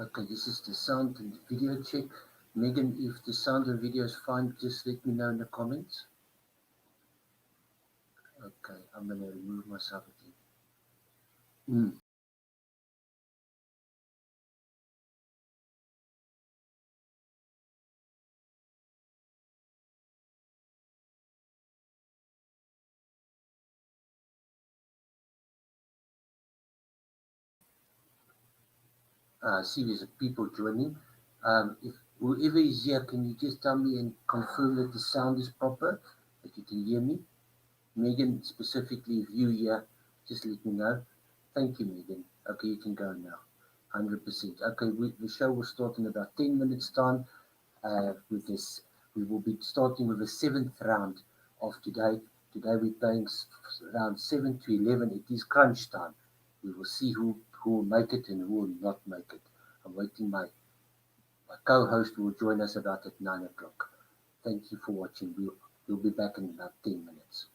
Okay, this is the sound and video check. Megan, if the sound and video is fine, just let me know in the comments. Okay, I'm going to remove myself again. See, there's people joining. If whoever is here, can you just tell me and confirm that the sound is proper, that you can hear me? Megan, specifically, if you here, just let me know. Thank you, Megan. Okay, you can go now. 100%. Okay, the show will start in about 10 minutes' time. With this, we will be starting with the seventh round of today. Today we're playing round 7 to 11. It is crunch time. We will see who will make it and who will not make it. I'm waiting. My co-host will join us about at 9 o'clock. Thank you for watching. We'll be back in about 10 minutes.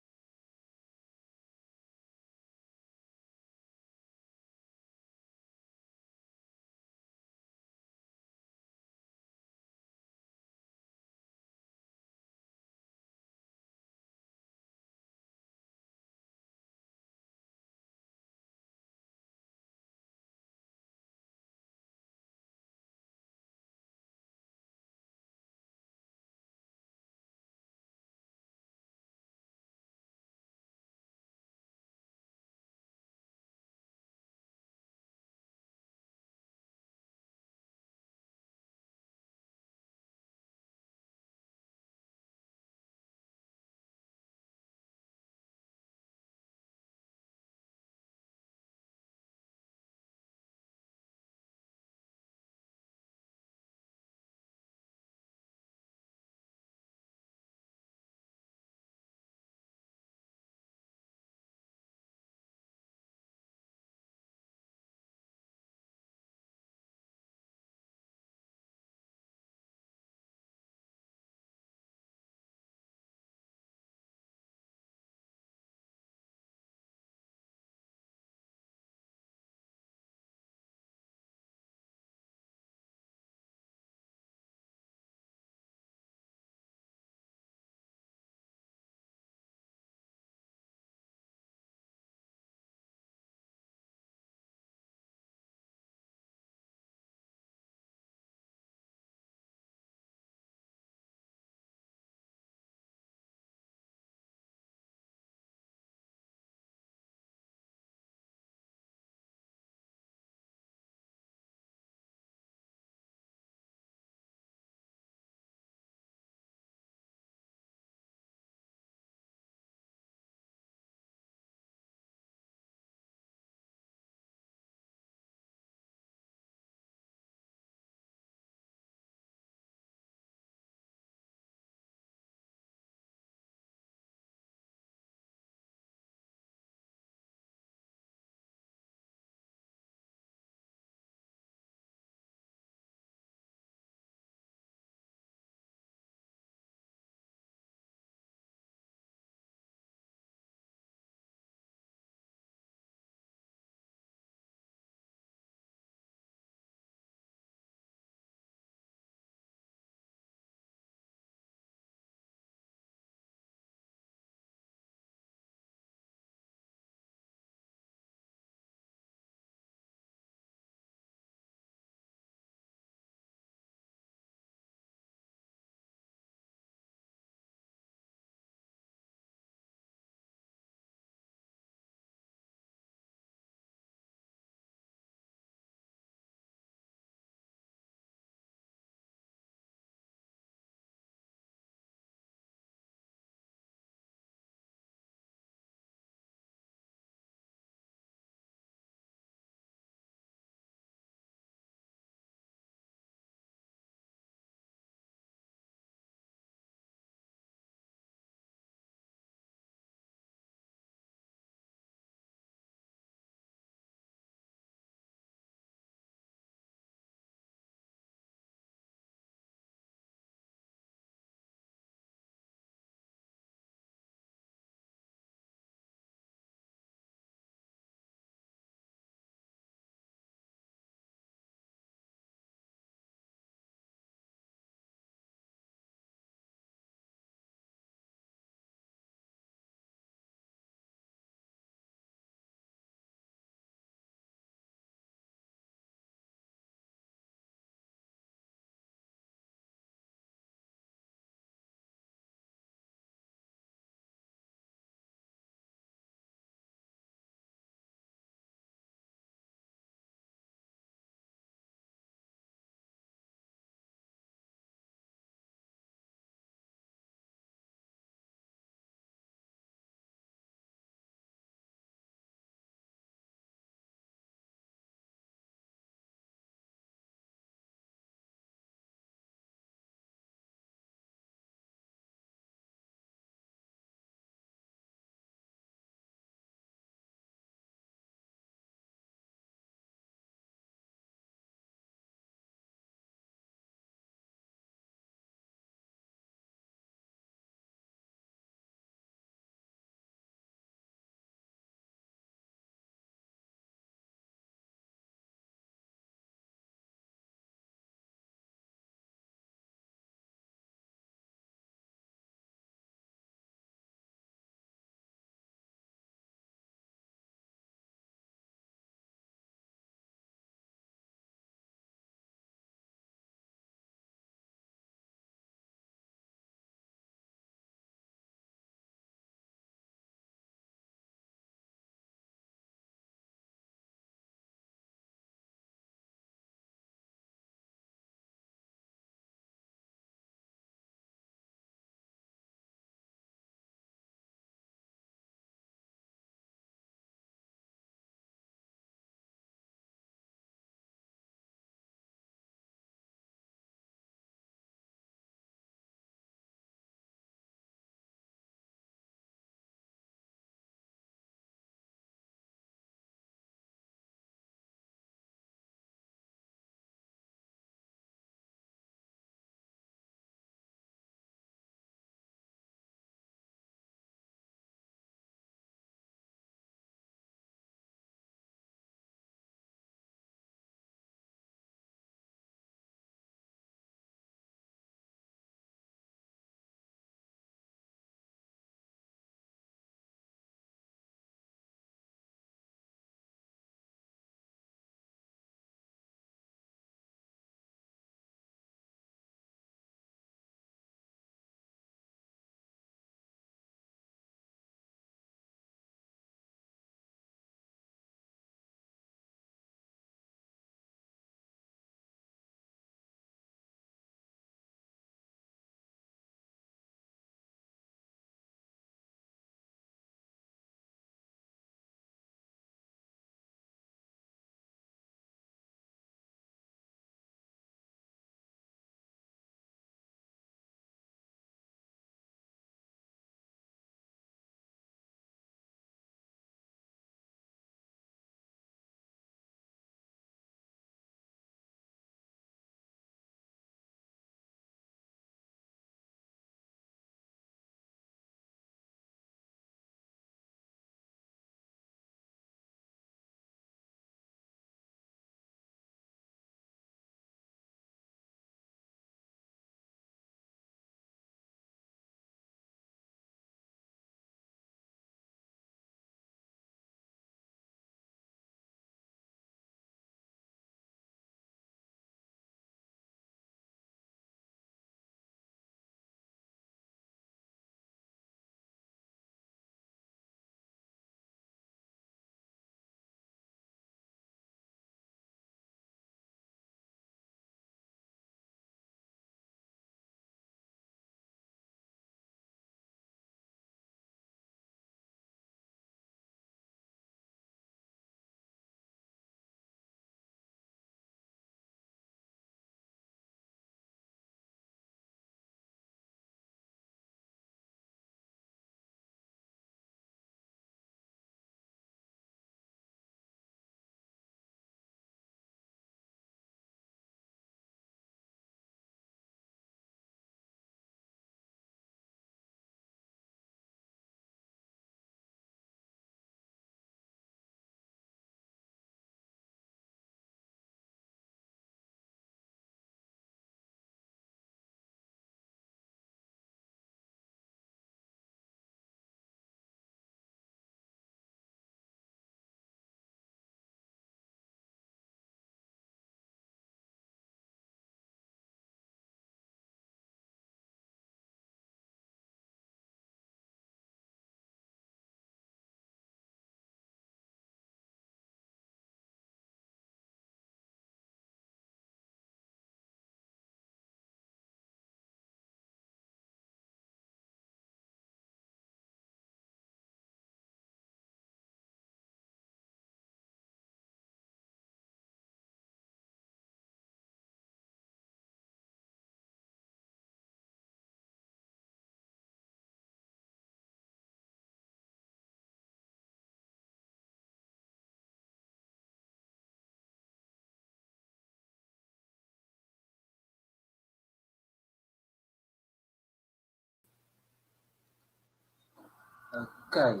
Okay.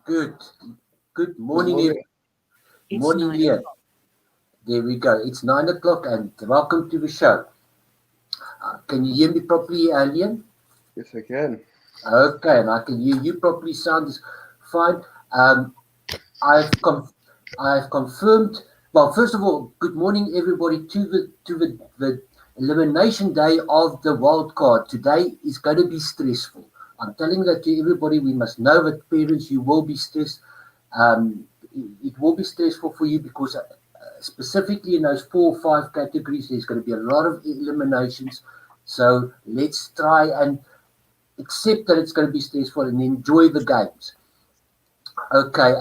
Good. Good Good morning, morning. It's morning, 9 Leah. o'clock. There we go. It's 9 o'clock, and welcome to the show. Can you hear me properly, Leon? Yes, I can. Okay, and I can hear you properly. Sound is fine. Um, I've I've confirmed. Well, first of all, good morning, everybody, to the elimination day of the wild card. Today is going to be stressful. I'm telling that to everybody. We must know that parents, you will be stressed. It will be stressful for you because specifically in those 4 or 5 categories, there's going to be a lot of eliminations. So let's try and accept that it's going to be stressful and enjoy the games. Okay,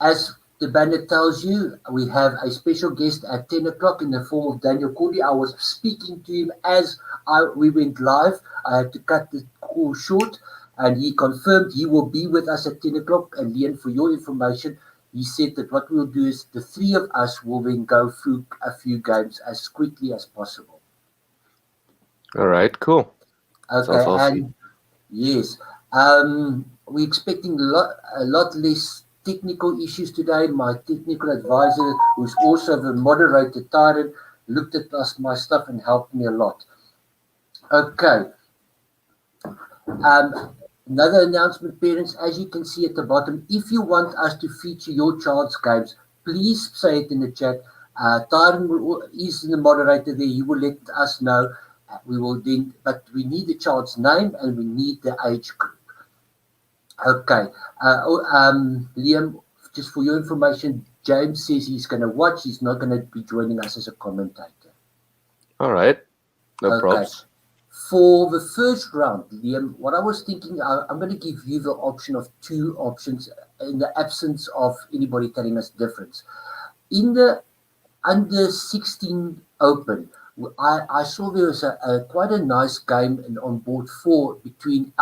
as the banner tells you, we have a special guest at 10 o'clock in the form of Daniel Cawdrey. I was speaking to him as we went live. I had to cut the call short, and he confirmed he will be with us at 10 o'clock. And Leon, for your information, he said that what we'll do is the three of us will then go through a few games as quickly as possible. All right, cool. Okay, Sounds awesome. and yes, we're expecting a lot less technical issues today. My technical advisor, who's also the moderator, Tyron, looked at my stuff and helped me a lot. Okay, another announcement, parents, as you can see at the bottom, if you want us to feature your child's games, please say it in the chat. Tyron is the moderator there. He will let us know. We will then, but we need the child's name and we need the age group. Okay. Liam, just for your information, James says he's going to watch. He's not going to be joining us as a commentator. All right, no Okay. problems. For the first round, Liam, what I was thinking, I'm going to give you the option of 2 options in the absence of anybody telling us difference. In the under 16 open, I saw there was quite a nice game on board 4 between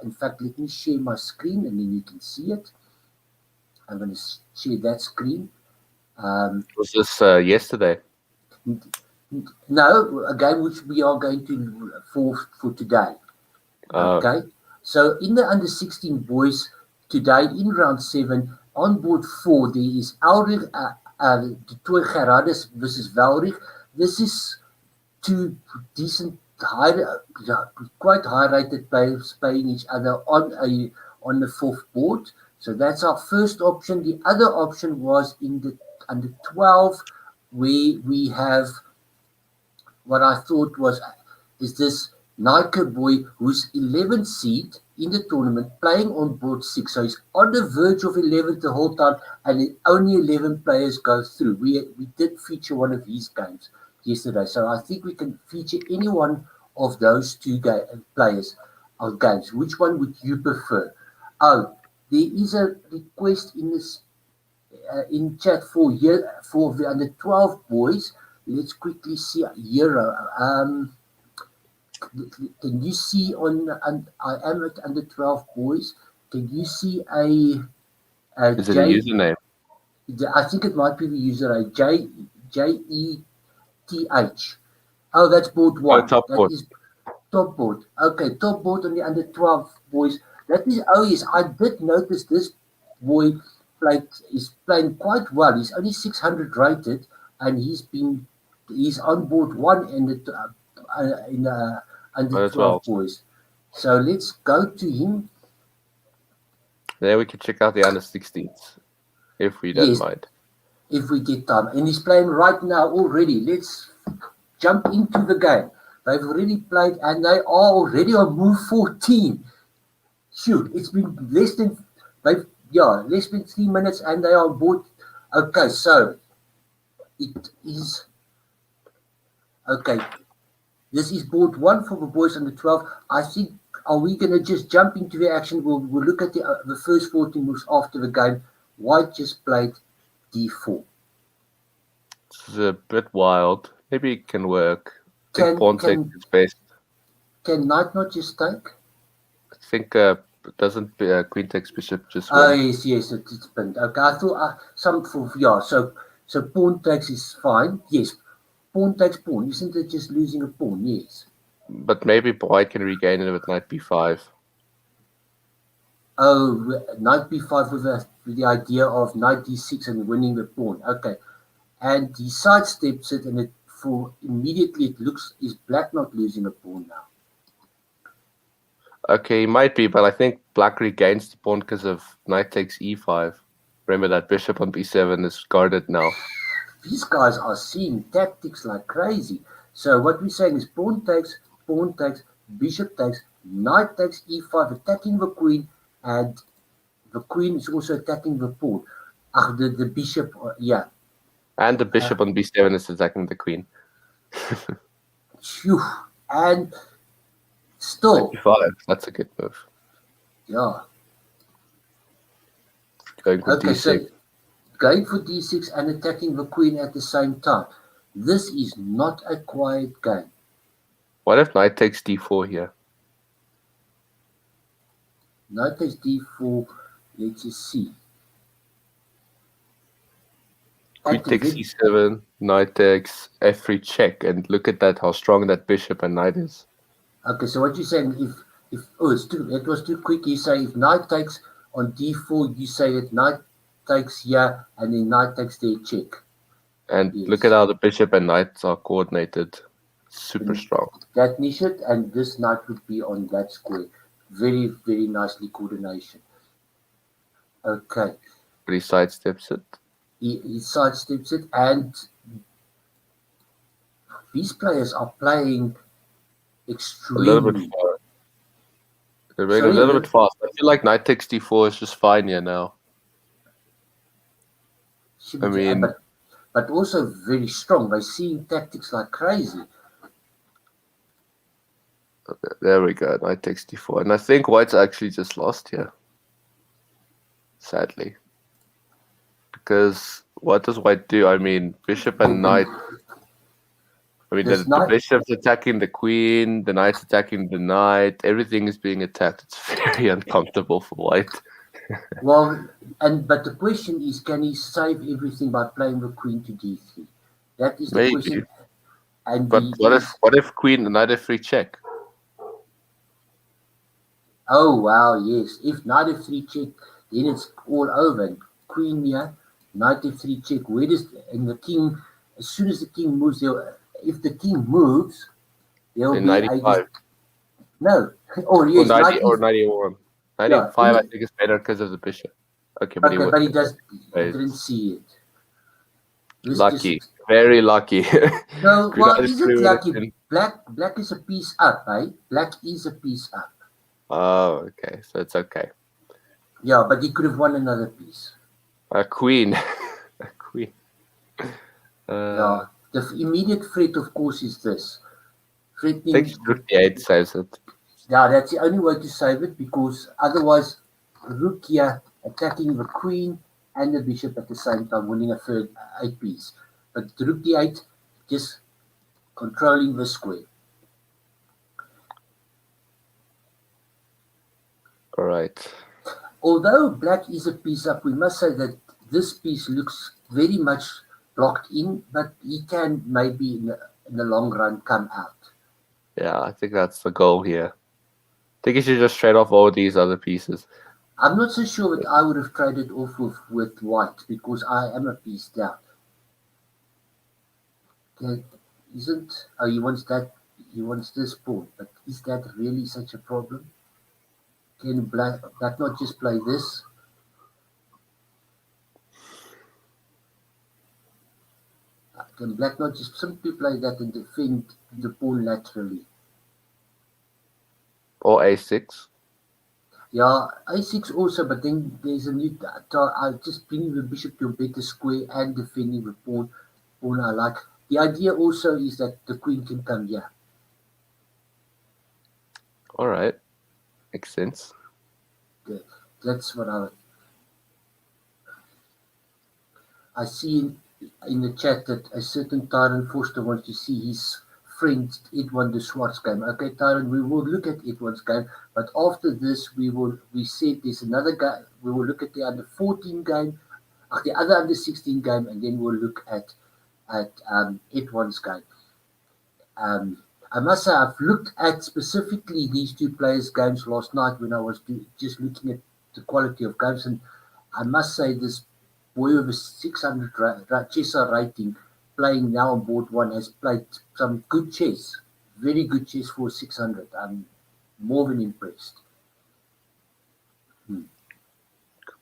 in fact, let me share my screen and then you can see it. I'm going to share that screen. Was this yesterday? No, a game which we are going to for today. Okay, so in the under 16 boys today in round 7 on board 4 there is Ulrich de Toy Gerardus versus Valrich. This is 2 decent quite high rated players playing each other on the 4th board. So that's our first option. The other option was in the under 12 where we have what I thought is this Nike boy who's 11th seed in the tournament playing on board 6. So he's on the verge of 11th the whole time and only 11 players go through. We did feature one of his games yesterday. So I think we can feature any one of those 2 players of games. Which one would you prefer? Oh, there is a request in this in chat for the under 12 boys. Let's quickly see Euro. Can you see I am at under 12 boys. Can you see Is it a username? I think it might be the user JETH. Oh, that's board 1. Oh, top board. That is top board. Okay, top board on the under 12 boys. That is, oh yes, I did notice this boy is playing quite well. He's only 600 rated and he's on board 1 in the under 12 boys. So let's go to him. There we can check out the under 16s if we don't mind. If we get time. And he's playing right now already. Let's jump into the game. They've already played and they are already on move 14. Shoot, it's been less than 3 minutes and they are on board. Okay, so it is okay. This is board 1 for the boys under 12. I think, are we going to just jump into the action? We'll look at the first 14 moves after the game. White just played D4. It's a bit wild. Maybe it can work. I think pawn take is best. Can knight not just take? I think doesn't queen takes bishop just win? Oh yes, it's pinned. Okay, I thought so pawn takes is fine. Yes, pawn takes pawn. Isn't it just losing a pawn? Yes. But maybe white can regain it with knight b5. Oh, knight b5 with the idea of knight d6 and winning the pawn. Okay. And he sidesteps it, and immediately it looks, is black not losing a pawn now? Okay, he might be, but I think black regains the pawn because of knight takes e5. Remember that bishop on b7 is guarded now. These guys are seeing tactics like crazy. So what we're saying is pawn takes, bishop takes, knight takes e5, attacking the queen, and the queen is also attacking the pawn. The bishop, yeah. And the bishop on b7 is attacking the queen. Phew. And still. e5, that's a good move. Yeah. Going for d6. So going for d6 and attacking the queen at the same time. This is not a quiet game. What if knight takes d4 here? Knight takes d4. Let's just see. Queen takes e7, knight takes f3 check, and look at that, how strong that bishop and knight is. Okay, so what you're saying, it was too quick. You say if knight takes on d4, you say that knight takes here, and then knight takes there, check. And look at how the bishop and knights are coordinated. Super strong. That Nishat, and this knight would be on that square. Very, very nicely coordination. Okay. But he sidesteps it. He sidesteps it, and these players are playing extremely. A little bit far. They're going a little bit fast. I feel like knight takes d4 is just fine here now. I mean, but also very strong. They're seeing tactics like crazy. Okay, there we go. Knight takes d4, and I think white's actually just lost here. Sadly. Because what does white do? I mean, bishop and knight. I mean, the bishop's attacking the queen, the knight's attacking the knight. Everything is being attacked. It's very uncomfortable for white. Well, but the question is, can he save everything by playing the queen to d3? That is the question. And but what if queen and knight f3 check? Oh wow, yes. If knight f3 check, then it's all over. Queen here, knight f3 check. Where does the king? As soon as the king moves, if the king moves, there will be 95. No. Oh yes, 90 or 91. 95, I think, is better because of the bishop. Okay, but he didn't see it. Lucky, very lucky. No, well, is it lucky? Black is a piece up, eh? Black is a piece up. Oh, okay, so it's okay. Yeah, but he could have won another piece. A queen. A queen. Yeah, the immediate threat, of course, is this. Threatening. I think rook d8 saves it. Yeah, that's the only way to save it, because otherwise, rook here attacking the queen and the bishop at the same time, winning a third piece. But rook d8, just controlling the square. All right. Although black is a piece up, we must say that this piece looks very much blocked in, but he can maybe in the long run come out. Yeah, I think that's the goal here. I think you should just trade off all these other pieces. I'm not so sure that I would have traded off with white, because I am a piece down. Okay, he wants this pawn, but is that really such a problem? Can black not just play this? Can black not just simply play that and defend the pawn laterally? Or a6? Yeah, a6 also, but then there's a new... I'll just bring the bishop to a better square and defending the pawn I like. The idea also is that the queen can come here. All right. Makes sense. Okay. That's what I see in the chat that a certain Tyrant Forster wants to see his friend Edwin de Swart's game. Okay, Tyrant, we will look at Edwin's game, but after this we said there's another guy. We will look at the under 14 game, the other under 16 game, and then we'll look at Edwin's game. I must say I've looked at specifically these two players' games last night when I was just looking at the quality of games. And I must say, this boy with a 600 chess rating playing now on board one has played some good chess, very good chess for 600. I'm more than impressed.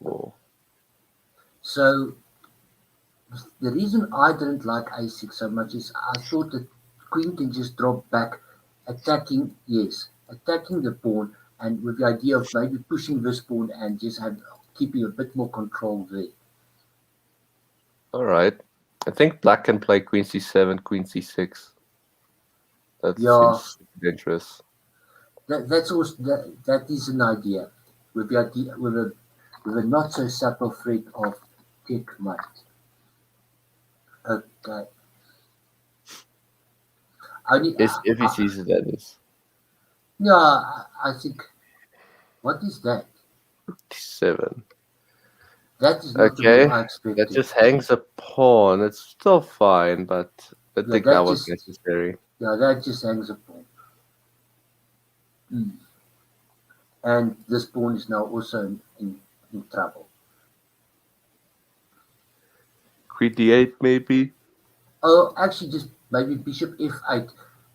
Cool. So the reason I didn't like a6 so much is I thought that queen can just drop back, attacking the pawn, and with the idea of maybe pushing this pawn and just keeping a bit more control there. All right. I think black can play queen c7, queen c6. That seems dangerous. That's also that is an idea with the idea with a not so subtle threat of checkmate. Okay. If he sees it, that is. Yeah, I think. What is that? 7. That is not okay. the move I expected. That just hangs a pawn. It's still fine, but I think that was necessary. Yeah, that just hangs a pawn. And this pawn is now also in trouble. Queen d8 maybe? Oh, actually just maybe bishop f8,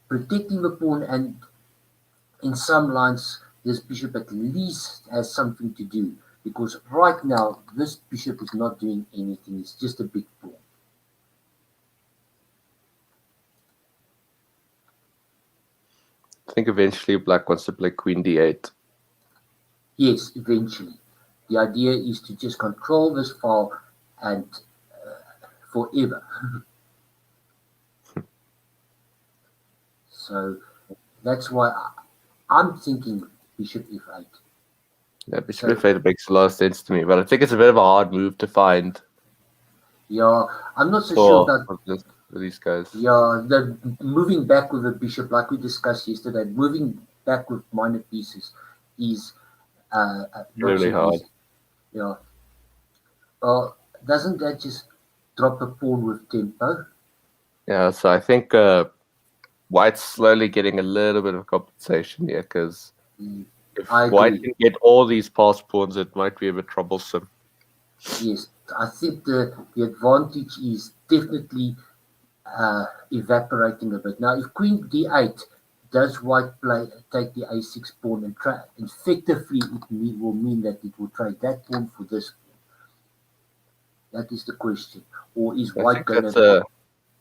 protecting the pawn, and in some lines this bishop at least has something to do, because right now this bishop is not doing anything, it's just a big pawn. I think eventually black wants to play queen d8. Yes, eventually. The idea is to just control this file and forever. So that's why I'm thinking bishop f8. Yeah, bishop f8 makes a lot of sense to me, but I think it's a bit of a hard move to find. Yeah, I'm not so sure about these guys. Yeah, the moving back with a bishop, like we discussed yesterday, moving back with minor pieces is really hard. Easy. Yeah. Doesn't that just drop a pawn with tempo? Yeah, so I think White's slowly getting a little bit of compensation here, because if White can get all these passed pawns, it might be a bit troublesome. Yes, I think the advantage is definitely evaporating a bit. Now, if queen d8, does White take the a6 pawn and try? Effectively, it will mean that it will trade that pawn for this pawn. That is the question. Or is White going to...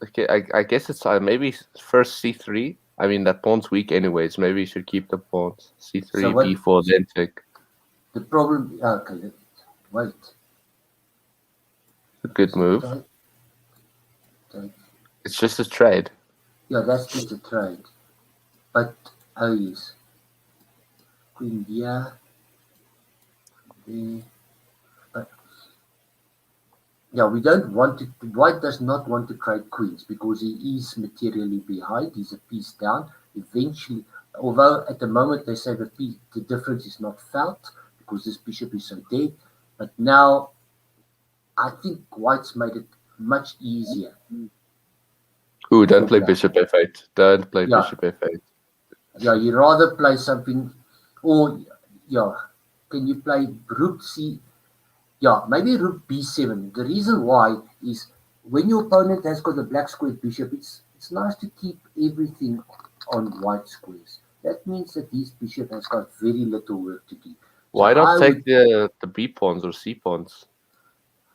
Okay, I guess it's maybe first c3. I mean, that pawn's weak anyways. Maybe you should keep the pawns. c3, so b4, then take. The problem... Okay, wait. A good move. Okay. It's just a trade. Yeah, that's just a trade. But, oh yes. Queen here. There. But, yeah, we don't want to... White does not want to trade queens because he is materially behind. He's a piece down. Eventually, although at the moment they say the difference is not felt because this bishop is so dead. But now, I think White's made it much easier. Ooh, don't play bishop f8. Don't play bishop f8. Yeah, you rather play something, or can you play rook c? Yeah, maybe rook b7. The reason why is when your opponent has got a black square bishop, it's nice to keep everything on white squares. That means that this bishop has got very little work to do. Why not take the b pawns or c pawns?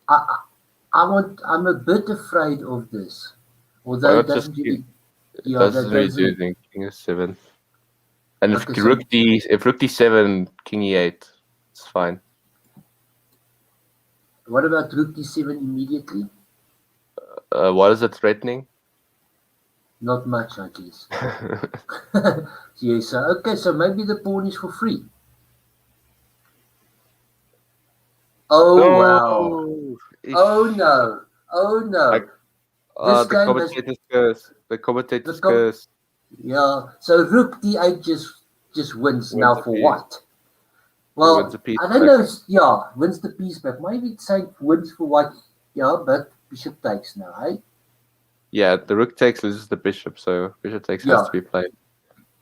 I'm a bit afraid of this. Although it doesn't really... It doesn't really do anything. King f7. And if rook d7, king e8, it's fine. What about rook d7 immediately? What is it threatening? Not much, I guess. Yes, okay, so maybe the pawn is for free. Oh, no. Wow. Oh, no. Oh, no. The commentator's curse. Yeah, so rook d8 just wins now for White. Well, I don't know. Wins the piece back. Maybe it's saying wins for White. Yeah, but bishop takes now, eh? Yeah, the rook takes loses the bishop, so bishop takes has to be played.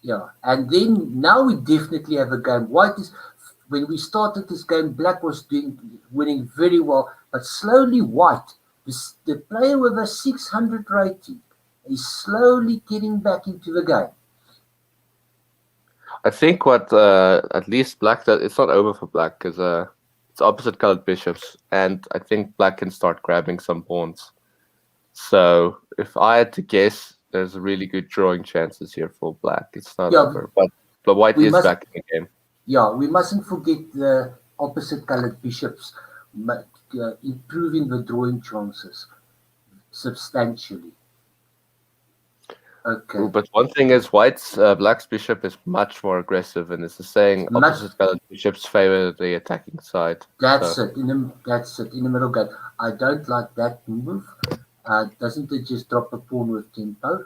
Yeah, and then now we definitely have a game. White is when we started this game, black was winning very well, but slowly white, the player with a 600 rating, is slowly getting back into the game. I think what at least black does, it's not over for black because it's opposite colored bishops, and I think black can start grabbing some pawns. So if I had to guess, there's really good drawing chances here for black. It's not over, but white is back in the game. Yeah, we mustn't forget the opposite colored bishops improving the drawing chances substantially. Okay. Ooh, but one thing is, black's bishop is much more aggressive, and it's the saying opposite colored bishops favor the attacking side. That's it. That's it. In the middle game, I don't like that move. Doesn't it just drop a pawn with tempo?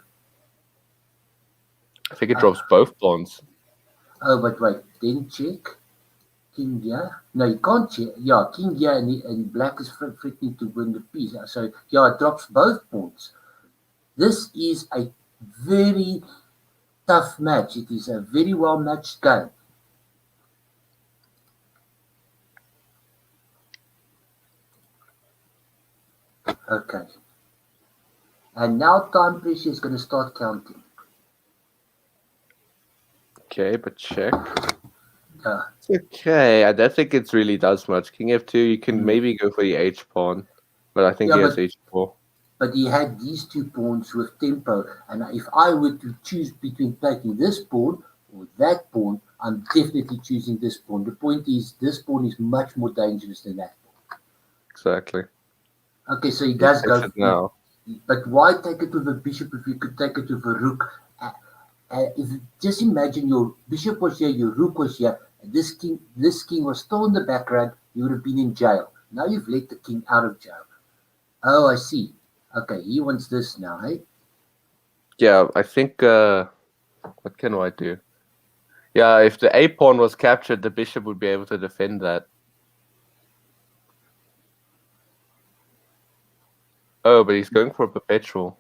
I think it drops both pawns. Oh, but wait. Then check. King here. No, you can't check. Yeah, king here, and black is threatening to win the piece. So yeah, it drops both pawns. This is a very tough match. It is a very well matched game. Okay. And now time pressure is going to start counting. Okay, but check. Yeah. It's okay. I don't think it really does much. King f2, you can maybe go for the h pawn, but I think he has h4. But he had these two pawns with tempo, and if I were to choose between taking this pawn or that pawn, I'm definitely choosing this pawn. The point is, this pawn is much more dangerous than that pawn. Exactly. Okay, so he does go for now. But why take it with a bishop if you could take it with a rook? Just imagine your bishop was here, your rook was here, and this king was still in the background, you would have been in jail. Now you've let the king out of jail. Oh, I see. Okay, he wants this now, hey? Yeah, I think, what can I do? Yeah, if the a pawn was captured, the bishop would be able to defend that. Oh, but he's going for a perpetual.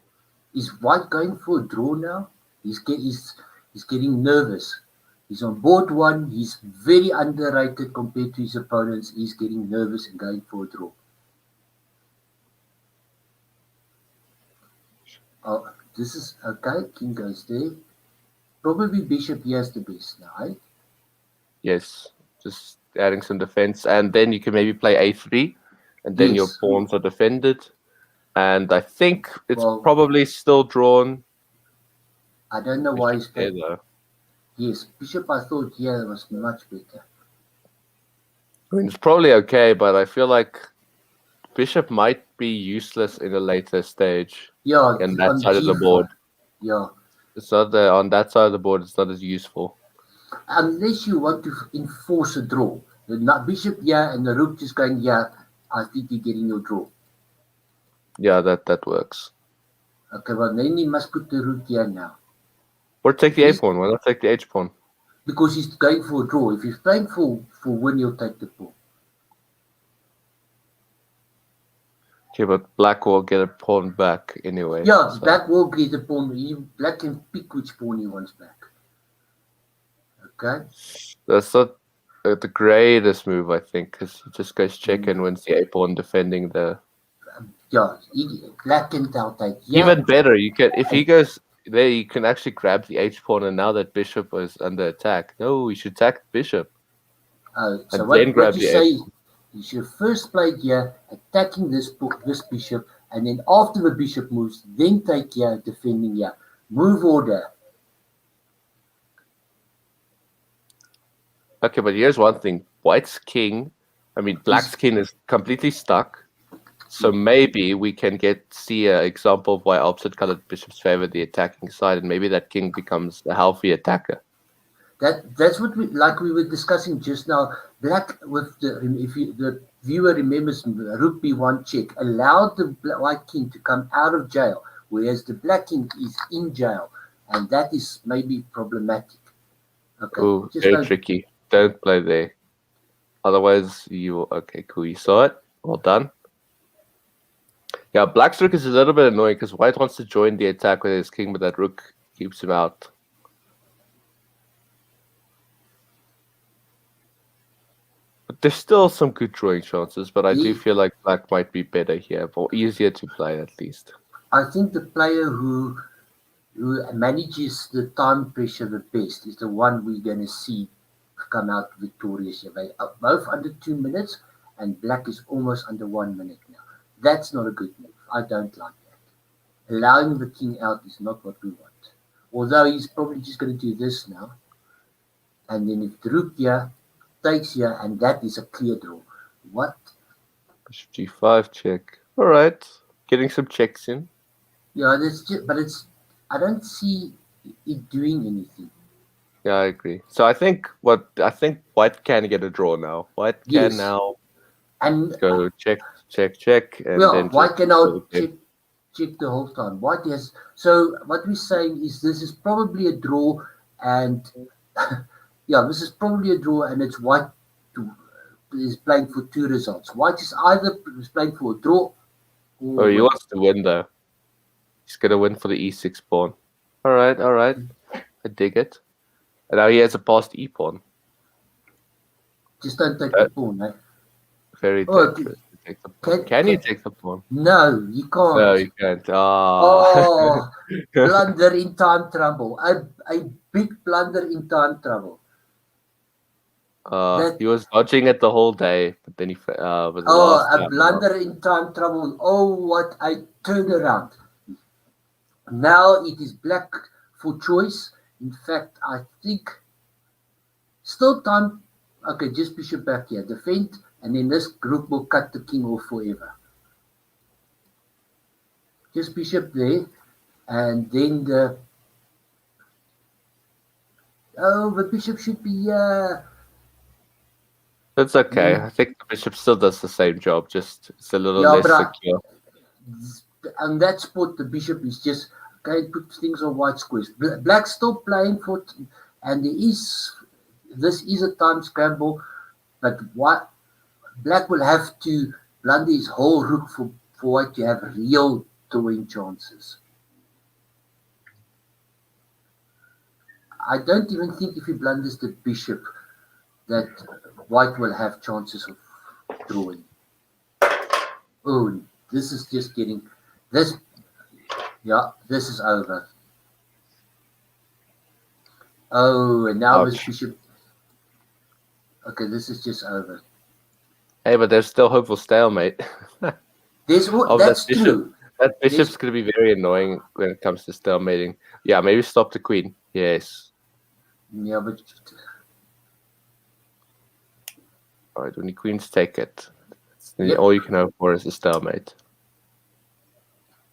Is white going for a draw now? He's getting nervous. He's on board one. He's very underrated compared to his opponents. He's getting nervous and going for a draw. Oh, this is okay. King goes there. Probably bishop here is the best now, eh? Yes, just adding some defense. And then you can maybe play a3, and then your pawns are defended. And I think it's probably still drawn. I don't know why he's playing. Though. Yes, bishop I thought here was much better. I mean, it's probably okay, but I feel like bishop might be useless in a later stage. Yeah, on that side of the board. Yeah. It's not there on that side of the board. It's not as useful. Unless you want to enforce a draw. The bishop here and the rook just going here, I think you're getting your draw. Yeah, that works. Okay, well then he must put the rook here now. Or take the a pawn. Why not take the h pawn? Because he's going for a draw. If he's playing for win, he'll take the pawn. Okay, but black will get a pawn back anyway. Yeah, so. Black will get a pawn. Black can pick which pawn he wants back. Okay. That's not the greatest move, I think, because he just goes check and wins the a pawn defending the. Yeah, black can take. Yeah. Even better, you can if he goes there, you can actually grab the h pawn, and now that bishop is under attack. No, you should attack the bishop. So what you say? You should first play here, attacking this bishop, and then after the bishop moves, then take here, defending here. Move order. Okay, but here's one thing: black's king is completely stuck. So maybe we can see an example of why opposite colored bishops favor the attacking side, and maybe that king becomes a healthy attacker. That's what we were discussing just now. Black with the viewer remembers, rook b1 check allowed the white king to come out of jail, whereas the black king is in jail, and that is maybe problematic. Okay. Ooh, very tricky. Don't play there. Otherwise, okay, cool. You saw it. Well done. Yeah, black's rook is a little bit annoying because white wants to join the attack with his king, but that rook keeps him out. there's still some good drawing chances, but I do He- feel like black might be better here, or easier to play at least. I think the player who manages the time pressure the best is the one we're going to see come out victorious here. They are both under 2 minutes, and black is almost under 1 minute now. That's not a good move. I don't like that. Allowing the king out is not what we want. Although he's probably just going to do this now. And then if the rook here takes here, and that is a clear draw. What? Bishop g5 check. All right, getting some checks in. Yeah, that's just, but it's. I don't see it doing anything. Yeah, I agree. So I think white can get a draw now. White can Yes. now And go check, and well, then white can now okay. check the whole time. White has. So what we're saying is this is probably a draw, and yeah, this is probably a draw, and it's white is playing for 2 results. White is either playing for a draw. Or Oh, he wants to win though. He's gonna win for the e6 pawn. All right. I dig it. And now he has a passed e pawn. Just don't take the pawn, eh? Very dangerous. Can you take the pawn? No, you can't. No, you can't. Oh, blunder in time trouble. A big blunder in time trouble. He was dodging it the whole day, but then he was a blunder in time trouble. Oh, what a turnaround. Now it is black for choice. In fact, I think still time. Okay, just bishop back here. Defend, and then this group will cut the king off forever. Just bishop there, and then the bishop should be here. That's okay. I think the bishop still does the same job, just it's a little less secure. On that spot, the bishop is just going to put things on white squares. Black's still playing for, and this is a time scramble, but what black will have to blunder his whole rook for white to have real drawing chances. I don't even think if he blunders the bishop that white will have chances of drawing. Oh, this is just getting this. Yeah, this is over. Oh, and now this bishop. Okay, this is just over. Hey, but there's still hope for stalemate. That's true. That bishop's going to be very annoying when it comes to stalemating. Yeah, maybe stop the queen. Yes. Yeah, but all right, when the queens take it, all you can hope for is a stalemate.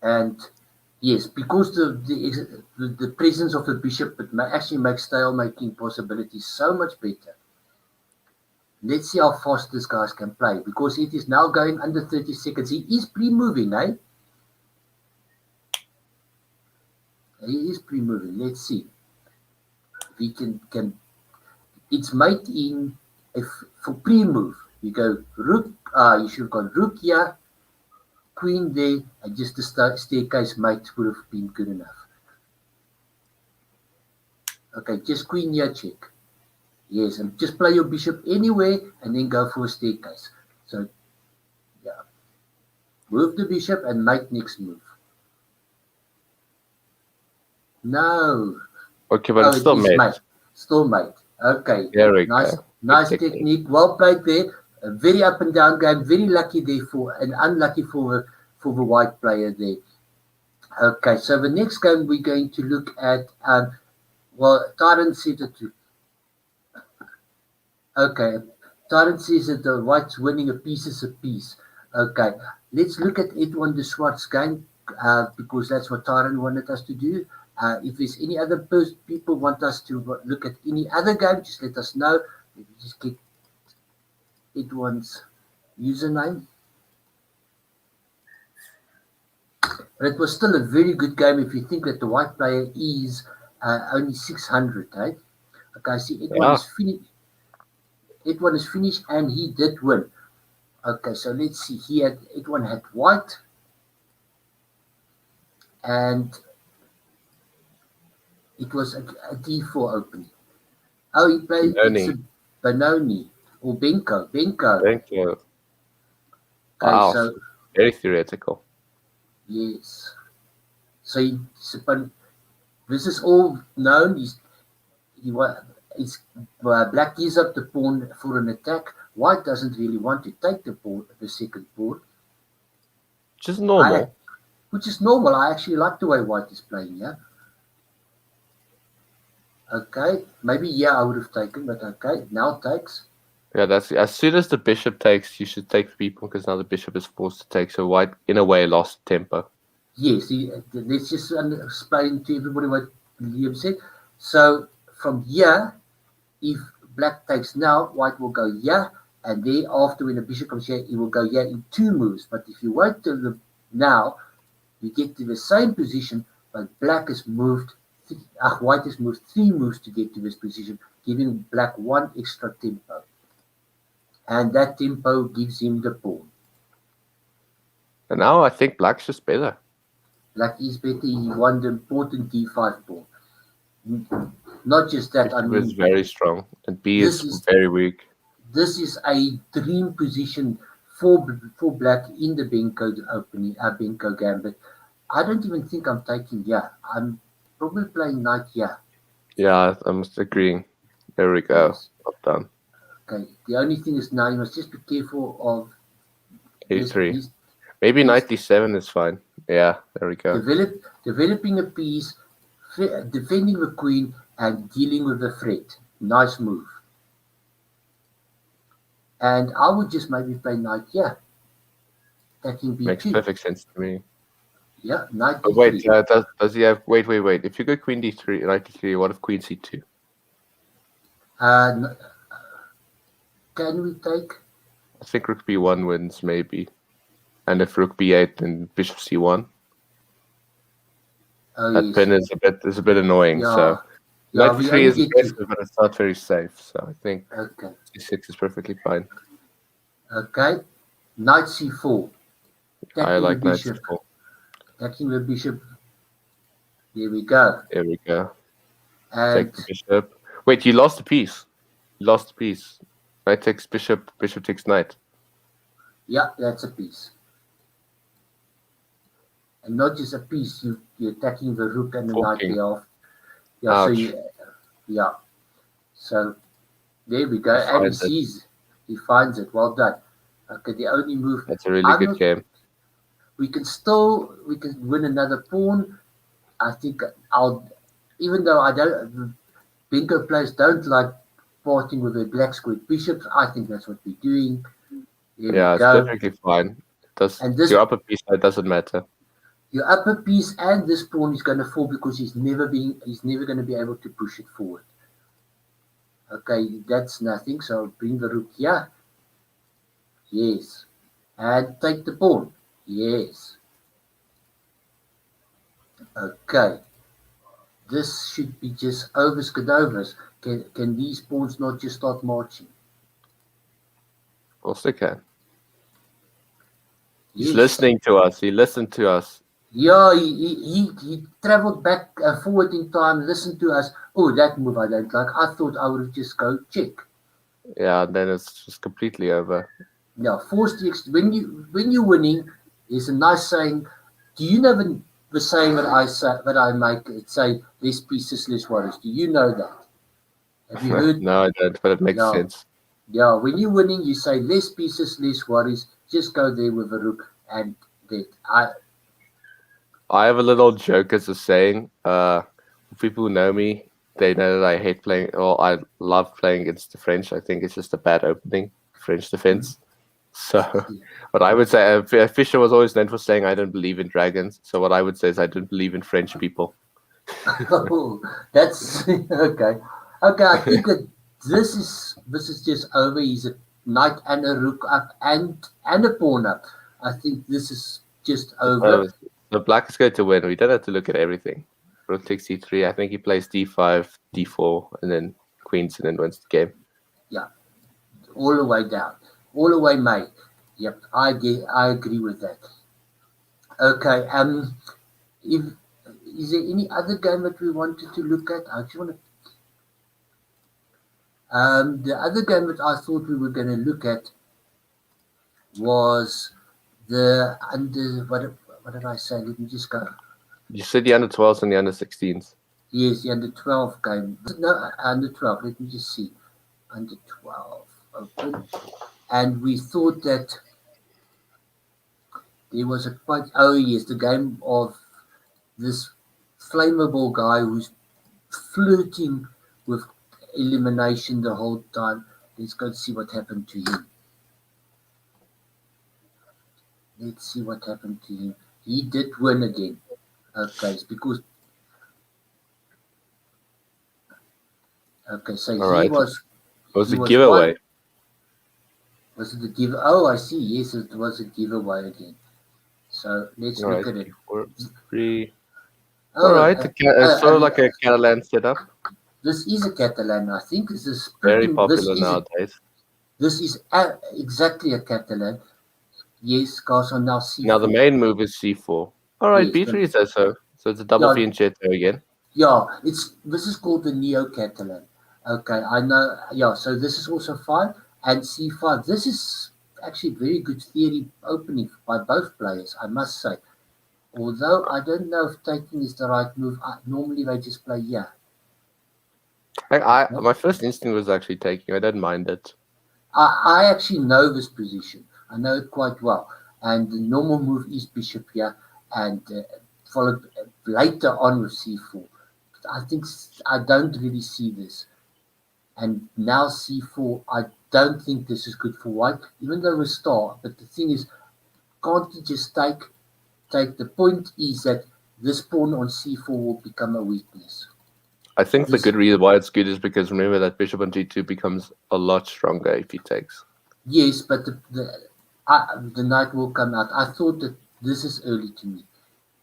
And yes, because the presence of the bishop, it actually makes stalemating possibilities so much better. Let's see how fast this guy can play, because it is now going under 30 seconds. He is pre-moving, eh? He is pre-moving. Let's see. We can it's mate in for pre-move. You go rook, you should have gone rook here, queen there, and just the staircase mate would have been good enough. Okay, just queen here, check. Yes, and just play your bishop anywhere and then go for a staircase. So, yeah. Move the bishop and mate next move. No. Okay, but it's still mate. Still mate. Okay. There we go. Nice technique. Well played there. A very up and down game. Very lucky there and unlucky for the white player there. Okay, so the next game we're going to look at, Tyrant said it too. Okay, Tyrant says that the white's winning a piece is a piece. Okay, let's look at Edwin de Swart's game because that's what Tyrant wanted us to do. If there's any other people want us to look at any other game, just let us know. Let me just get Edwin's username. But it was still a very good game if you think that the white player is only 600. Eh? Okay, I see Edwin is finished. Edwin is finished and he did win. Okay, so let's see. Edwin had white and it was a D4 opening. Oh, he played Benoni. or Benko. Thank you. Okay, Wow, so very theoretical. yes. So this is all known. Black gives up the pawn for an attack. White doesn't really want to take the second pawn. Which is normal. Which is normal. I actually like the way white is playing, yeah. Okay, maybe I would have taken, but okay, now takes. Yeah, that's as soon as the bishop takes, you should take the people because now the bishop is forced to take. So white, in a way, lost tempo. Yes, let's just explain to everybody what Liam said. So from here, if black takes now, white will go here, and thereafter when the bishop comes here, it will go here in 2 moves. But if you wait till now, you get to the same position, but white has moved 3 moves to get to this position, giving black 1 extra tempo. And that tempo gives him the pawn. And now I think black's just better. Black is better. He won the important d5 pawn. Not just that, Bishop is very strong, and B is very weak. This is a dream position for black in the Benko opening, Benko gambit. I don't even think I'm taking I'm probably playing knight here. Yeah, I'm agreeing. There we go. Yes. Well done. Okay. The only thing is now you must just be careful of A3. Maybe knight d7 is fine. Yeah, there we go. Developing a piece, defending the queen, and dealing with the threat. Nice move. And I would just maybe play knight here. Attacking B2. Makes perfect sense to me. Yeah, knight D3. Wait, does he have... Wait. If you go queen d3, knight d3, what if queen c2? Can we take? I think rook b1 wins, maybe. And if rook b8, then bishop c1. That pin is a bit annoying. So knight d3 is aggressive, but it's not very safe. So I think c6 is perfectly fine. Okay, knight c4. I like knight c4. Attacking the bishop. There we go. And take the bishop. Wait, you lost a piece. Knight takes bishop, bishop takes knight. Yeah, that's a piece. And not just a piece, you're attacking the rook and the knight thereof. So there we go. And he finds it. Well done. Okay, the only move. That's a really good game. We can win another pawn. I think even though Benko players don't like parting with their black squared bishops, I think that's what we're doing. It's perfectly fine. Your upper piece, it doesn't matter. Your upper piece and this pawn is going to fall because he's never going to be able to push it forward. Okay, that's nothing. So bring the rook here. Yes. And take the pawn. Yes. Okay. This should be just overs cadavers. Can these pawns not just start marching? Of course they can. He's listening to us. He listened to us. Yeah, he traveled back and forward in time, listened to us. Oh, that move I don't like. I thought I would have just go check. Yeah, then it's just completely over. Yeah, when you're winning, there's a nice saying. Do you know the saying that I make? It say less pieces, less worries. Do you know that? Have you heard? No, I don't, but it makes sense. Yeah, when you're winning, you say less pieces, less worries. Just go there with a rook and that. I have a little joke as a saying. People who know me, they know that I hate playing, or I love playing against the French. I think it's just a bad opening, French defense. So, but I would say Fischer was always known for saying I don't believe in dragons. So what I would say is I don't believe in French people. Oh, that's okay. Okay, I think that this is just over. He's a knight and a rook up and a pawn up. I think this is just over. The black is going to win. We don't have to look at everything. Rook takes c3. I think he plays d5, d4, and then queens, and then wins the game. Yeah, all the way down, all the way made. Yep, I agree with that. Okay, is there any other game that we wanted to look at? I just want The other game that I thought we were going to look at was the under. What did I say? Let me just go. You said the under 12s and the under 16s. Yes, the under 12 game. No, under 12. Let me just see. Under 12 open, and we thought that there was a quite. Oh yes, the game of this flammable guy who's flirting with elimination the whole time. Let's go see what happened to him. Let's see what happened to him. He did win again. Okay, it's because. Okay, so All he right. was. It was he a was giveaway. one- Was it a give? Oh, I see. Yes, it was a giveaway again. So let's All look right. at it. 4, 3. Oh, All right. It's sort of like a Catalan setup. this is a Catalan. I think this is Very pretty. popular nowadays. This is exactly a Catalan. Yes, Castle now C4. Now the main move is c4. All right, Yes, b3 says so. So it's a double Yeah. fianchetto again. Yeah, this is called the Neo-Catalan. Okay, I know. Yeah, so this is also fine. And C5. This is actually very good theory opening by both players, I must say. Although I don't know if taking is the right move. Normally they just play here. My first instinct was actually taking. I don't mind it. I actually know this position. I know it quite well. And the normal move is bishop here and followed later on with c4. I don't really see this. And now c4, I don't think this is good for white, even though we star. But the thing is, can't you just take? The point is that this pawn on c4 will become a weakness. I think the good reason why it's good is because remember that bishop on g2 becomes a lot stronger if he takes. Yes, but the knight will come out. I thought that this is early to me.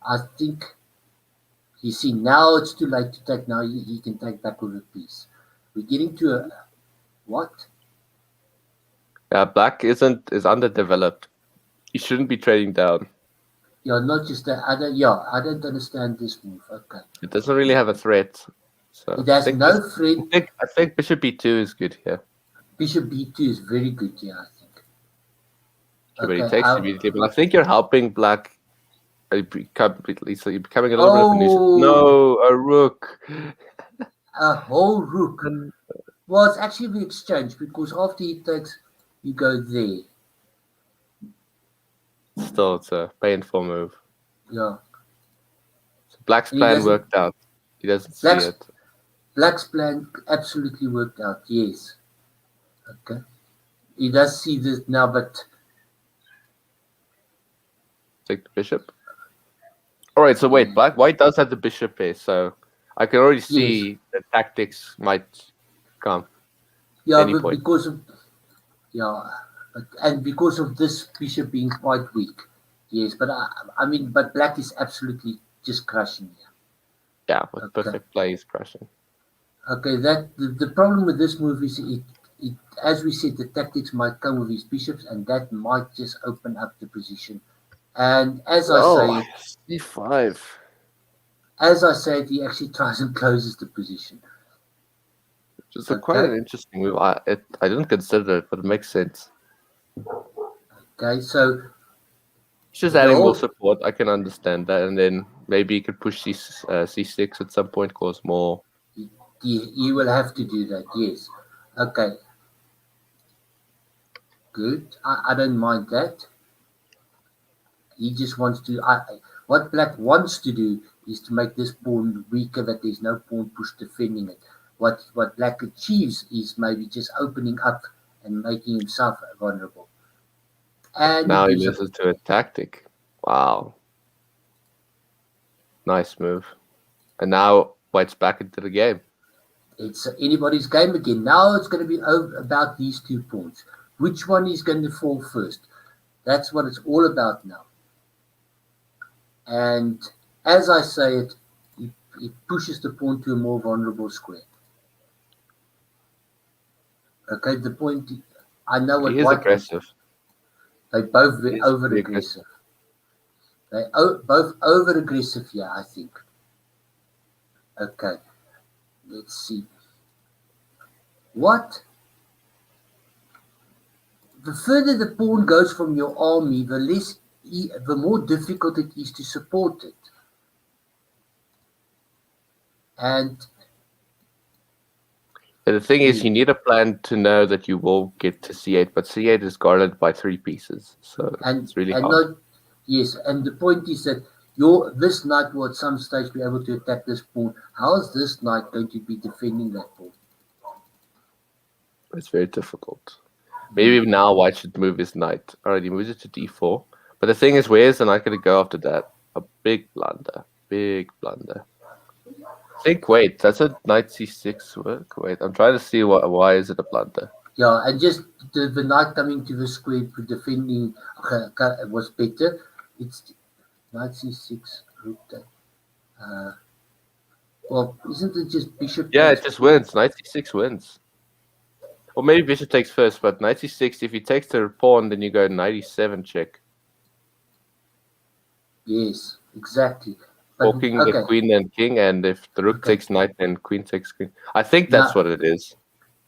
I think, you see, now it's too late to take. Now he can take back with a piece. We're getting to a what? Yeah, black is underdeveloped. He shouldn't be trading down. Yeah, not just that. I don't understand this move. Okay. It doesn't really have a threat. So It has no threat. I think bishop b2 is good here. Bishop b2 is very good here, I think. But he takes immediately. But I think you're helping black. You're becoming a little bit of a nuisance. No, a rook. A whole rook. Well, it's actually the exchange because after he takes, you go there. Still, it's a painful move. Yeah. So black's plan worked out. He doesn't see it. Black's plan absolutely worked out, yes. Okay. He does see this now, but... Take the bishop. All right, so wait, white does have the bishop here, so I can already see the tactics might come. Yeah, but because of... Yeah, and because of this bishop being quite weak. Yes, but but black is absolutely just crushing here. Yeah, with perfect play is crushing. Okay, the problem with this move is it as we said, the tactics might come with his bishops, and that might just open up the position. And as I say, c5. As I said, he actually tries and closes the position. Which is quite an interesting move. I didn't consider it, but it makes sense. Okay, so he's just adding more support. I can understand that, and then maybe he could push c6 at some point, cause more. You will have to do that, yes. Okay. Good. I don't mind that. He just wants to... what black wants to do is to make this pawn weaker, that there's no pawn push defending it. What black achieves is maybe just opening up and making himself vulnerable. And now he listens to a tactic. Wow. Nice move. And now white's back into the game. It's anybody's game again. Now it's going to be about these 2 pawns. Which one is going to fall first? That's what it's all about now. And as I say it pushes the pawn to a more vulnerable square. Okay, the point... I know what he is white aggressive. They both over-aggressive. They both over-aggressive here, I think. Okay. Let's see. What? The further the pawn goes from your army, the more difficult it is to support it. And the thing is, you need a plan to know that you will get to C8, but C8 is guarded by 3 pieces, so it's really hard. Yes, and the point is that this knight will at some stage be able to attack this pawn. How is this knight going to be defending that pawn? It's very difficult. Maybe now White should move his knight. Alright, he moves it to d4. But the thing is, where's the knight going to go after that? A big blunder. Big blunder. Wait, that's a knight c6 work? Wait, I'm trying to see why is it a blunder. Yeah, and just the knight coming to the square for defending was better. It's knight c6, rook that. Well, isn't it just bishop? Yeah, it just wins. Knight c6 wins. Or maybe bishop takes first, but knight c6, if he takes the pawn, then you go knight e7 check. Yes, exactly. Walking the queen and king, and if the rook takes knight, then queen takes queen. I think that's what it is.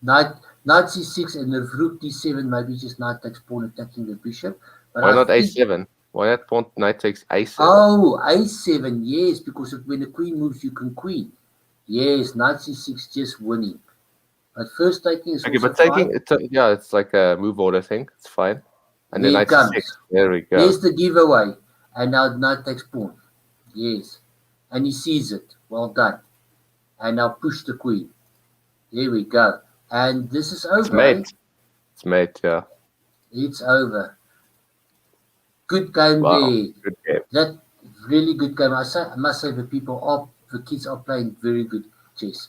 Knight c6 and if rook d7, maybe just knight takes pawn attacking the bishop. But why not a7? Why not pawn knight takes a7? Oh, a7, yes, because when the queen moves, you can queen. Yes, knight c6 just winning. But first taking is also taking it's like a move order thing. It's fine. And then knight c6. There we go. There's the giveaway. And now knight takes pawn. Yes. And he sees it. Well done. And now push the queen. There we go. And this is over. It's mate. It's mate, yeah. It's over. Good game there. Good game. That really good game. I must say the kids are playing very good chess.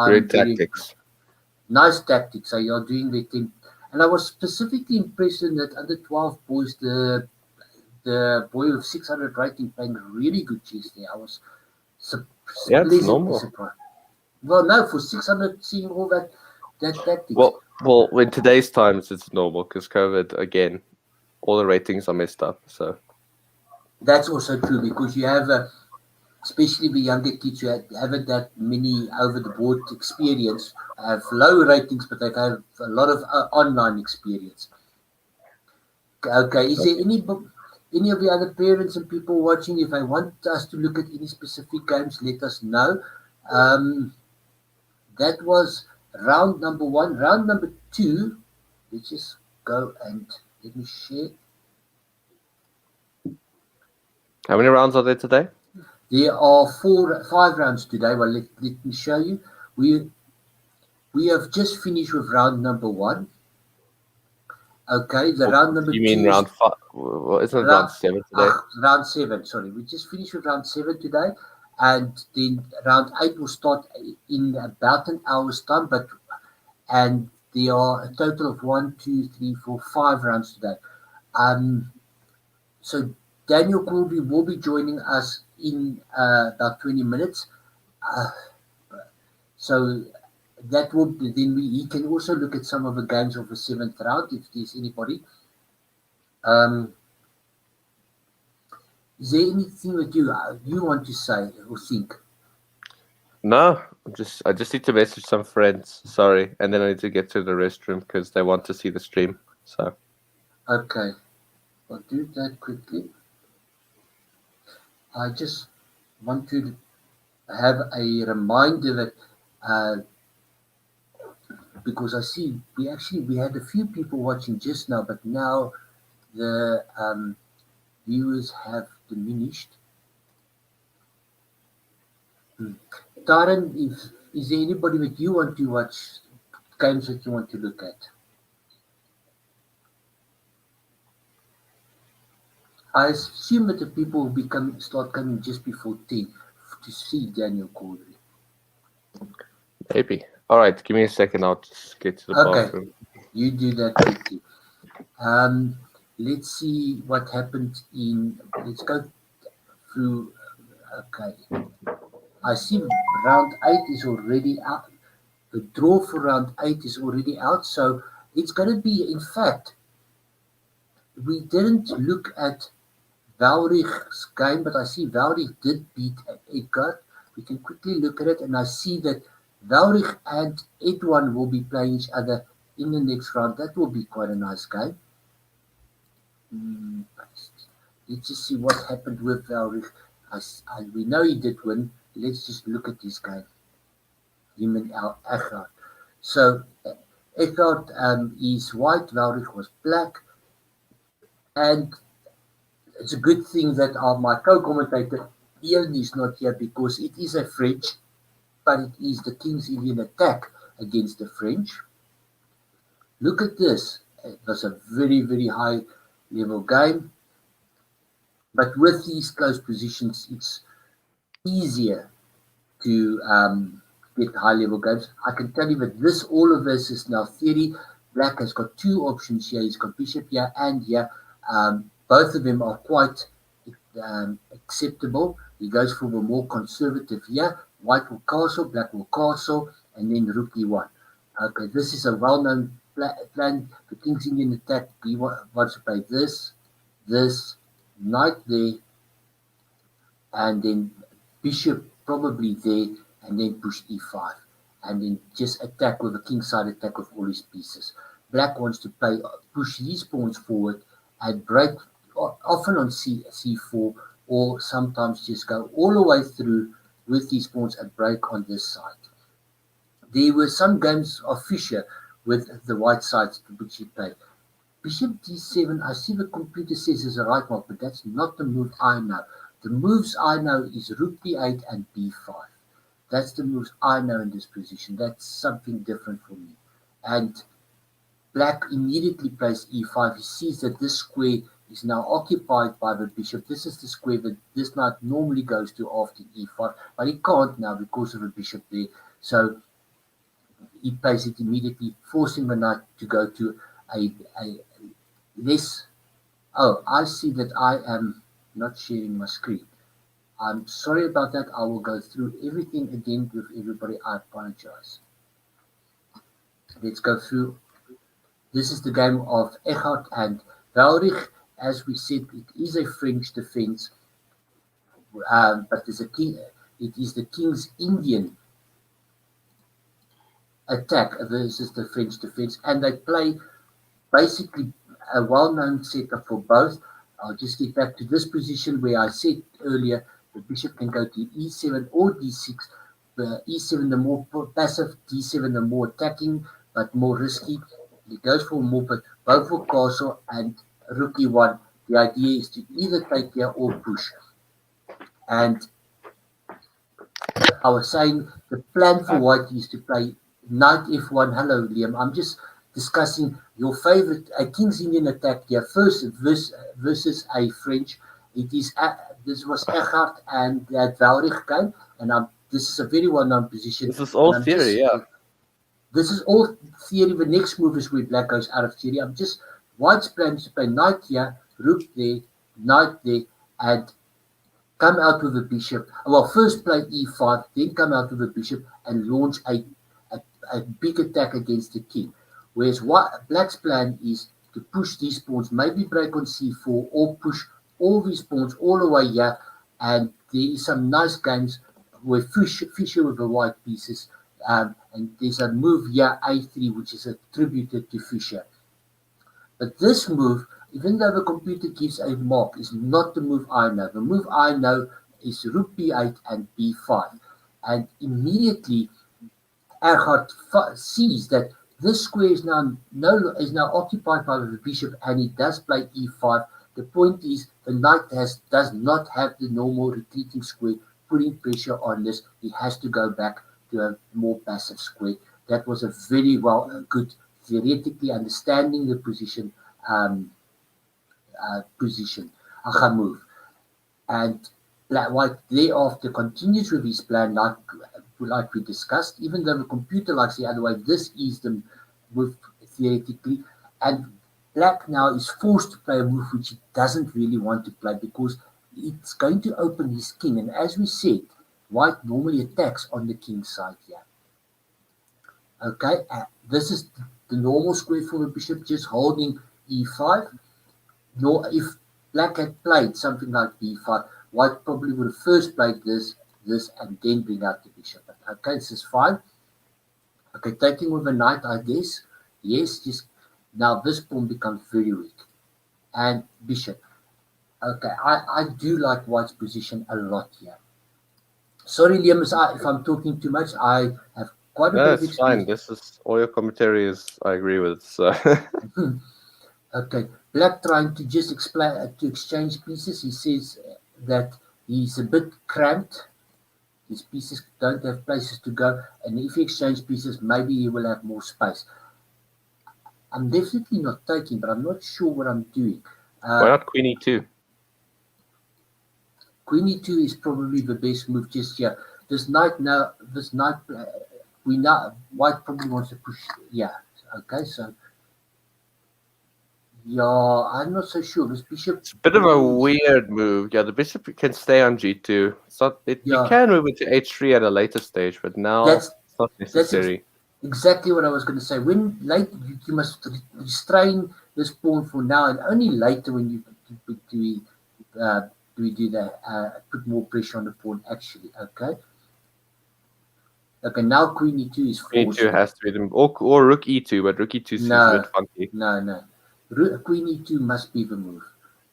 Great tactics. Nice tactics. So you're doing the thing. And I was specifically impressed in that under 12 boys, the boy with 600 rating playing really good chess there. I was pleasantly surprised. Well, no, for 600, seeing all that tactics. Well, in today's times, it's normal because COVID, again, all the ratings are messed up. So that's also true because you have, especially the younger kids who haven't that many over-the-board experience, have low ratings, but they have a lot of online experience. Okay, is there any of the other parents and people watching, if they want us to look at any specific games, let us know. That was round number 1. Round number 2, let's just go and let me share. How many rounds are there today? There are 5 rounds today. Well, let me show you. We have just finished with round number 1. Okay, round number 2. You mean round 5? Well, isn't it round 7 today? Round 7, sorry. We just finished with round 7 today. And then round 8 will start in about an hour's time. And there are a total of 1, 2, 3, 4, 5 rounds today. So Daniel Cawdrey will be joining us in about 20 minutes. So that will be, then he can also look at some of the games of the 7th round if there's anybody. Is there anything that you want to say or think? No, I just need to message some friends. Sorry, and then I need to get to the restroom because they want to see the stream. So. Okay, I'll do that quickly. I just want to have a reminder that because I see we had a few people watching just now, but now the viewers have diminished. Taran, is there anybody that you want to watch, games that you want to look at? I assume that the people will start coming just before 10 to see Daniel Cawdrey. Maybe. All right, give me a second. I'll just get to the bathroom. You do that quickly. Let's see what happened let's go through. Okay. I see round 8 is already out. The draw for round 8 is already out. So it's going to be, in fact, we didn't look at Valrich's game, but I see Valrich did beat Edgar. We can quickly look at it, and I see that Welrich and Edwan will be playing each other in the next round. That will be quite a nice game. Let's just see what happened with Welrich. We know he did win. Let's just look at this game. Him and Echard. So Echard is white, Welrich was black. And it's a good thing that my co-commentator Ian is not here because it is a French, but it is the King's Indian attack against the French. Look at this. It was a very, very high level game. But with these close positions, it's easier to get high level games. I can tell you that all of this is now theory. Black has got two options here. He's got bishop here and here. Both of them are quite acceptable. He goes for the more conservative here. White will castle, black will castle, and then rook e1. Okay, this is a well-known plan. The King's Indian attack, he wants to play this, knight there, and then bishop probably there, and then push e5. And then just attack with a kingside attack with all his pieces. Black wants to push these pawns forward and break, often on c4, or sometimes just go all the way through with these pawns and break on this side. There were some games of Fischer with the white sides which he played. Bishop d7, I see the computer says is a right mark, but that's not the move I know. The moves I know is rook b8 and b5. That's the moves I know in this position. That's something different for me. And black immediately plays e5. He sees that this square is now occupied by the bishop. This is the square that this knight normally goes to after e5, but he can't now because of a bishop there. So he plays it immediately, forcing the knight to go to a less. Oh, I see that I am not sharing my screen. I'm sorry about that. I will go through everything again with everybody. I apologize. Let's go through. This is the game of Echard and Welrich. As we said, it is a French defense, but it is the King's Indian attack versus the French defense, and they play basically a well-known setup for both. I'll just get back to this position where I said earlier the bishop can go to e7 or d6. The e7 the more passive, d7 the more attacking but more risky. He goes for more, but both for castle and rook e1. The idea is to either take here or push. And I was saying the plan for white is to play knight f1. Hello, Liam. I'm just discussing your favorite King's Indian attack here first versus a French. It is this was Echard and that Welrich game, and this is a very well-known position. This is all theory, yeah. This is all theory. The next move is where black goes out of theory. White's plan is to play knight here, rook there, knight there, and come out with a bishop. Well, first play e5, then come out with a bishop and launch a big attack against the king. Whereas black's plan is to push these pawns, maybe break on c4 or push all these pawns all the way here. And there is some nice games where Fischer with the white pieces. And there's a move here, a3, which is attributed to Fischer. But this move, even though the computer gives a mark, is not the move I know. The move I know is rook b8 and b5. And immediately, Echard sees that this square is now occupied by the bishop, and he does play e5. The point is, the knight does not have the normal retreating square putting pressure on this. He has to go back to a more passive square. That was a very good theoretically understanding the position move. And white thereafter continues with his plan like we discussed, even though the computer likes the other way. This is the move theoretically, and black now is forced to play a move which he doesn't really want to play because it's going to open his king. And as we said, white normally attacks on the king's side here. Okay, this is the normal square for the bishop, just holding e5. If black had played something like b5, white probably would have first played this, and then bring out the bishop. Okay, this is fine. Okay, taking with a knight, I guess. Yes, just now this pawn becomes very weak. And bishop. Okay, I do like white's position a lot here. Sorry, Liam, if I'm talking too much. I have quite a No, bit of it's fine. experience. This is all your commentary is I agree with. So Okay, Black trying to just explain to exchange pieces. He says that he's a bit cramped. His pieces don't have places to go, and if he exchange pieces, maybe he will have more space. I'm definitely not taking, but I'm not sure what I'm doing. why not Queen E2? Queen E2 is probably the best move just here. This knight now, white probably wants to push. Yeah, okay, so yeah, I'm not so sure. This bishop. It's a bit of a weird move. Yeah, the bishop can stay on G2. It's not. You Yeah, can move it to H3 at a later stage, but now that's it's not necessary. exactly what I was going to say. When late, you must restrain this pawn for now, and only later when you do we do that, put more pressure on the pawn. Actually, okay. Okay, now Queen E2 is forced. E2 has to be the or Rook E2, but Rook E2 seems a bit funky. No. Queen E2 must be the move.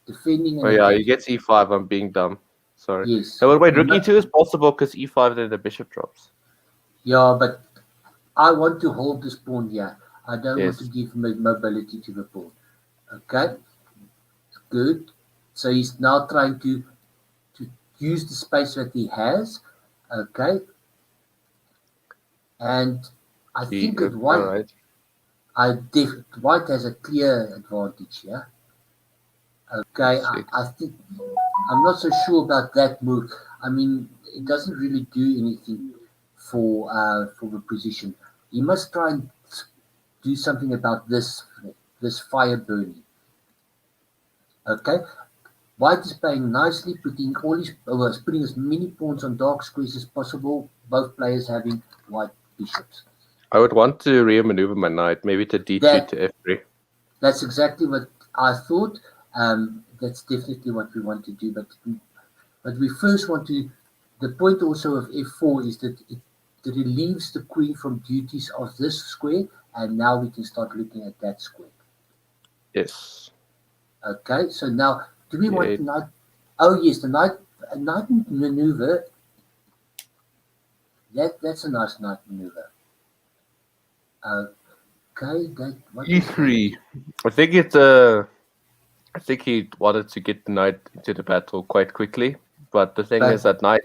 Defending and Oh yeah, attacking. he gets E5. I'm being dumb. Sorry. Yes. No, but wait, Rook E2 is possible because E5 then the bishop drops. Yeah, but I want to hold this pawn here. I don't want to Yes. give mobility to the pawn. Okay, good. So he's now trying to use the space that he has. Okay, and I think that Alright. White has a clear advantage here. Okay, I think I'm not so sure about that move. I mean, it doesn't really do anything for the position. He must try and do something about this fire burning. Okay, White is playing nicely, putting as many pawns on dark squares as possible. Both players having white bishops. I would want to re-maneuver my knight, maybe to D2 to F3. That's exactly what I thought. That's definitely what we want to do. But we first want to. The point also of F4 is that it relieves the queen from duties of this square, and now we can start looking at that square. Yes. Okay, so now do we want the knight? Oh yes, the knight maneuver. That's a nice knight maneuver. Okay, E3. I think it's I think he wanted to get the knight into the battle quite quickly, but the thing is that knight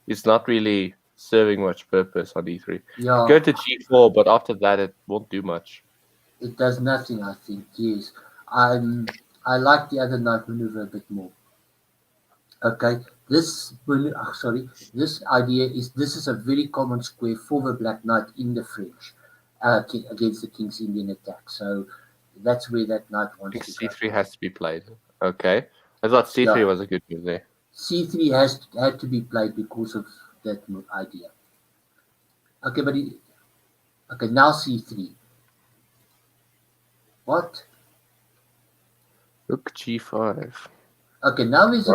is not really serving much purpose on E3. Yeah, go to G4, but after that it won't do much. It does nothing, I think. Yes, I like the other knight maneuver a bit more. Okay, this idea is a very common square for the black knight in the French against the King's Indian attack. So that's where that knight wants to go. C3 has to be played. Okay, I thought C3 was a good move there. C3 had to be played because of that idea. Okay, okay, now C3. What? Rook G5. Okay, now there's a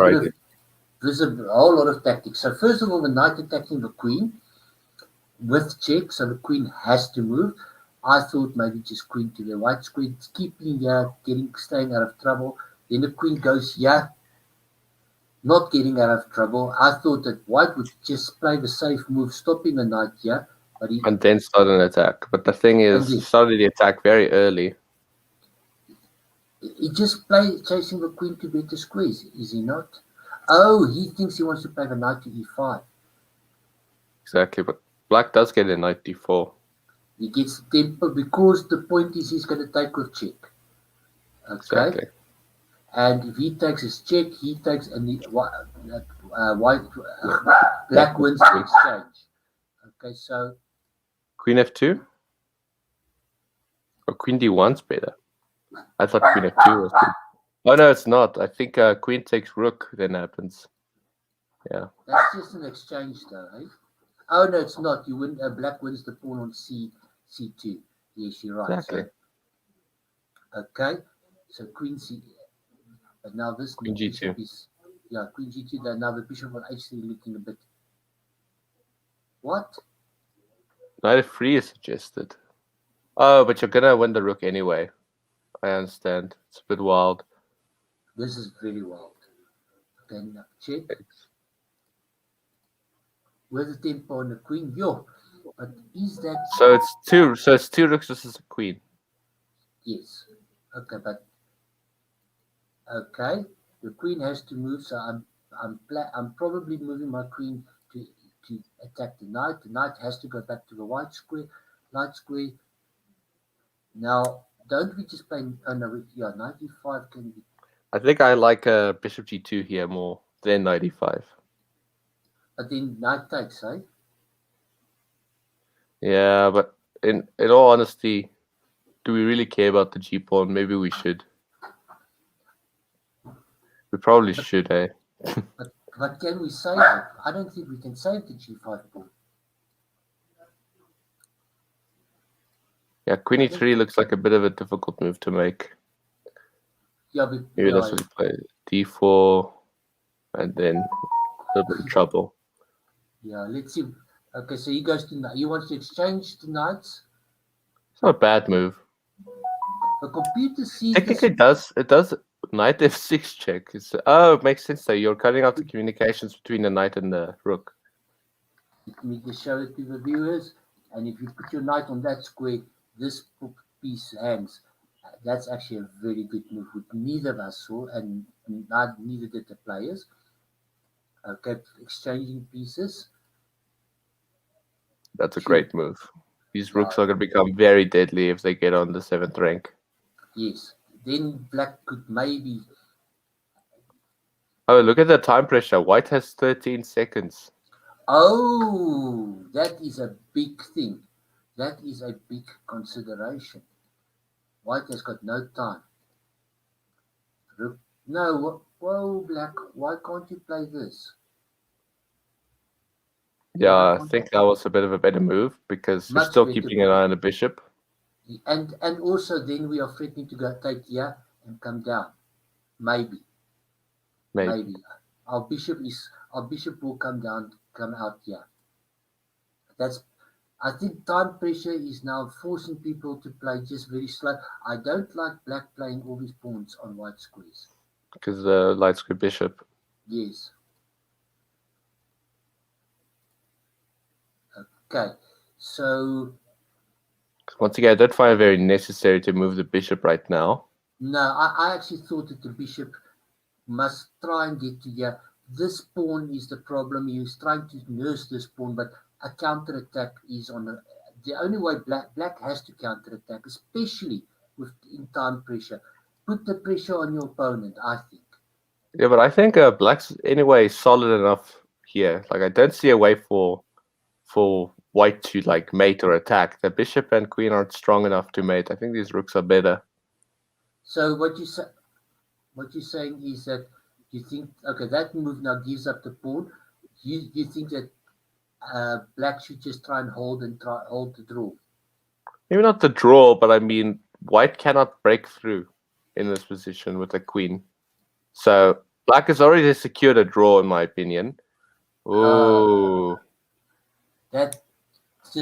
whole lot of tactics. So first of all, the knight attacking the queen with check, so the queen has to move. I thought maybe just queen to the white square, keeping here, staying out of trouble. Then the queen goes here, not getting out of trouble. I thought that white would just play the safe move, stopping the knight here. And then start an attack. But the thing is, he started the attack very early. He just chasing the queen to better squares, is he not? Oh, he thinks he wants to play the knight to e5. Exactly, but black does get a knight d4. He gets the tempo because the point is he's going to take with check. Okay. Exactly. And if he takes his check, he takes and black wins the exchange. Okay, so queen f2 or queen d1's better. I thought queen f2 was good. Oh no, it's not. I think queen takes rook then happens. Yeah. That's just an exchange though, eh? Oh no, it's not. You win. Black wins the pawn on c2. Yes, you're right. Exactly. So, okay, so queen c. But now this queen g2 is queen g2. Now the bishop on h3 looking a bit. What? Knight f3 is suggested. Oh, but you're gonna win the rook anyway. I understand. It's a bit wild. This is very wild. Okay, now check. Where's the tempo on the queen? Yo, but is that... So it's two rooks versus a queen. Yes. Okay, but... Okay, the queen has to move, so I'm probably moving my queen to attack the knight. The knight has to go back to the white square, light square. Now, don't we just play... Oh, no, yeah, 95 can be... I think I like bishop g2 here more than 95. But then knight takes, eh? Yeah, but in all honesty, do we really care about the g-pawn? Maybe we should. We probably should, eh? But can we save it? I don't think we can save the g5 pawn. Yeah, queen e3 looks like a bit of a difficult move to make. Yeah, but maybe that's what he played. d4, and then a little bit of trouble. Yeah, let's see. Okay, so he goes to... He wants to exchange the knights. It's not a bad move. The computer sees... Technically, it does knight f6 check. It makes sense though. You're cutting out the communications between the knight and the rook. Let me just show it to the viewers. And if you put your knight on that square, this piece hangs. That's actually a very good move, which neither of us saw, and neither did the players. Okay, exchanging pieces. That's a great move. These rooks are going to become very deadly if they get on the 7th rank. Yes. Then black could maybe... Oh, look at the time pressure. White has 13 seconds. Oh, that is a big thing. That is a big consideration. White has got no time. No, whoa, black. Why can't you play this? Yeah, I think that was a bit of a better move because we're still keeping an eye on the bishop. And also then we are threatening to go take here and come down. Maybe. Our bishop will come out here. I think time pressure is now forcing people to play just very slow. I don't like black playing all these pawns on white squares. Because the light square bishop. Yes. Okay, so... Once again, I don't find it very necessary to move the bishop right now. No, I actually thought that the bishop must try and get to here. This pawn is the problem. He's trying to nurse this pawn, but a counterattack is on the only way black has to counterattack, especially in time pressure. Put the pressure on your opponent, I think. Yeah, but I think black's anyway solid enough here. Like I don't see a way for white to like mate or attack. The bishop and queen aren't strong enough to mate. I think these rooks are better. So what you're saying is that you think, okay, that move now gives up the pawn. You think that black should just try and hold the draw? Maybe not the draw, but I mean, white cannot break through in this position with the queen. So black has already secured a draw, in my opinion. Ooh.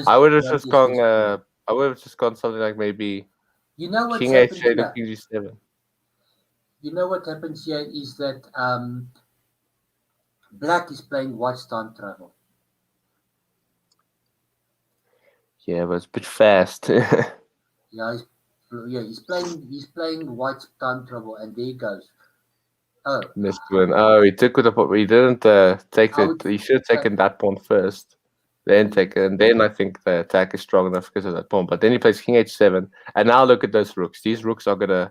I would have just gone. I would have just gone something like maybe. You know what's King happened H8 here? and King G7. You know what happens here is that black is playing white's time travel. Yeah, but it's a bit fast. Yeah, he's playing white's time travel, and there he goes. Oh, missed one. Oh, he took with the pawn. He didn't take it. He should have taken that pawn first. Then take it, and then I think the attack is strong enough because of that pawn. But then he plays King H7, and now look at those rooks. These rooks are gonna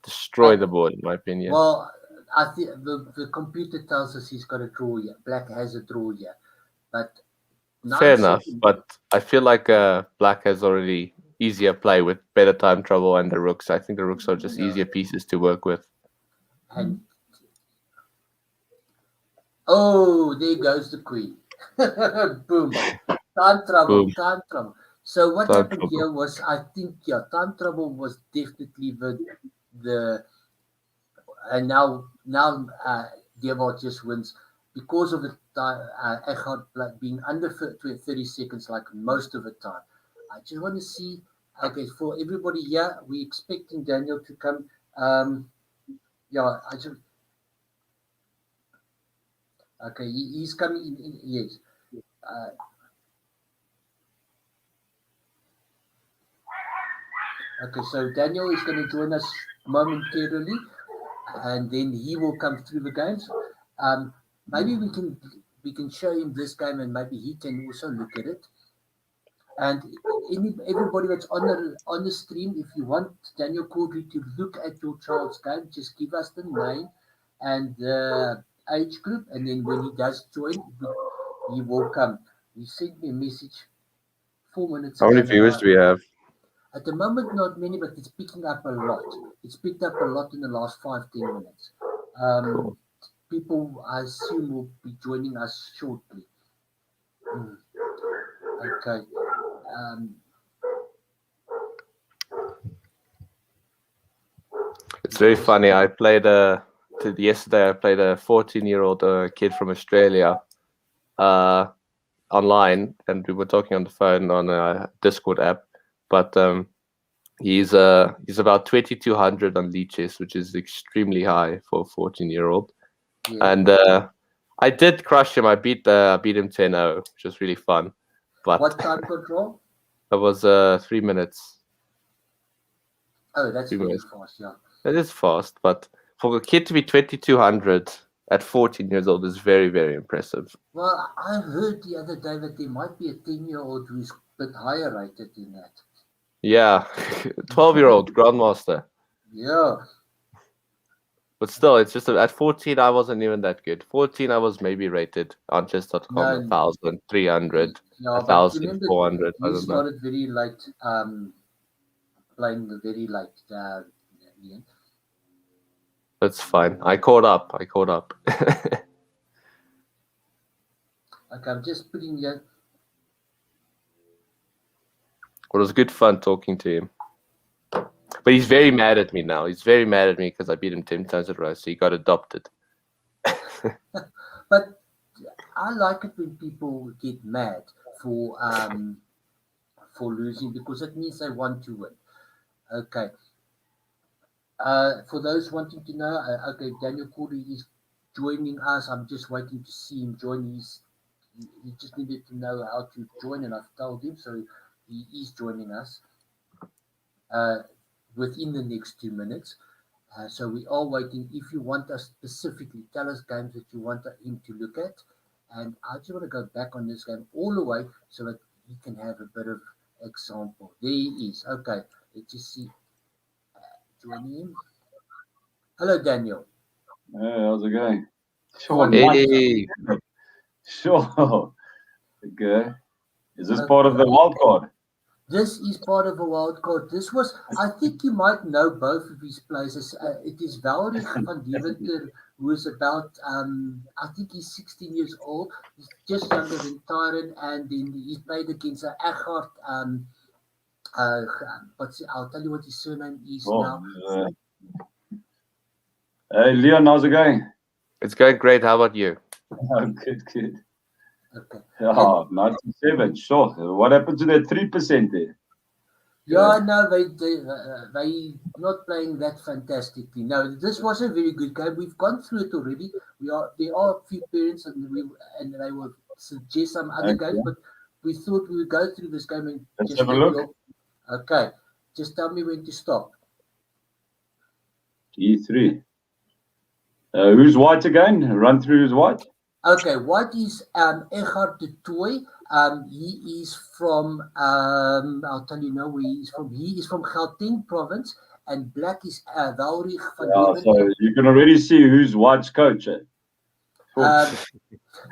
destroy the board, in my opinion. Well, I think the computer tells us he's got a draw here. Black has a draw here, but fair enough. But I feel like black has already easier play with better time trouble and the rooks. I think the rooks are just easier pieces to work with. And oh, there goes the queen. Boom. Time trouble. So what happened here was, I think, time trouble was definitely the and now Dewald just wins. because of the Echard being under 30 seconds like most of the time. I just want to see, okay, for everybody here, we're expecting Daniel to come. Okay, he's coming in, yes. Okay, so Daniel is going to join us momentarily, and then he will come through the games. Maybe we can show him this game, and maybe he can also look at it. And everybody that's on the stream, if you want Daniel Cawdrey to look at your child's game, just give us the name and the age group, and then when he does join, he will come. He sent me a message 4 minutes ago. How many viewers do we have? At the moment, not many, but it's picking up a lot. It's picked up a lot in the last 5-10 minutes. Cool. People, I assume, will be joining us shortly. Okay. It's very funny. Yesterday I played a 14-year-old kid from Australia online, and we were talking on the phone on a Discord app. But he's about 2200 on leeches, which is extremely high for a 14-year-old. Yeah. And I did crush him. I beat him 10-0, which was really fun. But what time control? It was 3 minutes. Oh, that's really fast, yeah. It is fast, but for a kid to be 2200 at 14 years old is very, very impressive. Well, I heard the other day that there might be a 10-year-old who's a bit higher rated than that. Yeah, 12-year-old Grandmaster. Yeah. But still, it's just at 14, I wasn't even that good. 14, I was maybe rated on chess.com 1,300, 1,400. You started very late, playing very late. That's fine. I caught up. Okay, I'm just putting you. It was good fun talking to him. But he's very mad at me now. He's very mad at me because I beat him 10 times in a row, so he got adopted. But I like it when people get mad for losing, because it means they want to win. Okay. For those wanting to know, okay, Daniel Cawdrey is joining us. I'm just waiting to see him join. He just needed to know how to join, and I've told him, so he is joining us within the next 2 minutes. So we are waiting. If you want us specifically, tell us games that you want him to look at. And I just want to go back on this game all the way so that he can have a bit of example. There he is. Okay, let's just see. Joining him. Hello, Daniel. Hey, how's it going? Sure. Hey. Sure. Okay. Is this part of the wildcard? This is part of a wildcard. This was, I think you might know both of these players. It is Wildcard van Deventer, who is about, I think he's 16 years old. He's just younger than Tyron, and then he's played against Echard. I'll tell you what his surname is now. Hey, Leon, how's it going? It's going great. How about you? Oh, good. Okay. Yeah, 97, sure. What happened to that 3% there? Yeah, no, they not playing that fantastically. No, this was a very good game. We've gone through it already. There are a few parents, and they will suggest some other games, but we thought we would go through this game and let's have a look. Okay, just tell me when to stop. E3. Who's white again? Run through who's white. Okay, white is Echard de Toy. He is from, I'll tell you now where he is from. He is from Gauteng province, and black is Wildcard van Deventer. So you can already see who's white's coach. No,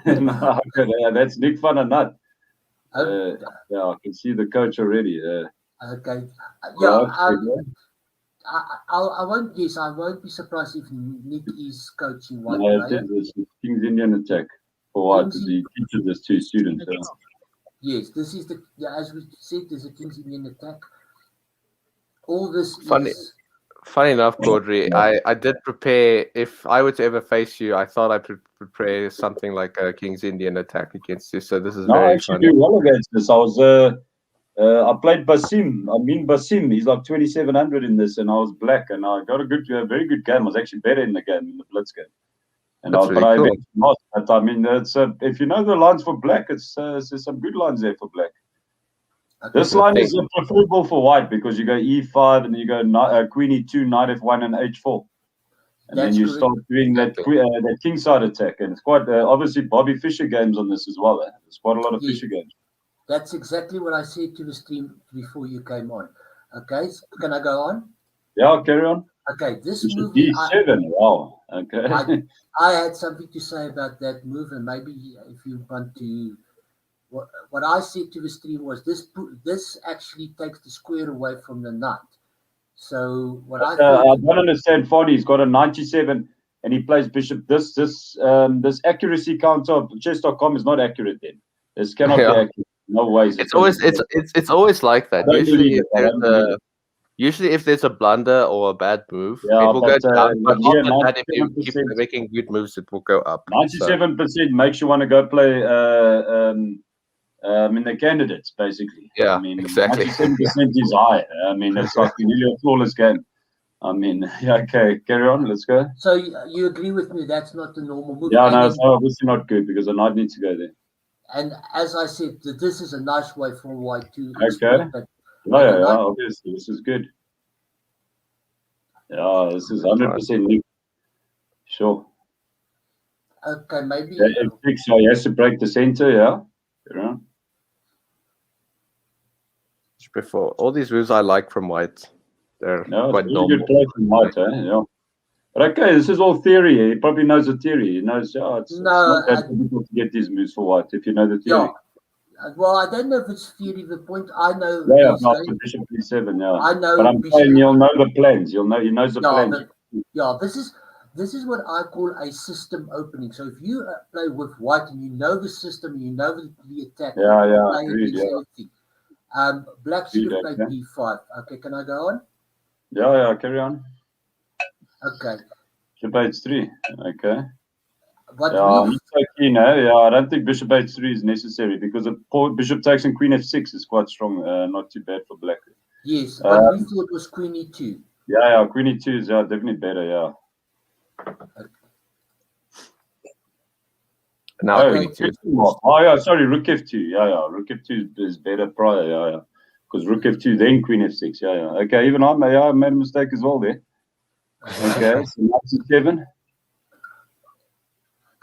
that's Nick van der Nut. Yeah, I can see the coach already. Okay. Yeah. I won't guess. I won't be surprised if Nick is coaching one player. It's King's Indian attack for what? Because he teaches this to students. Yes, this is as we said, there's a King's Indian attack. All this Funny enough, Cawdrey, I did prepare. If I were to ever face you, I thought I could prepare something like a King's Indian attack against you. So this is No, I very actually funny. do well against this. I played Basim. I mean Basim. He's like 2,700 in this, and I was black, and I got a very good game. I was actually better in the game, in the Blitz game. And That's but really I cool. eventually lost. But I mean, it's if you know the lines for black, there's some good lines there for black. Okay. This line is preferable for white because you go E5 and you go Queen E2, Knight F1, and H4. And That's then you correct. start doing that kingside attack. And it's quite obviously Bobby Fischer games on this as well. There's quite a lot of Fischer games. That's exactly what I said to the stream before you came on. Okay, so can I go on? Yeah, carry on. Okay, this Bishop movie. D7. Wow. Okay. I had something to say about that move, and maybe if you want to. What I said to the stream was this actually takes the square away from the knight. So what I thought, I don't understand. Foddy, he's got a 97 and he plays bishop. This accuracy counter of chess.com is not accurate. Then this cannot be accurate. No ways. It's always like that. Usually, if there's a blunder or a bad move, it will go down. But after that, if you keep making good moves, it will go up. 97% makes you want to go play in the candidates, basically. Yeah, I mean, exactly. 97% is high. I mean, it's like nearly a flawless game. I mean, yeah, okay, carry on. Let's go. So you agree with me? That's not the normal move. Yeah, no, it's obviously not good because the knight needs to go there. And as I said, this is a nice way for white to. Okay. Yeah, obviously, this is good. Yeah, this is 100% new. Sure. Okay, maybe. Yeah, so he has to break the center, yeah. Before all these moves I like from white, they're quite really normal. Good play from white, yeah. But okay, this is all theory. He probably knows the theory. He knows, it's not that difficult to get these moves for white if you know the theory. Yeah. Well, I don't know if it's theory. The point I know. Yeah, about the bishop d7. Yeah, I know. But I'm saying you'll know the plans. He knows the plans. This is what I call a system opening. So if you play with white and you know the system, you know the attack. Agreed, Black should have played d5. Okay, can I go on? Yeah, carry on. Okay. Bishop h3. Okay. But I'm so keen, I don't think bishop h3 is necessary because the bishop takes and queen f6 is quite strong. Not too bad for black. Yes, what we thought was queen e2. Yeah, queen e2 is definitely better, yeah. Now queen e2. Sorry, rook f2. Yeah. Rook f2 is better prior, yeah. Because rook f2, then queen f6, yeah. Okay, even I made a mistake as well there. Okay, so knight c7.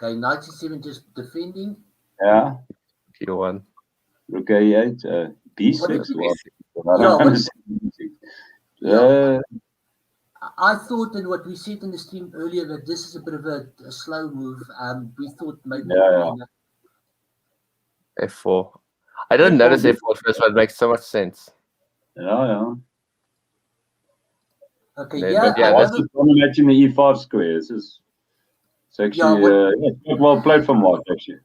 Okay, knight c7 just defending. Yeah. Q1. Rook a8, b6. I thought that what we said in the stream earlier that this is a bit of a slow move. We thought maybe. F4. I didn't notice F4 first, but it makes so much sense. Yeah. Okay, I was just dominating the e5 square. It's actually quite well played from white, actually.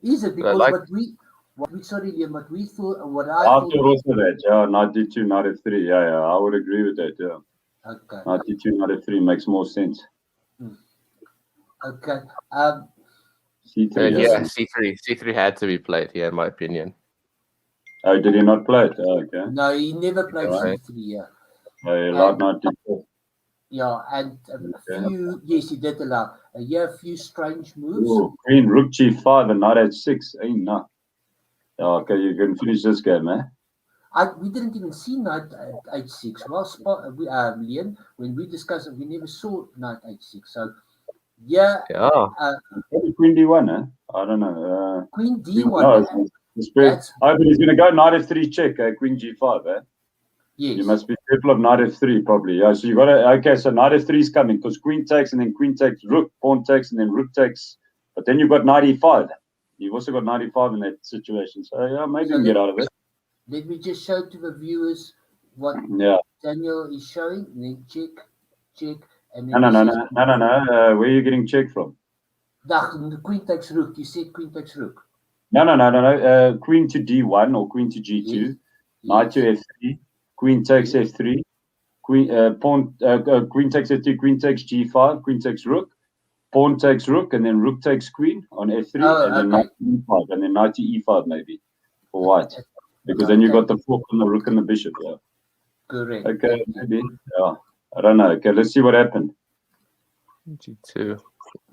Is it? Because what we thought, what I thought. After also that, knight d2, knight f3. Yeah, I would agree with that, yeah. Okay. Knight d2, knight f3 makes more sense. Okay. C3. C3 had to be played here, in my opinion. Oh, did he not play it? Oh, okay. No, he never played C3, yeah. Oh, he allowed knight d4. Yeah, and a few, yes, he did allow. A few strange moves. Ooh, queen, rook g5 and knight h6. No. Okay, you can finish this game, eh? We didn't even see knight h6. Well, Leon, when we discussed it, we never saw knight h6. So, maybe queen d1, eh? I don't know. Queen d1. but he's going to go knight f3 check, queen g5, eh? Yes. You must be careful of knight f3, probably. Yeah, so you got to. So knight f3 is coming because queen takes and then queen takes rook, pawn takes and then rook takes. But then you've got knight e5. You've also got knight e5 in that situation. So maybe you can get out of it. Let me just show to the viewers what Daniel is showing. And then check. And then no. Where are you getting check from? The queen takes rook. You said queen takes rook. No. Queen to d1 or queen to g2. Knight to f3. Queen takes f3. queen takes f3, queen takes g5, queen takes rook, pawn takes rook, and then rook takes queen on f3, and then knight e5, and then knight to e5 maybe for white, because then you got the fork on the rook and the bishop. Yeah. Correct. Okay, maybe. Yeah. I don't know. Okay, let's see what happened. G2.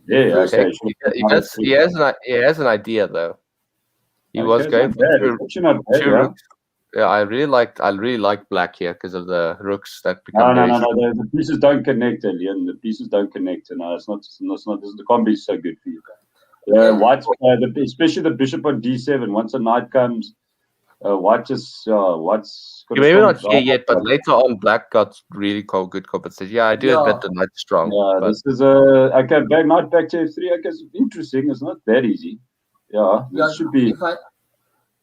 Yeah. Okay. He has an idea though. He was going for two rooks. Yeah, I really like black here because of the rooks that become. No. The pieces don't connect, Leon. The pieces don't connect. No, it's not. The combi is so good for you. White, especially the bishop on d7. Once a knight comes, white just white's. Maybe not here yet, but later on, black got really good compensation. Yeah, I do admit the knight's strong. Yeah, but... this is okay. Knight back to f3. I guess interesting. It's not that easy. Yeah, this should be.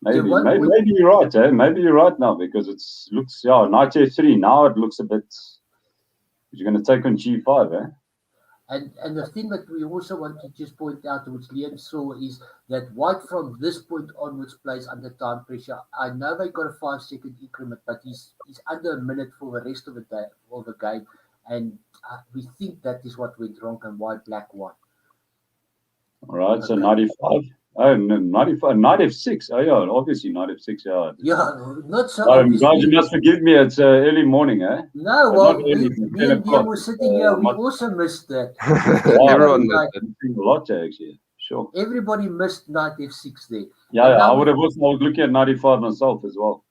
Maybe you're right, eh? Maybe you're right now because it looks knight f3. Now it looks a bit. You're going to take on g5, eh? And the thing that we also want to just point out, which Liam saw, is that white from this point onwards plays under time pressure. I know they got a 5-second increment, but he's under a minute for the rest of the day of the game, and we think that is what went wrong and why black won. All right, so 95. Oh, no, 95, knight f6. Oh, yeah, obviously knight f6. Yeah, not so. Guys, you must forgive me. It's early morning, eh? No, well, me and Liam were sitting here. We also missed that. Everyone missed it. A lot, actually. Sure. Everybody missed knight f6 there. Yeah, I was looking at 95 myself as well.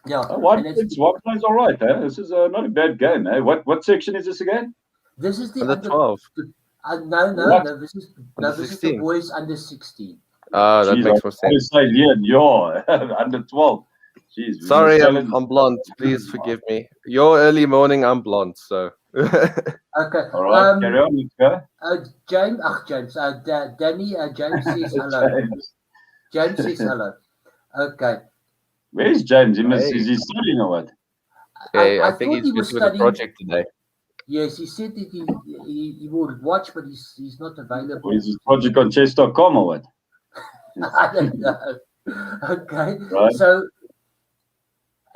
Yeah. White plays all right, eh? This is not a bad game, eh? What section is this again? This is the under 12. No. This is the boys under 16. That makes more sense. You're under 12. Jeez, sorry, I'm blonde. Please forgive me. Your early morning, I'm blonde, so. Okay. All right, carry on. Let's go. Danny, James says hello. James says hello. Okay. Where's James? Is he studying or what? Okay, I think he's just with a project today. Yes, he said that he would watch, but he's not available. Is his project on chess.com or what? I don't know. Okay. Right. So,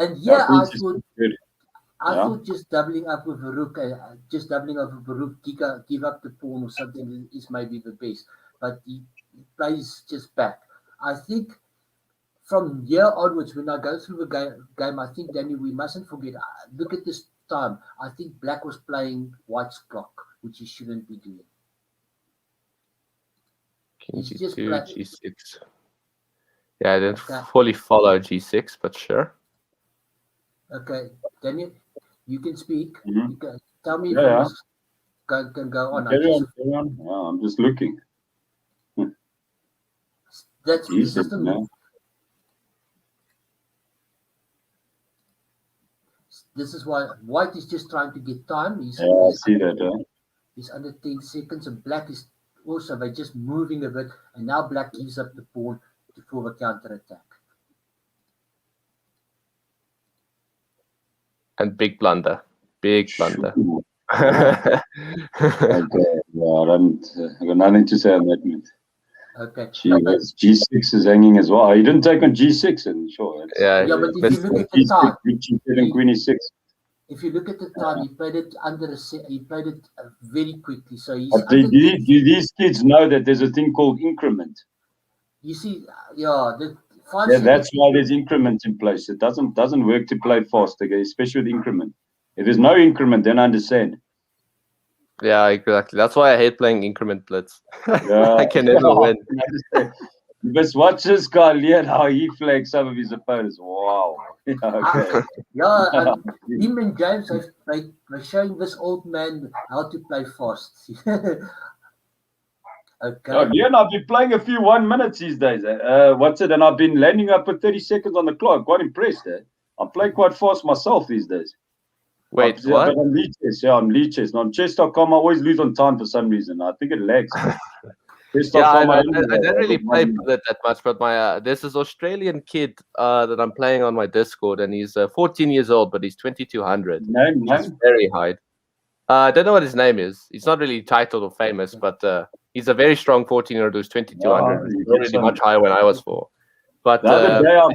and I thought just doubling up with a rook, give up the pawn or something is maybe the best. But he plays just back. I think from here onwards, when I go through the game, I think, Danny, we mustn't forget, look at this time. I think black was playing white's clock, which he shouldn't be doing. King G2, G6. Yeah, I didn't fully follow G6, but sure. Okay, Daniel, you can speak. Mm-hmm. You can tell me if can go on. Carry on. Yeah, I'm just looking. That's G6, This is why white is just trying to get time. I see that. He's under 10 seconds, and black is also, they're just moving a bit, and now black gives up the pawn for the counter attack. And big blunder. Okay, I got nothing to say on that, mate. Okay. G6 is hanging as well. You didn't take on G6, and sure. Yeah, but if you look at the time, Queen E6. If you look at the time, he played it very quickly. So he's. Do these kids know that there's a thing called increment? You see, that's why there's increment in place. It doesn't work to play fast, okay? Especially with increment. If there's no increment, then I understand. Yeah, exactly. That's why I hate playing increment blitz. Yeah, I can never win. But watch this guy, Leon, how he flags some of his opponents. Wow. Okay. Him and James, they're showing this old man how to play fast. Okay. Oh, Leon, I've been playing a few 1 minutes these days. And I've been landing up with 30 seconds on the clock. Quite impressed. I play quite fast myself these days. Wait, what? But on Lead Chess, on Lead Chess. On chess.com, I always lose on time for some reason. I think it lags. I don't really play that much, but there's this Australian kid that I'm playing on my Discord, and he's 14 years old, but he's 2200. Name? Very high. I don't know what his name is. He's not really titled or famous, but he's a very strong 14-year-old who's 2200. He's already much higher when I was 4. But The other day, I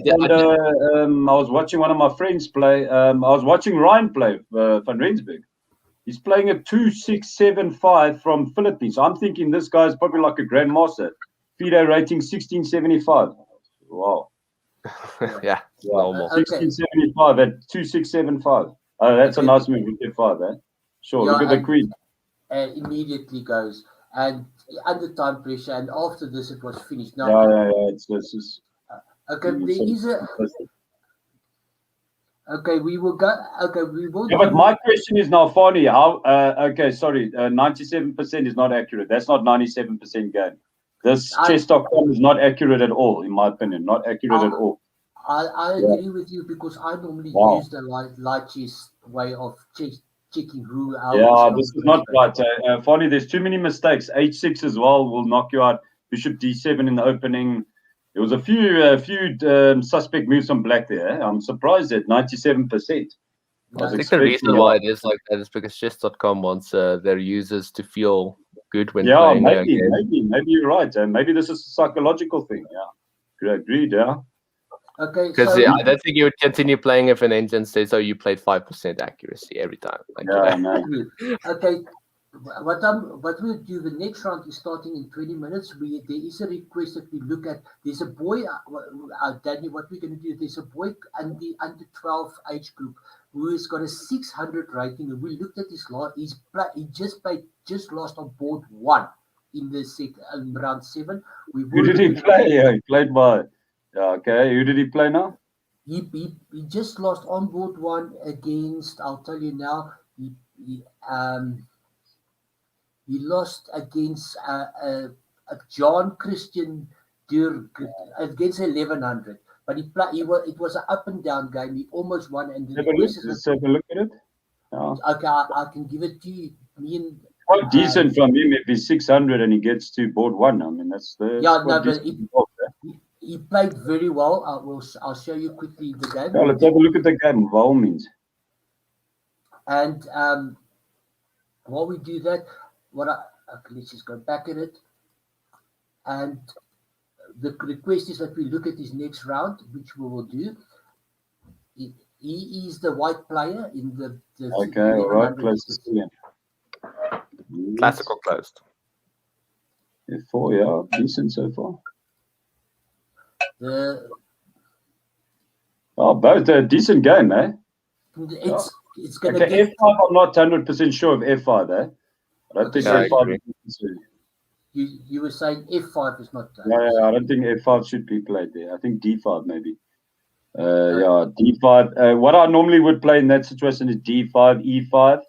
was watching one of my friends play. I was watching Ryan play Van Rensburg. He's playing a 2.675 from Philippines. I'm thinking this guy is probably like a grandmaster. FIDE rating 1675. Wow. yeah, normal. 1675 at 2.675. Oh, that's a nice move with F5, eh? Sure, Yeah, look at the queen. Immediately goes. And under time pressure, and after this, it was finished. Now, Yeah. It's just. Okay, there is a. Okay, we will go. Okay, we will. Yeah, but my question is now, Fani, how? Okay, sorry, 97% is not accurate. That's not 97% game. This chess.com is not accurate at all, in my opinion. Not accurate at all. I agree with you because I normally use the light chess way of checking who. Yeah, this is not right. Fani, there's too many mistakes. H6 as well will knock you out. Bishop D7 in the opening. There was a few suspect moves on black there. I'm surprised at 97%. I think the reason why it is like that is because chess.com wants their users to feel good when playing. Maybe you're right. Maybe this is a psychological thing. Yeah, agreed. Yeah. Okay. Because I don't think you would continue playing if an engine says, "Oh, you played 5% accuracy every time." Like, no. Okay. What we'll do, the next round is starting in 20 minutes. There is a request that we look at. There's a boy, Daniel, what we're going to do, there's a boy in the under 12 age group who has got a 600 rating. And we looked at his last, he just lost on board 1 in the round 7. Who did he play? Yeah, he played by, okay. Who did he play now? He just lost on board 1 against, I'll tell you now, he lost against a John Christian against 1100. But it was an up and down game. He almost won. And let's have a look at it. Okay, I can give it to you. Quite decent from him if he's 600 and he gets to board 1. I mean, that's the. Yeah, no, but he played very well. I'll show you quickly the game. Yeah, let's have a look at the game, by all means. And while we do that, let's just go back at it. And the request is that we look at his next round, which we will do. He is the white player in the okay, all right, close to see him. Classical closed. F4, yeah, decent so far. Both a decent game, eh? It's going to F5, I'm not 100% sure of F5, eh? I don't think F5 is. You were saying F5 is not. I don't think F5 should be played there. I think D5 maybe. D5. What I normally would play in that situation is D5, E5,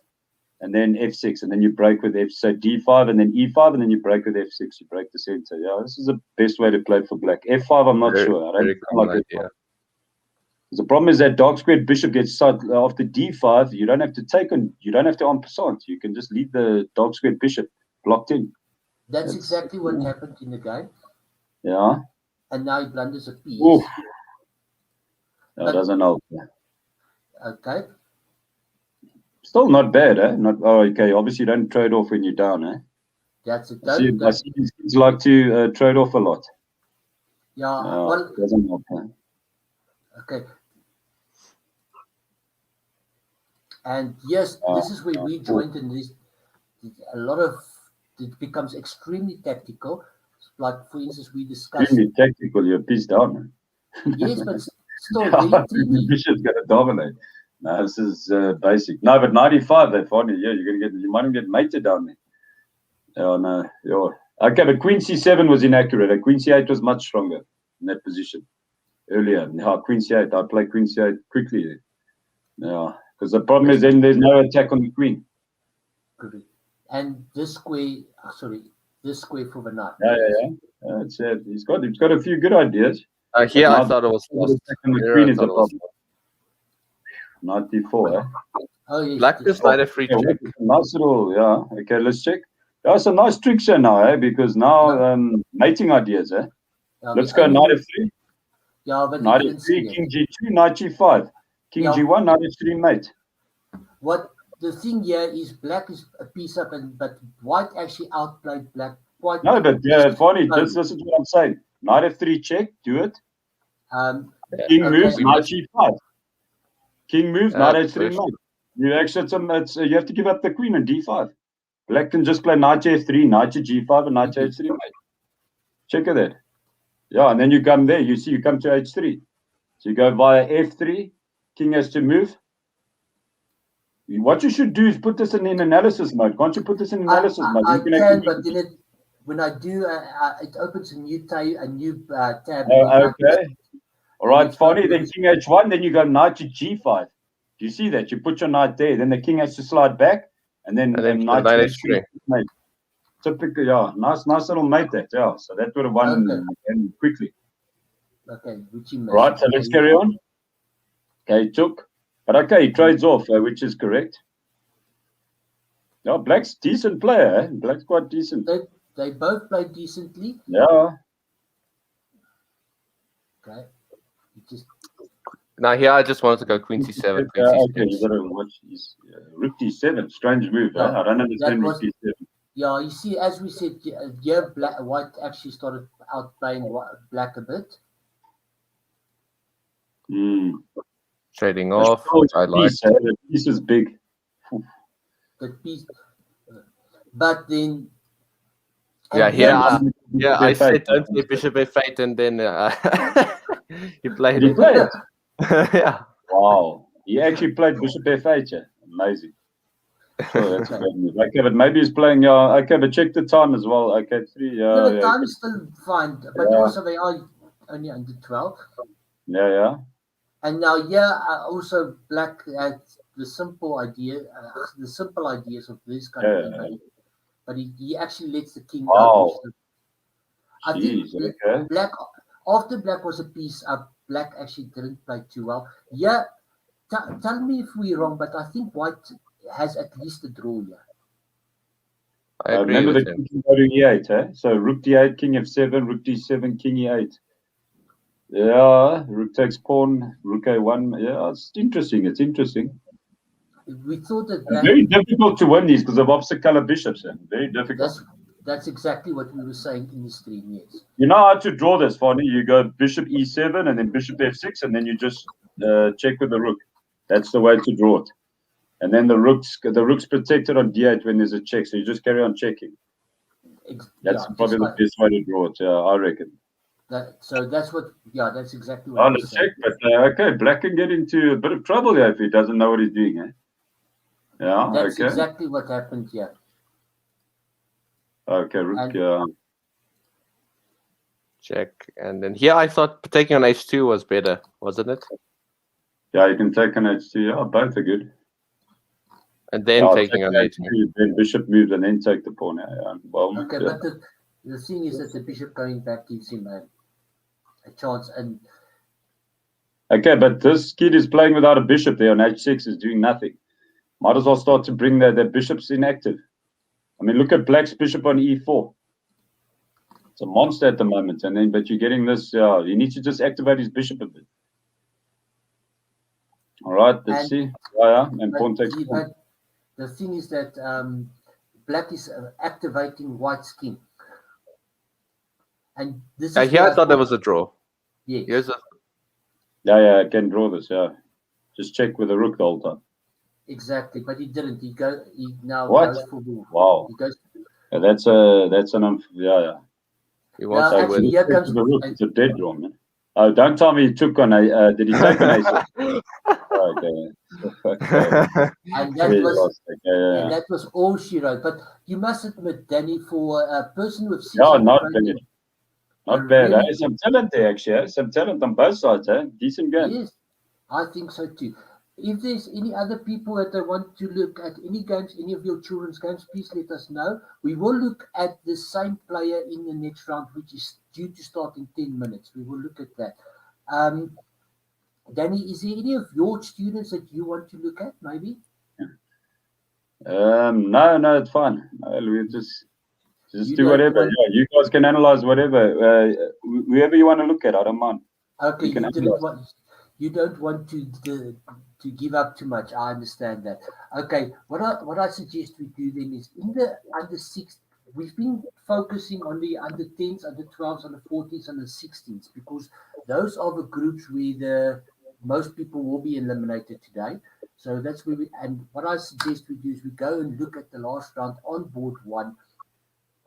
and then F6, and then you break with F. So D5 and then E5, and then you break with F6. You break the center. Yeah, this is the best way to play for black. F5, I'm not sure. I don't like F5. The problem is that dark squared bishop gets shot after D5. You don't have to take on. You don't have to en passant. You can just leave the dark squared bishop blocked in. That's exactly what happened in the game. Yeah. And now he blunders a piece. Oof. That doesn't help. Okay. Still not bad, eh? Not okay. Obviously, you don't trade off when you're down, eh? That's it. I see these kids like to trade off a lot. Yeah. Well, doesn't help. Eh? Okay. And yes, this is where we joined in this. A lot of it becomes extremely tactical. Like, for instance, we discussed. Extremely tactical, you're pissed down, man. Yes, but still very the bishop's going to dominate. No, this is basic. No, but 95, they're funny. Yeah, you might even get mated down there. Oh, no. Yeah. Okay, but Queen C7 was inaccurate. Queen C8 was much stronger in that position earlier. Queen C8, I play Queen C8 quickly. Yeah. Because the problem is then there's no attack on the queen. Correct. And this square for the knight. Yeah. He's got a few good ideas. Here I thought it was lost. The queen is a problem. Knight D4, eh? Oh, yes. Black just knight a free check. Nice little, yeah. Okay, let's check. That's a nice trick here now, eh? Because now mating ideas, eh? Yeah, let's go knight F3. Yeah, but knight F3, king G2, knight G5. King G1, knight H3, mate. What the thing here is, black is a piece up, but white actually outplayed black. Quite no, but funny. This is what I'm saying. Knight F3 check, do it. King okay. moves, knight g5. King moves, knight h3 push. mate. You actually, you have to give up the queen on d5. Black can just play knight f3, knight to g5, and knight to h3 mate. Check it out. Yeah, and then you come there. You see, you come to h3. So you go via f3. King has to move. What you should do is put this in analysis mode. Can't you put this in analysis mode? I can, but then when I do, it opens a new tab. Okay. All right, funny. Then king h1. Then you go knight to g5. Do you see that? You put your knight there. Then the king has to slide back, and then knight to h3. Typical, yeah. Nice little mate that. Yeah. So that would have won quickly. Okay, right. So let's carry on. Okay, he took, but okay, he trades off, which is correct. Yeah, Black's decent player. Eh? Black's quite decent. They both play decently. Yeah. Okay. Now here I just wanted to go queen c7. Okay, you gotta watch these. Rook d7, strange move. Yeah, I don't understand rook d7. Yeah, you see, as we said, white actually started outplaying black a bit. Trading off. I like. The piece is big. The piece, but then. Yeah, here. I said don't say bishop f8, and then he played it. Played it. Yeah. Wow. He actually played bishop f8. Yeah. Amazing. Oh, that's a good move. Okay, but maybe he's playing. Okay, but check the time as well. Okay, 3. No, the time is still fine, but also they are only under 12. Yeah. And now, also black had the simple ideas of this kind of thing, but he actually lets the king go. I think black, after black was a piece up, black actually didn't play too well. Yeah, tell me if we're wrong, but I think white has at least a draw here. I agree remember with the him. king go to e8, eh? So rook d8, king f7, rook d7, king e8. Yeah, rook takes pawn, rook a1. Yeah, it's interesting. We thought that very difficult to win these because of opposite color bishops. Very difficult. That's exactly what we were saying in the stream. Yes. You know how to draw this, Fonny. You go bishop e7 and then bishop f6, and then you just check with the rook. That's the way to draw it. And then the rook's protected on d8 when there's a check, so you just carry on checking. That's probably the best way to draw it. I reckon. That's exactly what. Let's check, but okay, black can get into a bit of trouble here if he doesn't know what he's doing. Eh? Yeah, that's exactly what happened here. Okay, rook. Check, and then here I thought taking on h2 was better, wasn't it? Yeah, you can take on h2. Yeah, both are good. And then taking on h2. Then bishop moves and then take the pawn. Well, okay, but the thing is that the bishop going back gives him a chance. And okay, but this kid is playing without a bishop there on h6, is doing nothing. Might as well start to bring the bishops inactive. I mean, look at black's bishop on e4. It's a monster at the moment, but you're getting this. You need to just activate his bishop a bit. All right, let's see. And pawn takes pawn. The thing is that black is activating white's king. And this is here I thought there was a draw. Yeah. Here's a. Yeah, I can draw this. Yeah, just check with the rook the whole time. Exactly, but he didn't. He now what? goes for the. Wow. He goes. Yeah, that's an He wants to win. Here comes the rook. It's a dead draw, man. Oh, don't tell me he took on a. Did he take an ace? Okay. And that was all she wrote. But you must admit, Danny, for a person with 6 not bad. Not bad. Really, some talent there, actually. Some talent on both sides. Decent game. Yes, I think so too. If there's any other people that they want to look at any games, any of your children's games, please let us know. We will look at the same player in the next round, which is due to start in 10 minutes. We will look at that. Danny, is there any of your students that you want to look at, maybe? No, it's fine. We just do whatever. Yeah, you guys can analyze whatever. Whoever you want to look at, I don't mind. Okay, you don't want to give up too much. I understand that. Okay, what I suggest we do then is in the under 6 we've been focusing on the under 10s, under 12s, under 14s, under 16s because those are the groups where the most people will be eliminated today. So that's where and what I suggest we do is we go and look at the last round on board one,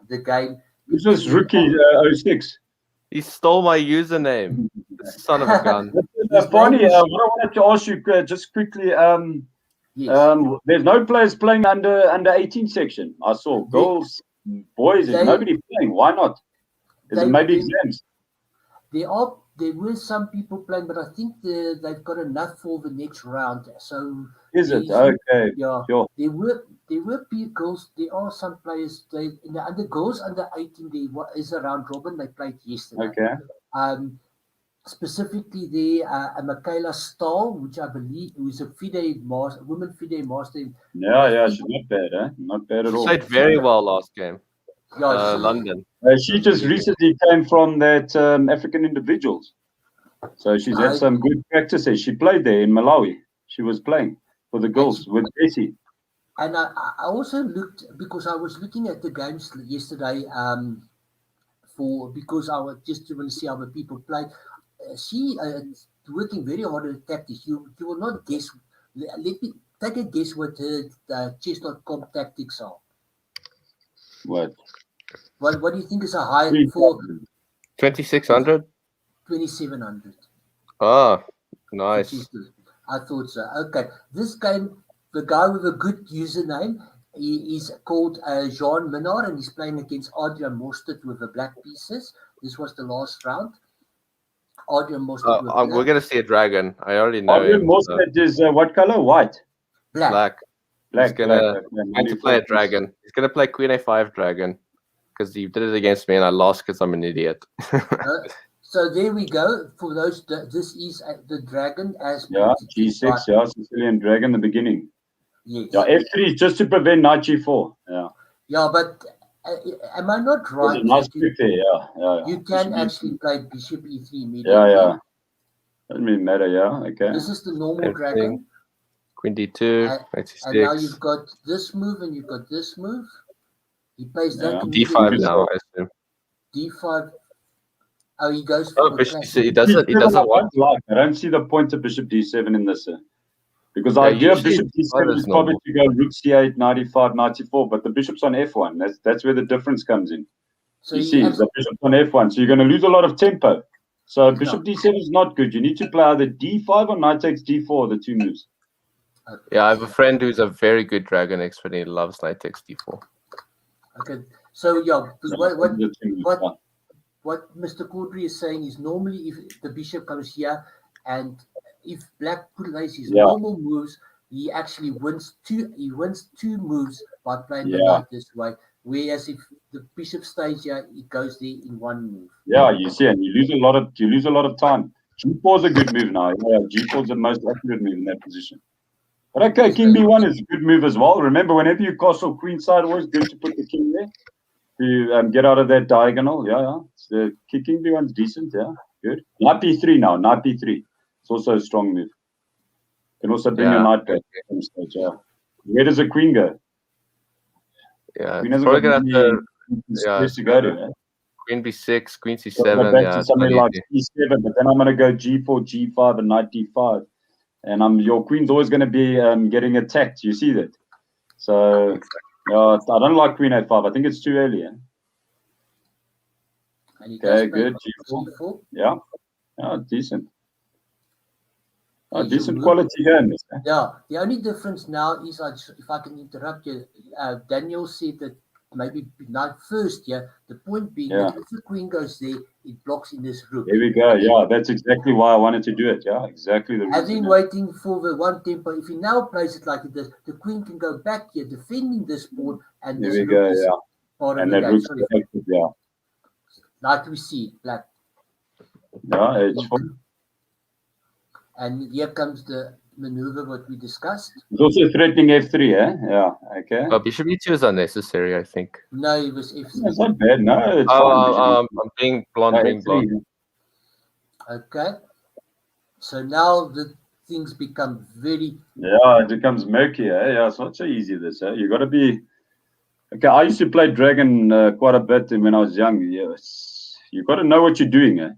the game. This was rookie 06. He stole my username. Son of a gun. Barney, what I wanted to ask you just quickly, Yes. there's no players playing under 18 section. I saw girls, boys, there's nobody playing. Why not? Is it maybe exams? There were some people playing, but I think they've got enough for the next round. So is it okay? Yeah, sure. There were girls. There are some players. In the under girls under 18, there is a round robin. They played yesterday. Okay. Specifically, there Michaela Stahl, which I believe was a women FIDE master. Yeah, she's not bad, eh? Not bad at all. She played very well last game. Yeah, London. She just recently came from that African Individuals. So she's had some good practices. She played there in Malawi. She was playing for the girls with Casey. And I also looked, because I was looking at the games yesterday because I was just to see how the people played. She working very hard at tactics. You will not guess. Let me take a guess what her chess.com tactics are. What? What do you think is a high for 2600? 2700. Ah, nice. I thought so. Okay. This game, the guy with a good username, he is called Jean Minard, and he's playing against Adrian Mostert with the black pieces. This was the last round. Adrian Mostert. We're going to see a dragon. I already know Adrian Mostert is what color? White. Black. He's going to play a dragon. He's going to play Queen A5 dragon because he did it against me and I lost because I'm an idiot. So there we go. For those, this is the dragon as G6, Sicilian dragon, the beginning. Yes. Yeah, F3 is just to prevent knight G4. Yeah. Yeah, but am I not right? Nice pick there. Yeah. You can actually play Bishop E3 immediately. Yeah. Doesn't really matter. Yeah. Okay. This is the normal dragon. Queen D2, and now you've got this move and you've got this move. He plays that. D5 now, I assume. D5. Oh, he goes for Bishop D6. He doesn't want. I don't see the point of Bishop D7 in this. Because the idea of Bishop D7 is probably to go Rook C8, 95, 94, but the Bishop's on F1. That's where the difference comes in. So you see, the Bishop's on F1, so you're going to lose a lot of tempo. So Bishop D7 is not good. You need to play either D5 or knight takes D4, the two moves. Yeah, I have a friend who's a very good dragon expert. He loves knight takes D4. Okay, so what Mr. Cawdrey is saying is normally if the bishop comes here and if black plays his normal moves, he actually wins two. He wins two moves by playing the knight this way. Whereas if the bishop stays here, it goes there in one move. Yeah, you see, and you lose a lot of time. G4 is a good move now. Yeah, G4 is the most accurate move in that position. But okay, King B1 is a good move as well. Remember, whenever you castle queenside, always good to put the king there to get out of that diagonal. Yeah. So King B1's decent. Yeah, good. Knight B3 now. Knight B3. It's also a strong move. Can also bring your knight back at some stage. Yeah. Where does the queen go? Yeah, queen hasn't got any to go to. Queen B6, Queen C7. Yeah, something like C7, but then I'm going to go G4, G5, and knight D5. And your queen's always going to be getting attacked. You see that? So I don't like Queen A5. I think it's too early. Okay, good. G4. Yeah, decent. Decent quality game. Yeah, the only difference now is, if I can interrupt you, Daniel said that maybe knight first. Yeah, the point being that if the queen goes there, it blocks in this rook. There we go. Yeah, that's exactly why I wanted to do it. Yeah, exactly the reason. I've been waiting for the one tempo. If he now plays it like this, the queen can go back here, defending this pawn, and there we go. Yeah, and that rook's protected. Yeah, like we see, black. Yeah, H4. And here comes the maneuver what we discussed. It's also threatening F3, Yeah, okay. Bishop E2 is unnecessary, I think. No, it was F3. It's not bad, no. It's I'm being blonde, Okay. So now the things become very... Yeah, it becomes murky, Yeah, it's not so easy, this, You got to be Okay, I used to play Dragon quite a bit when I was young. Yes, you got to know what you're doing,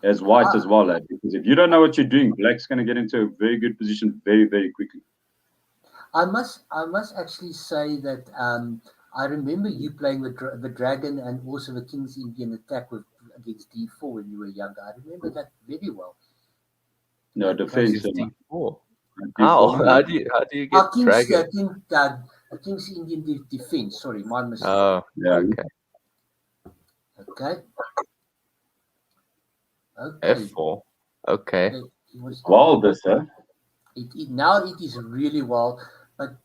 as white as well, because if you don't know what you're doing, black's going to get into a very good position very, very quickly. I must actually say that I remember you playing the Dragon and also the King's Indian attack against D4 when you were younger. I remember that very well. No, defense. D4. How? How do you get Dragon? King's Indian defense. Sorry, my mistake. Oh, yeah. Okay. F4. Okay. Wild, this, huh? Now it is really wild, but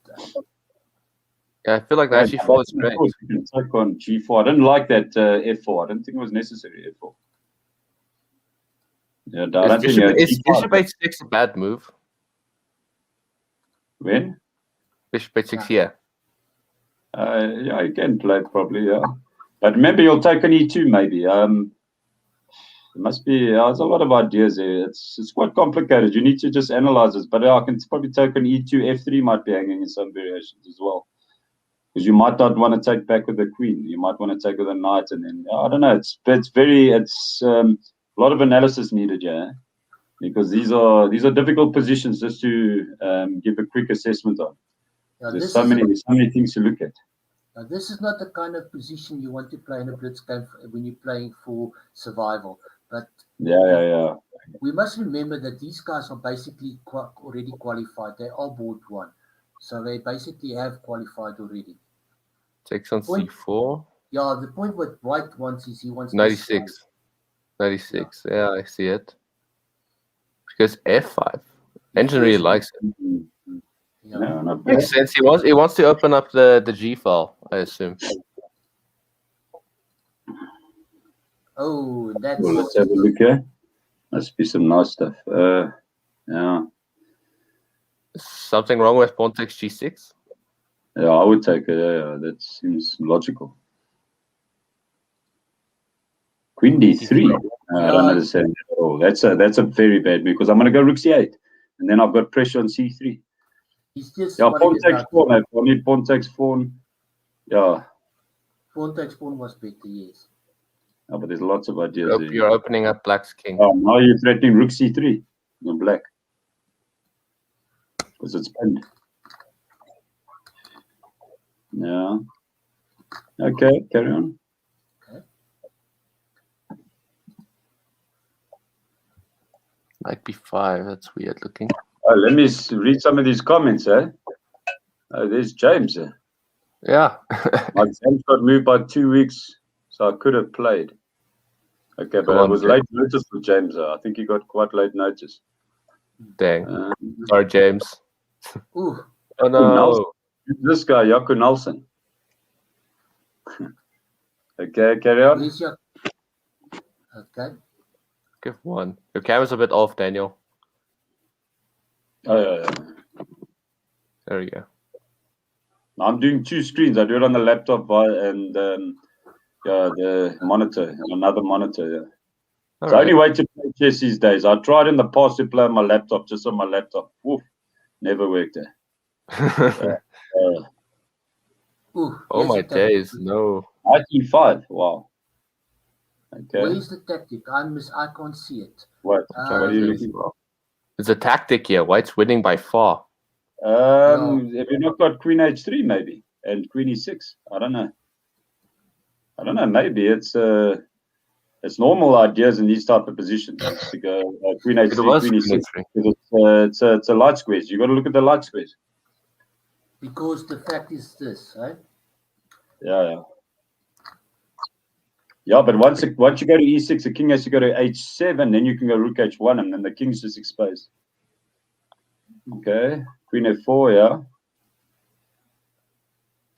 yeah, I feel like the H4 is great. You can take on G4. I didn't like that F4. I didn't think it was necessary F4. Yeah, is Bishop H6 a bad move? When? Bishop H6, yeah. Yeah, you can play it probably, yeah. But remember, you'll take an E2 maybe. There must be, there's a lot of ideas there. It's quite complicated. You need to just analyze this. But I can probably take an E2, F3 might be hanging in some variations as well. Because you might not want to take back with the queen. You might want to take with a knight, and then I don't know. It's a lot of analysis needed, yeah. Because these are difficult positions just to give a quick assessment on. Now, there's so many things to look at. Now, this is not the kind of position you want to play in a blitz game when you're playing for survival. But yeah. We must remember that these guys are basically already qualified. They are board one, so they basically have qualified already. Takes on C4. Yeah, the point what White wants is he wants 96. 96. Yeah, I see it. Because F5. Engine really likes it. Yeah. Makes sense. He wants to open up the G file, I assume. Oh, that's. Well, let's have a look here. Must be some nice stuff. Yeah. Something wrong with pawn takes G6? Yeah, I would take it. Yeah, that seems logical. Queen D3. I don't understand at all. That's a very bad move because I'm going to go Rook C8, and then I've got pressure on C3. He's just pawn takes pawn. I need pawn takes pawn. Yeah. Pawn takes pawn was better, yes. Oh, but there's lots of ideas. You're opening up black's king. Oh, now you're threatening Rook C3 on black because it's pinned. Yeah. Okay, carry on. Knight B5, that's weird looking. Oh, let me read some of these comments, eh? Oh, there's James. Yeah. My James got moved by 2 weeks, so I could have played. Okay, but it was late notice for James. I think he got quite late notice. Dang. Sorry, James. Ooh. Oh, no. This guy, Jaco Nelson. Okay, carry on. Okay. Give one. Your camera's a bit off, Daniel. Oh, yeah. There you go. I'm doing 2 screens. I do it on the laptop and the monitor, another monitor. Yeah. It's the only way to play chess these days. I tried in the past to play on my laptop, just on my laptop. Oof, never worked there. Oh my days, no. 95. Wow. Okay. Where's the tactic? I can't see it. What are you looking for? It's a tactic here. White's winning by far. Have you not got Queen H3 maybe and Queen E6? I don't know. Maybe it's normal ideas in these type of positions to go Queen H3, Queen E6. It's a light squares. You got to look at the light squares. Because the fact is this, right? Yeah. Yeah, but once you go to E6, the king has to go to H7, then you can go Rook H1, and then the king's just exposed. Okay, Queen F4, yeah.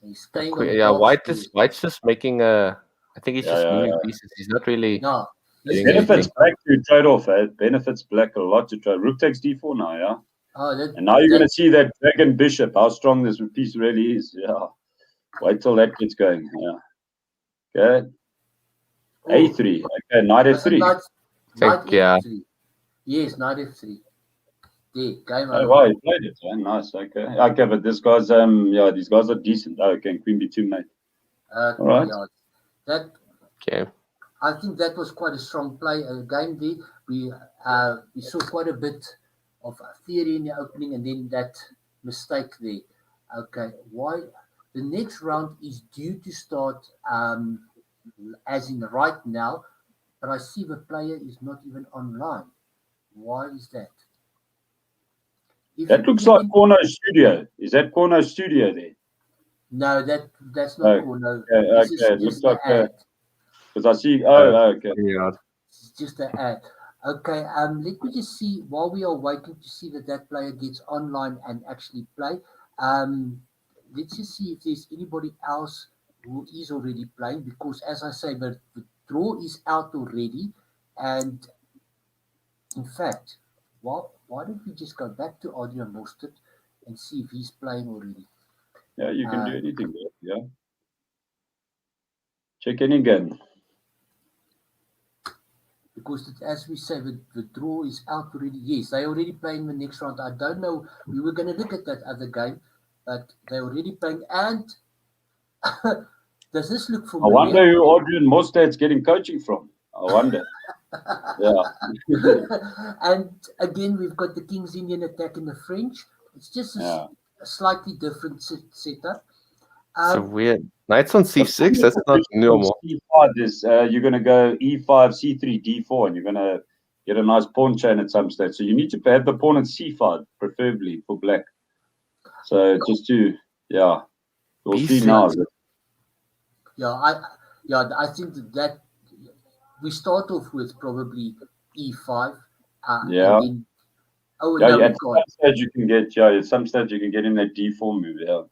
He's staying White's just making a. I think he's just moving pieces. He's not really. No. It benefits black to trade off. It benefits black a lot to trade. Rook takes D4 now, yeah. And now you're going to see that dragon bishop, how strong this piece really is. Yeah. Wait till that gets going. Yeah. Okay. A3. Okay, knight F3. F3. Yes, knight F3. There, game over. Oh, wow, he played it. Nice. Okay, but this guy's these guys are decent. Oh, okay, Queen B2, mate. Okay, All right. yeah. That Okay. I think that was quite a strong play game there. We saw quite a bit of theory in the opening, and then that mistake there. Okay, why? The next round is due to start as in right now, but I see the player is not even online. Why is that? If you That looks click like in, Corner Studio. Is that Corner Studio there? no, that's not Okay, cool. No, this is okay. It looks just the like ad. because I see. Uh, Okay. yeah. It's just an ad. Okay, let me just see while we are waiting to see that player gets online and actually play. Um, let's just see if there's anybody else who is already playing because, as I say, the draw is out already. And in fact, why don't we just go back to Adrian Mostert and see if he's playing already? Yeah, you can do Uh, anything there. Yeah. Check any game. because as we say, the draw is out already. Yes, they already playing the next round. I don't know. We were going to look at that other game, but they're already playing. And does this look I wonder familiar? who Adrian Mostad's getting coaching from. I wonder. Yeah. And again, we've got the King's Indian attack in the French. It's just Yeah. a slightly different setup. So Um, weird. Knights on c6. That's not normal. C5 is you're going to go E5, C3, D4, and you're going to get a nice pawn chain at some stage. So you need to have the pawn at C5, preferably for black. So just to, yeah, we'll see B6. now. I think that we start off with probably E5, Yeah. and then Yeah, no, we at some can't. stage you can get, yeah, at some stage you can get in that D4 move, yeah.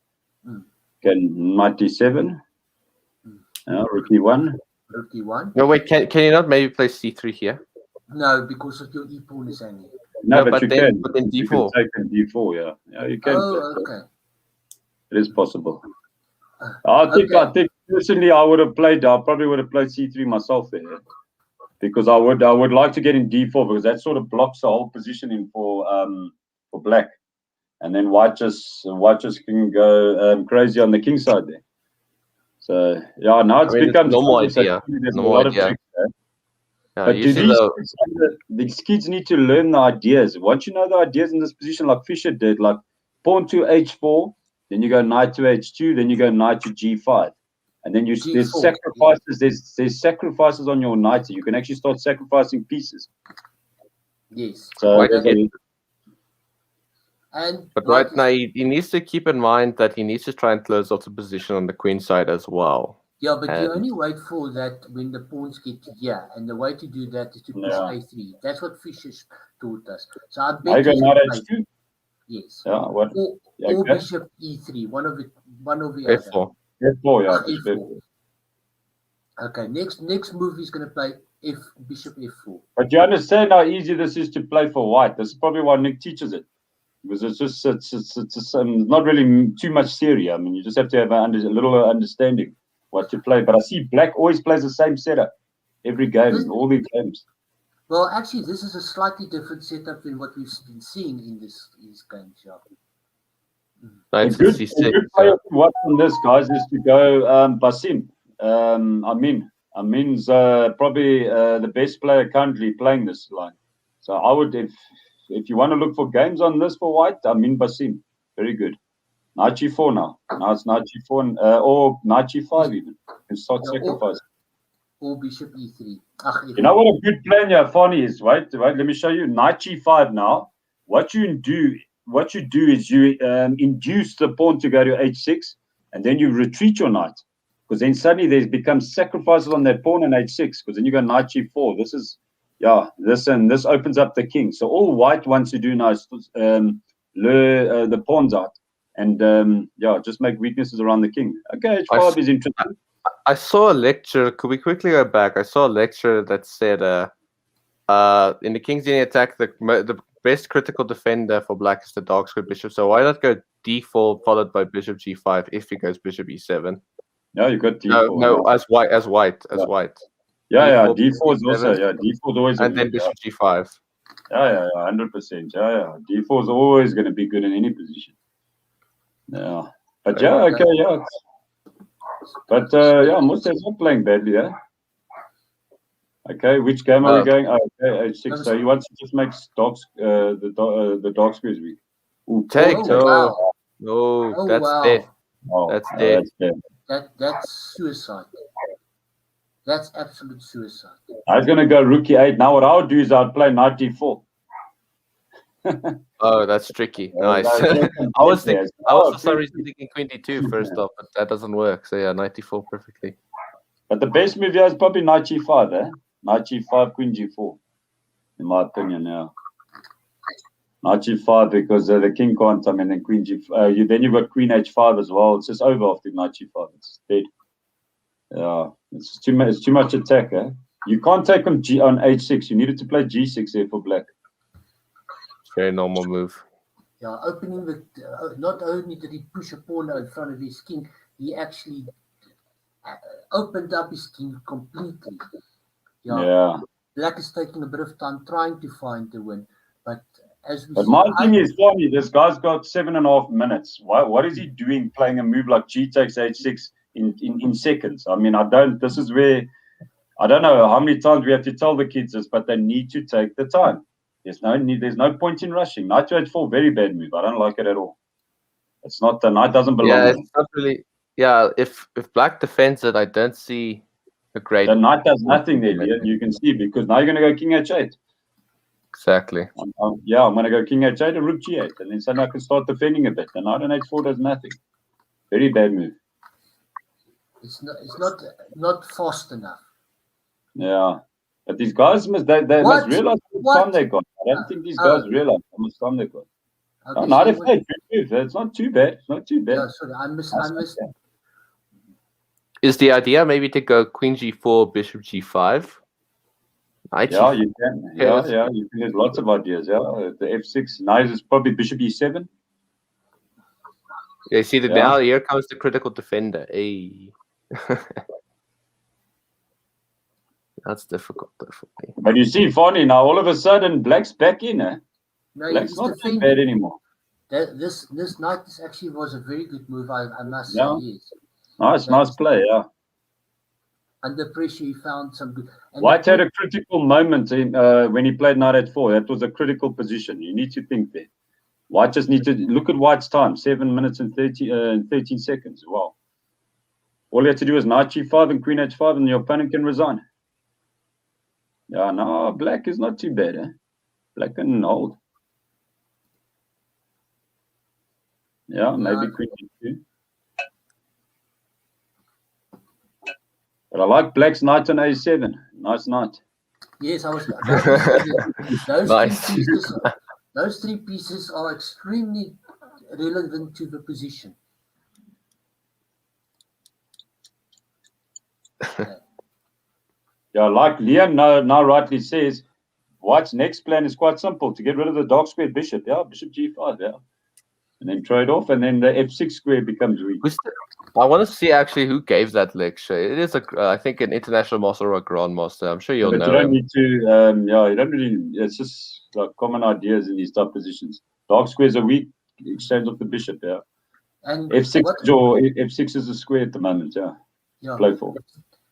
Mm. Okay, knight D7. Mm. Yeah, rook E1. Rook E1. No, wait. Can you not maybe play c3 here? No, because of your E pawn is hanging. No, No, but you then can. but then You can d4. take in D4, yeah. Yeah, you can play. Oh, okay. It is possible. I think personally I probably would have played C3 myself there. Because I would like to get in D4 because that sort of blocks the whole positioning for black. And then white just can go crazy on the king side there. So yeah, now it's It's become normal so idea. there's Normal a lot idea. of tricks there. Yeah, But do usually these kids need to learn the ideas? Once you know the ideas in this position, like Fischer did, like pawn to H4, then you go knight to H2, then you go knight to G5. And then there's G4. sacrifices. There's sacrifices on your knight. So you can actually start sacrificing pieces. Yes. So but right now he needs to keep in mind that he needs to try and close off the position on the queen side as well. Yeah, but you only wait for that when the pawns get to here, and the way to do that is to push A3. That's what Fischer taught us. So I bet I go knight H2. Yes. Yeah. What? Or bishop E3. One of the F4. other. F4. Yeah. F4. Okay. Next move he's going to play bishop F4. But you understand how easy this is to play for white. This is probably why Nick teaches it. Because it's not really too much theory. I mean, you just have to have a little understanding what to play. But I see black always plays the same setup every game, all these games. Well, actually, this is a slightly different setup than what we've been seeing in these games. Yeah. A good player to watch on this, guys, is to go Basim. Amin's probably the best player currently playing this line. So I would, if you want to look for games on this for white, Amin Basim, very good. Knight G4 now. Now it's Knight G4 or Knight G5 even. You can start sacrificing. Or Bishop E3. You know what a good plan here, Fani, is, right? Let me show you. Knight G5 now. What you do is you induce the pawn to go to H6, and then you retreat your knight. Because then suddenly there becomes sacrifices on that pawn in H6, because then you go Knight G4. This opens up the king. So all white wants to do now is lure the pawns out. And just make weaknesses around the king. Okay, H5 is interesting. I saw a lecture. Could we quickly go back? I saw a lecture that said, in the King's Indian attack, the best critical defender for black is the dark square bishop. So why not go D4 followed by bishop G5 if he goes bishop E7? Yeah, you got D4. No, as white. Yeah, D4 is also, D4 is always and then bishop G5. Yeah, 100%. Yeah. D4 is always going to be good in any position. Yeah. But yeah, okay, yeah. But yeah, Musta's not playing badly, yeah. Okay, which game are we going? Oh, okay, H6. So he wants to just make dogs, the dog squares weak. Ooh, Take. Oh, wow. No, Oh, that's wow. dead. Oh, That's dead. That's suicide. That's absolute suicide. I was going to go rook e8. Now what I would do is I'd play knight d4. Oh, that's tricky. Nice. I was for some reason thinking queen d2 first off, but that doesn't work. So yeah, 94 perfectly. But the best move here is probably knight g5, eh? Knight g5, queen g4, in my opinion, yeah. Knight g5 because the king can't come in, and queen g5. Then you've got queen h5 as well. It's just over after knight g5. It's dead. Yeah, it's too much attack, eh? You can't take on h6. You needed to play g6 there for black. Very normal move. Yeah, opening the. Not only did he push a pawn in front of his king, he actually opened up his king completely. Yeah. Black is taking a bit of time trying to find the win, but as we. But my thing is funny. This guy's got 7.5 minutes. What is he doing playing a move like g takes h6 in seconds? I mean, this is where I don't know how many times we have to tell the kids this, but they need to take the time. There's no point in rushing. Knight to h4, very bad move. I don't like it at all. It's not, the knight doesn't belong. Yeah, it's not really. Yeah, if black defends it, I don't see a great. The knight does nothing there. You can see, because now you're going to go king h8. Exactly. I'm going to go king h8 and rook g8, and then suddenly I can start defending a bit. The knight on h4 does nothing. Very bad move. It's not fast enough. Yeah. But these guys must realize how much time they got. I don't think these guys realize how much time they got. Okay, knight f8, it's not too bad. It's not too bad. No, sorry, I missed. Is the idea maybe to go queen g4, bishop g5? Knight yeah, you can. Yeah, you can. There's lots of ideas. Yeah, the f6. Knight is probably bishop e7. Yeah, see that now here comes the critical defender. Hey. That's difficult, definitely. But you see, funny now, all of a sudden, black's back in, eh? No, black's not too bad anymore. This knight actually was a very good move, I must say. Yes. Nice play, yeah. Under pressure, he found some good. White had a critical moment when he played knight h4. That was a critical position. You need to think there. White just need to look at White's time, 7 minutes and 13 seconds. Wow. All you have to do is knight g5 and queen h5, and your opponent can resign. Yeah, no, black is not too bad, eh? Black can hold. Yeah, maybe queen d2. But I like black's knight on a7. Nice knight. Yes, I was. Those three pieces are extremely relevant to the position. Yeah, like Liam now rightly says, White's next plan is quite simple, to get rid of the dark squared bishop. Yeah, bishop g5, yeah. And then trade off, and then the f6 square becomes weak. I want to see actually who gave that lecture. It is, I think, an international master or a grandmaster. I'm sure you'll know. You don't need to, you don't really, it's just like common ideas in these type positions. Dark squares are weak, exchange of the bishop, yeah. And f6 is a square at the moment, yeah. Play for.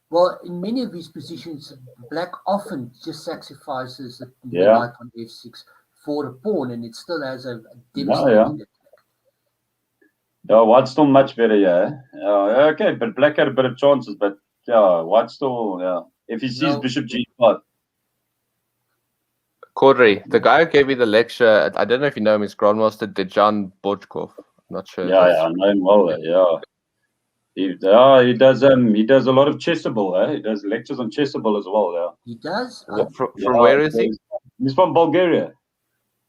Well, in many of these positions, black often just sacrifices the knight on f6 for a pawn, and it still has a devastating attack. Yeah, White's still much better, yeah. Okay, but black had a bit of chances, but White still, if he sees bishop g5. Cawdrey, the guy who gave me the lecture, I don't know if you know him, is Grandmaster Daniel Cawdrey. I'm not sure. Yeah, I know him well, yeah. He does a lot of chessable, eh? He does lectures on chessable as well, yeah. He does? From where is he? He's from Bulgaria.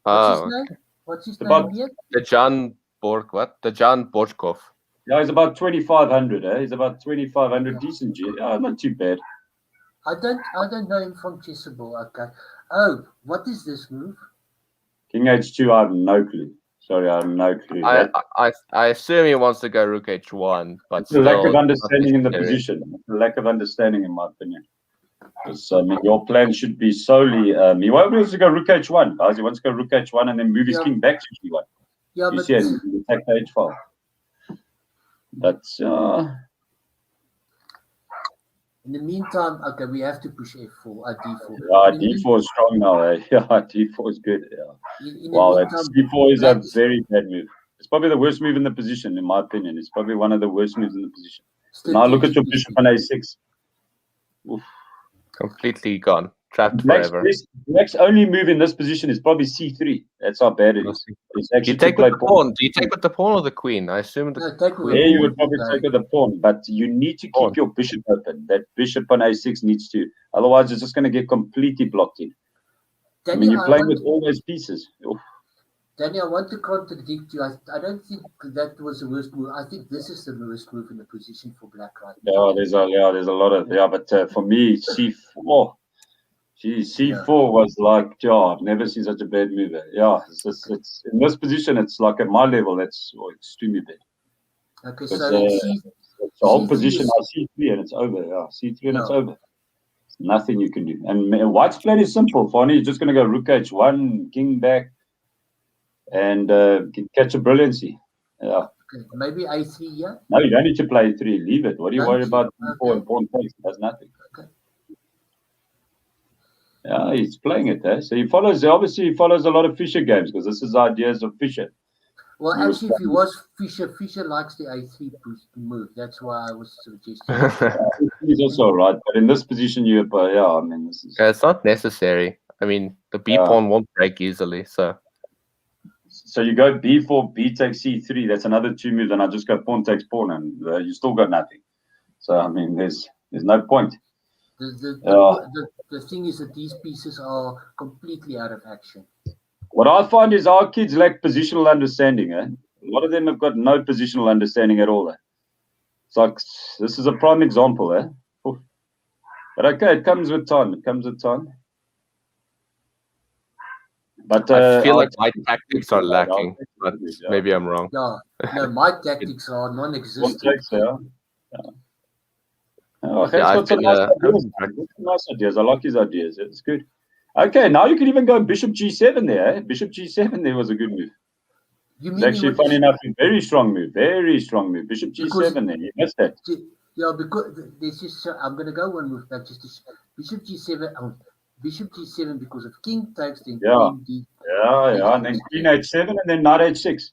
What's his name? What's his name here? Dejan Borchkov. Yeah, he's about 2,500, eh? He's about 2,500, decent G. Yeah, not too bad. I don't know him from chessable, okay. Oh, what is this move? King h2, I have no clue. Sorry, I have no clue. I assume he wants to go rook h1, but it's a lack of understanding in the position. It's a lack of understanding, in my opinion. Because your plan should be solely. He wants to go rook h1, guys. He wants to go rook h1 and then move his king back to g1. Yeah, you see, and attack the h file. That's In the meantime, okay, we have to push F4, D4. Yeah, In the D4 is strong now. Eh? Yeah, D4 is good. Yeah. in the Wow, meantime, C4 is a black- very bad move. It's probably the worst move in the position, in my opinion. It's probably one of the worst moves in the position. Now look at your bishop on A6. Oof. Completely gone. Trapped Black's forever. only move in this position is probably C3. That's how bad it is. It's Do actually you take to play with the pawn? Do you take with the pawn or the queen? I assume the No, take with queen. Yeah, you would pawn, probably okay. take with the pawn, but you need to Pawn. keep your bishop open. That bishop on A6 needs to, otherwise it's just going to get completely blocked in. I mean, you're playing with all those pieces. Oof. Daniel, I want to contradict you. I don't think that was the worst move. I think this is the worst move in the position for black right now. There's a lot of but for me, C4. C4 was like, I've never seen such a bad move. Yeah, it's in this position. It's like at my level, that's extremely bad. Okay, Because so it's the whole C3 position is- now C3 and it's over. Yeah, C3 and it's Yeah. over. Nothing you can do. And white's plan is simple. Fonny is just going to go rook h1, king back, and catch a brilliancy. Yeah. okay, maybe A3, yeah? No, you don't need to play 3. Leave it. What are you Don't worried you? about? D4 and pawn takes. It does nothing. Okay. Yeah, he's playing it there. So he follows a lot of Fischer games because this is ideas of Fischer. Well, He was actually, if he was Fischer likes the A3 move. That's why I was suggesting. He's also right, but in this position, I mean, this is. It's not necessary. I mean, the B pawn won't break easily, so. So you go B4, B takes C3. That's another 2 moves, and I just go pawn takes pawn, and you still got nothing. So I mean, there's no point. The thing is that these pieces are completely out of action. What I find is our kids lack positional understanding. A lot of them have got no positional understanding at all. It's like this is a prime example. But okay, it comes with time. But I feel like my tactics are lacking, but maybe I'm wrong. Yeah, no, my tactics are non-existent. He's got some nice ideas. I like his ideas. It's good. Okay, now you can even go Bishop G7 there. Bishop G7 there was a good move. It's actually, funny enough, a very strong move. Bishop G7 there. You missed that. Yeah, because this is. I'm going to go one move back. Bishop G7. Bishop G7 because of king takes, then queen D. Yeah, and then queen H7 and then knight H6.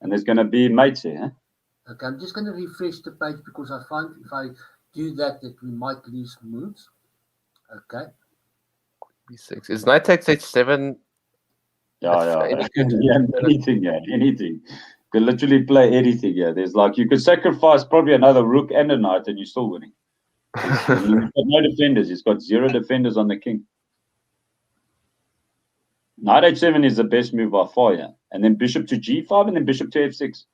And there's going to be mates here. Okay, I'm just going to refresh the page because I find if I do that we might lose moves. Okay. B6. Is knight takes H7? Anything. You can literally play anything. Yeah, there's you could sacrifice probably another rook and a knight, and you're still winning. He's got no defenders. He's got 0 defenders on the king. Knight H7 is the best move by far. Yeah, and then bishop to G5, and then bishop to F6,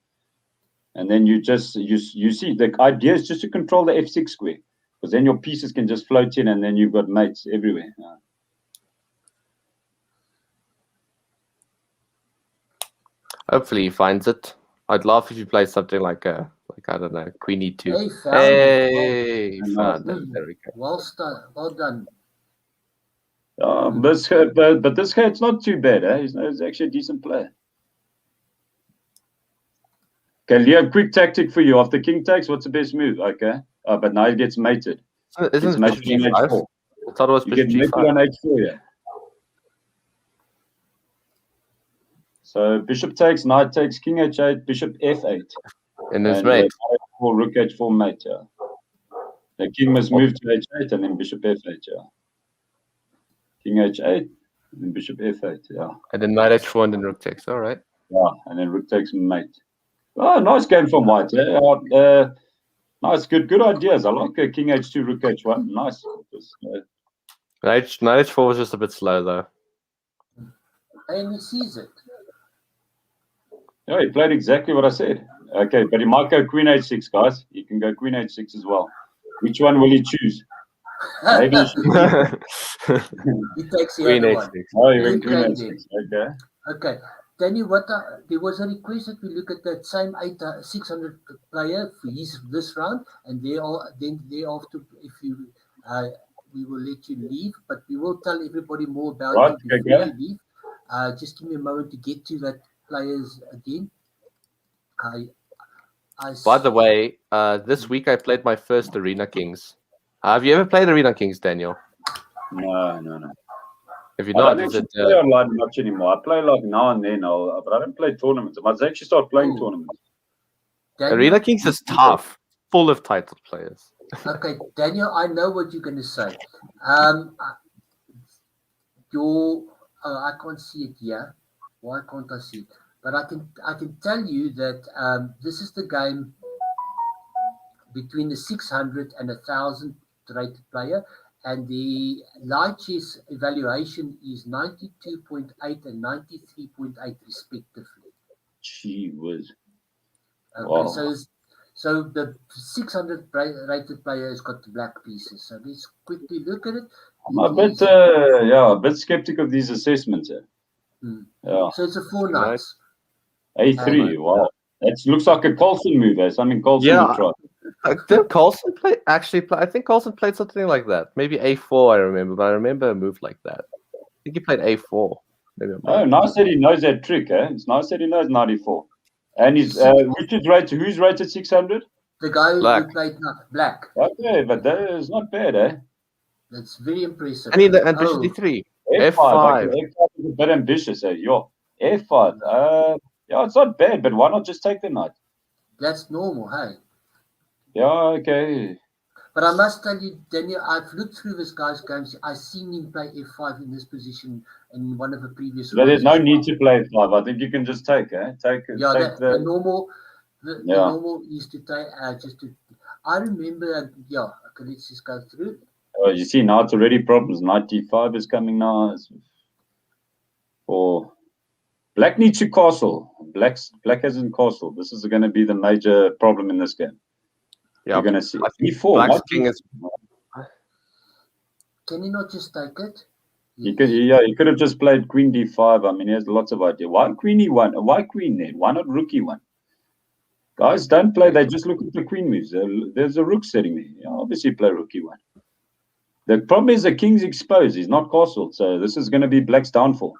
and then you see the idea is just to control the F6 square, because then your pieces can just float in, and then you've got mates everywhere. Hopefully he finds it. I'd love if you play something like I don't know, Queen E2. Hey, found it. There we go. Well done. But this guy, it's not too bad. He's actually a decent player. Okay, Leo, quick tactic for you. After king takes, what's the best move? Okay, but now he gets mated. Isn't it bishop G5? I thought it was bishop G5. Mated on H4, yeah. So bishop takes, knight takes, king H8, bishop F8. And his mate. Rook H4 mate, yeah. The king must move to H8 and then bishop F8, yeah. King H8 and then bishop F8, yeah. And then knight H4 and then rook takes, all right. Yeah, and then rook takes mate. Oh, nice game from white. Nice, good ideas. I like king H2, rook H1. Nice. Knight H4 was just a bit slow though. And he sees it. Yeah, he played exactly what I said. Okay, but he might go queen H6, guys. He can go queen H6 as well. Which one will he choose? Maybe he should he takes the queen other H6. one. Oh, he went queen H6. Okay. Daniel, there was a request that we look at that same 600 player for this round, and then thereafter, if you, we will let you leave, but we will tell everybody more about you before you leave. Just give me a moment to get to that players again. By the way, this week I played my first Arena Kings. Have you ever played Arena Kings, Daniel? No. If you're I not, don't is actually it? play online much anymore. I play like now and then, but I don't play tournaments. I must actually start playing Ooh. tournaments. Daniel, Arena Kings is tough, full of title players. Okay, Daniel, I know what you're going to say. I can't see it here. Why can't I see it? But I can tell you that this is the game between the 600 and 1,000 rated player, and the light chess evaluation is 92.8 and 93.8 respectively. Gee whiz. Okay, Wow. so the 600 rated player has got the black pieces. So let's quickly look at it. I'm a bit skeptic of these assessments. Yeah. So it's a 4 knights. A3. Wow. That looks like a Colson move. Something Colson would try. Did Colson play? I think Colson played something like that. Maybe A4. I remember, but I remember a move like that. I think he played A4. Maybe nice that he knows that trick. It's nice that he knows 94. And he's who's rated 600? The guy Black. who played black. Okay, but that is not bad, That's very impressive. And Bishop D3. F5. Okay, F5 is a bit ambitious, F5. It's not bad, but why not just take the knight? That's normal, hey? Yeah, okay. But I must tell you, Daniel, I've looked through this guy's games. I've seen him play F5 in this position in one of the previous But there's no need to play F5. I think you can just take, the normal. The normal is to take just to. I remember, okay, let's just go through. You see, now it's already problems. Knight D5 is coming now. Or black needs to castle. Black hasn't castle. This is going to be the major problem in this game. Yeah, you're going to see. E4. Black's king is. Can he not just take it? He could have just played Queen D5. I mean, he has lots of ideas. Why Queen E1? Why Queen then? Why not Rook E1? Guys don't play. They just look at the Queen moves. There's a Rook sitting there. Obviously, play Rook E1. The problem is the king's exposed. He's not castled. So this is going to be Black's downfall.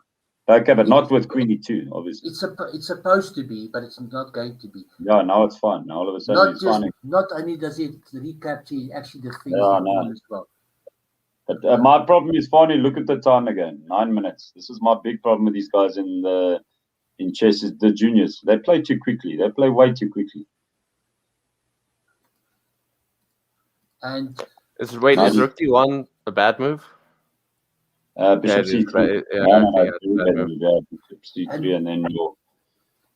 Okay, but not with Queen E2, obviously. It's supposed to be, but it's not going to be. Yeah, now it's fine. Now all of a sudden it's fine. Not only does it recapture, it actually defends as well. But my problem is, finally, look at the time again. 9 minutes. This is my big problem with these guys in chess, is the juniors. They play too quickly. They play way too quickly. And is Rook D1 a bad move? Bishop C3. Bishop C3 and then your.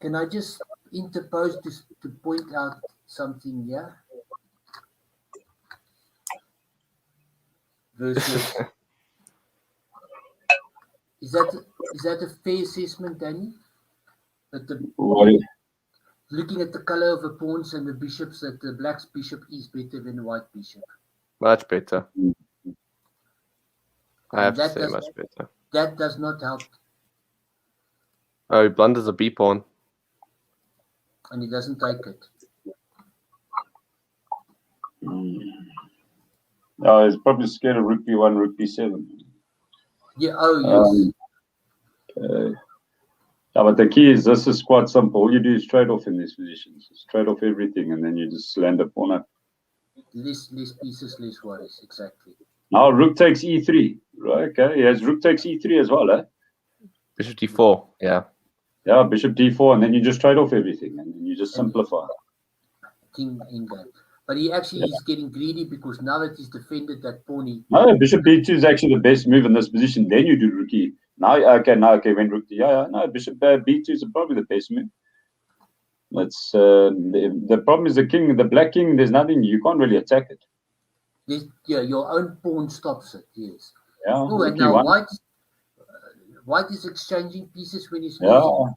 Can I just interpose to point out something here? Versus, is that a fair assessment, Danny? But looking at the color of the pawns and the bishops, that the black's bishop is better than the white bishop. Much better. I have to say much better. That does not help. Oh, he blunders a B pawn. And he doesn't take it. No, he's probably scared of Rook B1, Rook B7. Yeah, yes. But the key is, this is quite simple. All you do is trade off in these positions. Just trade off everything, and then you just land a pawn up. Less pieces, less worries. Exactly. Now Rook takes E3. Right, okay. He has Rook takes E3 as well, Bishop D4, yeah. Yeah, Bishop D4, and then you just trade off everything, and then you just simplify. King in game. But he actually is getting greedy, because now that he's defended that pawn, no, Bishop B2 is actually the best move in this position. Then you do Rook E. When Rook D. No, Bishop B2 is probably the best move. That's the problem is the black king. There's nothing, you can't really attack it. Your own pawn stops it. Yes. Yeah. Oh, and now white is exchanging pieces when he's losing.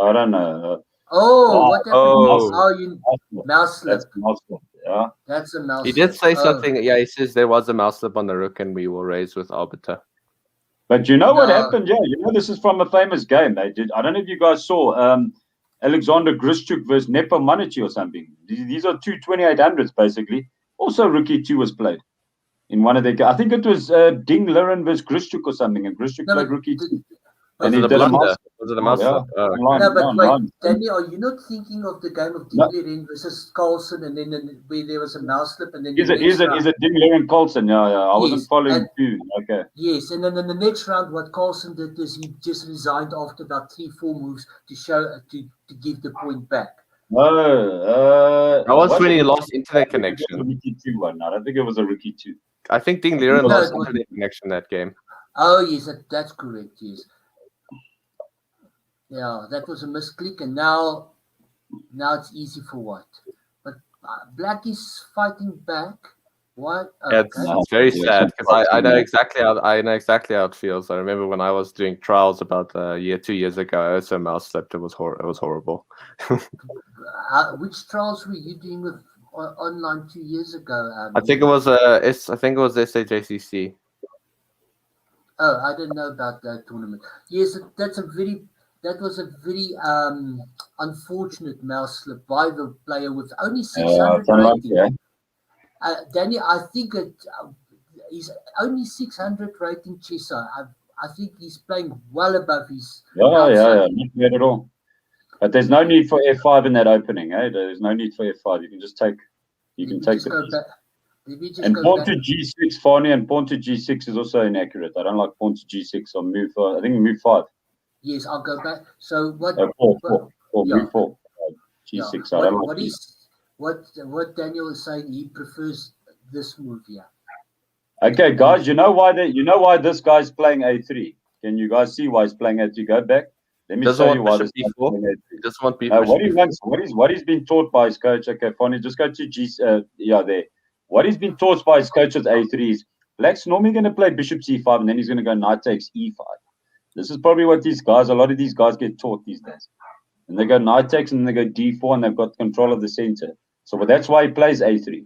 I don't know. What happened? Mouse slip. That's mouse slip. Yeah. That's a mouse. He did say something. Yeah, he says there was a mouse slip on the rook, and we will raise with arbiter. But you know what happened? Yeah, this is from a famous game they did. I don't know if you guys saw Alexander Grischuk versus Nepo Manichi or something. These are two 2800s basically. Also, Rook E2 was played in one of their. I think it was Ding Liren versus Grischuk or something, and Grischuk played Rook E2. And Was he it a did a blunder? mouse. Was it a mouse slip? Oh, okay. Online, No, but wait, online. Daniel, are you not thinking of the game of No. Dingley versus Carlson, and then where there was a mouse slip, and then Is the it next round? Ding Laren Colson? Yeah. I wasn't Yes, following and too. Okay. yes, and then in the next round, what Carlson did is he just resigned after about 3-4 moves to show to give the point back. No, That was when he it lost internet I think it was a connection. rookie 2-1. I don't think it was a rookie 2. I think Ding Liren No, lost it wasn't. internet connection that game. Oh yes, that's correct. Yes, yeah, that was a misclick, and now it's easy for White. But Black is fighting back. What? Yeah, Okay. it's very Yeah, sad because I know yeah. exactly how it feels. I remember when I was doing trials about 2 years ago. I also mouse slipped. It was horrible. Which trials were you doing with online 2 years ago? I think it was SAJCCC. Oh, I didn't know about that tournament. Yes, that was a very unfortunate mouse slip by the player with only 600 it's unlucky, rating. eh? Daniel, I think he's only 600 rating Chesa. I think he's playing well above his. Yeah, outside. not bad at all. But there's no need for F5 in that opening, eh? There's no need for F5. You can just take. You can take the piece. And pawn to G6, Fani, and pawn to G6 is also inaccurate. I don't like pawn to G6 on move. I think move 5. Yes, I'll go back. So what? Move 4. G6. Yeah. I don't like what Daniel is saying, he prefers this move here. Okay, guys, you know why this guy's playing A3? Can you guys see why he's playing A3? Go back. Let me show you why this guy's playing A3. He doesn't want bishop. What he's been taught by his coach. Okay, Fonny, just go to G. There. What he's been taught by his coach at A3 is Black's normally going to play bishop C5, and then he's going to go knight takes E5. This is probably what a lot of these guys get taught these days. And they go knight takes, and then they go D4, and they've got control of the center. So that's why he plays A3.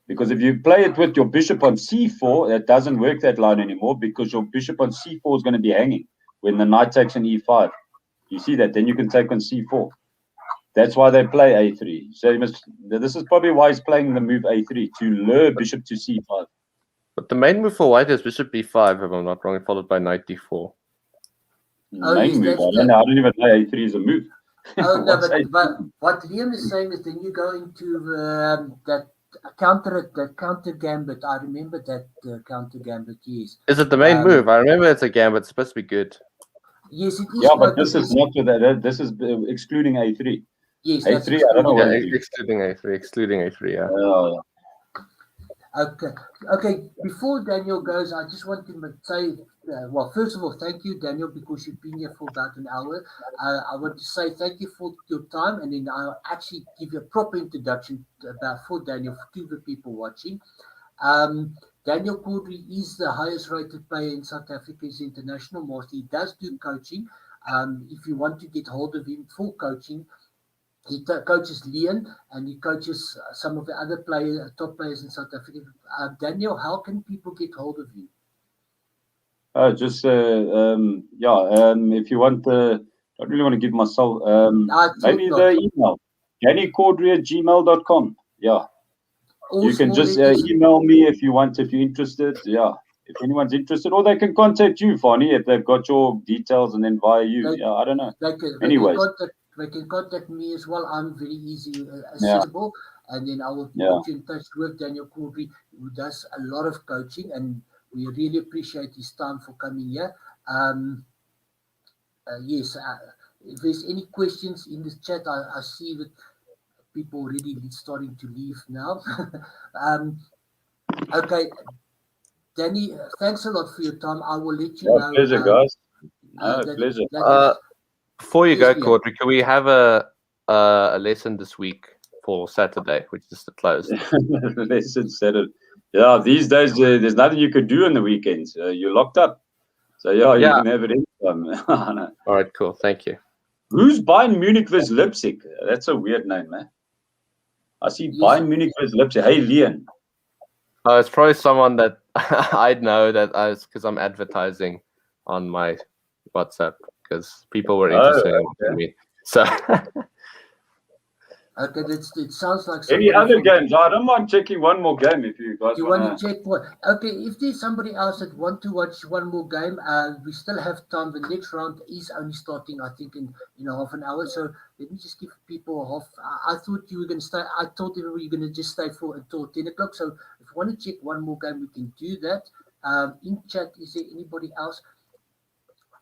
Because if you play it with your bishop on C4, that doesn't work that line anymore, because your bishop on C4 is going to be hanging when the knight takes on E5. You see that? Then you can take on C4. That's why they play A3. So this is probably why he's playing the move A3, to lure bishop to C5. But the main move for White is bishop B5, if I'm not wrong, followed by knight D4. Main move. I don't even know A3 is a move. Oh, no, but what Liam is saying is then you go into that counter gambit. I remember that counter gambit, yes. Is it the main move? I remember it's a gambit. It's supposed to be good. Yes, it is. Yeah, but this is not with that. This is excluding A3. Yes, A3, I don't know what excluding A3, yeah. Okay. Before Daniel goes, I just want to say, first of all, thank you, Daniel, because you've been here for about an hour. I want to say thank you for your time, and then I'll actually give you a proper introduction for Daniel to the people watching. Daniel Cawdrey is the highest rated player in South Africa's international master. He does do coaching. If you want to get hold of him for coaching, he coaches Leon, and he coaches some of the other top players in South Africa. Daniel, how can people get hold of you? If you want, I don't really want to give myself, maybe the email, DannyCawdrey@gmail.com. Yeah. You can just email me if you want, if you're interested. Yeah. If anyone's interested, or they can contact you, Fonny, if they've got your details, and then via you. I don't know. Anyways. They can contact me as well. I'm very easy accessible, and then I will put you in touch with Daniel Cawdrey, who does a lot of coaching, and we really appreciate his time for coming here. Yes, if there's any questions in this chat, I see that people already starting to leave now. Okay, Danny, thanks a lot for your time. I will let you know. Pleasure, guys. Pleasure. Before you go, Cawdrey, can we have a lesson this week for Saturday, which is the close? Lesson Saturday. Yeah, these days there's nothing you could do on the weekends. You're locked up. So you can have it anytime. All right, cool. Thank you. Who's Bayern Munich vs Leipzig? That's a weird name, man. I see Bayern Munich vs Leipzig. Hey, Leon. It's probably someone that I'd know because I'm advertising on my WhatsApp, because people were interested in me. So Okay, it sounds like Any somebody other from- games? I don't mind checking one more game if you guys Do you want to check what? Okay, if there's somebody else that want to watch one more game, we still have time. The next round is only starting, I think, in half an hour. So let me just give people a half. I thought you were going to stay. I told everybody you're going to just stay for until 10 o'clock. So if you want to check one more game, we can do that. In chat, is there anybody else?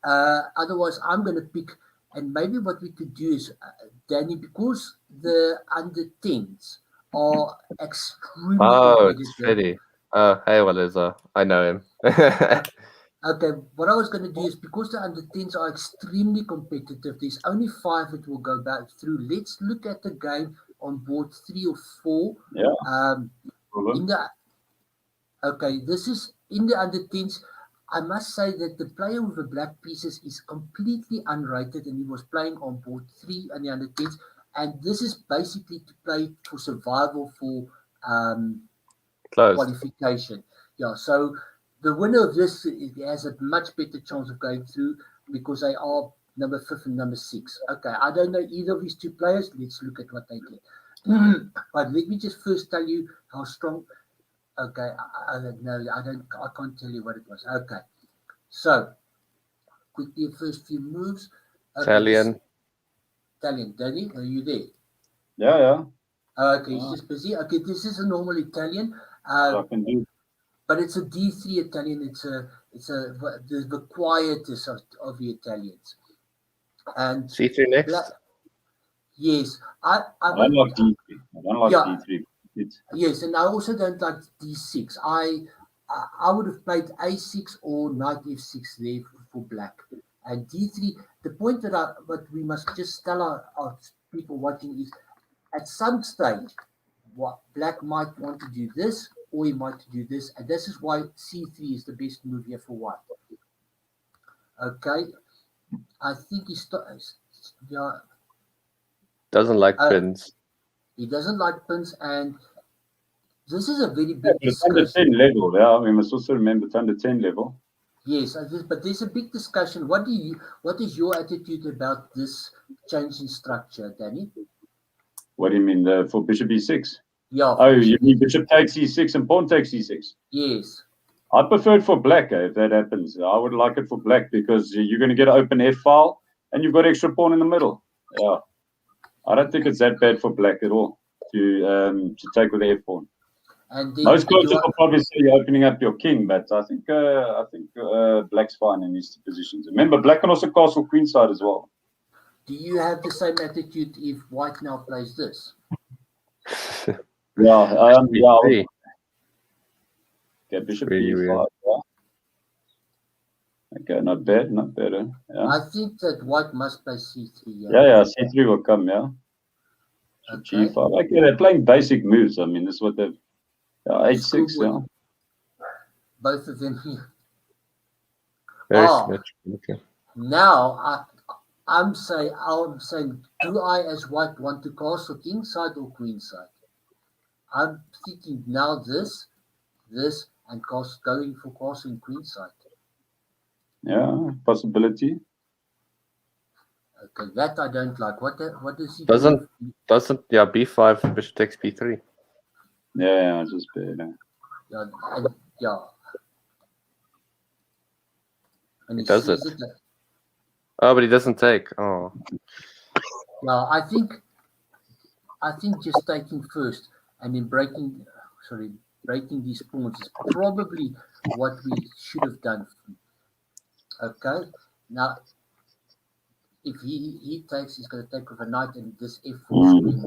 Otherwise, I'm going to pick. And maybe what we could do is, Danny, because the under 10s are extremely Oh, it's competitive. Freddy. Oh, hey, what is I know him. Okay, what I was going to do is, because the under 10s are extremely competitive, there's only 5 that will go back through. Let's look at the game on board 3 or 4. Yeah. This is in the under 10s. I must say that the player with the black pieces is completely unrated, and he was playing on board 3 and the under 10s. And this is basically to play for survival for qualification. Yeah, so the winner of this has a much better chance of going through because they are number 5 and number 6. Okay, I don't know either of these two players. Let's look at what they get. But let me just first tell you how strong. Okay, I can't tell you what it was. Okay, so quickly the first few moves. Okay, Italian. Danny, are you there? Yeah. Okay, he's just busy. Okay, this is a normal Italian. I can do. But it's a D3 Italian. It's the quietest of the Italians. And C3 next. Yes, I don't like D3. I don't like D3. Yes, and I also don't like D6. I would have played A6 or knight F6 there for black. And D3. The point what we must just tell our people watching is, at some stage, what black might want to do this, or he might do this, and this is why C3 is the best move here for white. Okay, I think doesn't like pins. He doesn't like pins, and this is a very big it's under 10 level. Yeah, we must also remember it's under 10 level. Yes, but there's a big discussion. What is your attitude about this change in structure, Danny? What do you mean for bishop e6? Yeah. Oh, you mean bishop takes e6 and pawn takes e6? Yes. I prefer it for black if that happens. I would like it for black because you're going to get an open f file and you've got extra pawn in the middle. Yeah, I don't think it's that bad for black at all to take with the f pawn. And most coaches will probably say you're opening up your king, but I think black's fine in these two positions. Remember, black can also castle queenside as well. Do you have the same attitude if white now plays this? Yeah. Okay, bishop e5. Yeah. Okay, not bad. Yeah. I think that white must play c3. Yeah, c3 will come. Yeah. Okay. G5. Okay, they're playing basic moves. I mean, this is what they've. H6. Yeah. Both of them here. Okay. Now I'm saying, do I as white want to castle king side or queen side? I'm thinking now this, and going for castling queen side. Yeah, possibility. Okay, that I don't like. What does he doesn't b5 bishop takes b3. Yeah, just bad. Yeah. And he does it. Oh, but he doesn't take. Oh. Yeah, I think just taking first and then breaking these pawns is probably what we should have done. Okay. Now, if he takes, he's going to take with a knight and this f4 is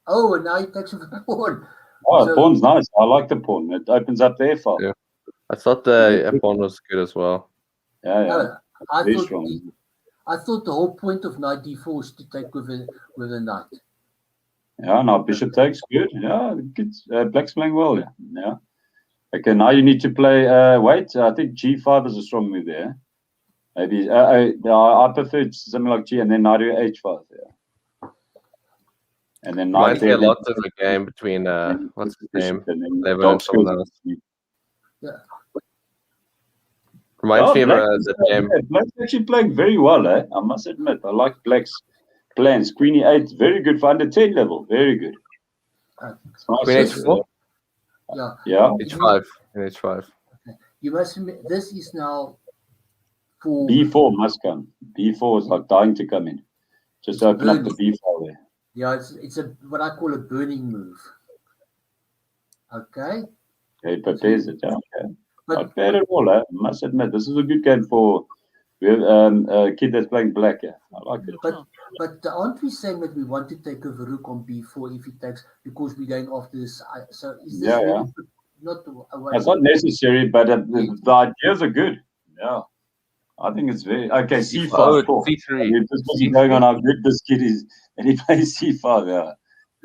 Oh, and now he takes with a pawn. Oh, so, pawn's nice. I like the pawn. It opens up the f-file. Yeah. I thought the f1 was good as well. Yeah. I thought the whole point of knight d4 was to take with a knight. Yeah, now bishop takes good. Yeah, good. Black's playing well. Yeah. Okay, now you need to play. Wait, I think g5 is a strong move there. Maybe I prefer something like g and then knight h5. Yeah. And then knight. Reminds me a lot of the game between what's his name, Levin and someone else. Yeah. Reminds me of the game. Black's actually playing very well, I must admit. I like Black's plans. Queen E8, very good for under 10 level. Very good. It's nice. Queen H4? Yeah. H5. H5. Okay. You must remember, this is now for B4 must come. B4 is like dying to come in. Just It's open up the burning. B4 there. Yeah, it's a what I call a burning move. Okay. It prepares it. Yeah, okay. But Not bad at all. I must admit, this is a good game for a kid that's playing black. Yeah, I like it. but aren't we saying that we want to take over rook on b4 if he takes because we're going after this? So is this really not a way? It's not necessary, but the ideas are good. Yeah, I think it's very okay. C5. Oh, C3. We're just going on how good this kid is, and he plays C5. Yeah.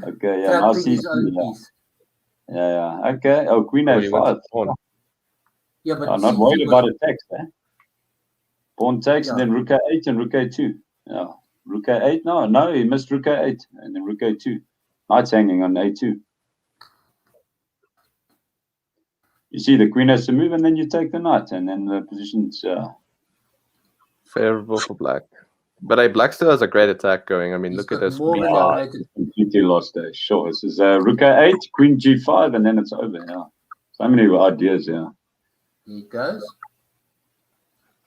Okay. Yeah. Now C3. Yeah. Okay. Oh, Queen A5. Yeah, but I'm not worried about attacks. Pawn takes, and then Rook A8 and Rook A2. Yeah. Rook A8. No, he missed Rook A8 and then Rook A2. Knight's hanging on A2. You see, the queen has to move, and then you take the knight, and then the position's favorable for black. But black still has a great attack going. I mean, look at this. Completely lost there. Sure. This is Rook A8, Queen G5, and then it's over. Yeah. So many ideas. Yeah. Here it goes.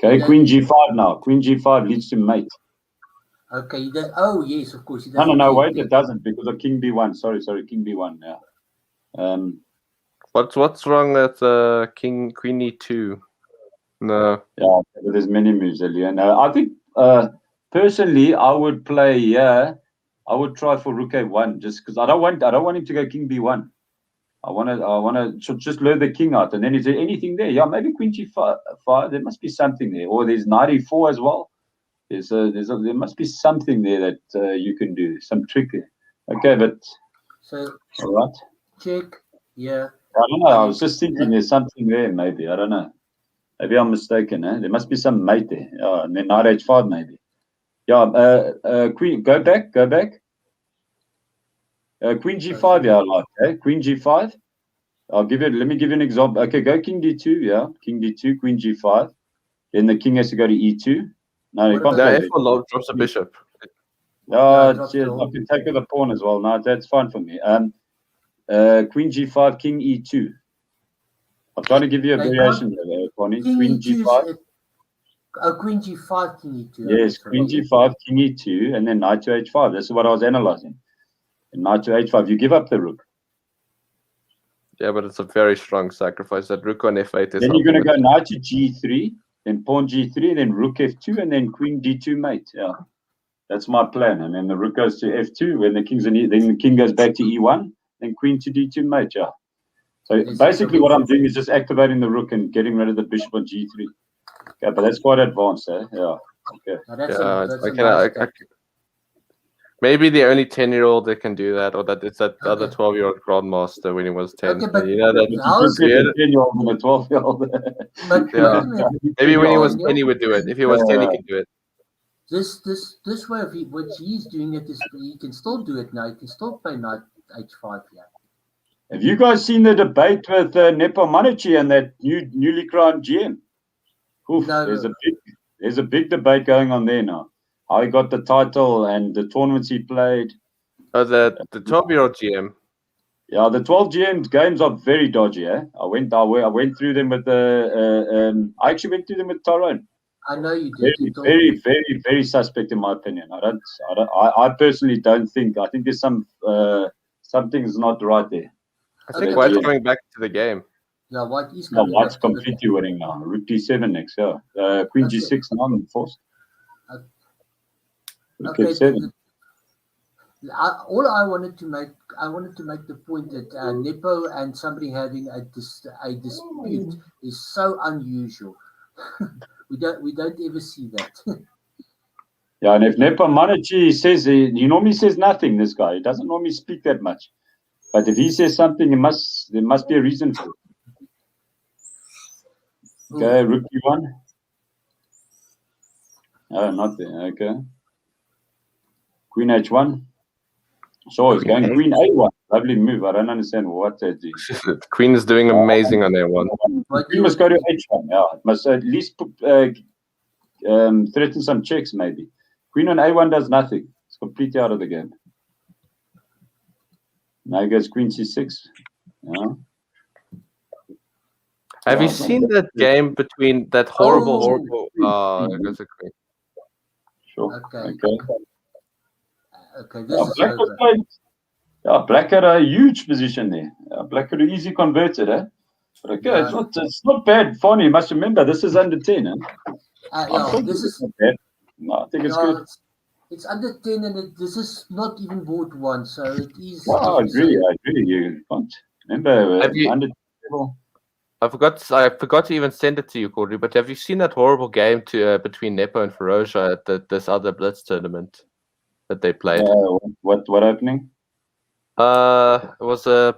Okay, Queen G5 now. Queen G5 leads to mate. Okay, he does. Oh, yes, of course. He doesn't. No, wait, it doesn't because of King B1. Sorry, King B1. Yeah. What's wrong with Queen E2? No. Yeah, there's many moves earlier. No, I think personally, I would play. Yeah, I would try for Rook A1 just because I don't want him to go King B1. I want to just lure the king out, and then is there anything there? Yeah, maybe Queen G5. There must be something there, or there's Knight E4 as well. There must be something there that you can do, some trick there. Okay, but so all right. Check. Yeah. I don't know. I was just thinking there's something there. Maybe I don't know. Maybe I'm mistaken. There must be some mate there. And then Knight H5 maybe. Yeah. Queen, go back. Queen G5, yeah, I like. Okay, Queen G5. Let me give you an example. Okay, go King D2, yeah. King D2, Queen G5. Then the king has to go to E2. No, you can't play F1 drops a bishop. I can take the pawn as well. No, that's fine for me. Queen G5, King E2. I'm trying to give you a variation there, Connie. Queen G5. Queen G5, King E2. Yes, Queen G5, King E2, and then Knight to H5. This is what I was analyzing. And Knight to H5, you give up the rook. Yeah, but it's a very strong sacrifice. That rook on F8 is. Then you're going to go Knight to G3, then Pawn G3, then Rook F2, and then Queen D2 mate. Yeah, that's my plan. And then the rook goes to F2. When the king's then the king goes back to E1, then Queen to D2 mate. Yeah. So basically, what I'm doing is just activating the rook and getting rid of the bishop on G3. Okay, but that's quite advanced, eh? Yeah. Okay. Maybe the only 10-year-old that can do that, or that it's that other 12-year-old grandmaster when he was 10. Okay, but you know, that's weird. 10-year-old and a 12-year-old. Maybe when he was 10, he would do it. If he was 10, he could do it. This way of what he's doing it is he can still do it now. He can still play Knight H5 here. Have you guys seen the debate with Nepo Manichi and that newly crowned GM? Oof, no, there's a big debate going on there now. How he got the title and the tournaments he played. Oh, the 12-year-old GM. Yeah, the 12 GM games are very dodgy. Eh? I went through them with I actually went through them with Tyrone. I know you did. Very suspect in my opinion. I personally don't think. I think there's something's not right there. I think White's coming back to the game. Yeah, White is coming. White's completely winning now. Rook D7 next. Yeah, Queen G6 now I'm forced. Okay. All I wanted to make the point that Nepo and somebody having a dispute is so unusual. we don't ever see that. Yeah, and if Nepo Manichi says he normally says nothing. This guy, he doesn't normally speak that much. But if he says something, there must be a reason for it. Okay, Rook E1. Oh, not there. Okay. Queen H1. So it's going Queen A1. Lovely move. I don't understand what they're doing. The Queen is doing amazing on A1. Queen must go to H1. Yeah, it must at least threaten some checks, maybe. Queen on A1 does nothing. It's completely out of the game. Now he goes queen c6. Yeah. Have you Yeah, seen that game between that horrible? Mhm. That's a great. Sure. Okay. Okay. This is Black was over. playing. Yeah, Black had a huge position there. Black could have easily converted, eh? But okay, Yeah. it's not bad. Funny, you must remember this is under 10, eh? Yeah, this is not bad. No, I think it's good. It's under 10 and this is not even board one, so it is. Yeah, I agree. You can't remember Have you- under level. I forgot to even send it to you, Cawdrey. But have you seen that horrible game between Nepo and Ferocia at this other Blitz tournament that they played? What happening? It was a.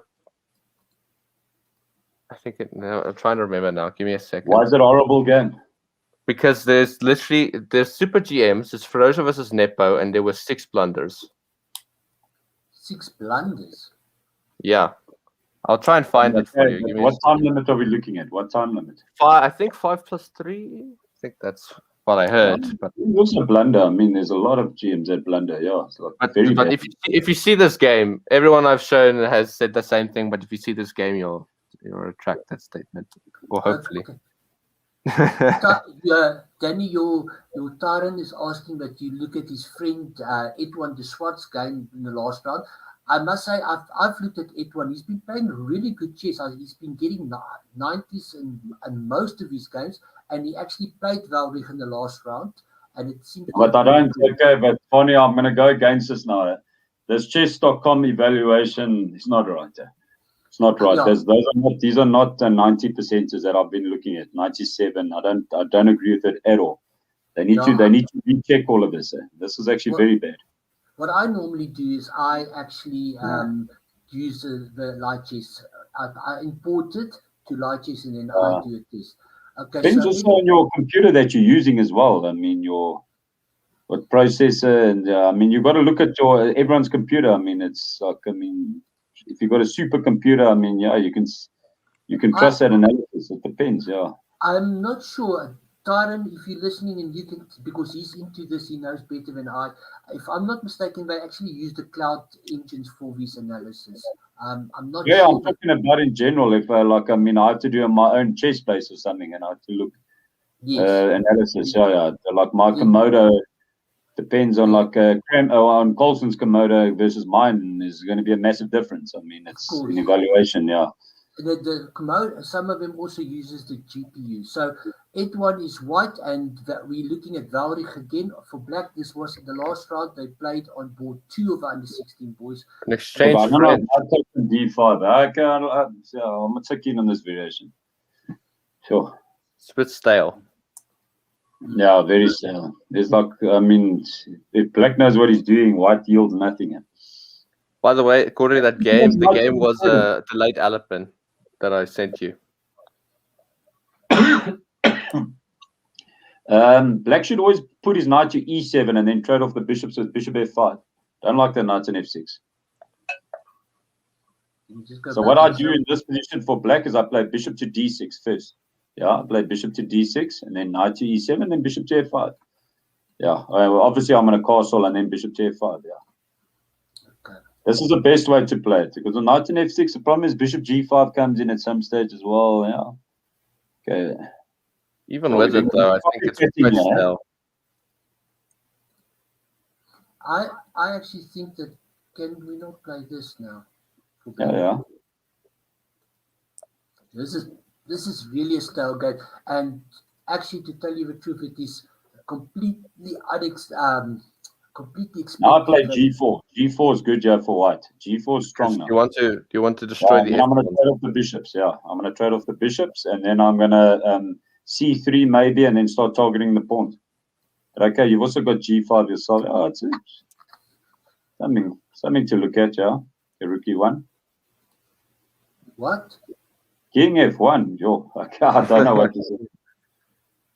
I think I'm trying to remember now. Give me a second. Why is it a horrible game? Because there's super GMs. It's Ferocia versus Nepo, and there were 6 blunders. 6 blunders. Yeah, I'll try and find it for you. What time limit are we looking at? What time limit? 5. I think 5 plus 3. I think that's what I heard. But it was a blunder. I mean, there's a lot of GMs that blunder. Yeah, it's like but bad. if you see this game, everyone I've shown has said the same thing. But if you see this game, you'll retract that statement, or hopefully. Danny, your Taran is asking that you look at his friend Edwin de Swart's game in the last round. I must say, I've looked at Edwin. He's been playing really good chess. He's been getting 90s in most of his games, and he actually played Wildcard in the last round. And it seemed. But I don't. Okay, but funny, I'm going to go against this now. This chess.com evaluation is not right. It's not right. Yeah. These are not 90% that I've been looking at. 97. I don't agree with it at all. They need to recheck all of this. This is actually very bad. What I normally do is I actually use the light chess. I import it to light chess and then I do a test. Okay. Depends also on your computer that you're using as well. I mean, what processor, and I mean, you've got to look at everyone's computer. I mean, it's like, if you've got a supercomputer, I mean, yeah, you can trust that analysis. It depends, yeah. I'm not sure. Taran, if you're listening and you can, because he's into this, he knows better than I. If I'm not mistaken, they actually use the cloud engines for this analysis. I'm not sure. Yeah, I'm talking about in general. If I have to do my own chess base or something, and I have to look analysis. Yeah. Like my Komodo depends on on Colson's Komodo versus mine is going to be a massive difference. I mean, it's an evaluation. Yeah. The Komodo, some of them also uses the GPU. So Edwin is white, and we're looking at Wildcard again. For Black, this was the last round. They played on board 2 of the under 16 boys. An exchange. I'll take the D5. Okay, I'm not so keen on this variation. Sure. It's a bit stale. Yeah, very stale. It's like, I mean, if Black knows what he's doing, white yields nothing. By the way, according to that game, the game was a delayed Alapin that I sent you. Black should always put his knight to e7 and then trade off the bishops with bishop f5. Don't like the knights in f6. So what I do in this position for Black is I play bishop to d6 first. Yeah, I play bishop to d6 and then knight to e7 and then bishop to f5. Yeah, obviously I'm going to castle and then bishop to f5. Yeah. This is the best way to play it because the knight in f6, the problem is bishop g5 comes in at some stage as well. Yeah. Okay. Even with it, though, I think it's quite stale. I actually think that can we not play this now? Yeah. This is really a stale game, and actually, to tell you the truth, it is completely completely expected. Now I play g4. G4 is good, yeah, for white. G4 is strong now. Do you want to destroy the? I'm going to trade off the bishops. Yeah, I'm going to trade off the bishops, and then I'm going to c3 maybe, and then start targeting the pawn. But okay, you've also got g5 yourself. Oh, it's something to look at, yeah. Okay, rook e1. What? King f1. Yo, okay, I don't know what to say.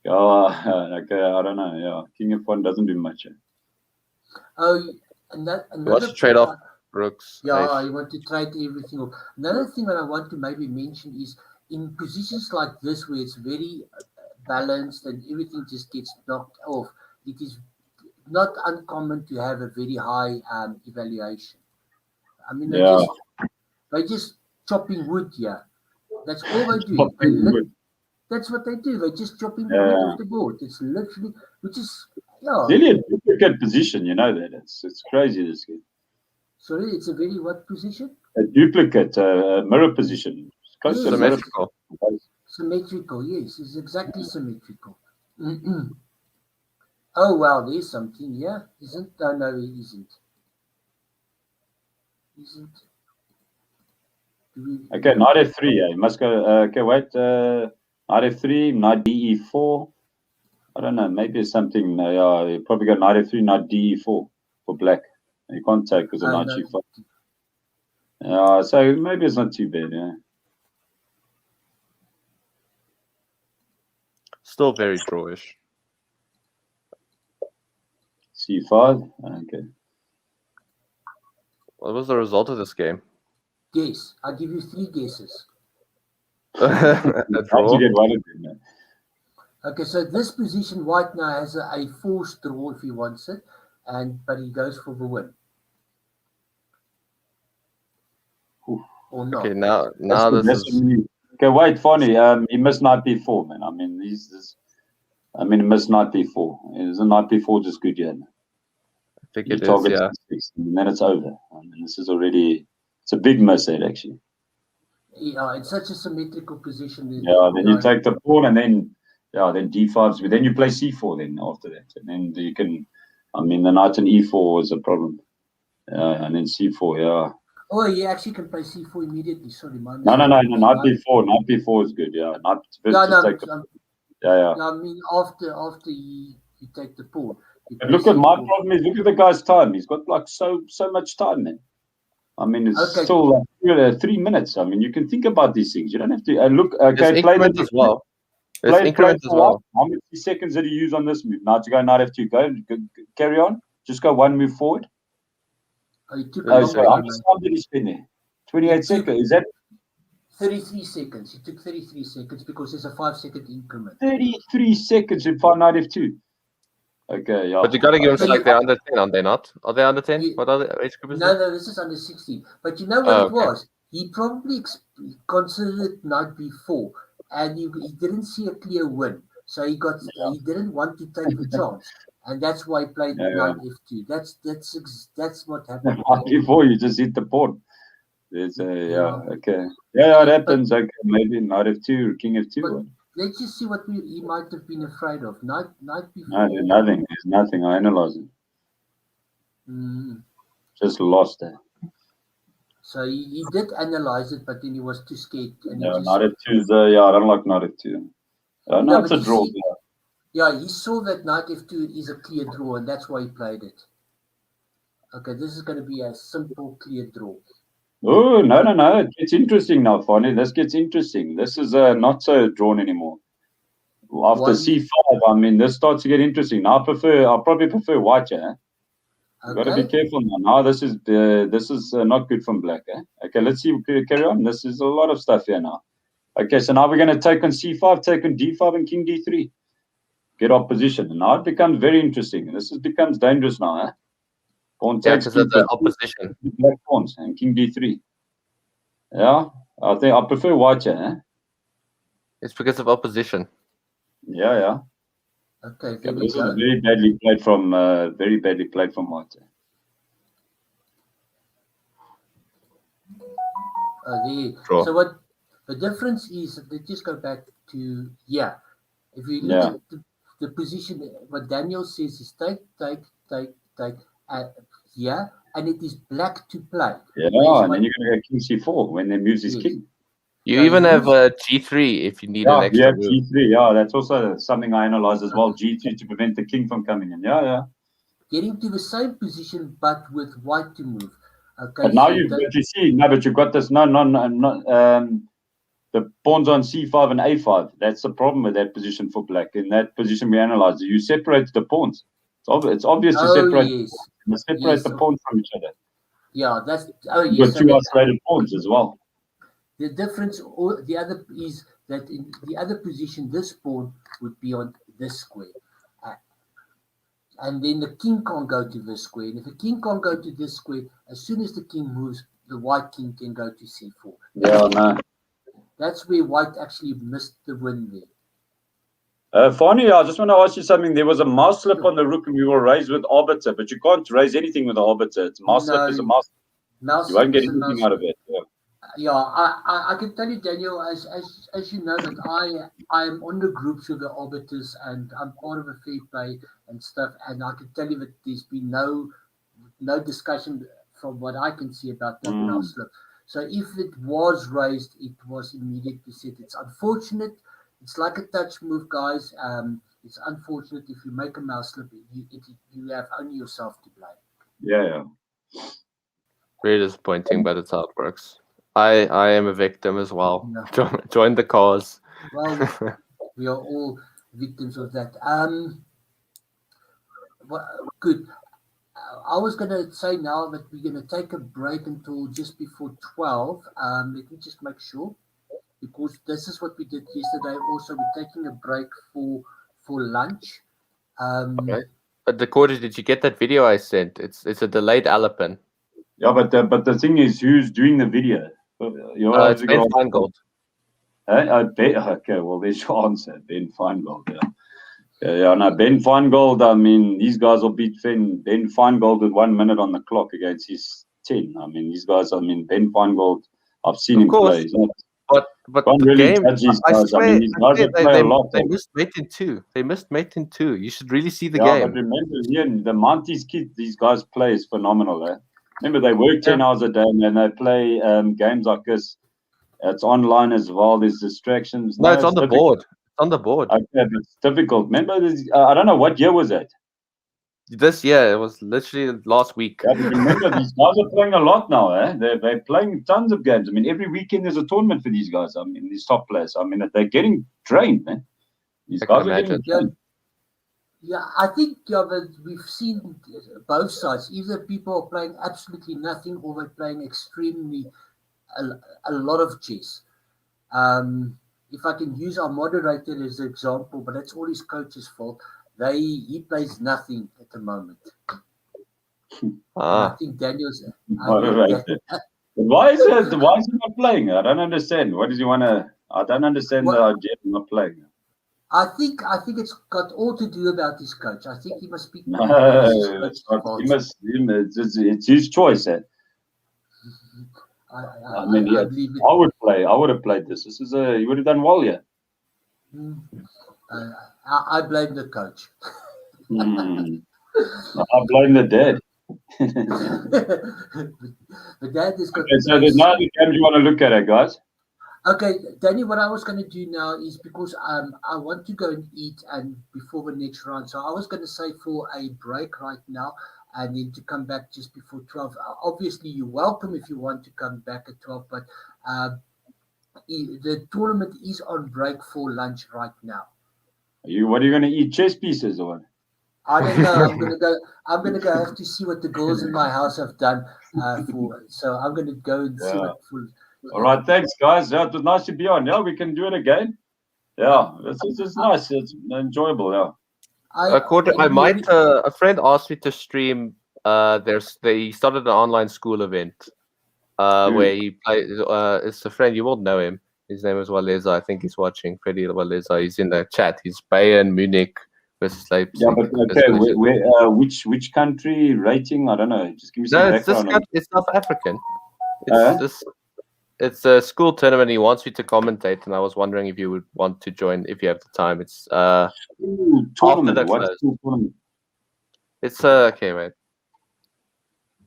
Okay, I don't know. Yeah, king f1 doesn't do much. Yeah. Oh, and that you want to trade off rooks. Yeah, you want to trade everything off. Another thing that I want to maybe mention is in positions like this where it's very balanced and everything just gets knocked off. It is not uncommon to have a very high evaluation. I mean, Yeah. they're just chopping wood here. That's all they do. Chopping wood. That's what they do. They're just chopping Yeah. wood off the board. It's literally, which is, yeah. Really a duplicate position, you know that. It's crazy, this game. Sorry, it's a very what position? A duplicate, mirror position. It's close to a mirror. Symmetrical. Symmetrical, yes. It's exactly symmetrical. Oh, wow, there's something here. Isn't? Oh, no, it isn't. Isn't. Okay, knight f3. Yeah, you must go. Okay, wait. Knight f3, knight de4. I don't know. Maybe it's something. Yeah, you probably got knight f3, knight de4 for black. You can't take because of knight g5. Yeah, so maybe it's not too bad. Yeah. Still very drawish. c5. Okay. What was the result of this game? Guess. I'll give you 3 guesses. A How'd you get one of them? Man? Okay, so this position, white now has a forced draw if he wants it, but he goes for the win. Or not. Okay, now this is. Okay, wait, funny. He must knight b4, man. I mean, he must knight b4. Is a knight b4 just good yet? I think it is, yeah. And then it's over. I mean, this is already. It's a big miss, actually. Yeah, it's such a symmetrical position. Yeah, then you take the pawn and then d5's, but then you play c4 then after that. And then you can, I mean, the knight and e4 was a problem. And then c4, yeah. Oh, you actually can play c4 immediately. Sorry, man. No, knight b4. Knight b4 is good, yeah. I mean, after you take the pawn. But look at my problem is, look at the guy's time. He's got like so much time, man. I mean, it's still like 3 minutes. I mean, you can think about these things. You don't have to look. Okay, play that as well. Play as well. How many seconds did he use on this move? Now to go knight f2. Go carry on. Just go one move forward. Oh, so how much time did he spend there? 28 seconds. Is that 33 seconds? He took 33 seconds because there's a 5-second increment. 33 seconds in knight f2. Okay, yeah. But you got to give them like they're under 10, are they not? Are they under 10? What are the age group is No, this is under 16. But you know what it was? He probably considered knight b4, and he didn't see a clear win. So he didn't want to take the chance. And that's why he played knight f2. That's what happened. Before you just hit the pawn. There's okay. Yeah, it happens. Okay, maybe knight f2 or king f2. Let's just see what he might have been afraid of. Knight before. No, there's nothing. There's nothing. I analyze it. Just lost it. So he did analyze it, but then he was too scared. And knight f2 is I don't like knight f2. No, it's a draw. Yeah, he saw that knight f2 is a clear draw, and that's why he played it. Okay, this is going to be a simple, clear draw. Oh, no. It gets interesting now, Fonny. This gets interesting. This is not so drawn anymore. After c5, I mean, this starts to get interesting. Now I'll probably prefer white, eh? You've got to be careful now. Now this is not good from black, eh? Okay, let's see. Carry on. This is a lot of stuff here now. Okay, so now we're going to take on c5, take on d5, and king d3. Get opposition. And now it becomes very interesting. This becomes dangerous now, eh? Pawn takes the opposition. Black pawns and king d3. Yeah, I think I prefer white here, eh? It's because of opposition. Yeah. Okay, this is very badly played from white. So what the difference is? Let's just go back to If you look at the position, what Daniel says is take, and it is black to play. Yeah, and then you're going to go king c4 when they moves his king. You even have a g3 if you need an extra move. G3, yeah, that's also something I analyze as well. G3 to prevent the king from coming in. Yeah. Getting to the same position, but with white to move. Okay. But now you've got this. The pawns on c5 and a5. That's the problem with that position for black. In that position we analyze, you separate the pawns. It's obvious to separate. Yes. Separate the pawns from each other. Yeah, that's. You've got two isolated pawns as well. The difference, or the other, is that in the other position, this pawn would be on this square. and then the king can't go to this square. And if the king can't go to this square, as soon as the king moves, the white king can go to c4. Yeah, no. That's where white actually missed the win there. Fani, I just want to ask you something. There was a mouse slip on the rook, and we will raise with arbiter, but you can't raise anything with the arbiter. It's mouse slip is a mouse. Mouse You won't get slip is a anything mouse out of it. Yeah. Yeah, I can tell you, Daniel, as you know, that I am on the groups with the arbiters, and I'm part of a fair play and stuff. And I can tell you that there's been no discussion from what I can see about that mouse slip. So if it was raised, it was immediately set. It's unfortunate. It's like a touch move, guys. It's unfortunate if you make a mouse slip, you have only yourself to blame. Yeah. Very disappointing, but it's how it works. I am a victim as well. No. Join the cause. Well, we are all victims of that. Good. I was going to say now that we're going to take a break until just before 12. Let me just make sure, because this is what we did yesterday. Also, we're taking a break for lunch. Okay. But the Cawdrey, did you get that video I sent? It's a delayed Alapin. Yeah, but the thing is, who's doing the video? It's Ben Feingold. Okay, well, there's your answer. Ben Feingold, yeah. No, Ben Feingold, I mean, these guys will beat Ben Feingold with 1 minute on the clock against his 10. I mean, these guys, Ben Feingold, I've seen him play. But the really game, I swear, they missed mate in two. They missed mate in two. You should really see the game. But remember, the Monty's kids, these guys play is phenomenal, Remember, they work 10 hours a day, and they play games like this. It's online as well. There's distractions. No, it's on the board. It's on the board. Okay, but it's difficult. Remember, I don't know what year was it. This year, it was literally last week. Yeah, but remember, these guys are playing a lot now. They're playing tons of games. I mean, every weekend there's a tournament for these guys. I mean, these top players. I mean, they're getting trained, These guys are getting trained. Yeah, I think that we've seen both sides. Either people are playing absolutely nothing, or they're playing extremely a lot of chess. If I can use our moderator as an example, but that's all his coach's fault. He plays nothing at the moment. I think Daniel's. Why is he not playing? I don't understand. What does he want to? I don't understand the idea of not playing. I think it's got all to do about his coach. I think he must speak. It's his choice. I would play. I would have played this. This is you would have done well, I blame the coach. I blame the dad. The dad is got. Okay, so there's no other games you want to look at, guys. Okay, Danny, what I was going to do now is, because I want to go and eat and before the next round. So I was going to say for a break right now, and then to come back just before 12. Obviously, you're welcome if you want to come back at 12, but the tournament is on break for lunch right now. What are you going to eat? Chess pieces or what? I don't know. I'm gonna go have to see what the girls in my house have done. So I'm gonna go and see what. All right, thanks, guys. Yeah, it was nice to be on. Yeah, we can do it again. Yeah, it's nice. It's enjoyable. Yeah. I might. A friend asked me to stream. They started an online school event. Where he plays. It's a friend. You won't know him. His name is Waleza. I think he's watching. Freddie Waleza. He's in the chat. He's Bayern Munich versus Leipzig. Yeah, but okay. Which country rating? I don't know. Just give me some background. It's South African. It's a school tournament. He wants you to commentate, and I was wondering if you would want to join if you have the time. It's tournament. What's tournament? It's okay, mate.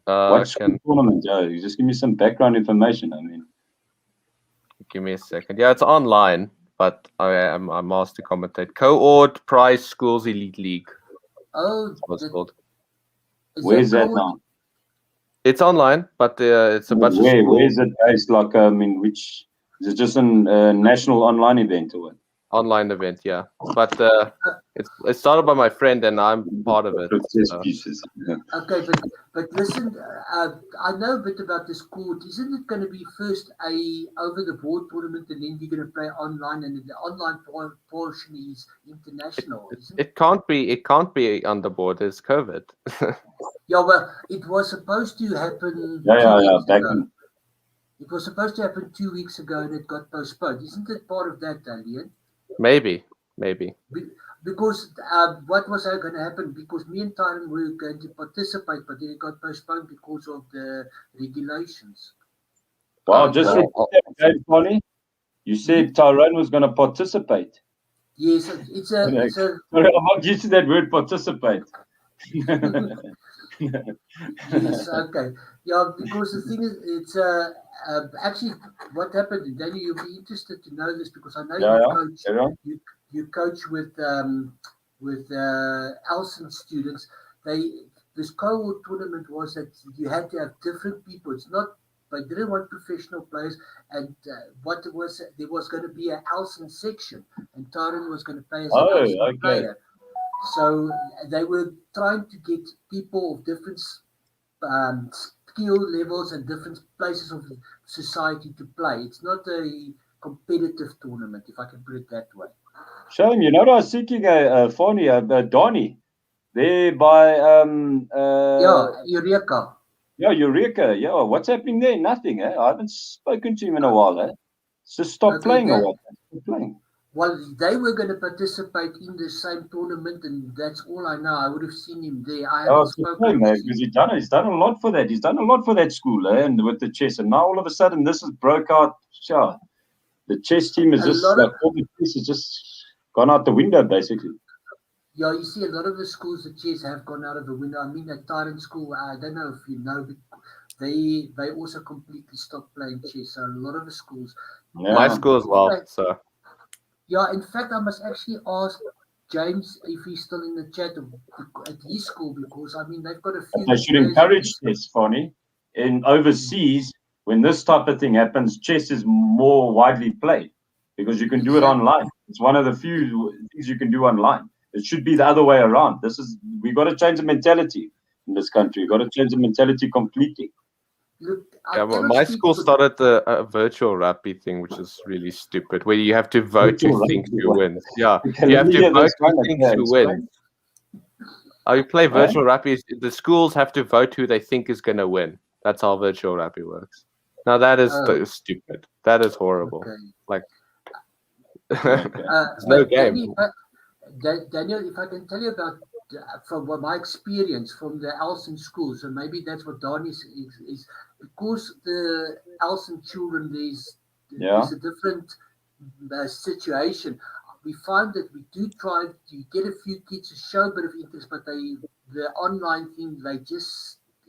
What's tournament? You just give me some background information. I mean, give me a second. Yeah, it's online, but I'm asked to commentate. Co-ord Prize Schools Elite League. Oh, that's what it's called. Where's that now? It's online, but it's a bunch of schools. Where is it based? Like, which is it just a national online event or what? Online event, yeah. But It started by my friend, and I'm part of it. Chess So. pieces. Yeah. Okay, but listen, I know a bit about this court. Isn't it going to be first a over the board tournament, and then you're going to play online, and the online portion is international, isn't it? It can't be on the board. It's COVID. Yeah, well, it was supposed to happen. Yeah. Back ago. It was supposed to happen 2 weeks ago, and it got postponed. Isn't it part of that, Daniel? Maybe. Because what was going to happen? Because me and Tyron were going to participate, but then it got postponed because of the regulations. Well, just Bonnie, you said Tyrone was going to participate. Yes, it's a. Sorry, I'm not used to that word, participate. Yes, okay. Yeah, because the thing is, it's actually what happened. Daniel, you'll be interested to know this because I know you coach with Elson students. This cohort tournament was that you had to have different people. It's not. They didn't want professional players, and what it was, there was going to be an Elson section, and Tyron was going to play as an Elson player. So they were trying to get people of different skill levels and different places of society to play. It's not a competitive tournament, if I can put it that way. Shame, you know what I was thinking, Donnie, there by Eureka. Yeah, Eureka. Yeah, what's happening there? Nothing. I haven't spoken to him in a while. Just stop playing or what? Stop playing. Well, they were going to participate in the same tournament, and that's all I know. I would have seen him there. I haven't spoken to him. Because he's done a lot for that. He's done a lot for that school, and with the chess. And now all of a sudden, this has broke out. Sure. The chess team is just all the chess has just gone out the window, basically. Yeah, you see, a lot of the schools that chess have gone out of the window. I mean, at Tyron School, I don't know if you know, but they also completely stopped playing chess. So a lot of the schools. Yeah. My school as well. So. Yeah, in fact, I must actually ask James if he's still in the chat at his school, because I mean they've got a few. They should encourage chess, Fonny. In overseas, when this type of thing happens, chess is more widely played because you can do it online. It's one of the few things you can do online. It should be the other way around. We've got to change the mentality in this country. We've got to change the mentality completely. Look, my school started a virtual rugby thing, which is really stupid, where you have to vote who thinks you win. Yeah, you have to vote who thinks you win. You play virtual rugby. The schools have to vote who they think is going to win. That's how virtual rugby works. Now that is stupid. That is horrible. Okay. Like, there's no game. Daniel, if I can tell you about from my experience from the Elson school, so maybe that's what Donnie is because the Elson children, there's a different situation. We find that we do try to get a few kids to show a bit of interest, but the online thing,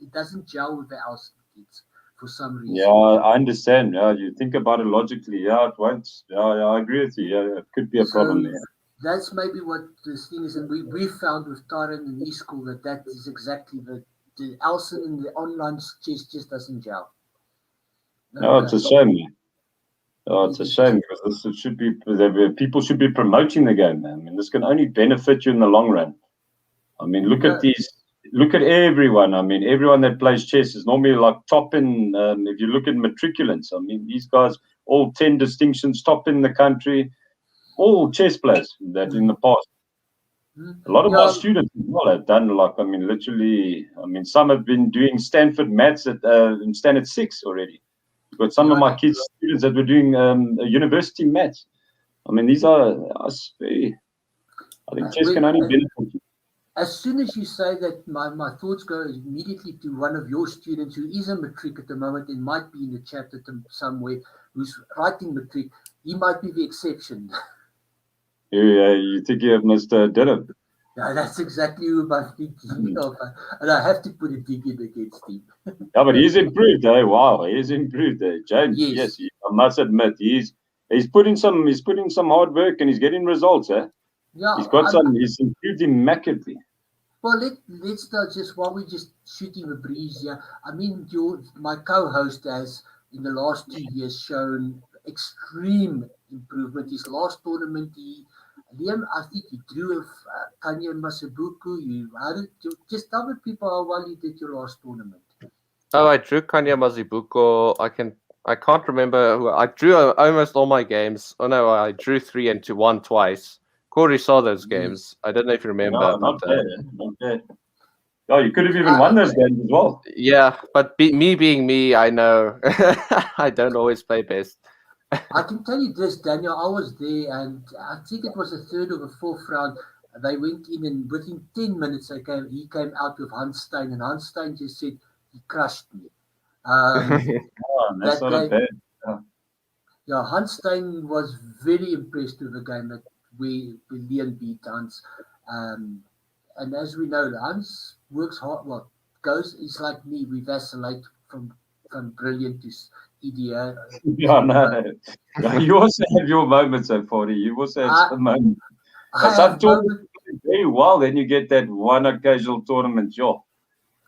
it doesn't gel with the Elson kids for some reason. Yeah, I understand. Yeah, you think about it logically. Yeah, it won't. Yeah, I agree with you. Yeah, it could be a problem there. That's maybe what this thing is, and we found with Tyron in his school that is exactly the Elson in the online chess just doesn't gel. No, it's a shame. Oh, it's a shame because people should be promoting the game, man. I mean, this can only benefit you in the long run. I mean, look at everyone. I mean, everyone that plays chess is normally like top in. If you look at matriculants, I mean, these guys all 10 distinctions, top in the country. All chess players that in the past. A lot of my students as well have done literally. I mean, some have been doing Stanford maths in standard 6 already. We've got some of my kids' students that were doing university maths. I mean, these are very. I think chess can only benefit you. As soon as you say that, my thoughts go immediately to one of your students who is a matric at the moment and might be in the chat somewhere, who's writing matric. He might be the exception. You think you have Mr. Dillon? Yeah, that's exactly who I'm thinking of. And I have to put a dig in against him. Yeah, but he's improved. Wow, he's improved. James, yes, I must admit, he's putting some hard work and he's getting results. Yeah, he's improved immaculately. Well, let's just while we just shooting a breeze here. I mean, my co-host has in the last 2 years shown extreme improvement. His last tournament, Liam, I think you drew with Kanye Masabuku. Just tell the people how well you did your last tournament. Oh, I drew Kanya Mazibuko. I can't remember who I drew almost all my games. Oh no, I drew 3 and 1 twice. Corey saw those games. I don't know if you remember. Yeah, not bad. Not bad. Oh, you could have even won those games as well. Yeah, but me being me, I know I don't always play best. I can tell you this, Daniel. I was there, and I think it was the third or the fourth round. They went in, and within 10 minutes, he came out with Hanstein, and Hanstein just said he crushed me. Oh, that's That not game, bad. yeah, Hanstein was very impressed with the game that we Leon beat Hans. And as we know, Hans works hard. Well, it's like me. We vacillate from brilliant to idiot. Yeah, no. Yeah, you also have your moments, so funny. You also have some moments. I Some have tournaments play very well, then you get that one occasional tournament job.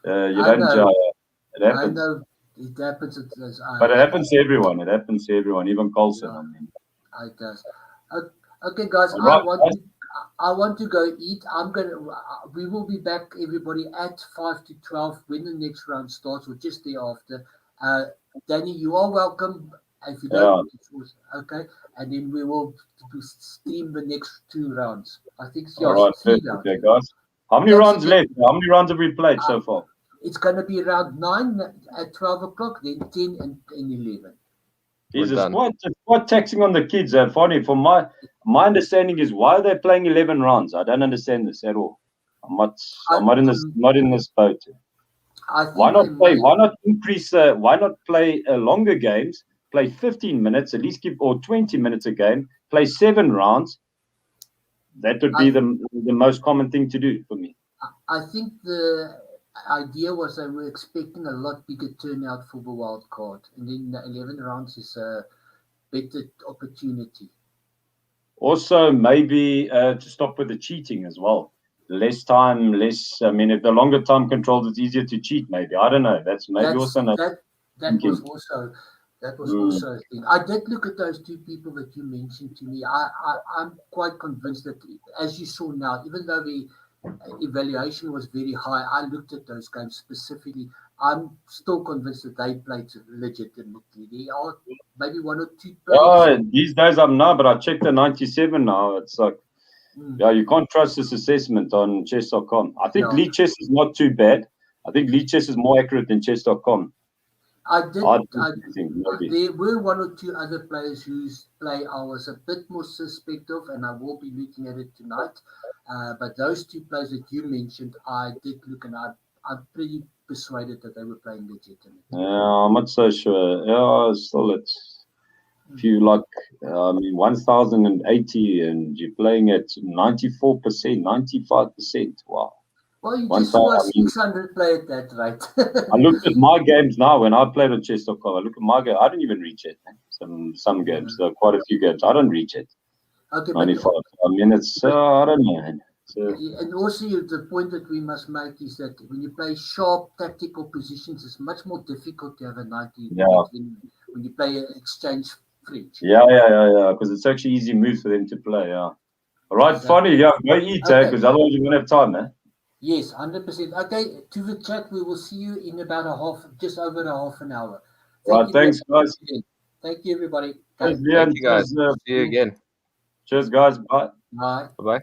You I don't. know. It I happens. know it happens. But it happens to everyone. It happens to everyone, even Colson. Yeah, I mean. it does. Okay, guys, All right, guys. I want to go eat. We will be back, everybody, at 5 to 12 when the next round starts, or just thereafter. Danny, you are welcome. If you don't, okay. And then we will stream the next 2 rounds. I think All right, 3 good. rounds. Okay, guys. How many Thanks rounds again. left? How many rounds have we played so far? It's going to be round 9 at 12 o'clock, then 10 and 11. Jesus, it's quite taxing on the kids. Funny, from my understanding is why they're playing 11 rounds. I don't understand this at all. I'm not in this boat. Why not play? Why not increase? Why not play longer games? Play 15 minutes, at least or 20 minutes a game. Play 7 rounds. That would be the most common thing to do for me. I think the idea was that we're expecting a lot bigger turnout for the wild card, and then the 11 rounds is a better opportunity. Also, maybe to stop with the cheating as well. Less time, less. I mean, if the longer time controls, it's easier to cheat. Maybe I don't know. That was also a thing. I did look at those 2 people that you mentioned to me. I'm quite convinced that, as you saw now, even though the evaluation was very high, I looked at those games specifically. I'm still convinced that they played legitimately. There are maybe 1 or 2 players. These days I'm now, but I checked the 97 now. It's like, yeah, you can't trust this assessment on chess.com. I think Lead Chess is not too bad. I think Lead Chess is more accurate than chess.com. There were 1 or 2 other players whose play I was a bit more suspect of, and I will be looking at it tonight. But those 2 players that you mentioned, I did look, and I'm pretty persuaded that they were playing legitimately. Yeah, I'm not so sure. Yeah, still it's if you like, I mean, 1,080 and you're playing at 94%, 95%. Wow. Well, you just saw 600 play at that rate. I looked at my games now when I played on chess.com. I look at my game. I don't even reach it. Some games, there are quite a few games. I don't reach it. Okay, 95. I mean, it's I don't know. And also, the point that we must make is that when you play sharp tactical positions, it's much more difficult to have a 90 when you play an exchange fridge. Yeah, because it's actually easy moves for them to play. Yeah. All right, funny. Yeah, go eat, because otherwise you won't have time, eh? Yes, 100%. Okay, to the chat, we will see you in about just over a half an hour. Right, thanks, guys. Thank you, everybody. Thank you, guys. See you again. Cheers, guys. Bye. Bye. Bye-bye.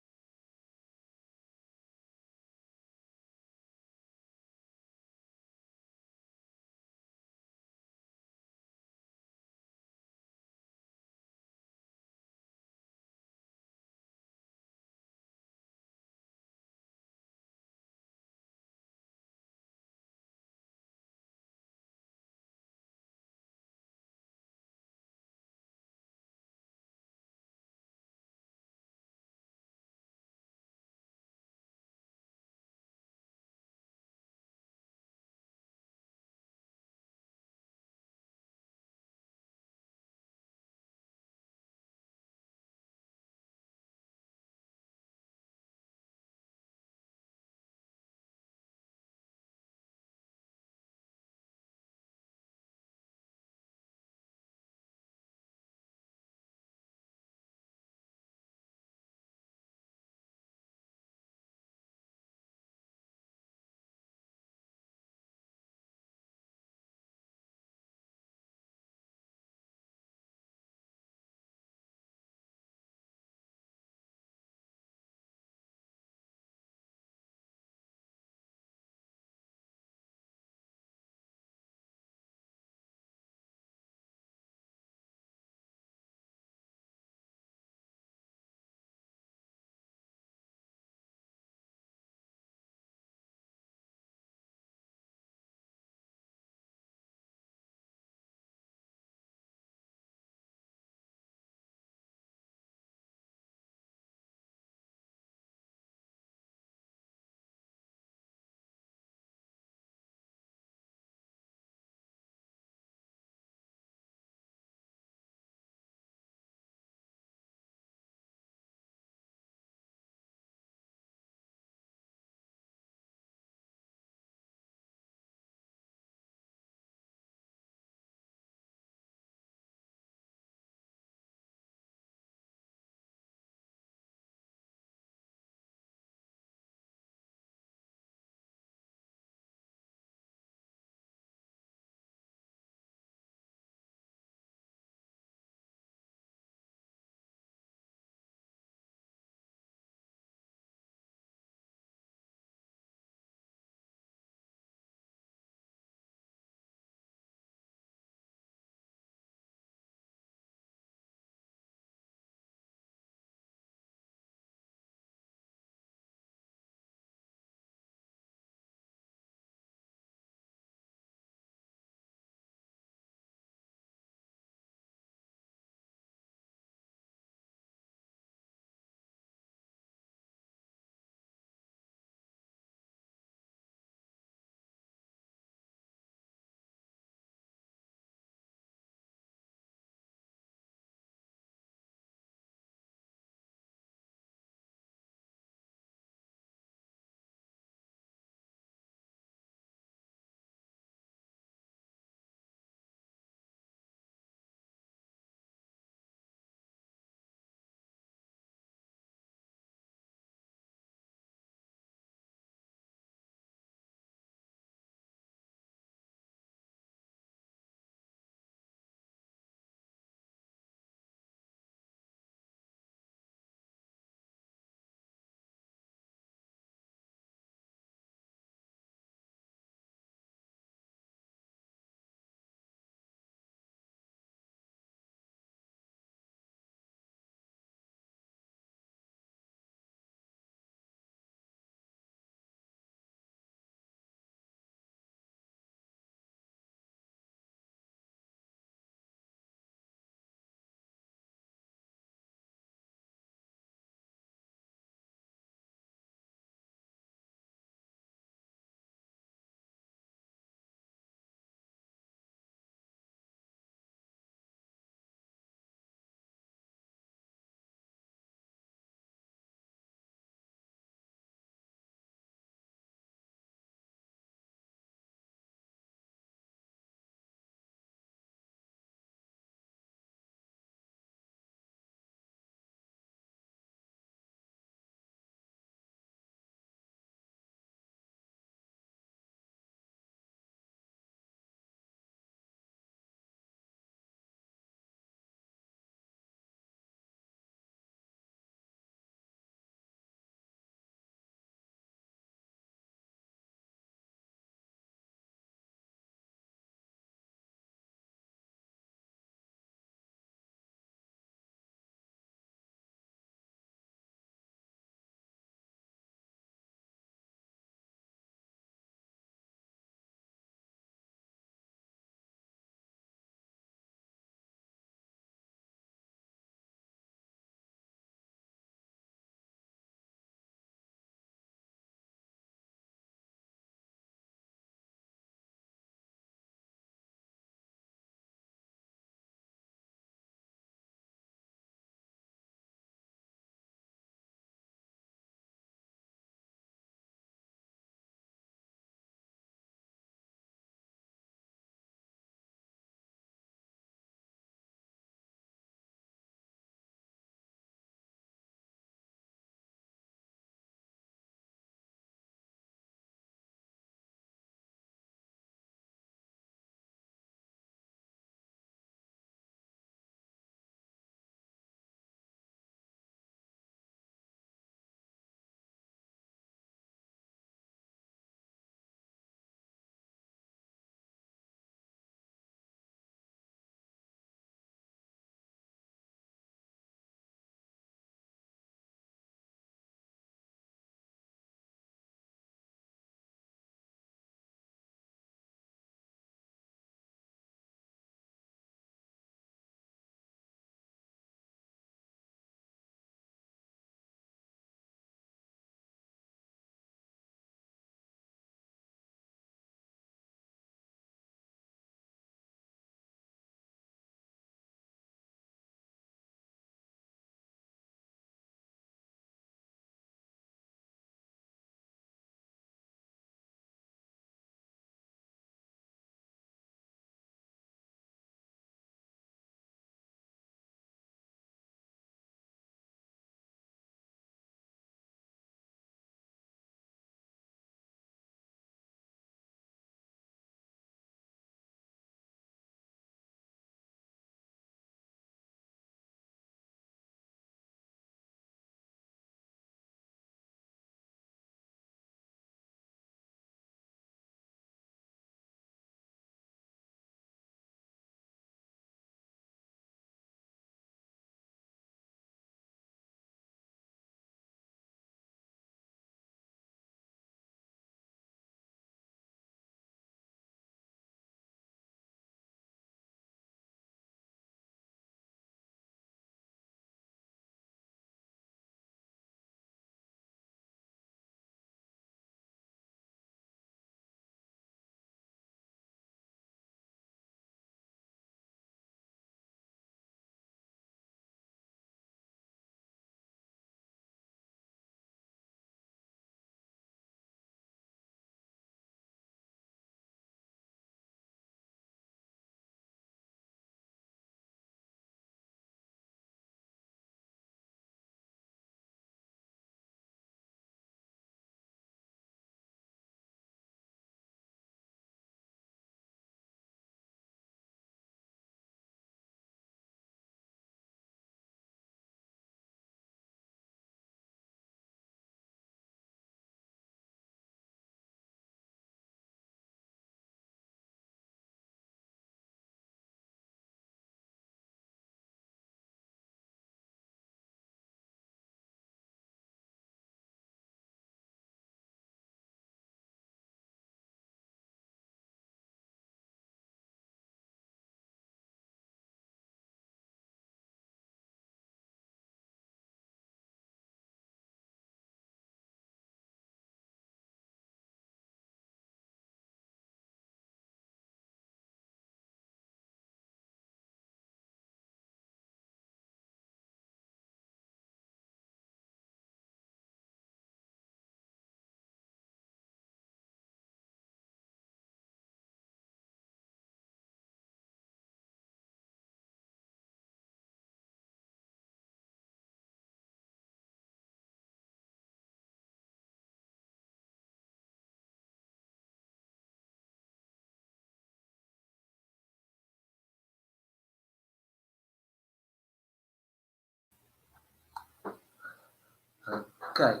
Okay.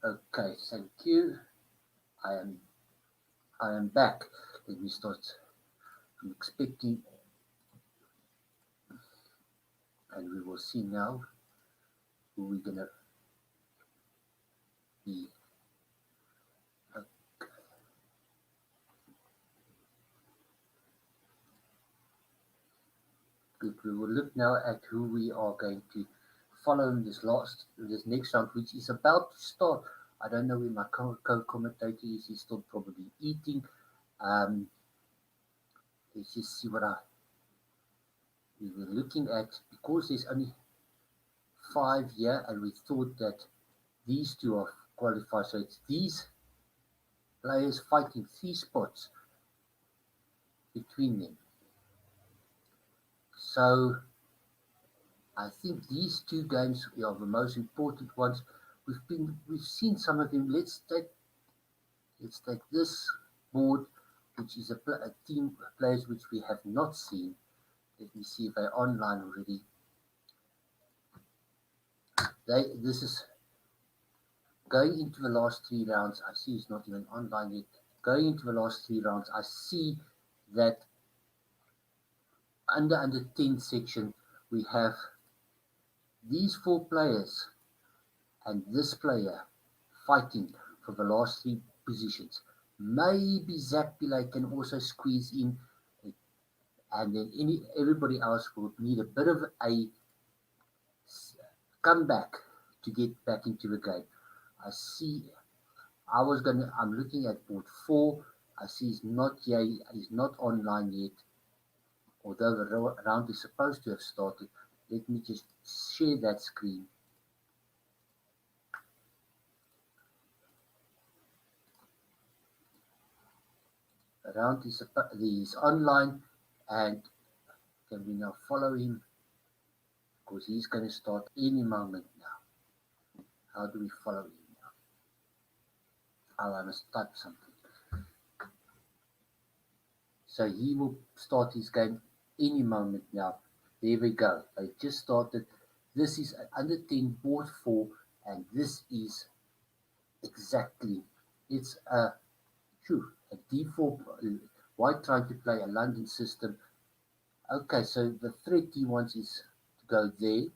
Okay, thank you. I am back. Let me start. I'm expecting, and we will see now who we're gonna be. Okay. Good. We will look now at who we are going to follow in this next round, which is about to start. I don't know where my co-commentator is. He's still probably eating. Let's just see what we were looking at, because there's only 5 here, and we thought that these two are qualified. So it's these players fighting 3 spots between them. So I think these 2 games are the most important ones. We've seen some of them. Let's take this board, which is a team of players which we have not seen. Let me see if they're online already. This is going into the last 3 rounds. I see it's not even online yet. Going into the last 3 rounds, I see that under 10 section, we have these 4 players and this player fighting for the last 3 positions. Maybe Zach Pillay can also squeeze in, and then everybody else will need a bit of a comeback to get back into the game. I see. I'm looking at board 4. I see he's not here. He's not online yet, although the round is supposed to have started. Let me just share that screen. The round is online, and can we now follow him? Because he's going to start any moment now. How do we follow him now? Oh, I must type something. So he will start his game any moment now. There we go. They just started. This is under 10, board 4, and this is exactly, it's a D4, white trying to play a London system. Okay, so the threat he wants is to go there.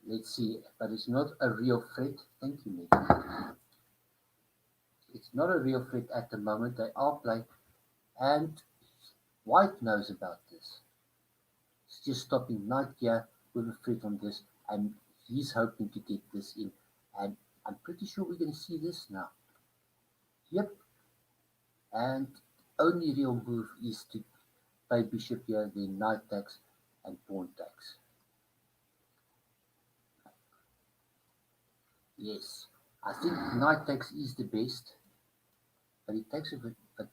Let's see, but it's not a real threat. Thank you, Megan. It's not a real threat at the moment. They are playing, and white knows about this. It's just stopping knight here with a threat on this, and he's hoping to get this in. And I'm pretty sure we're going to see this now. Yep. And only real move is to play bishop here, then knight takes and pawn takes. Yes, I think knight takes is the best, but he takes a bit, but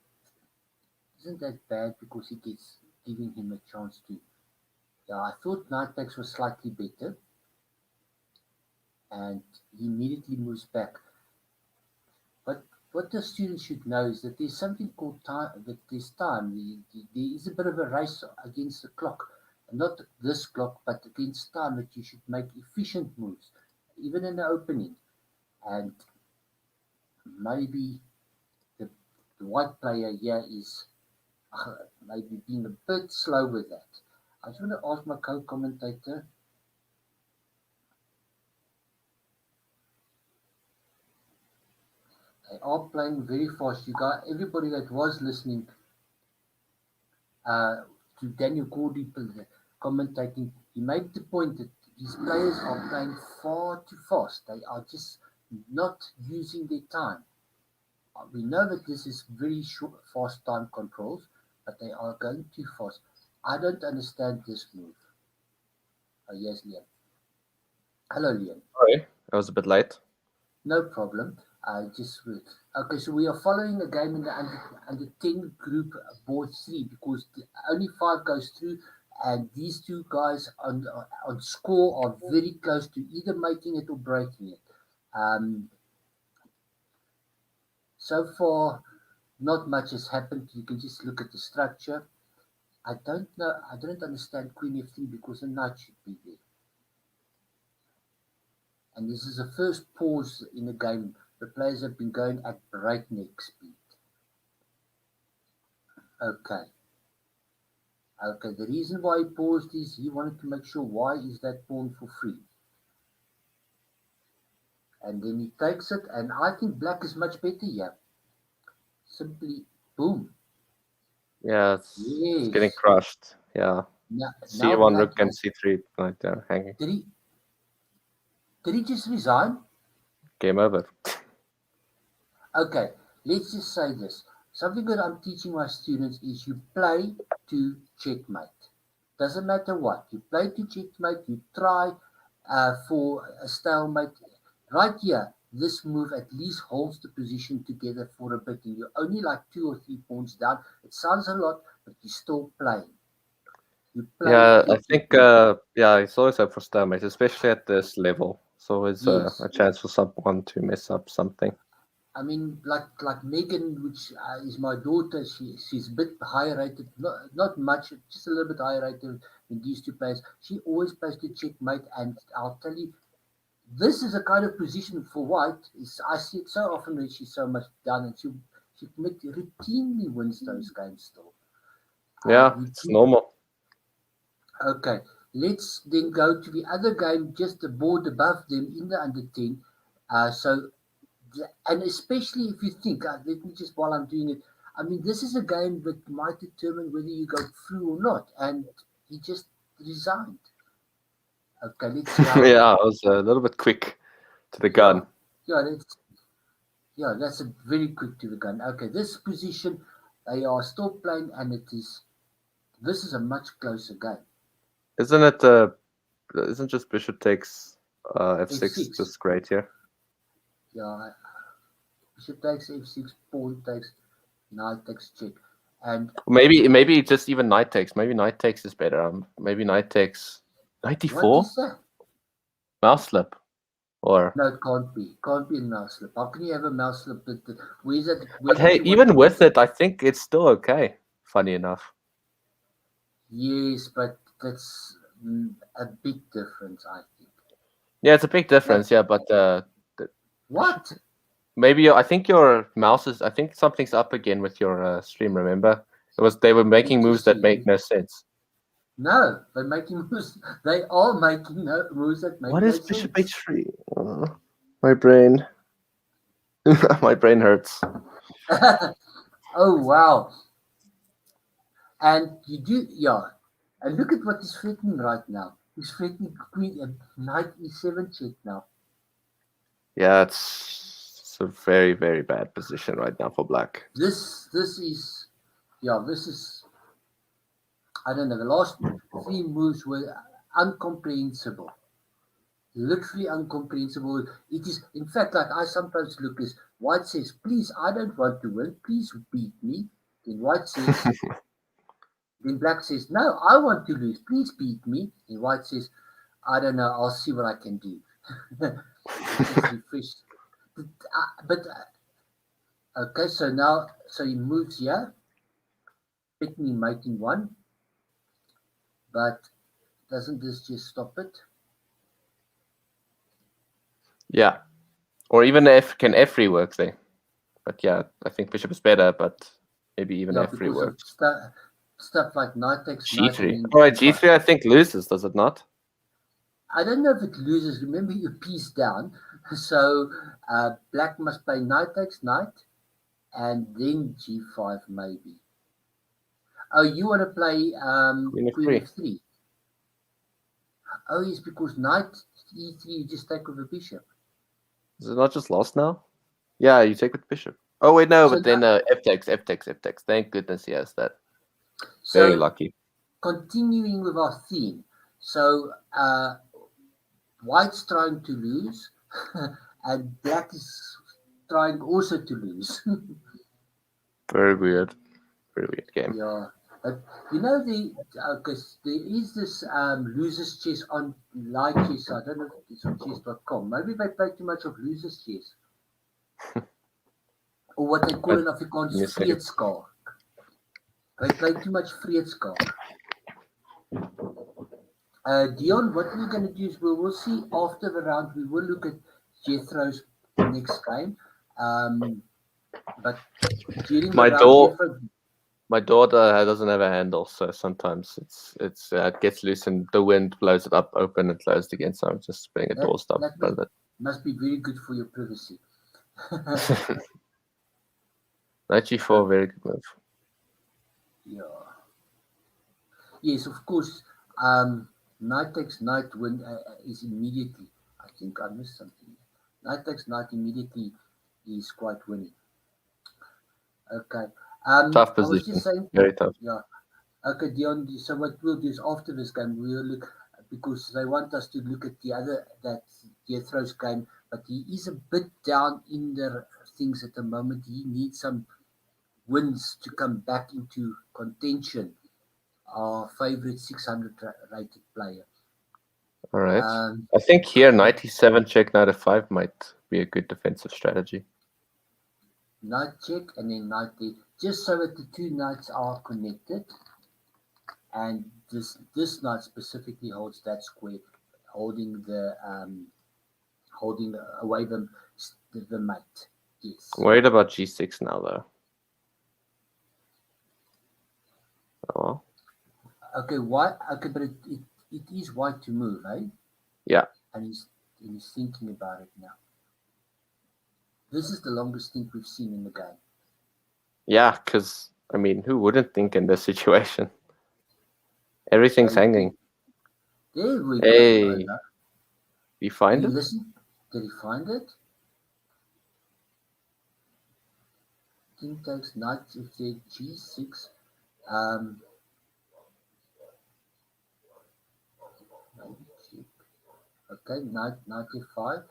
isn't that bad because he gets giving him a chance to. Yeah, I thought knight takes was slightly better, and he immediately moves back. But what the students should know is that there's something called time. That there's time. There is a bit of a race against the clock, and not this clock, but against time. That you should make efficient moves, even in the opening. And maybe the white player here is maybe being a bit slow with that. I just want to ask my co-commentator. They are playing very fast. You got everybody that was listening to Daniel Cawdrey commentating. He made the point that these players are playing far too fast. They are just not using their time. We know that this is very short, fast time controls, but they are going too fast. I don't understand this move. Oh, yes, Liam. Hello, Liam. Sorry, I was a bit late. No problem. Okay, so we are following a game in the under 10 group board 3 because only 5 goes through, and these 2 guys on score are very close to either making it or breaking it. So far, not much has happened. You can just look at the structure. I don't know. I don't understand Queen F3 because the knight should be there. And this is the first pause in the game. The players have been going at breakneck speed. Okay. Okay, the reason why he paused is he wanted to make sure why is that pawn for free. And then he takes it, and I think black is much better here. Simply, boom. Yeah, it's getting crushed. Yeah. Now C1 rook and C3 right there hanging. Did he just resign? Game over. Okay, let's just say this. Something that I'm teaching my students is you play to checkmate. Doesn't matter what. You play to checkmate. You try for a stalemate. Right here, this move at least holds the position together for a bit. And you're only like 2 or 3 points down. It sounds a lot, but you're still playing. Yeah, I think, it's always up for stalemate, especially at this level. So it's a chance for someone to mess up something. I mean, like Megan, which is my daughter, she's a bit higher rated, not much, just a little bit higher rated than these two players. She always plays to checkmate, and I'll tell you, this is a kind of position for white. I see it so often when she's so much down, and she routinely wins those games still. Yeah, it's normal. Okay, let's then go to the other game, just the board above them in the under 10. And especially if you think, let me just, while I'm doing it, I mean, this is a game that might determine whether you go through or not. And he just resigned. Okay, let's see. Yeah, I was a little bit quick to the gun. Yeah, that's a very quick to the gun. Okay, this position, they are still playing, and this is a much closer game. Isn't it? Isn't just bishop takes f6 just great here? Yeah, bishop takes f6, pawn takes, knight takes check, and maybe just even knight takes. Maybe knight takes is better. Maybe knight takes 94. What is that? Mouse slip, or no, it can't be. Can't be a mouse slip. How can you have a mouse slip? Where's it? But hey, even with it, I think it's still okay. Funny enough. Yes, but that's a big difference, I think. Yeah, it's a big difference. Yeah, but what? Maybe I think your mouse is. I think something's up again with your stream. Remember, they were making moves that make no sense. No, they're making moves. They are making moves that make no sense. What is bishop h3? My brain. My brain hurts. Oh wow! And you do, yeah. And look at what he's threatening right now. He's threatening queen and knight e7 check now. Yeah, it's a very, very bad position right now for black. This is, I don't know, the last 3 moves were incomprehensible. Literally incomprehensible. It is, in fact, like I sometimes look as white says, please, I don't want to win. Please beat me. Then white says, then black says, no, I want to lose. Please beat me. And white says, I don't know. I'll see what I can do. Okay, so he moves here. Picking making 1. But doesn't this just stop it? Yeah. Or even can f3 works there. But yeah, I think bishop is better, but maybe even f3 works. Stuff like knight takes g3. All right, g3 I think loses, does it not? I don't know if it loses. Remember, your piece down. So black must play knight takes knight, and then g5 maybe. Oh, you want to play queen f3? Oh, yes, because knight e3 you just take with a bishop. Is it not just lost now? Yeah, you take with bishop. Oh wait, no, so but then f takes. Thank goodness he has that. Very lucky. Continuing with our theme. So white's trying to lose, and black is trying also to lose. Very weird game. Yeah, but you know because there is this losers chess on live chess. I don't know if it's on chess.com. Maybe they play too much of losers chess. or what they call in Afrikaans Yes, sir. vreedskaal. They play too much vreedskaal. Dion, what we're going to do is we'll see after the round. We will look at Jethro's next game. But during the round, Jethro, my daughter doesn't have a handle, so sometimes it gets loose and the wind blows it up open and closed again. So I'm just putting a door stop. That must be very good for your privacy. Knight G4, very good move. Yeah. Yes, of course. Knight takes knight win is immediately. I think I missed something. Knight takes knight immediately is quite winning. Okay. Tough I was position. just saying, Very tough. Yeah. Okay, Dion. So what we'll do is after this game we'll look, because they want us to look at that Jethro's game, but he is a bit down in the things at the moment. He needs some wins to come back into contention. Our favorite 600 rated player. All right. I think here 97 check knight f5 might be a good defensive strategy. Knight check and then knight there, just so that the two knights are connected. And this knight specifically holds that square, holding away the mate. Yes. Worried about g6 now though. Oh. Okay, white. Okay, but it is white to move, eh? Yeah. And he's thinking about it now. This is the longest think we've seen in the game. Yeah, because I mean, who wouldn't think in this situation? Everything's hanging. There we go. Hey, did you find it? Listen, did he find it? King takes knight if they g6. Okay, knight f5.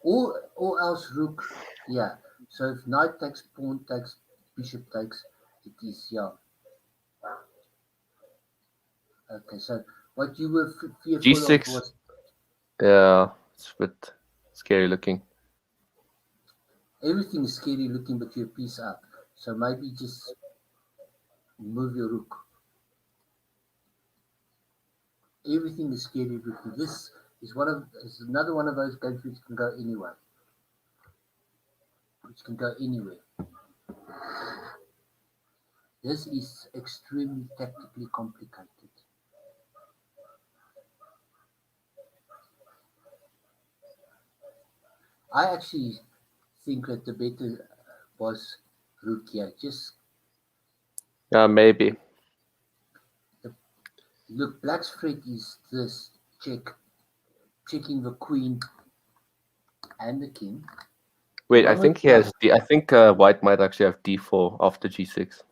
Or else rook. Yeah. So if knight takes, pawn takes, bishop takes, it is, yeah. Okay, so what you were fearful G6. of was... Yeah, it's a bit scary looking. Everything is scary looking, but you're a piece up. So maybe just move your rook. Everything is scary looking. This is another one of those games which can go anywhere. This is extremely tactically complicated. I actually think that the better was rook here. Yeah, maybe. Look, black's threat is this checking the queen and the king. Wait, I think he has I think white might actually have d4 after g6.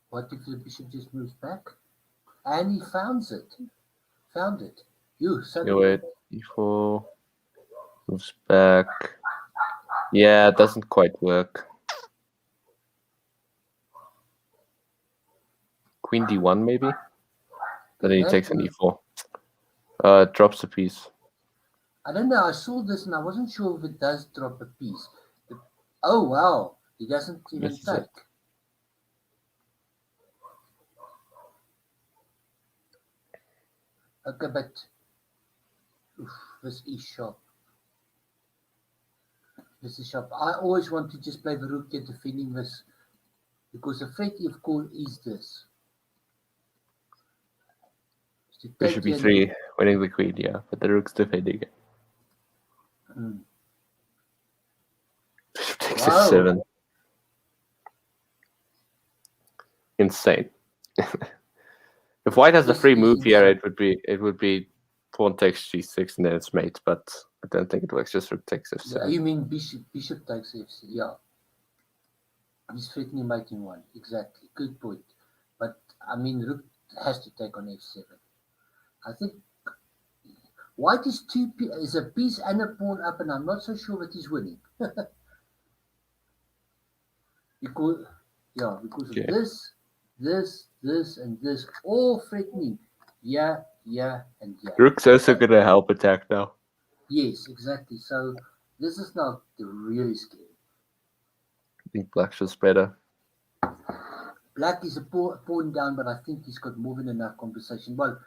What if the bishop just moves back? And he found it. Wait, d4 moves back. Yeah, it doesn't quite work. Queen d1 maybe? But then he takes an e4. Drops a piece. I don't know. I saw this and I wasn't sure if it does drop a piece. Oh, wow. He doesn't even take. Okay, but this is sharp. This is sharp. I always want to just play the rook here defending this, because the threat, of course, is this. Bishop e3, winning the queen, yeah, but the rook's defending it. Bishop takes f7. Insane. If white has a free move here, it would be pawn takes g6 and then it's mate, but I don't think it works. Just rook takes f7. Yeah, you mean bishop takes f7? Yeah. He's threatening making one. Exactly. Good point. But I mean, rook has to take on f7. I think white is a piece and a pawn up, and I'm not so sure that he's winning. because of this, and this, all threatening. yeah, and yeah. Rook's also gonna help attack now. Yes, exactly. So this is now really scary. I think black's just better. Black is a pawn down, but I think he's got more than enough compensation. Well,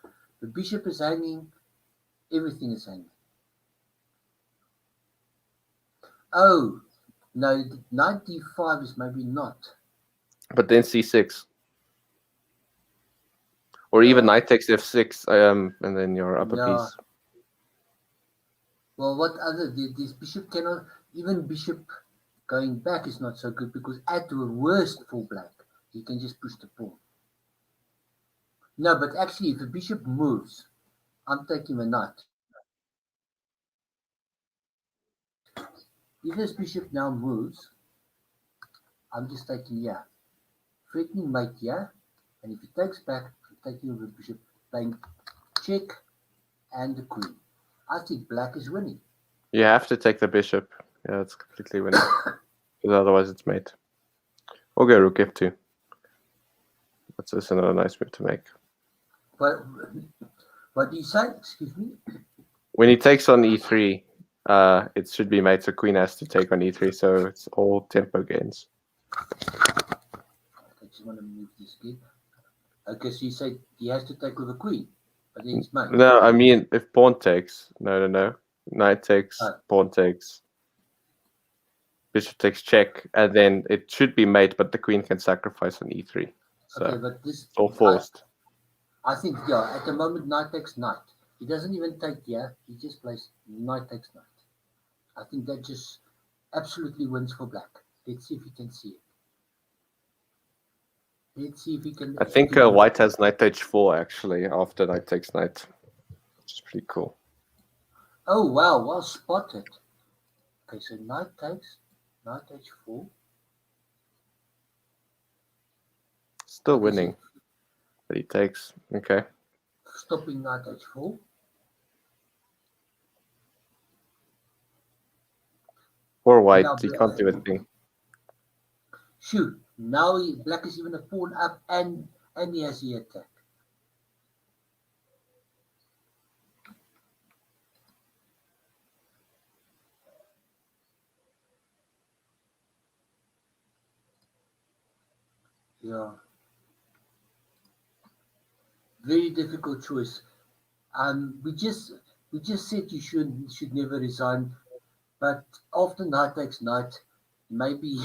the bishop is hanging. Everything is hanging. Oh, no, knight d5 is maybe not. But then c6. Or even knight takes f6, and then you're up a piece. Well, what other? This bishop cannot, even bishop going back is not so good because at the worst for black, he can just push the pawn. No, but actually, if the bishop moves, I'm taking the knight. If this bishop now moves, I'm just taking threatening mate and if he takes back, I'm taking the bishop, playing check and the queen. I think black is winning. You have to take the bishop. Yeah, it's completely winning. Because otherwise it's mate. Okay, rook f2. That's just another nice move to make. But what do you say? Excuse me? When he takes on e3, it should be mate, so queen has to take on e3, so it's all tempo gains. I just want to move this kid. Okay, so you say he has to take with the queen, but then it's mate. No, I mean, if pawn takes, no. Knight takes, pawn takes, bishop takes check, and then it should be mate, but the queen can sacrifice on e3. So okay, but this it's all forced. I think, at the moment, knight takes knight. He doesn't even take, he just plays knight takes knight. I think that just absolutely wins for black. Let's see if he can see it. Let's see if he can. I think white has knight h4, actually, after knight takes knight, which is pretty cool. Oh, wow, well spotted. Okay, so knight takes, knight h4. Still winning, but he takes, okay. Stopping knight h4. Poor white, he can't do a thing. Shoot, now black is even a pawn up and he has the attack. Yeah. Very difficult choice. We just said you should never resign, but after knight takes knight, maybe.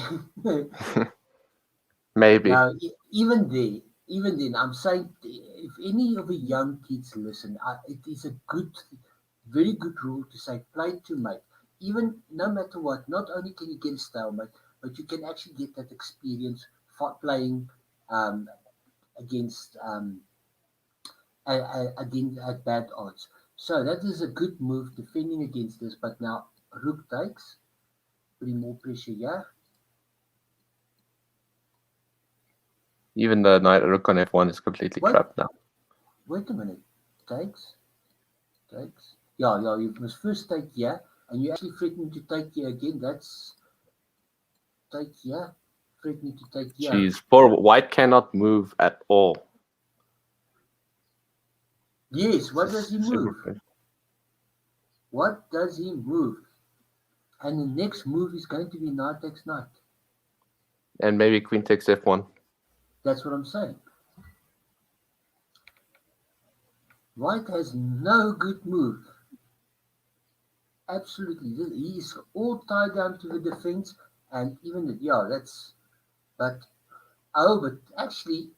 Maybe. Now, even then, I'm saying if any of the young kids listen, it is a very good rule to say play to mate. Even no matter what, not only can you get a stalemate, but you can actually get that experience playing against at bad odds. So that is a good move defending against this. But now rook takes, putting more pressure. Even the knight rook on f1 is completely trapped now. Wait a minute. Takes. Yeah. You must first take and you actually threatening to take again. That's take threatening to take Jeez, poor white cannot move at all. Yes, what does he move? What does he move? And the next move is going to be knight takes knight. And maybe queen takes f1. That's what I'm saying. White has no good move. Absolutely. He's all tied down to the defense and even but actually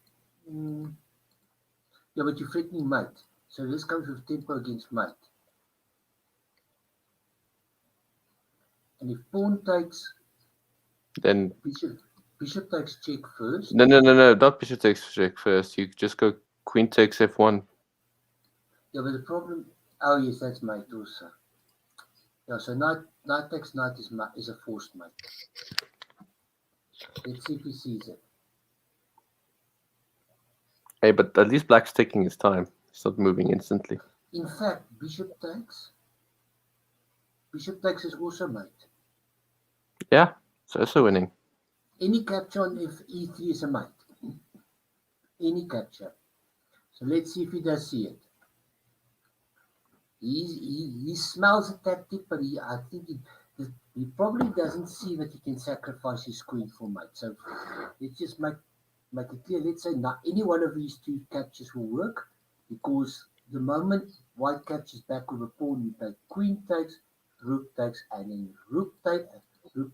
but you're threatening mate. So this comes with tempo against mate. And if pawn takes, then bishop takes check first. No, not bishop takes check first. You just go queen takes f1. Yeah, but the problem. Oh yes, that's mate also. Yeah, so knight takes knight is a forced mate. Let's see if he sees it. Hey, but at least black's taking his time. He's not moving instantly. In fact, bishop takes is also mate. Yeah, it's also winning. Any capture on e3 is a mate. Any capture. So let's see if he does see it. He smells a tactic, but I think he probably doesn't see that he can sacrifice his queen for mate. So let's just make it clear. Let's say not any one of these two captures will work, because the moment white captures back with a pawn, you play queen takes, rook takes, and then rook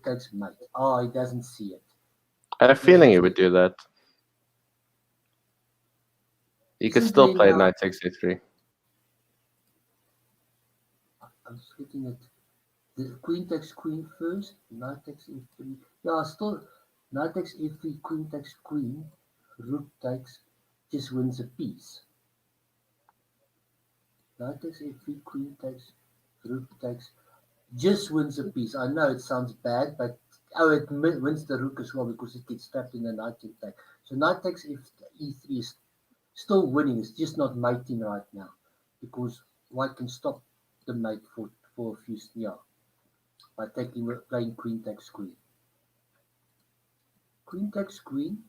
takes mate. Oh, he doesn't see it. I have a feeling he would do that. He could Isn't still there play now- knight takes a3. I'm just looking at the queen takes queen first, knight takes f3. Yeah, still knight takes f3, queen takes queen, rook takes, just wins a piece. Knight takes f3, queen takes, rook takes, just wins a piece. I know it sounds bad, but it wins the rook as well because it gets trapped in the knight attack. So knight takes e3 is still winning. It's just not mating right now because white can stop the mate for a few by playing queen takes queen. Queen takes queen.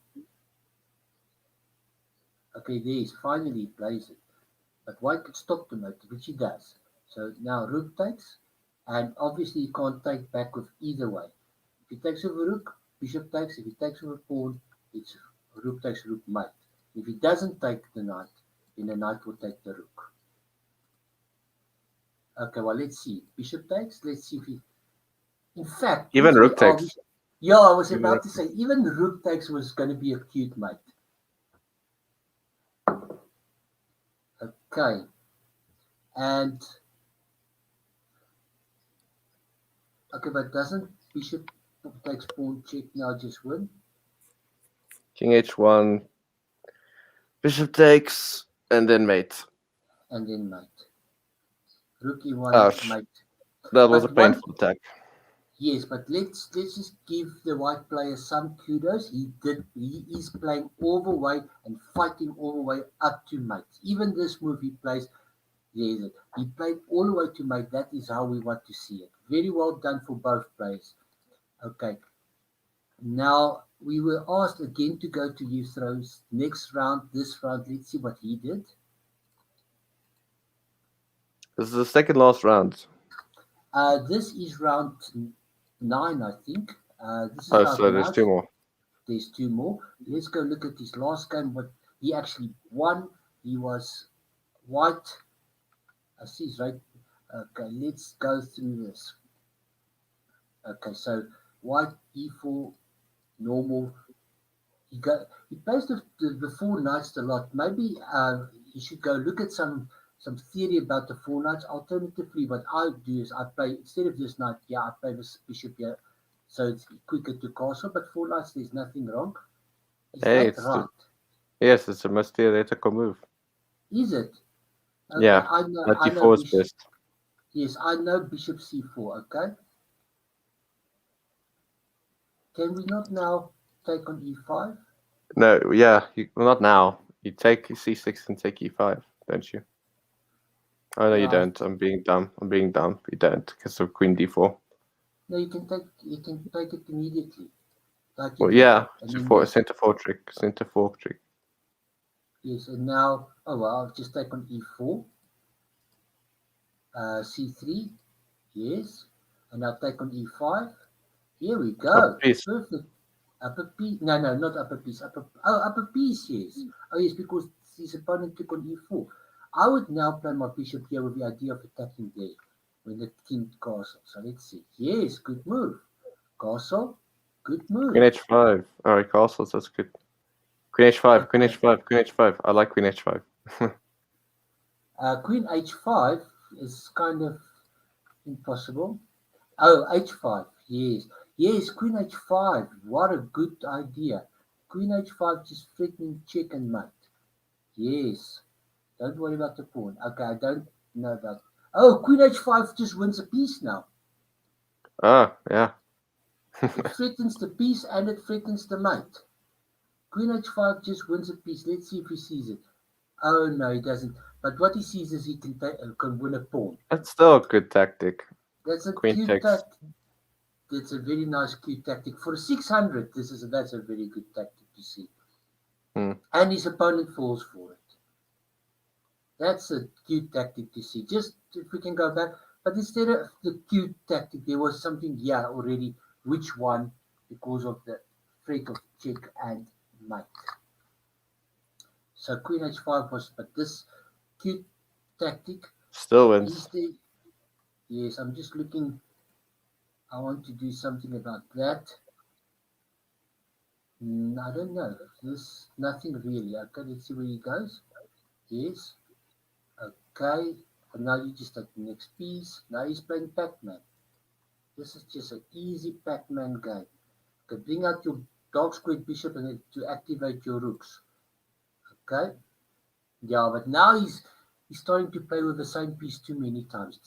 Okay, finally he plays it. But white could stop the mate, which he does. So now rook takes, and obviously he can't take back with either way. If he takes with a rook, bishop takes. If he takes with a pawn, it's rook takes rook mate. If he doesn't take the knight, then the knight will take the rook. Okay, well, let's see. Bishop takes. Let's see if he... In fact... Even rook takes. Yeah, I was about to say, even rook takes was going to be a cute mate. Okay. And... Okay, but doesn't bishop takes pawn check now just win? King h1, bishop takes, and then mate. And then mate. Rook e1, Ouch. mate. That was a painful attack. Yes, but let's just give the white player some kudos. He is playing all the way and fighting all the way up to mate. Even this move he plays, he played all the way to mate. That is how we want to see it. Very well done for both players. Okay. Now we were asked again to go to youth throws next round, this round. Let's see what he did. This is the second last round. This is round 9, I think. This is so there's 2 more. There's 2 more. Let's go look at his last game. What he actually won. He was white. I see it's right. Okay, let's go through this. Okay, so white e4 normal. He plays the 4 knights a lot. Maybe you should go look at some theory about the 4 knights. Alternatively, what I do is I play, instead of this knight, I play this bishop here. So it's quicker to castle, but 4 knights, there's nothing wrong. Is that right? Yes, it's a most theoretical move. Is it? Okay, Yeah, knight e4 is best. Yes, I know bishop c4, okay? Can we not now take on e5? No, yeah, not now. You take c6 and take e5, don't you? Oh, no, you don't. I'm being dumb. You don't, because of queen d4. No, you can take it immediately. Like well, yeah, center 4 trick. Yes, and now, I'll just take on e4. C3, yes. And I'll take on e5. Here we go. Upper piece. Perfect. Upper piece. No, not upper piece. Upper piece, yes. Oh, yes, because his opponent took on e4. I would now play my bishop here with the idea of attacking there when the king castle. So let's see. Yes, good move. Castle, good move. Queen h5. All right, castles, that's good. Queen h5, queen h5, queen h5. I like queen h5. Queen h5 is kind of impossible. Oh, h5, yes. Yes, queen h5. What a good idea. Queen h5 just threatening check and mate. Yes. Don't worry about the pawn. Okay, I don't know about... Oh, queen h5 just wins a piece now. Ah, yeah. It threatens the piece and it threatens the mate. Queen h5 just wins a piece. Let's see if he sees it. Oh, no, he doesn't. But what he sees is he can win a pawn. That's still a good tactic. That's a queen cute takes. tactic. That's a very nice, cute tactic. For 600, that's a very good tactic to see. And his opponent falls for it. That's a cute tactic to see. Just if we can go back. But instead of the cute tactic, there was something here already. Which one? Because of the freak of check and mate. So Queen H5 was, but this cute tactic Still is wins. the. Yes, I'm just looking. I want to do something about that. I don't know. There's nothing really. Okay, let's see where he goes. Yes. Okay. And now you just take the next piece. Now he's playing Pac-Man. This is just an easy Pac-Man game. Okay, bring out your dog squid bishop and then to activate your rooks. Okay. Yeah, but now he's starting to play with the same piece too many times.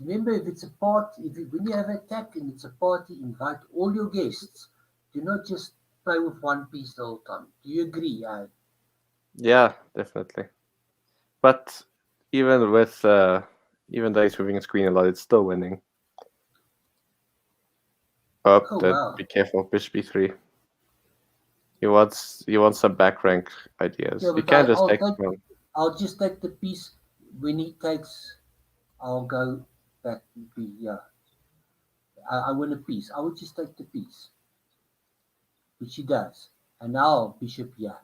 Remember, if it's a party, when you have an attack and it's a party, invite all your guests. Do not just play with one piece the whole time. Do you agree? Yeah, definitely. But even though he's moving his queen a lot, it's still winning. Oh, Oh wow! be careful, bishop e3. He wants some back rank ideas. Yeah, You but can't just take one. I'll just take the piece when he takes. I'll go back. Yeah, I win a piece. I would just take the piece, which he does. And now bishop here,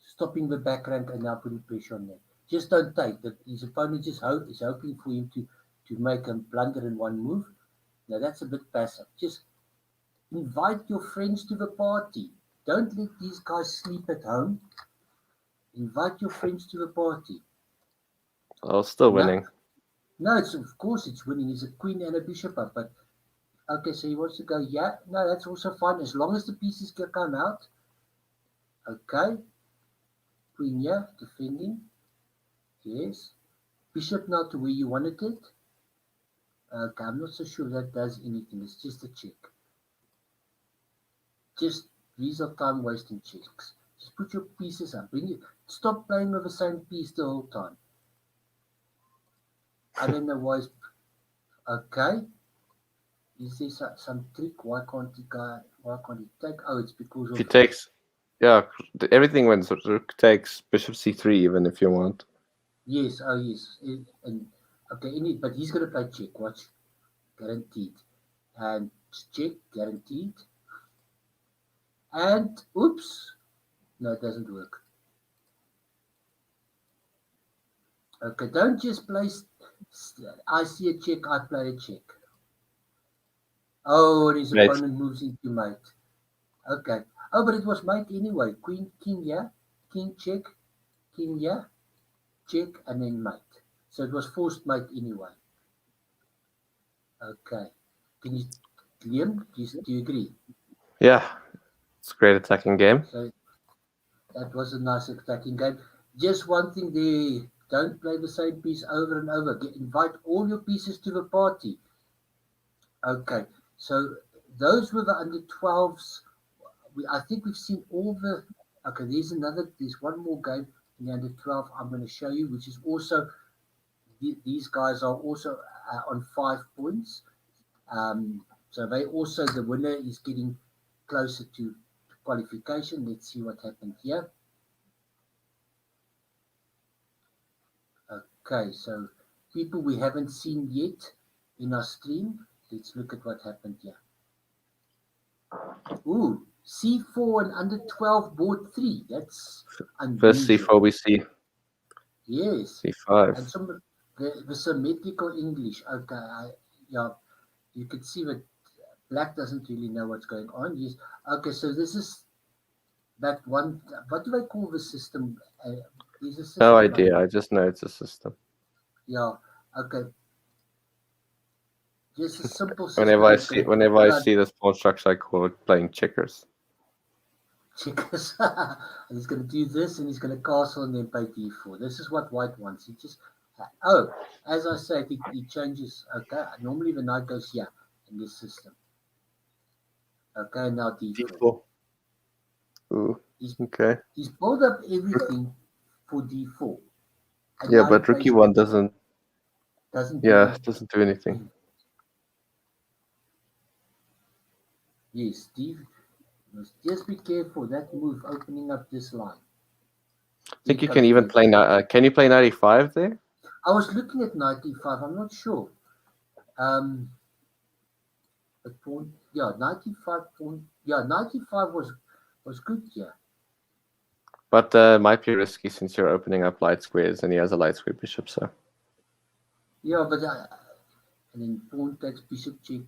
stopping the back rank and now putting pressure on them. Just don't take that. His opponent just is hoping for him to make a blunder in one move. Now that's a bit passive. Just invite your friends to the party. Don't let these guys sleep at home. Invite your friends to the party. Oh, still No, winning. no, it's of course it's winning. He's a queen and a bishop up, but okay, so he wants to go. Yeah, no, that's also fine as long as the pieces can come out. Okay, queen here defending. Yes, bishop now to where you wanted it. Okay, I'm not so sure that does anything. It's just a check. Just these are time wasting checks. Just put your pieces up. Stop playing with the same piece the whole time. I don't know why. Okay. Is there some trick? Why can't he take? Oh, it's because If of. he takes, yeah, everything wins. Rook takes bishop c3 even if you want. Yes, oh yes. And okay, but he's gonna play check, watch. Guaranteed. And check, guaranteed. And oops. No, it doesn't work. Okay, don't just play. I see a check, I play a check. Oh, and his Right. opponent moves into mate. Okay. Oh, but it was mate anyway. Queen, king, yeah. King, check. King, yeah. Check, and then mate. So it was forced mate anyway. Okay. Liam, do you agree? Yeah, it's a great attacking game. So that was a nice attacking game. Just one thing there. Don't play the same piece over and over. Invite all your pieces to the party. Okay. So those were the under 12s. I think we've seen all the. Okay, there's one more game in the under 12 I'm going to show you, which is also, these guys are also on 5 points. So the winner is getting closer to qualification. Let's see what happened here. Okay, so people we haven't seen yet in our stream, let's look at what happened here. Ooh, C4 and under 12 board 3. That's unusual. First c4 we see. Yes. c5. And the symmetrical English. Okay, yeah, you can see that black doesn't really know what's going on. Yes. Okay, so this is that one. What do I call the system? There's a system. No idea. I just know it's a system. Yeah. Okay. Just a simple system. Whenever I see this pawn structure, I call it playing checkers. Checkers. And he's going to do this, and he's going to castle and then play d4. This is what white wants. He just as I said, he changes. Okay, normally the knight goes here in this system. Okay, now d4. Ooh, okay. He's pulled up everything for d4. And yeah, but rookie one doesn't do anything. Yes, Steve. Just be careful that move opening up this line. I think you can even play. Can you play 95 there? I was looking at 95. I'm not sure. But pawn, yeah, 95 pawn. Yeah, 95 was good. Yeah. But might be risky since you're opening up light squares and he has a light square bishop. So. Yeah, but and then pawn takes bishop check.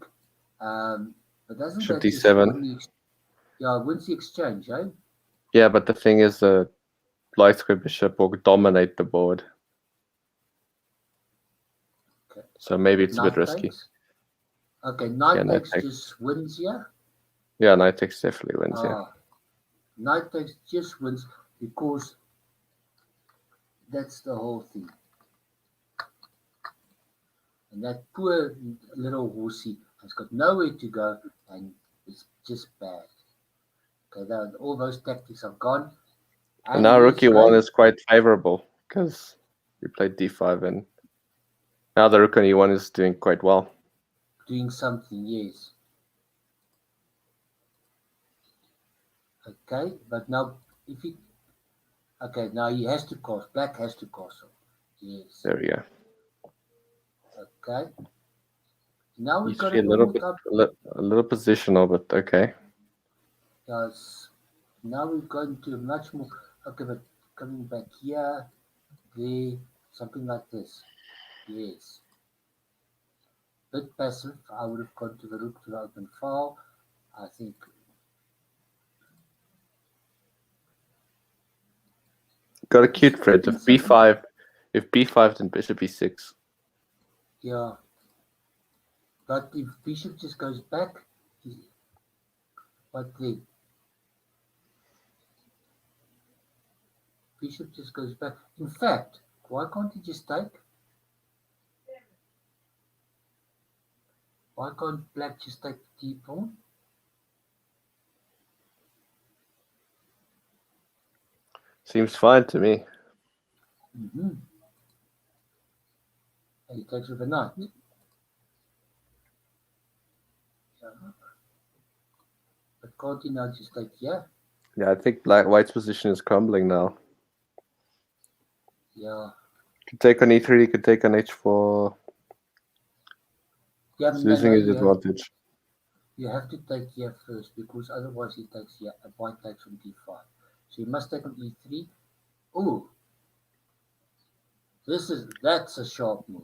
But doesn't Bishop that just d7. wins the exchange, eh? Yeah, but the thing is, the light square bishop will dominate the board. Okay. So maybe it's a Knight bit risky. takes. Okay, knight knight takes takes. just wins here. Yeah, knight takes definitely wins. Yeah. Knight takes just wins because that's the whole thing. And that poor little horsey has got nowhere to go and it's just bad. Okay, all those tactics are gone. And now rook e1 is quite favorable because we played d5 and now the rook on e1 is doing quite well. Doing something, yes. Okay, but now if he... Okay, now he has to castle. Black has to castle. Yes. There we go. Okay. Now we've got a little positional, but okay. Yes. Now we've gone to much more. Okay, but coming back here, there, something like this. Yes. Bit passive. I would have gone to the rook to the open file. I think. Got a cute thread of b5. If b5, then bishop e6. Yeah. But if bishop just goes back, what then? Bishop just goes back. In fact, why can't he just take? Why can't black just take the d-pawn? Seems fine to me. Mm-hmm. And he takes with a knight. Yeah. But can't he now just take here? Yeah, I think white's position is crumbling now. Yeah. Could take on e3, could take on h4. Yeah, He's losing his advantage. You have to take here first because otherwise he takes here. White takes on d5. So you must take on e3. Oh, that's a sharp move.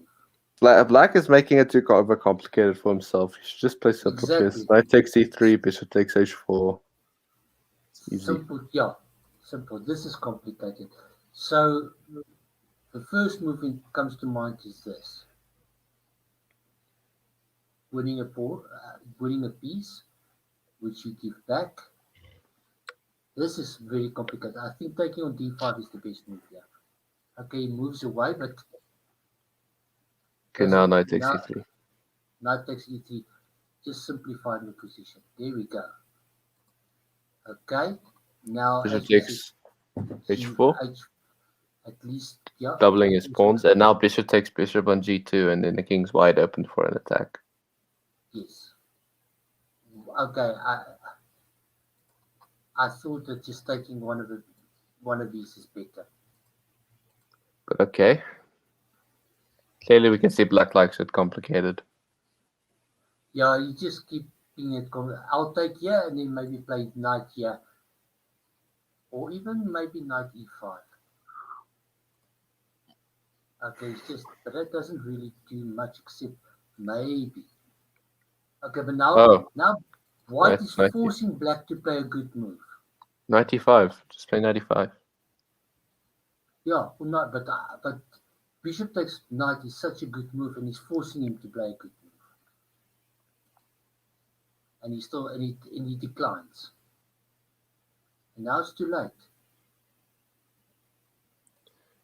Black is making it too overcomplicated for himself. He should just play simple chess. Knight takes e3, bishop takes h4. Easy. Simple, yeah, simple. This is complicated. So the first move that comes to mind is this: winning a pawn, winning a piece, which you give back. This is very complicated. I think taking on d5 is the best move here. Okay, he moves away, but okay, now knight takes e3. Knight takes e3. Just simplifying the position. There we go. Okay, now bishop takes h4. At least, yeah. Doubling his pawns, and now bishop takes bishop on g2, and then the king's wide open for an attack. Yes. Okay, I thought that just taking one of these is better. But okay. Clearly, we can see black likes it complicated. Yeah, you just keep being it. I'll take here and then maybe play knight here, or even maybe knight e5. Okay, it's just, but that doesn't really do much except maybe. Okay, but now white is forcing black to play a good move. 95, just play 95. Yeah, well, not, but bishop takes knight is such a good move, and he's forcing him to play a good move. And he still and he declines. And now it's too late.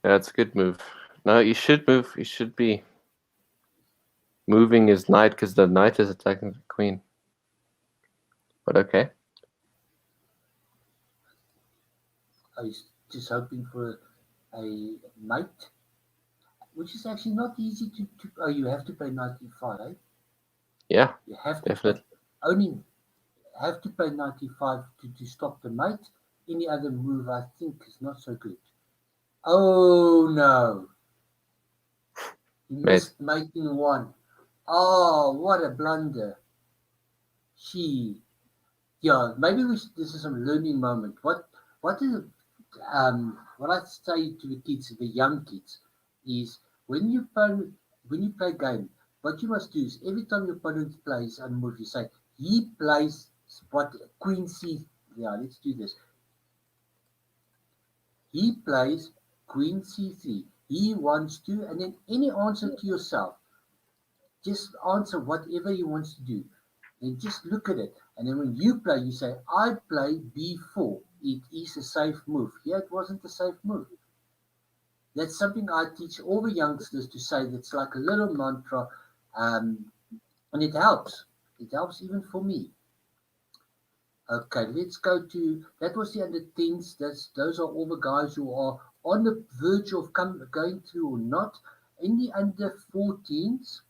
Yeah, it's a good move. No, he should move. He should be moving his knight because the knight is attacking the queen. But okay. I was just hoping for a mate, which is actually not easy to oh, you have to play knight e5, eh? Yeah, you have to definitely. Only have to play knight e5 to stop the mate. Any other move, I think, is not so good. Oh no. He Mate. missed making one. Oh, what a blunder. Yeah, maybe this is some learning moment. What is what I say to the kids, the young kids, is when you play a game, what you must do is every time your opponent plays a move, you say he plays what Queen C. Yeah, let's do this. He plays Queen C3. He wants to, and then any answer to yourself, just answer whatever he wants to do. Then just look at it. And then when you play, you say, I play B4. It is a safe move. Yeah, it wasn't a safe move. That's something I teach all the youngsters to say. That's like a little mantra. And it helps. It helps even for me. Okay, let's go to, that was the under 10s. Those are all the guys who are on the verge of going through or not. In the under 14s,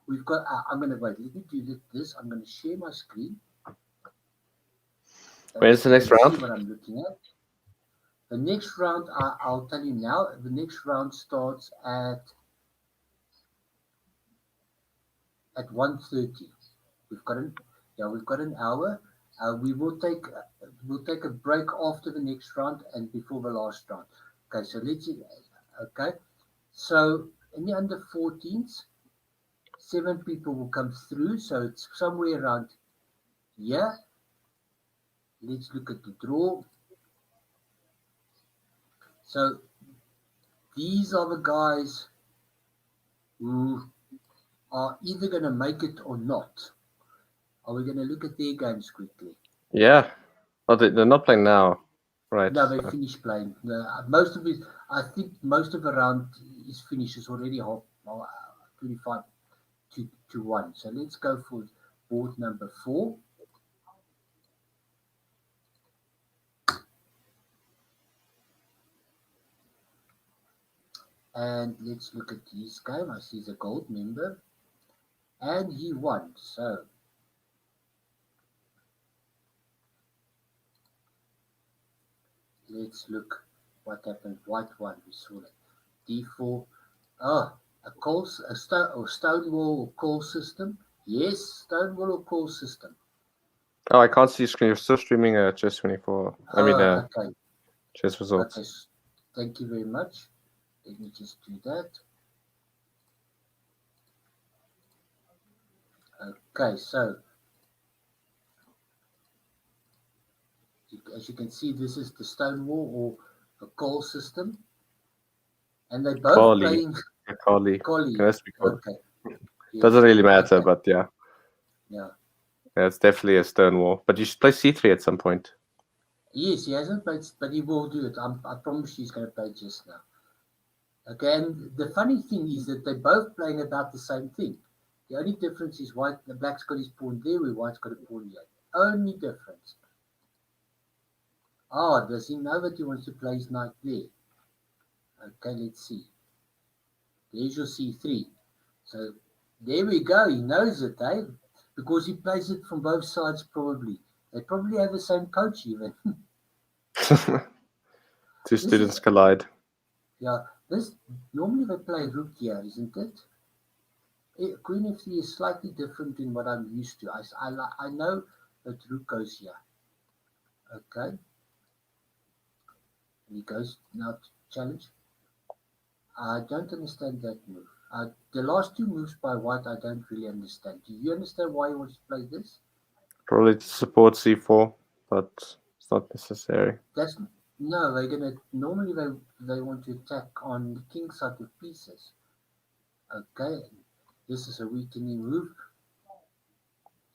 we've got, I'm going to wait, let me do this. I'm going to share my screen. Where's the next round? See what I'm looking at. The next round, I'll tell you now, the next round starts at 1:30. We've got an hour. We will take a break after the next round and before the last round. Okay, so let's see. Okay, so in the under 14s, 7 people will come through, so it's somewhere around here. Let's look at the draw. So these are the guys who are either going to make it or not. Are we going to look at their games quickly? Yeah. Oh, they're not playing now. Right. No, they finished playing. Most of it, I think most of the round is finished. It's already 25 to 1. So let's go for board number 4. And let's look at his game. I see he's a gold member. And he won. So let's look what happened. White won. We saw that. D4. Oh, a stonewall or call system. Yes, stonewall or call system. Oh, I can't see screen. You're still streaming Chess 24. Okay. Chess results. Okay. Thank you very much. Let me just do that. Okay, so as you can see, this is the stonewall or a call system, and they both playing Collie. Okay. Yes, doesn't really matter, okay. But yeah. Yeah, it's definitely a stonewall. But you should play C3 at some point. Yes, he hasn't played, but he will do it. I promise you he's going to play just now. Okay, and the funny thing is that they're both playing about the same thing. The only difference is the black's got his pawn there, where white's got a pawn here. Only difference. Oh, does he know that he wants to play his knight there? Okay, let's see. There's your C3. So there we go. He knows it, eh? Because he plays it from both sides probably. They probably have the same coach even. Two students collide. Yeah, normally they play rook here, isn't it? Queen f3 is slightly different than what I'm used to. I know that rook goes here. Okay. And he goes now to challenge. I don't understand that move. The last 2 moves by white, I don't really understand. Do you understand why he wants to play this? Probably to support c4, but it's not necessary. No, they're gonna normally they want to attack on the king side with pieces. Okay, this is a weakening move.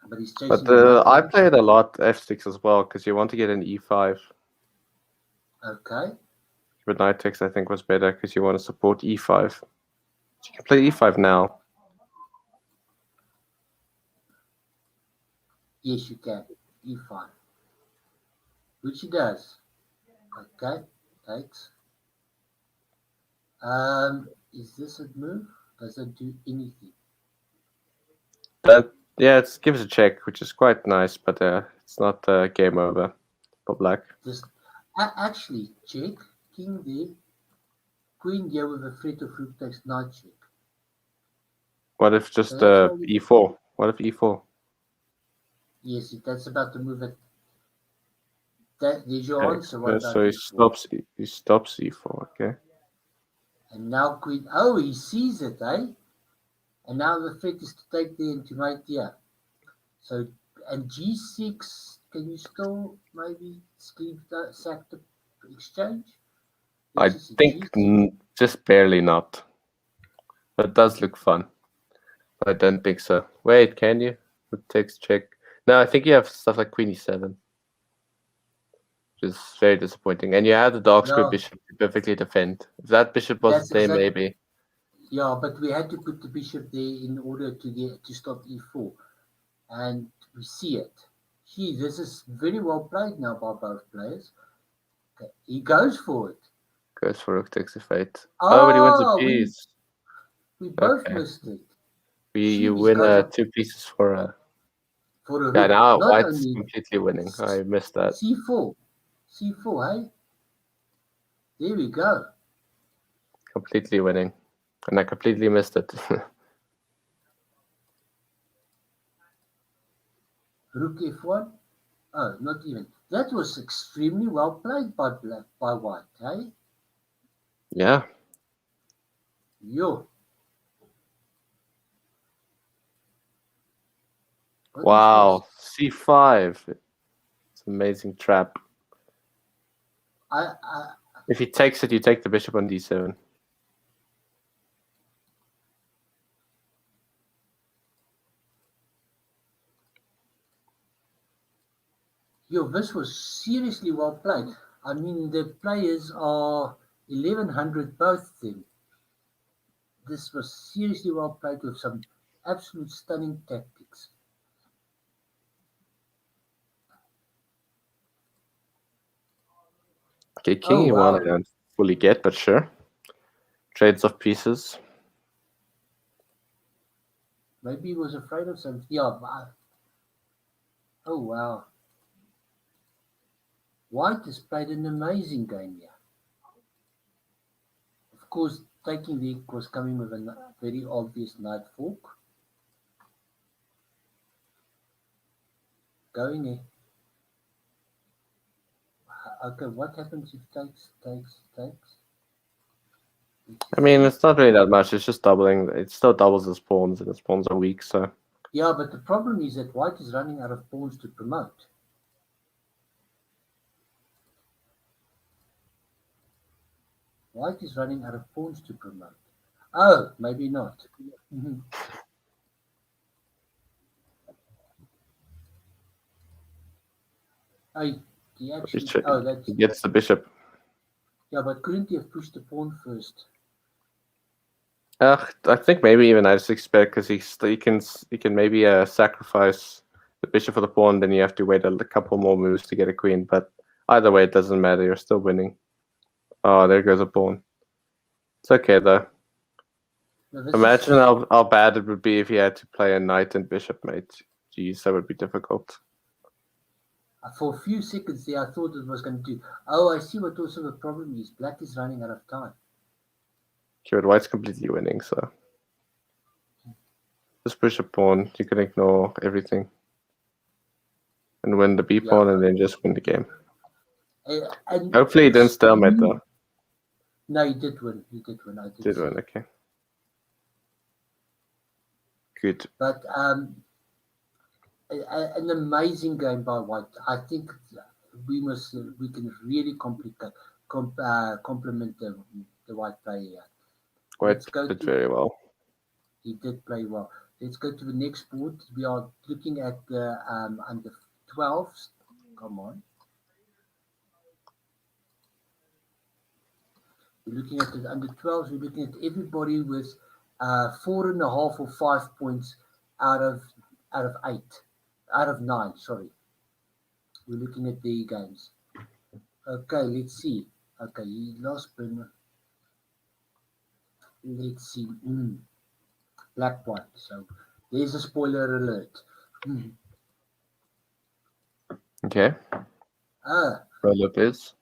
But he's chasing. But I played a lot f6 as well because you want to get an e5. Okay. But knight takes I think was better because you want to support e5. So you can play e5 now. Yes, you can. e5. Which he does. Okay, takes. Is this a move? Does it do anything? Yeah, it gives a check, which is quite nice, but it's not game over for black. Actually, check, king there, queen here with a threat of rook takes knight check. What if just So that's why we- e4? What if e4? Yes, that's about to move it. There's your Okay, answer. What about so he e4? stops e4. Okay. And now queen. Oh, he sees it, eh? And now the threat is to take there and to mate here. So, and g6, can you still maybe sack the exchange? I Yes, it's a think G6. just barely not. But it does look fun. But I don't think so. Wait, can you? Rook takes check. No, I think you have stuff like queen e7. Which is very disappointing. And you have the dark square Yeah. bishop to perfectly defend. If that bishop wasn't That's there, exact- maybe. Yeah, but we had to put the bishop there in order to stop e4. And we see it. Gee, this is very well played now by both players. Okay, he goes for it. Goes for rook takes f8. Oh, but he wins a Oh, piece. we both Okay. missed it. You Jeez, win guys are- 2 pieces for a... For a Yeah, rook. now Not white's only completely winning. I missed that. c4. C4, hey? There we go. Completely winning. And I completely missed it. Rook f1. Oh, not even. That was extremely well played by white, hey? Yeah. Yo. What Wow. is C5. It's an amazing trap. this? If he takes it, you take the bishop on d7. Yo, this was seriously well played. I mean, the players are 1100, both of them. This was seriously well played with some absolute stunning tactics. Okay, king Oh, e1 wow. I don't fully get, but sure. Trades of pieces. Maybe he was afraid of something. Yeah, oh, wow. White has played an amazing game here. Of course, taking the was coming with a very obvious knight fork. Going there. Okay, what happens if takes? I mean, it's not really that much. It's just doubling. It still doubles his pawns, and his pawns are weak, so... Yeah, but the problem is that white is running out of pawns to promote. White is running out of pawns to promote. Oh, maybe not. Oh, he actually. Oh, that's. He gets the bishop. Yeah, but couldn't he have pushed the pawn first? I think maybe even I just expect because he can maybe sacrifice the bishop for the pawn, then you have to wait a couple more moves to get a queen. But either way, it doesn't matter. You're still winning. Oh, there goes a pawn. It's okay though. No, Imagine how bad it would be if he had to play a knight and bishop mate. Jeez, that would be difficult. For a few seconds there, I thought it was going to do. Oh, I see what also the problem is. Black is running out of time. Okay, but white's completely winning, so just push a pawn. You can ignore everything and win the b pawn, and then just win the game. And hopefully, he didn't stalemate though. No, he did win. I did win. Okay. Good. But an amazing game by white. I think we can really compliment the white player. White did very well. He did play well. Let's go to the next board. We are looking at the under 12s. Come on. We're looking at the under 12s. We're looking at everybody with 4.5 or 5 points out of 9. Sorry. We're looking at the games. Okay, let's see. Okay, he lost Brenner. Let's see. Black one. So there's a spoiler alert. Okay. Lopez.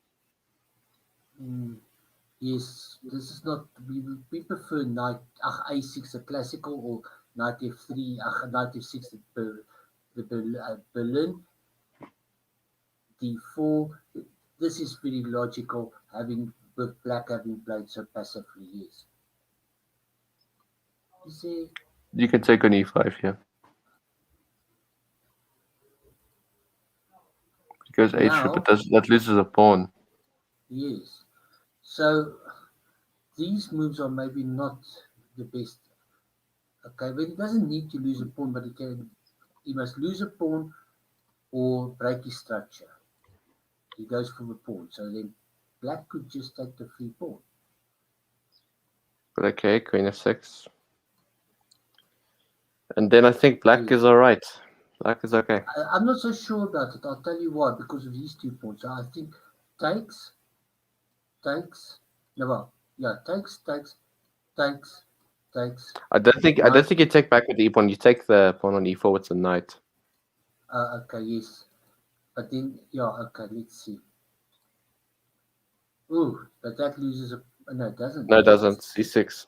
Yes, this is not. We prefer knight a6, a classical, or knight f3, knight f6, Berlin, d4. This is very logical, having with black having played so passively. Yes. Is there? You can take on e5 here. Because h3, but that loses a pawn. Yes. So these moves are maybe not the best. Okay, but he doesn't need to lose a pawn, but he must lose a pawn or break his structure. He goes for the pawn. So then black could just take the free pawn. But okay, queen f6. And then I think black is alright. Black is okay. I'm not so sure about it. I'll tell you why, because of these 2 pawns. So I think takes. No, well, yeah, takes. I don't think you take back with the e-pawn. You take the pawn on e4 with the knight. Okay, yes. But then, yeah, okay, let's see. Ooh, but that loses a... No, it doesn't. No, it doesn't. c6.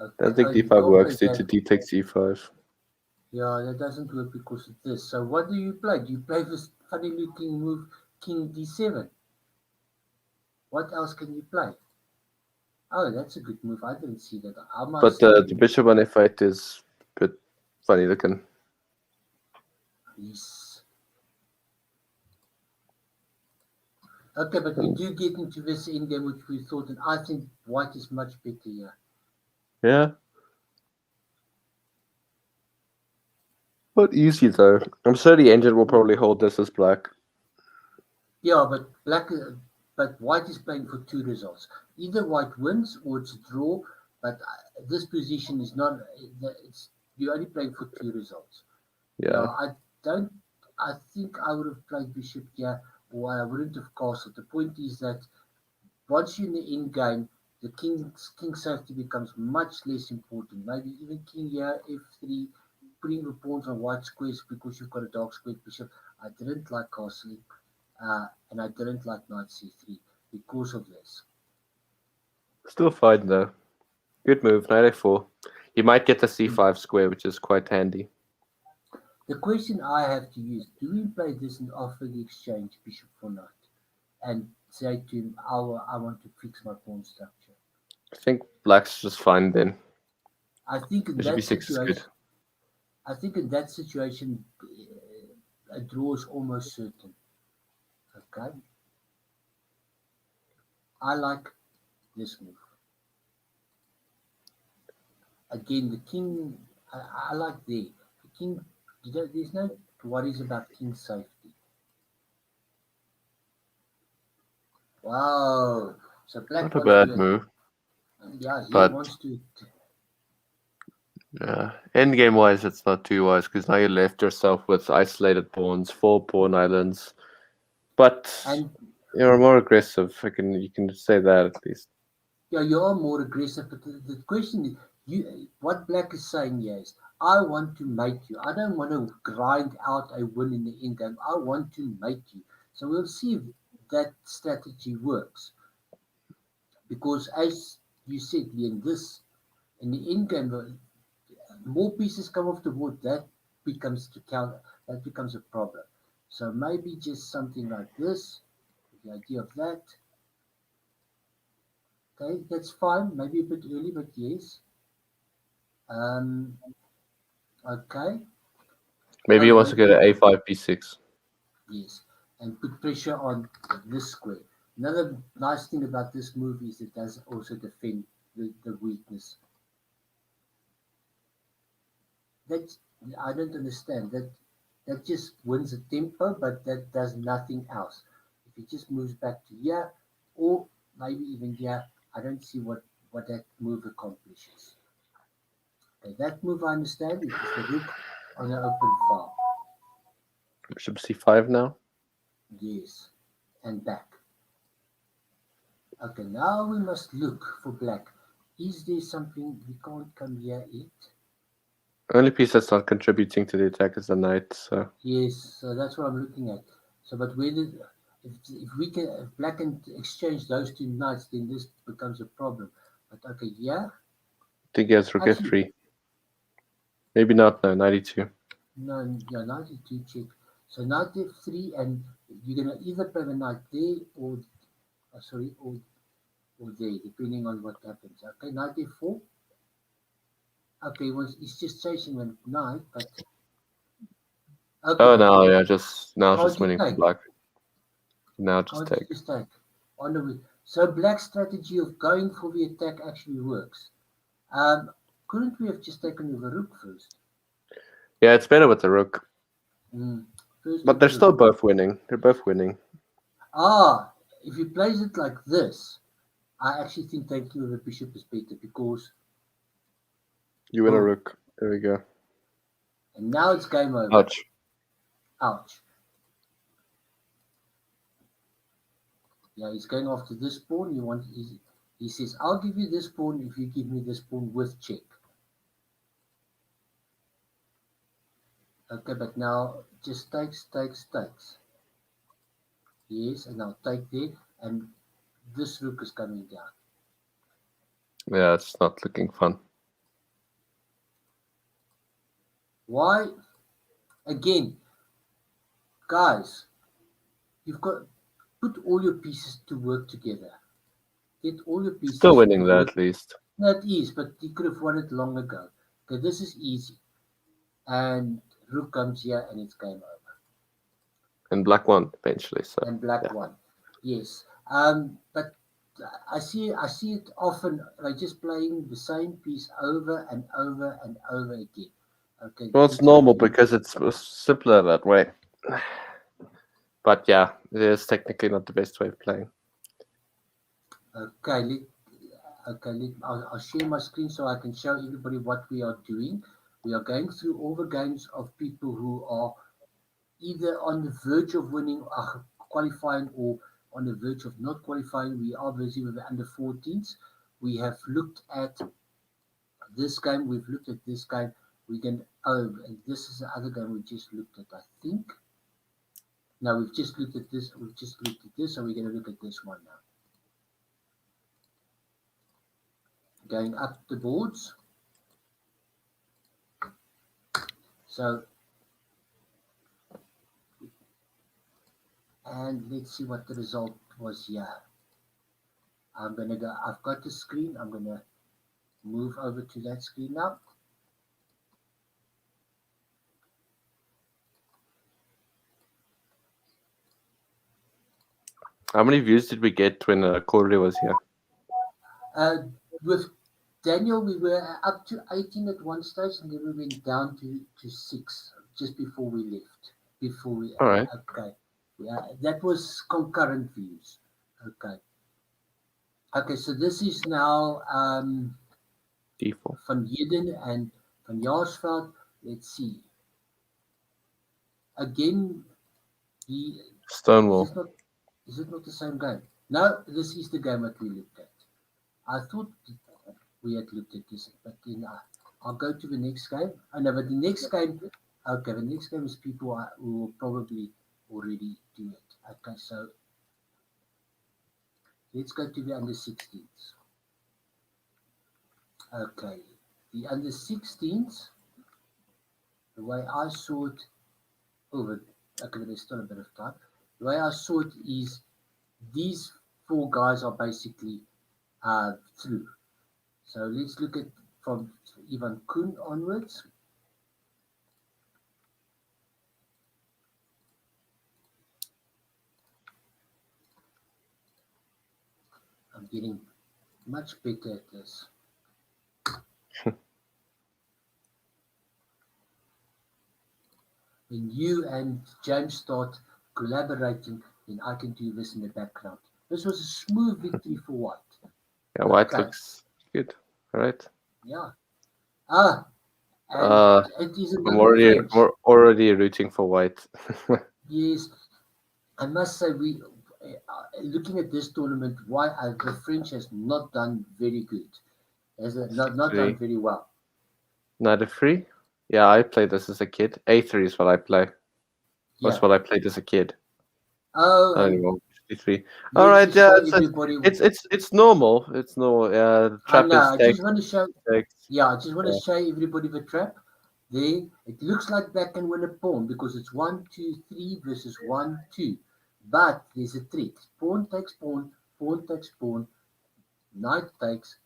Okay. I don't think d5 works due to d takes e5. Yeah, that doesn't work because of this. So what do you play? Do you play this funny looking move, king d7? What else can you play? Oh, that's a good move. I didn't see that. But the bishop on f8 is a bit funny looking. Yes. Okay, but we do get into this endgame, which we thought, and I think white is much better here. Yeah. Not easy though. I'm sure the engine will probably hold this as black. Yeah, but white is playing for 2 results. Either white wins or it's a draw. But this position is not. You're only playing for 2 results. Yeah. I think I would have played bishop here, or I wouldn't have castled. The point is that once you're in the end game, the king safety becomes much less important. Maybe even king here, f3, putting the pawns on white squares because you've got a dark squared bishop. I didn't like castling, and I didn't like knight c3 because of this. Still fine though. Good move, knight a4. You might get the c5 square, which is quite handy. The question I have to use, do we play this and offer the exchange bishop for knight? And say to him, I want to fix my pawn structure. I think black's just fine then. I think in that situation, a draw is almost certain. Okay. I like this move. Again, the king, I like the king. There's no worries about king safety. Wow. So black Not a bad move. Yeah, he wants to. Yeah, endgame wise, it's not too wise because now you left yourself with isolated pawns, 4 pawn islands. But you're more aggressive. You can say that at least. Yeah, you are more aggressive. But the question is, what black is saying here is, I want to mate you. I don't want to grind out a win in the end game. I want to mate you. So we'll see if that strategy works. Because as you said, in the end game, more pieces come off the board, that becomes a problem. So maybe just something like this, the idea of that. Okay, that's fine. Maybe a bit early, but yes. Okay. Maybe he wants to go to a5, b6. Yes, and put pressure on this square. Another nice thing about this move is it does also defend the weakness. That I don't understand. That just wins the tempo, but that does nothing else. If he just moves back to here, or maybe even here, I don't see what that move accomplishes. Okay, that move I understand. It is the rook on an open file. Bishop c5 now? Yes, and back. Okay, now we must look for black. Is there something we can't come here yet? Only piece that's not contributing to the attack is the knight. So Yes, so that's what I'm looking at. So, but if we can, if black can exchange those two knights, then this becomes a problem. But okay, yeah, I think he has rook actually, f3. Maybe not. No, 92. no, yeah, knight e2 check. So knight f3, and you're gonna either play the knight there or, sorry, or there, depending on what happens. Okay, knight f4. Okay, he's just chasing the knight, but okay, Oh, but now yeah, just can't you winning for take? black. Now just Can't you take. just take? So black's strategy of going for the attack actually works. Couldn't we have just taken with a rook first? Yeah, it's better with the rook. First But with they're the still rook. both winning. They're both winning. If he plays it like this, I actually think taking with the bishop is better because You win a boom, rook. There we go. and now it's game over. Ouch. Ouch. Yeah, he's going after this pawn. He says, I'll give you this pawn if you give me this pawn with check. Okay, but now just takes. Yes, and now take there, and this rook is coming down. Yeah, it's not looking fun. Why? Again, guys, you've got put all your pieces to work together. Get all your pieces. Still winning to that work. at least. That is, but you could have won it long ago. Okay, this is easy. And rook comes here and it's game over. And black won eventually. So And black yeah. won. Yes. But I see it often, like just playing the same piece over and over and over again. Okay. Well, it's normal because it's simpler that way. But yeah, it is technically not the best way of playing. Okay, I'll share my screen so I can show everybody what we are doing. We are going through all the games of people who are either on the verge of winning, qualifying, or on the verge of not qualifying. We are busy with the under 14s. We have looked at this game. We've looked at this game. And this is the other game we just looked at, I think. No, we've just looked at this. So we're going to look at this one now. Going up the boards. So, and let's see what the result was here. I've got the screen. I'm going to move over to that screen now. How many views did we get when Cawdrey was here? With Daniel, we were up to 18 at one stage, and then we went down to 6 just before we left. All right. Okay. Yeah, that was concurrent views. Okay, so this is now D4. Van Heerden and Van Jaarsveld. Let's see. Again, Stonewall. Is it not the same game? No, this is the game that we looked at. I thought we had looked at this, but then I'll go to the next game. Oh no, but the next game, okay, the next game is people who will probably already do it. Okay, so let's go to the under 16s. Okay, the under 16s, the way I saw it, okay, there's still a bit of time. The way I saw it is these 4 guys are basically through. So let's look at from Ivan Kuhn onwards. I'm getting much better at this. When you and James start collaborating, then I can do this in the background. This was a smooth victory for White. Yeah, White looks good. All right. Yeah. It is I'm already rooting for White. Yes, I must say looking at this tournament, the French has not done very good. Has not done very well. Knight f3. Yeah, I played this as a kid. A3 is what I play. Yeah. That's what I played as a kid. Oh, I don't and know. A3. you All have right, to yeah, show it's everybody. it's normal. It's normal. Yeah, the I trap know. is I takes. just want to show. takes. Yeah, I just want to Yeah. show everybody the trap. There, it looks like black can win a pawn because it's 1, 2, 3 versus 1, 2. But there's a trick. Pawn takes pawn, pawn takes pawn, knight takes,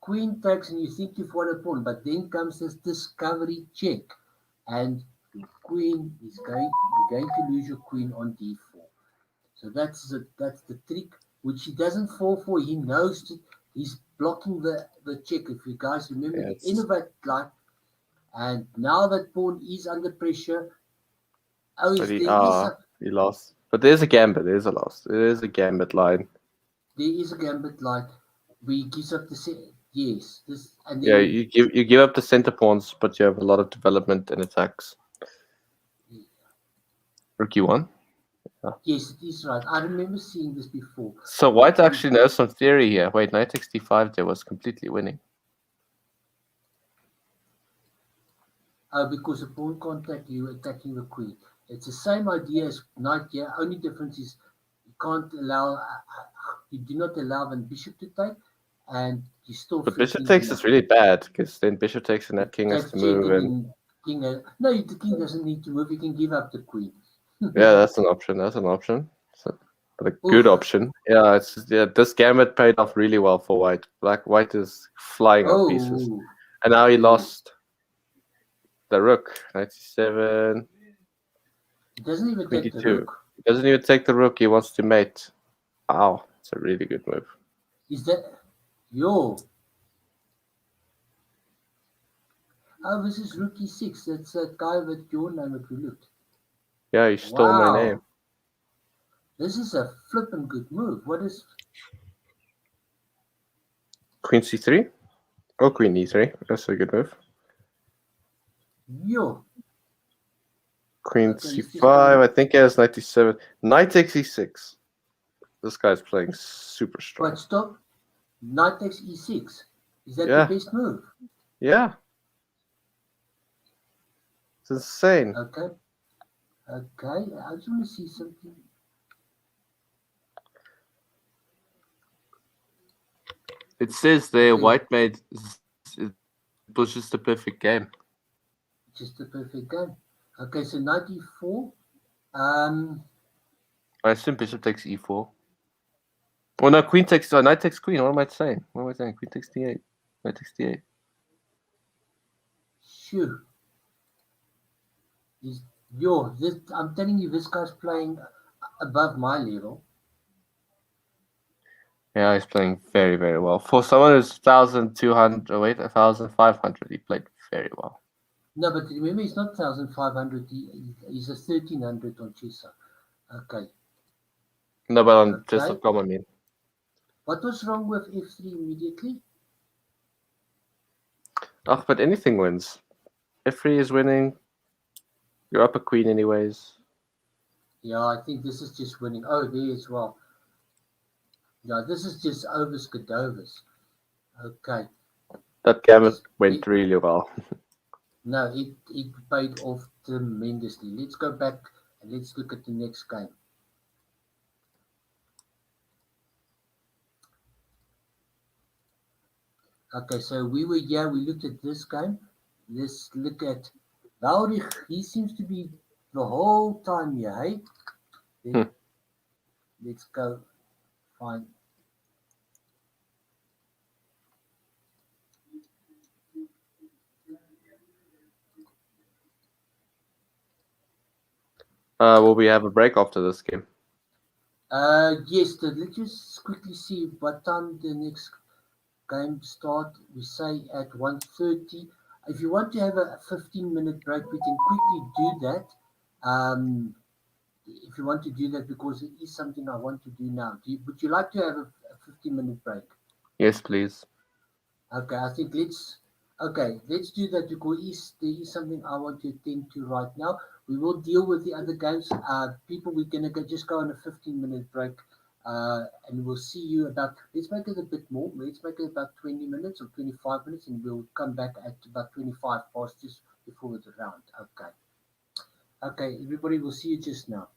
queen takes, and you think you've won a pawn. But then comes this discovery check, and the queen is you're going to lose your queen on d4. So that's the trick, which he doesn't fall for. He knows that he's blocking the check. If you guys remember Yeah, the end of that line, and now that pawn is under pressure. Oh, but he lost. But there's a gambit. There's a loss. There is a gambit line. there is a gambit line where he gives up the set. Yes, this and then Yeah, you give up the center pawns, but you have a lot of development and attacks. Rook e1. yes, it is right. I remember seeing this before. So white actually knows some theory here. Wait, knight takes d5 there was completely winning. Because the pawn contact you attacking the queen. It's the same idea as knight here. Only difference is you can't allow, you do not allow the bishop to take, and you still. But bishop takes is really bad because then bishop takes and that king has to move. And no, the king doesn't need to move. He can give up the queen. yeah, that's an option. That's an option. But a good option. Yeah, this gambit paid off really well for white. White is flying off pieces, and now he lost the rook. 97. He doesn't even take the rook. He doesn't even take the rook. He wants to mate. Wow, it's a really good move. Is that yo? Oh, this is rook e6. That's that guy with your name that we looked. Yeah, you stole my name. This is a flippin' good move. What is Queen c3? Oh, queen e3. That's a good move. yo? Queen c5. I think he has 97. Knight takes e6. This guy's playing super strong. But stop. Knight takes e6. Is that the best move? Yeah. It's insane. Okay. I just want to see something. It says there, white made. It was just a perfect game. Just a perfect game. Okay, so 94. I assume bishop takes e4. Well, no, queen takes. Knight takes queen. What am I saying? Queen takes d8. Knight takes d8. Sure. I'm telling you, this guy's playing above my level. Yeah, he's playing very, very well. For someone who's 1,500, he played very well. No, but remember, he's not 1,500. He's a 1,300 on Chessa. Okay. No, but on chess.com, I mean. What was wrong with f3 immediately? Oh, but anything wins. f3 is winning. You're up a queen anyways. Yeah, I think this is just winning. Oh, there as well. Yeah, this is just over Skadovas. Okay. That gambit went really well. No, it paid off tremendously. Let's go back and let's look at the next game. Okay, so we were here. We looked at this game. Let's look at Laurich. He seems to be the whole time here, hey? Let's go find. Will we have a break after this game? Yes, let's just quickly see what time the next game start. We say at 1:30. If you want to have a 15-minute break, we can quickly do that. If you want to do that, because it is something I want to do now. Would you like to have a 15-minute break? Yes, please. Okay, I think let's do that because there is something I want to attend to right now. We will deal with the other games. People, we're going to just go on a 15-minute break And we'll see you about, let's make it a bit more. Let's make it about 20 minutes or 25 minutes, and we'll come back at about 25 past just before the round. Okay. Okay, everybody, we'll see you just now.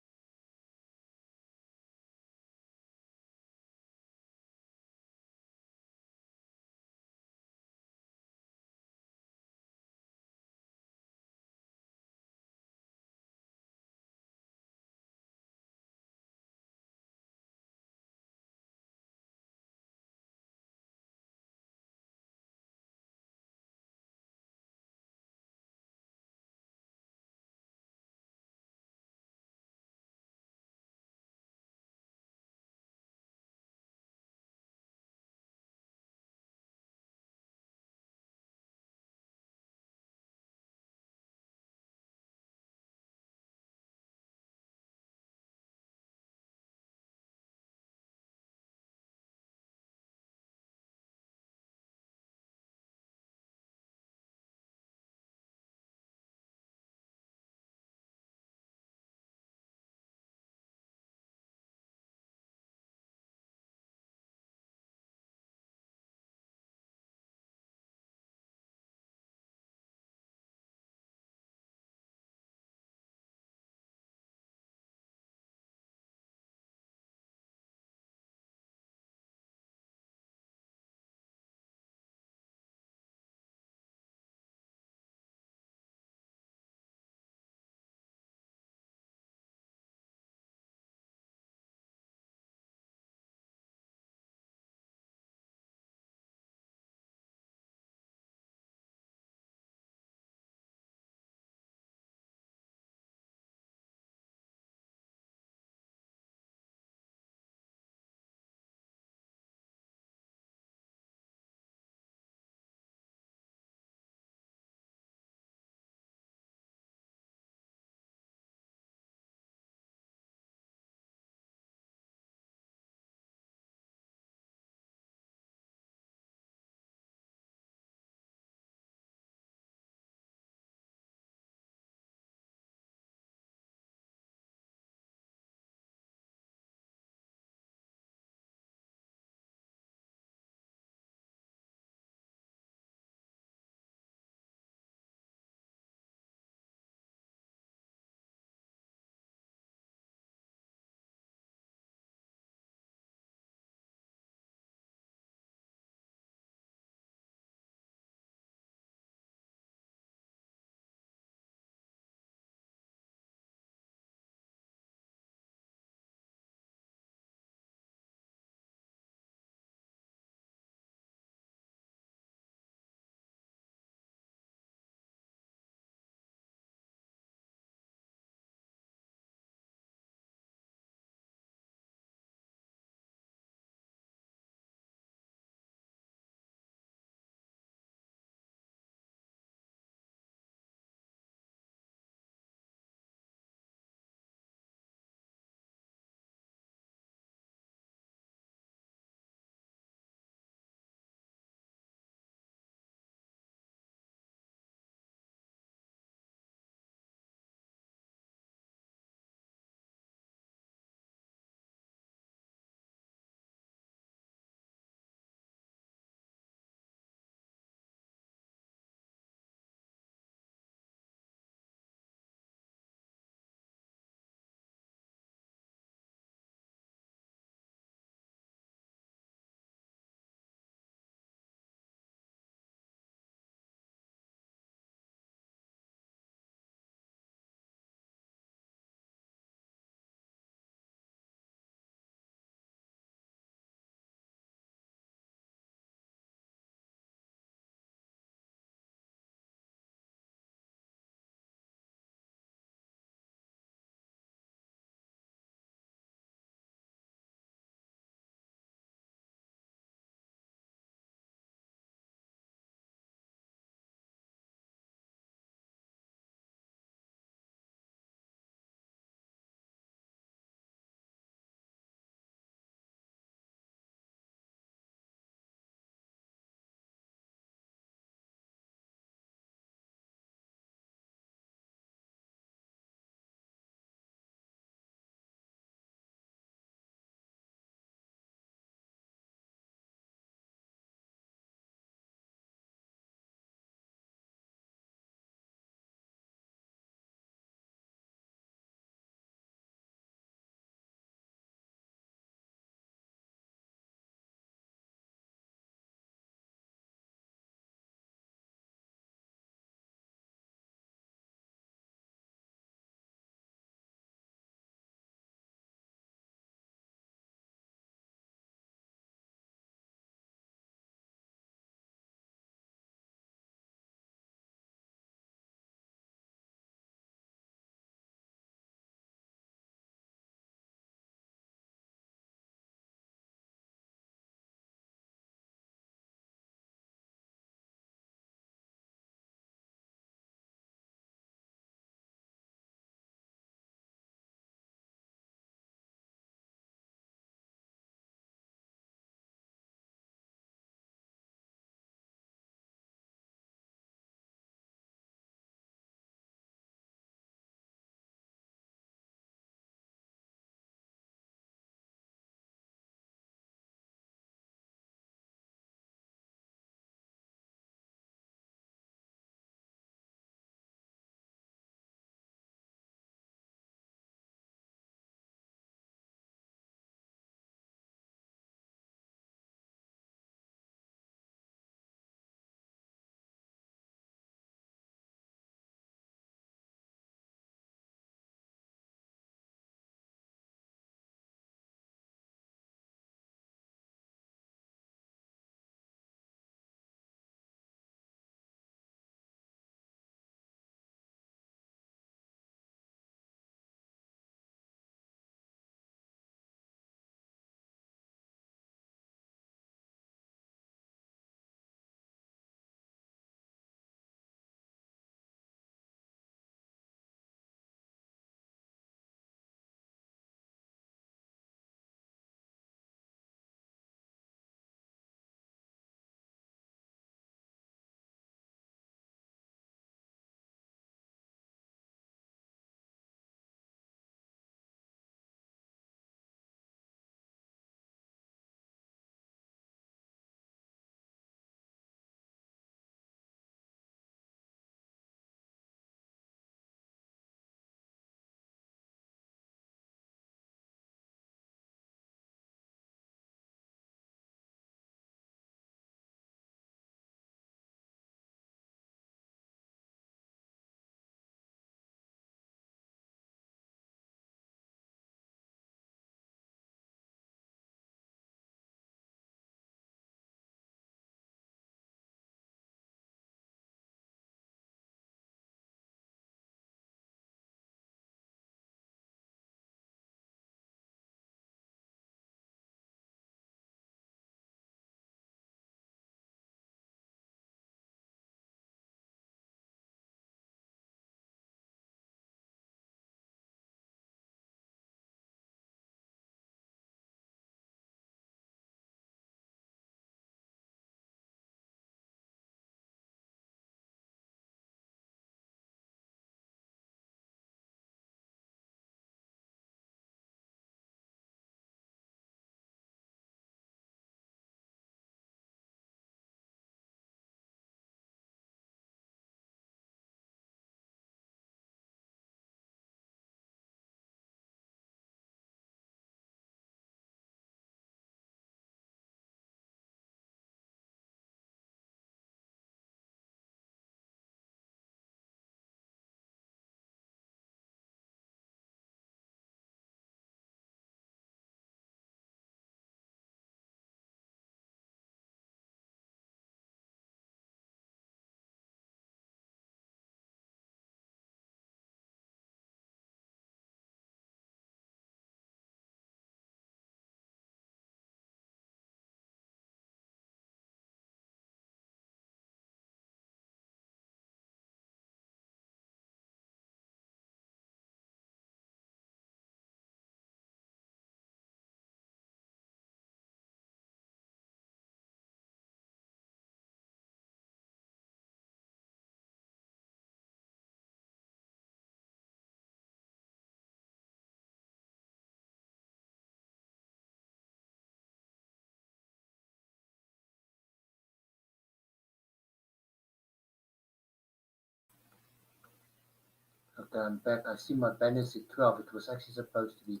Okay, I'm back. I see my banners at 12. It was actually supposed to be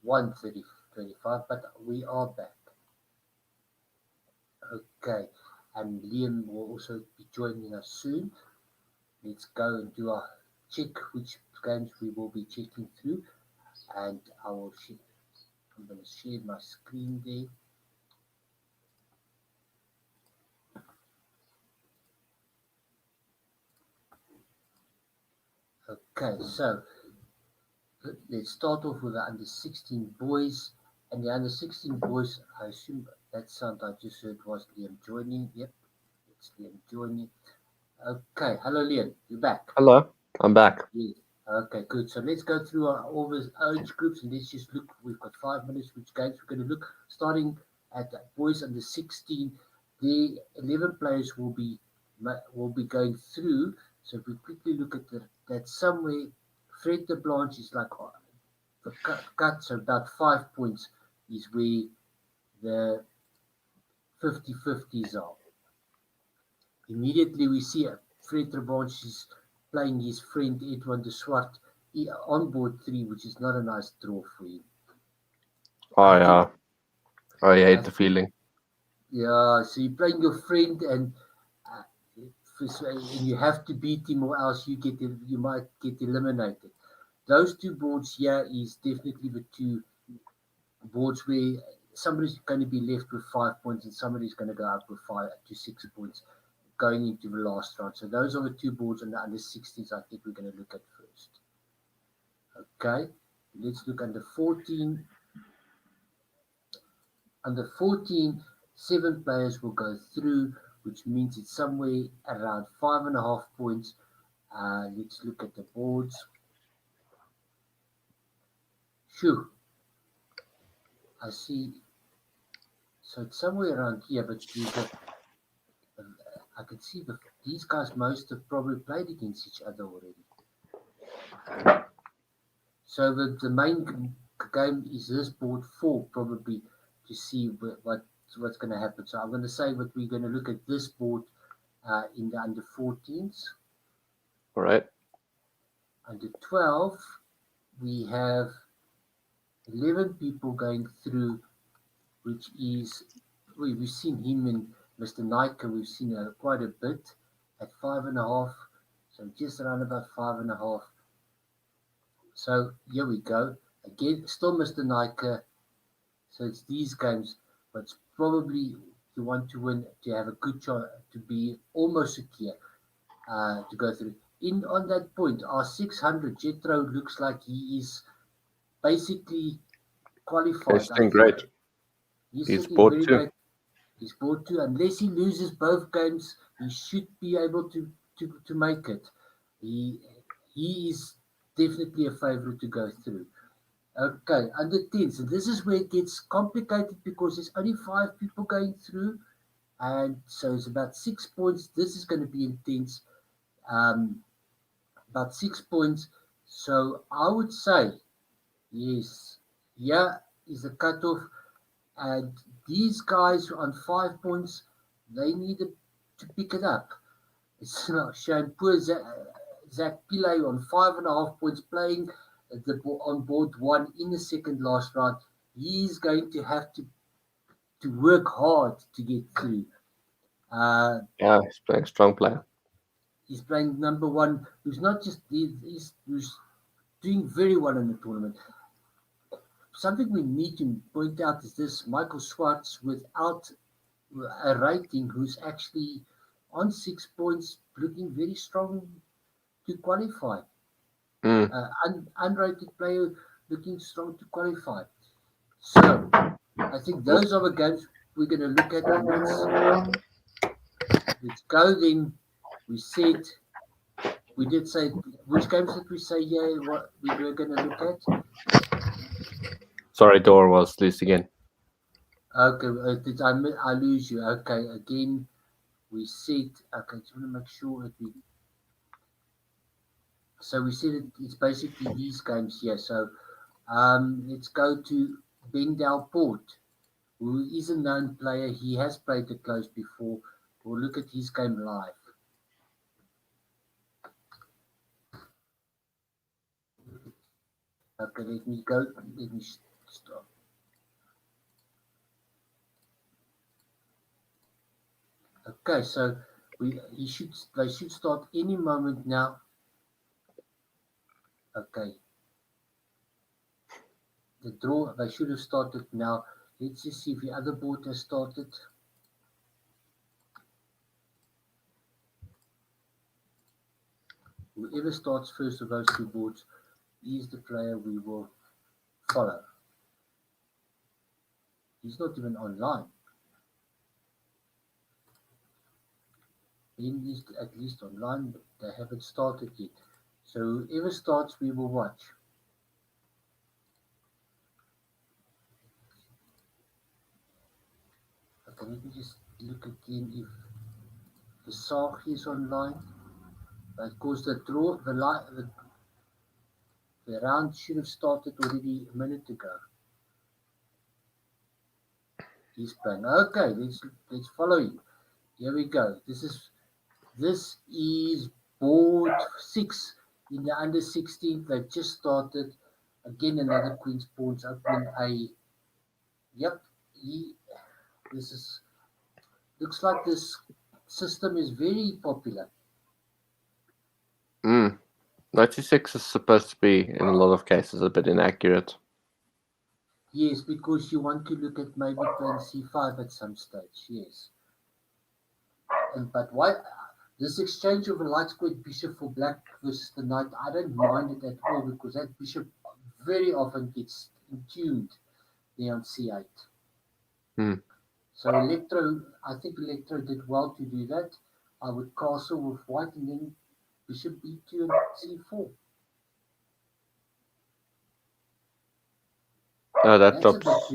1:25, but we are back. Okay, and Liam will also be joining us soon. Let's go and do our check which games we will be checking through, and I'm going to share my screen there. Okay, so let's start off with the under 16 boys. And the under 16 boys, I assume that sound I just heard was Liam joining. Yep, it's Liam joining. Okay, hello Liam, you back? Hello, I'm back. Yes. Okay, good. So let's go through all the age groups and let's just look. We've got 5 minutes, which games we're going to look. Starting at boys under 16, the 11 players will be going through. So if we quickly look at that somewhere, Fred de Blanche is like the cut, so about 5 points is where the 50-50s are. Immediately we see Fred de Blanche is playing his friend Edwin de Swart on board 3, which is not a nice draw for him. Oh, yeah. I hate the feeling. Yeah, so you're playing your friend and you have to beat him or else you might get eliminated. Those two boards here is definitely the two boards where somebody's going to be left with 5 points and somebody's going to go up with 5 to 6 points going into the last round. So those are the two boards on the under 16s I think we're going to look at first. Okay, let's look under 14. Under 14, 7 players will go through, which means it's somewhere around 5.5 points. Let's look at the boards. Phew. I see. So it's somewhere around here, but I can see these guys most have probably played against each other already. So the main game is this board 4 probably to see what's going to happen. So I'm going to say that we're going to look at this board in the under 14s. All right. Under 12, we have 11 people going through, which is, we've seen him and Mr. Nike, we've seen quite a bit at 5.5. So just around about 5.5. So here we go. Again, still Mr. Nike. So it's these games, but it's probably you want to win to have a good chance to be almost secure to go through. On that point, our 600 Jethro looks like he is basically qualified. He's doing great. He's board 2. Great. He's board 2. Unless he loses both games, he should be able to make it. He is definitely a favorite to go through. Okay, under 10. So this is where it gets complicated because there's only 5 people going through. And so it's about 6 points. This is going to be intense. About 6 points. So I would say, yes, here is the cutoff. And these guys on 5 points, they needed to pick it up. It's not showing poor Zach Pillay on 5.5 points playing on board 1 in the second last round. He's going to have to work hard to get through. Yeah, he's playing strong player. He's playing number 1, who's not just who's doing very well in the tournament. Something we need to point out is this: Michael Schwartz without a rating, who's actually on 6 points, looking very strong to qualify. Unrated player looking strong to qualify. So I think those are the games we're going to look at. Let's go then. We did say, which games did we say here what we were going to look at? Sorry, door was loose again. Okay, did I lose you? Okay, again, we said, okay, just want to make sure that so we said it's basically these games here. So let's go to Ben Delport, who is a known player. He has played the close before. We'll look at his game live. Okay, let me go. Let me stop. Okay, so they should start any moment now. Okay. The draw, they should have started now. Let's just see if the other board has started. Whoever starts first of those two boards is the player we will follow. He's not even online. He is at least online, but they haven't started yet. So whoever starts, we will watch. Okay, let me just look again if the SAJCCC is online. Because the draw, the round should have started already a minute ago. He's playing. Okay, let's follow him. Here we go. This is board 6 in the under 16. They've just started. Again, another Queen's Pawns opening a. Yep, looks like this system is very popular. 96 is supposed to be, in a lot of cases, a bit inaccurate. Yes, because you want to look at maybe playing c5 at some stage. Yes. But why this exchange of a light squared bishop for black versus the knight? I don't mind it at all because that bishop very often gets tuned there on c8. So I think Electro did well to do that. I would castle with white and then bishop b2 and c4. Oh, that drops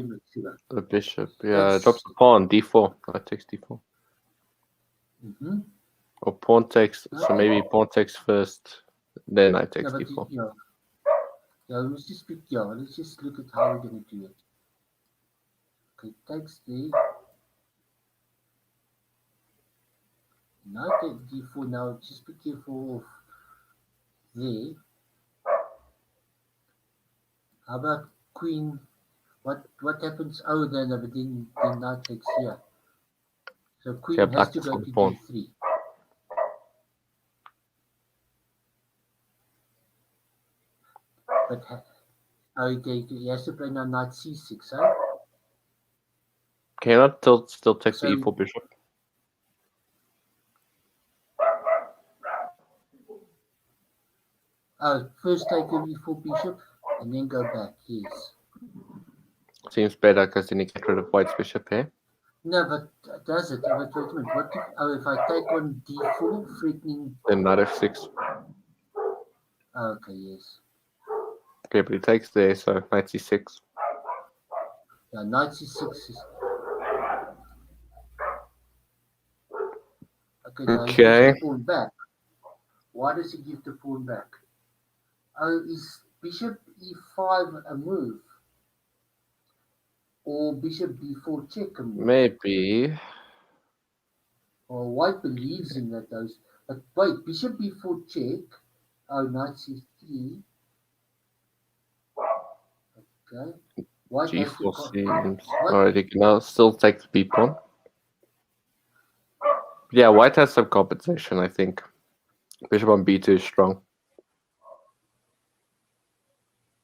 the bishop. Yeah, it drops the pawn, d4. Knight takes d4. Or pawn takes, so maybe pawn takes first, then knight takes d4. Let's just look at how we're going to do it. Okay, takes there. Knight at d4 now, just be careful of there. How about queen? What happens? Oh, then knight takes here. So queen has to go to d3. But okay, he has to play now knight c6, huh? Cannot still take the e4 bishop. First take an e4 bishop and then go back, yes. Seems better because then you get rid of white's bishop here. No, but does it? But wait a minute. What if I take on d4, threatening... Then knight f6. Okay, yes. Okay, but he takes there, so knight c6. Yeah, knight c6 is... Okay, now he gives the pawn back. Why does he give the pawn back? Oh, is bishop e5 a move? Or bishop b4 check a move? Maybe. Well, white believes in that those. But wait, bishop b4 check. Oh, knight c3. Okay. White g4 seems... Alright, he can now still take the b pawn. Yeah, white has some compensation, I think. Bishop on b2 is strong.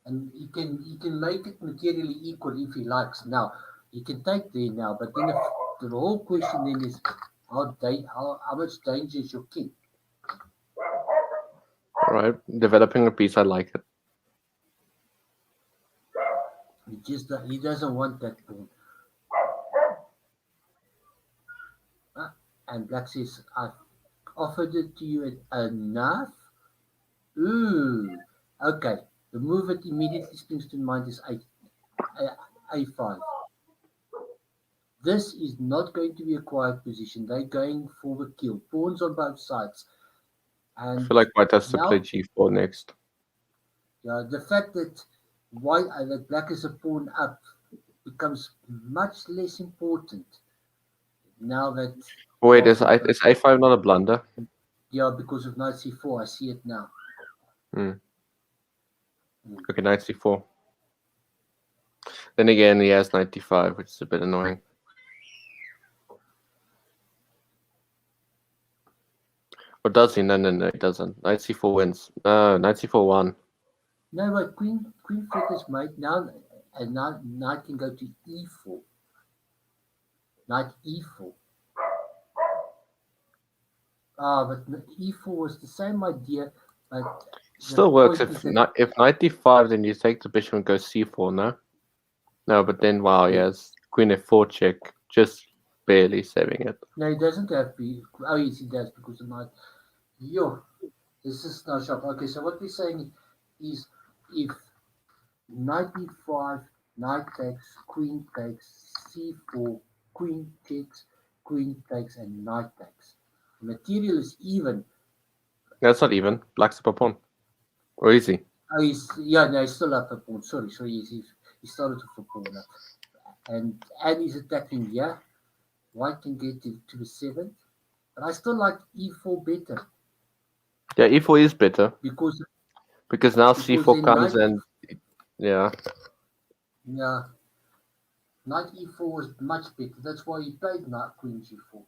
And he can make it materially equal if he likes. Now, he can take there now, but then the whole question then is how much danger is your king? Alright, developing a piece, I like it. He doesn't want that pawn. And black says, I've offered it to you at enough. Ooh, okay. The move that immediately springs to mind is a5. This is not going to be a quiet position. They're going for the kill. Pawns on both sides. And I feel like white has to play g4 next. Yeah, the fact that that black is a pawn up becomes much less important now that... Wait, is a5 not a blunder? Yeah, because of knight c4. I see it now. Okay, knight c4. Then again, he has 95, which is a bit annoying. Or does he? No, he doesn't. Knight c4 wins. No, knight c4 won. No, but queen flickers mate now, and now knight can go to e4. Knight e4. But e4 was the same idea, but Still works point if is that- if knight d5, then you take the bishop and go c4. No, but then wow, he has queen f4 check, just barely saving it. No, it doesn't have to be. Oh, yes, it does because of knight. Yo, this is no shop. Okay, so what we're saying is if knight e5, knight takes, queen takes, c4, queen takes, and knight takes. The material is even. That's not even. Black's up a pawn. Or is he? Oh, he's still up a pawn. Sorry, he started with a pawn now. And he's attacking here. White can get to the 7th. But I still like e4 better. Yeah, e4 is better. Because now c4 comes and yeah. Yeah. Knight e4 was much better. That's why he played knight queen g4.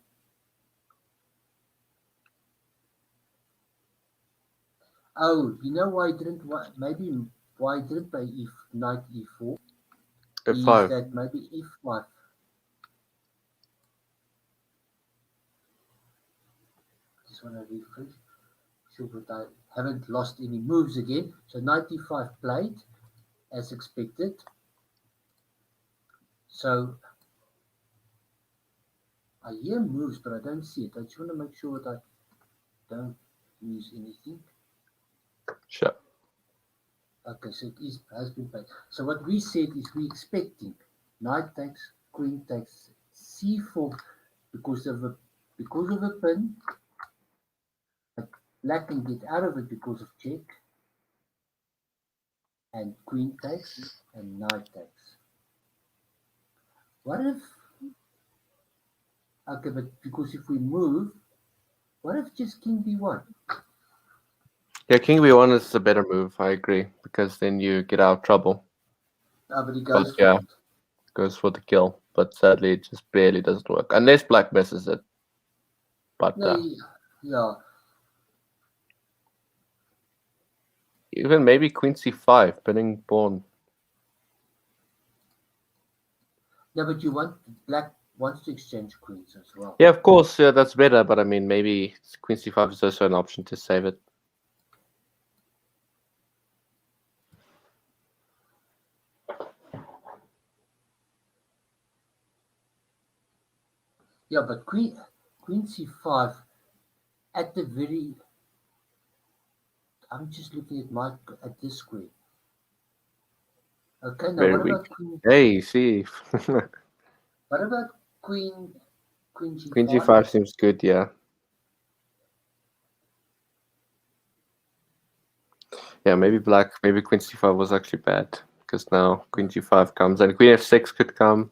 Oh, you know why he didn't? Maybe why he didn't play knight e4? f5. Is that maybe f5? Just want to refresh. Sure that I haven't lost any moves again. So knight e5 played as expected. So I hear moves, but I don't see it. I just want to make sure that I don't lose anything. Sure. Okay, so it has been played. So what we said is we're expecting knight takes, queen takes, c4 because of a pin. Black can get out of it because of check. And queen takes and knight takes. What if? Okay, but because if we move, what if just king b1? Yeah, king b1 is a better move. I agree because then you get out of trouble. But he goes for it. Goes for the kill, but sadly it just barely doesn't work unless black misses it. But yeah. Even maybe queen c5, pinning pawn. Yeah, but black wants to exchange queens as well. Yeah, of course, yeah, that's better. But I mean, maybe queen c5 is also an option to save it. Yeah, but queen c5 at the very. I'm just looking at this square. Okay, now Very what weak. about queen? Hey, see. What about queen g5? Queen g5 seems good, yeah. Yeah, maybe queen c5 was actually bad because now queen g5 comes and queen f6 could come.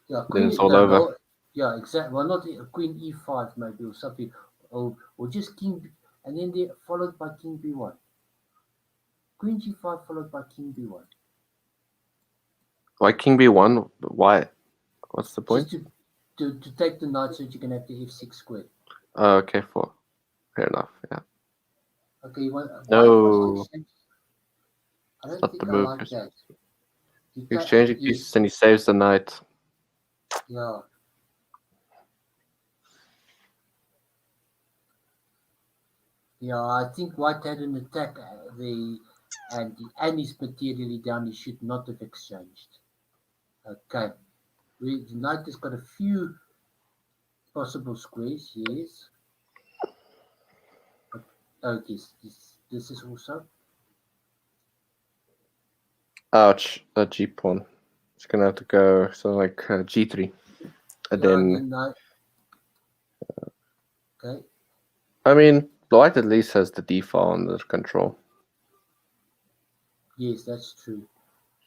Yeah, then it's all over. Well, yeah, exactly. Well, not queen e5 maybe or something, or just king, and then they followed by king b1. Queen g5 followed by king b1. Why king b1? Why? What's the point? Just to take the knight so that you can have the f6 square. Oh, okay, fair enough. Yeah. Okay, no. I don't Not think the I move. like that. Exchanging pieces and he saves the knight. Yeah. Yeah, I think white had an attack and he's materially down. He should not have exchanged. Okay. The knight has got a few possible squares, yes. Okay, this is also. Ouch, that g pawn. It's gonna have to go something like g3, and then. Okay. I mean, white at least has the d file under control. Yes, that's true.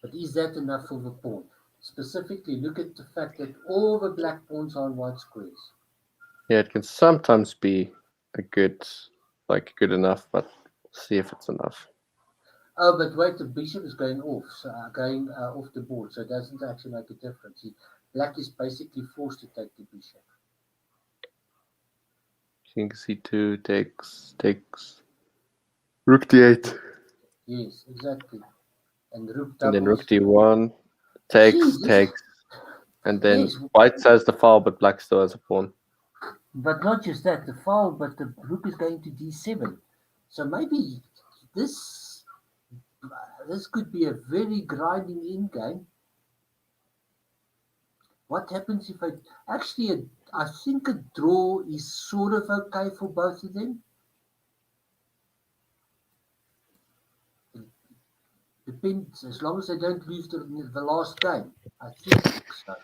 But is that enough for the pawn? Specifically, look at the fact that all the black pawns are on white squares. Yeah, it can sometimes be good enough, but we'll see if it's enough. Oh, but wait, the bishop is going off, so going off the board, so it doesn't actually make a difference. Black is basically forced to take the bishop. King c2 takes rook d8. Yes, exactly. And rook And then doubles. rook d1 takes, Jeez, and then yes, white has the file, but black still has a pawn. but not just that, the file, but the rook is going to d7. So maybe this could be a very grinding in game. What happens if I think a draw is sort of okay for both of them. Depends, as long as they don't lose the last game. I think so.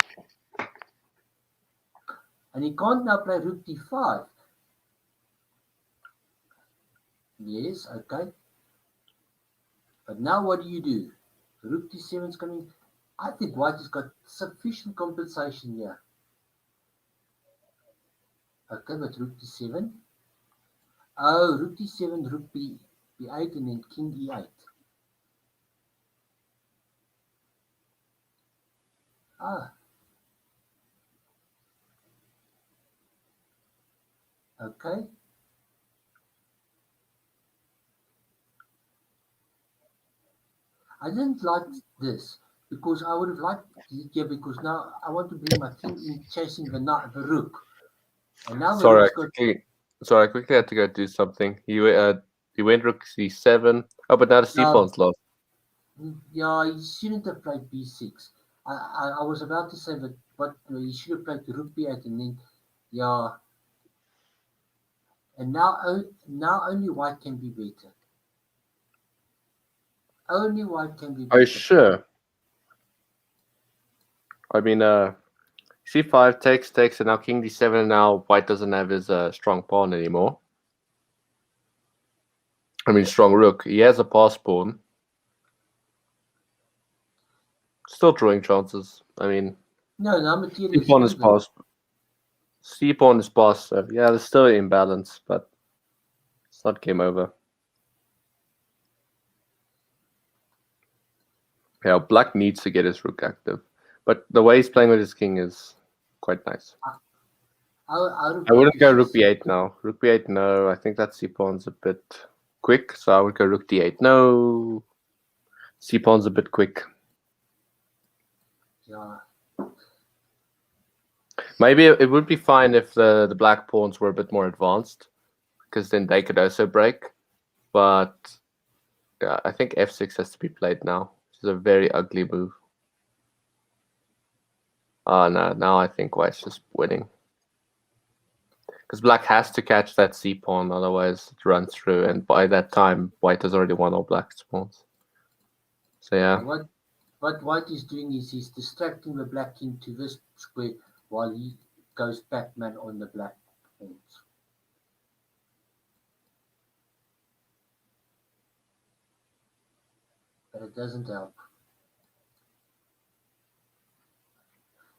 And he can't now play rook d5. Yes, okay. But now what do? Rook d7 is coming. I think white has got sufficient compensation here. Okay, but rook d7. Oh, rook d7, rook b8, and then king e8. Ah. Okay. I didn't like this because I would have liked it here because now I want to bring my king in chasing the rook. And now the rook's got... Sorry, I quickly had to go do something. He went rook c7. Oh, but now the c-pawn's lost. Yeah, he shouldn't have played b6. I was about to say that, but he should have played rook b8 and then, yeah. And now only white can be better. Only white can be better. Are you sure? I mean, c5 takes, and now king d7, and now white doesn't have his strong pawn anymore. I mean, strong rook. He has a pass pawn. Still drawing chances. I mean, no, material c-pawn is passed. C-pawn is passed, so yeah, there's still an imbalance, but it's not game over. Yeah, black needs to get his rook active, but the way he's playing with his king is quite nice. I wouldn't go rook b8 now. Rook b8, no. I think that c-pawn's a bit quick, so I would go rook d8. No, c-pawn's a bit quick. Yeah. Maybe it would be fine if the black pawns were a bit more advanced, because then they could also break. But yeah, I think f6 has to be played now. It's a very ugly move. Oh no, now I think white's just winning. Because black has to catch that c-pawn, otherwise it runs through, and by that time, white has already won all black's pawns. So yeah. What white is doing is he's distracting the black king to this square while he goes Batman on the black pawns. But it doesn't help.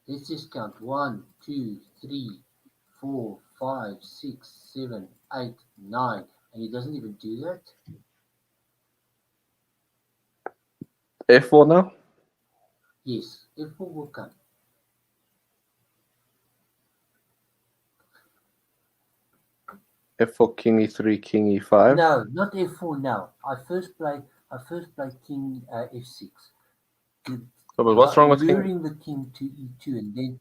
Let's just count. 1, 2, 3, 4, 5, 6, 7, 8, 9. And he doesn't even do that. f4 now? Yes, f4 will come. f4, king e3, king e5. No, not f4 now. I first play king f6. Oh, but what's wrong with luring the king to e2 and then...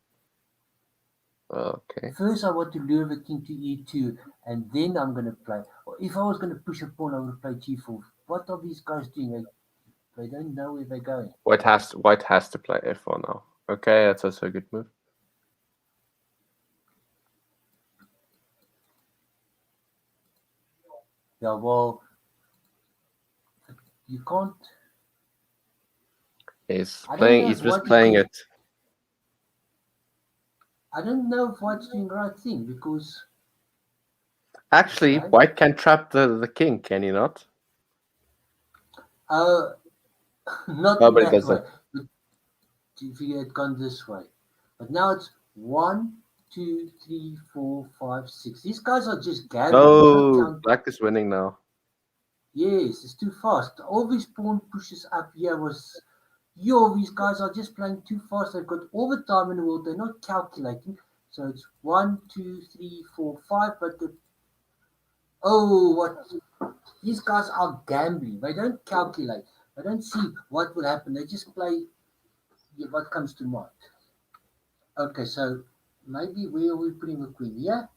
Okay. First, I want to lure the king to e2, and then I'm going to play. Or if I was going to push a pawn, I would play g4. What are these guys doing? They don't know where they're going. White has to play f4 now. Okay, that's also a good move. Yeah, well, you can't. He's just playing it. I don't know if white's doing the right thing because... Actually, white can trap the king, can he not? Not but in it that way. doesn't. But if you had gone this way. But now it's 1, 2, 3, 4, 5, 6. These guys are just gathering. Oh, black is winning now. Yes, it's too fast. All these pawn pushes up here was, yo, these guys are just playing too fast. They've got all the time in the world. They're not calculating. So it's 1, 2, 3, 4, 5. But what? These guys are gambling. They don't calculate. They don't see what will happen. They just play what comes to mind. Okay, so maybe where are we putting the queen? Yeah.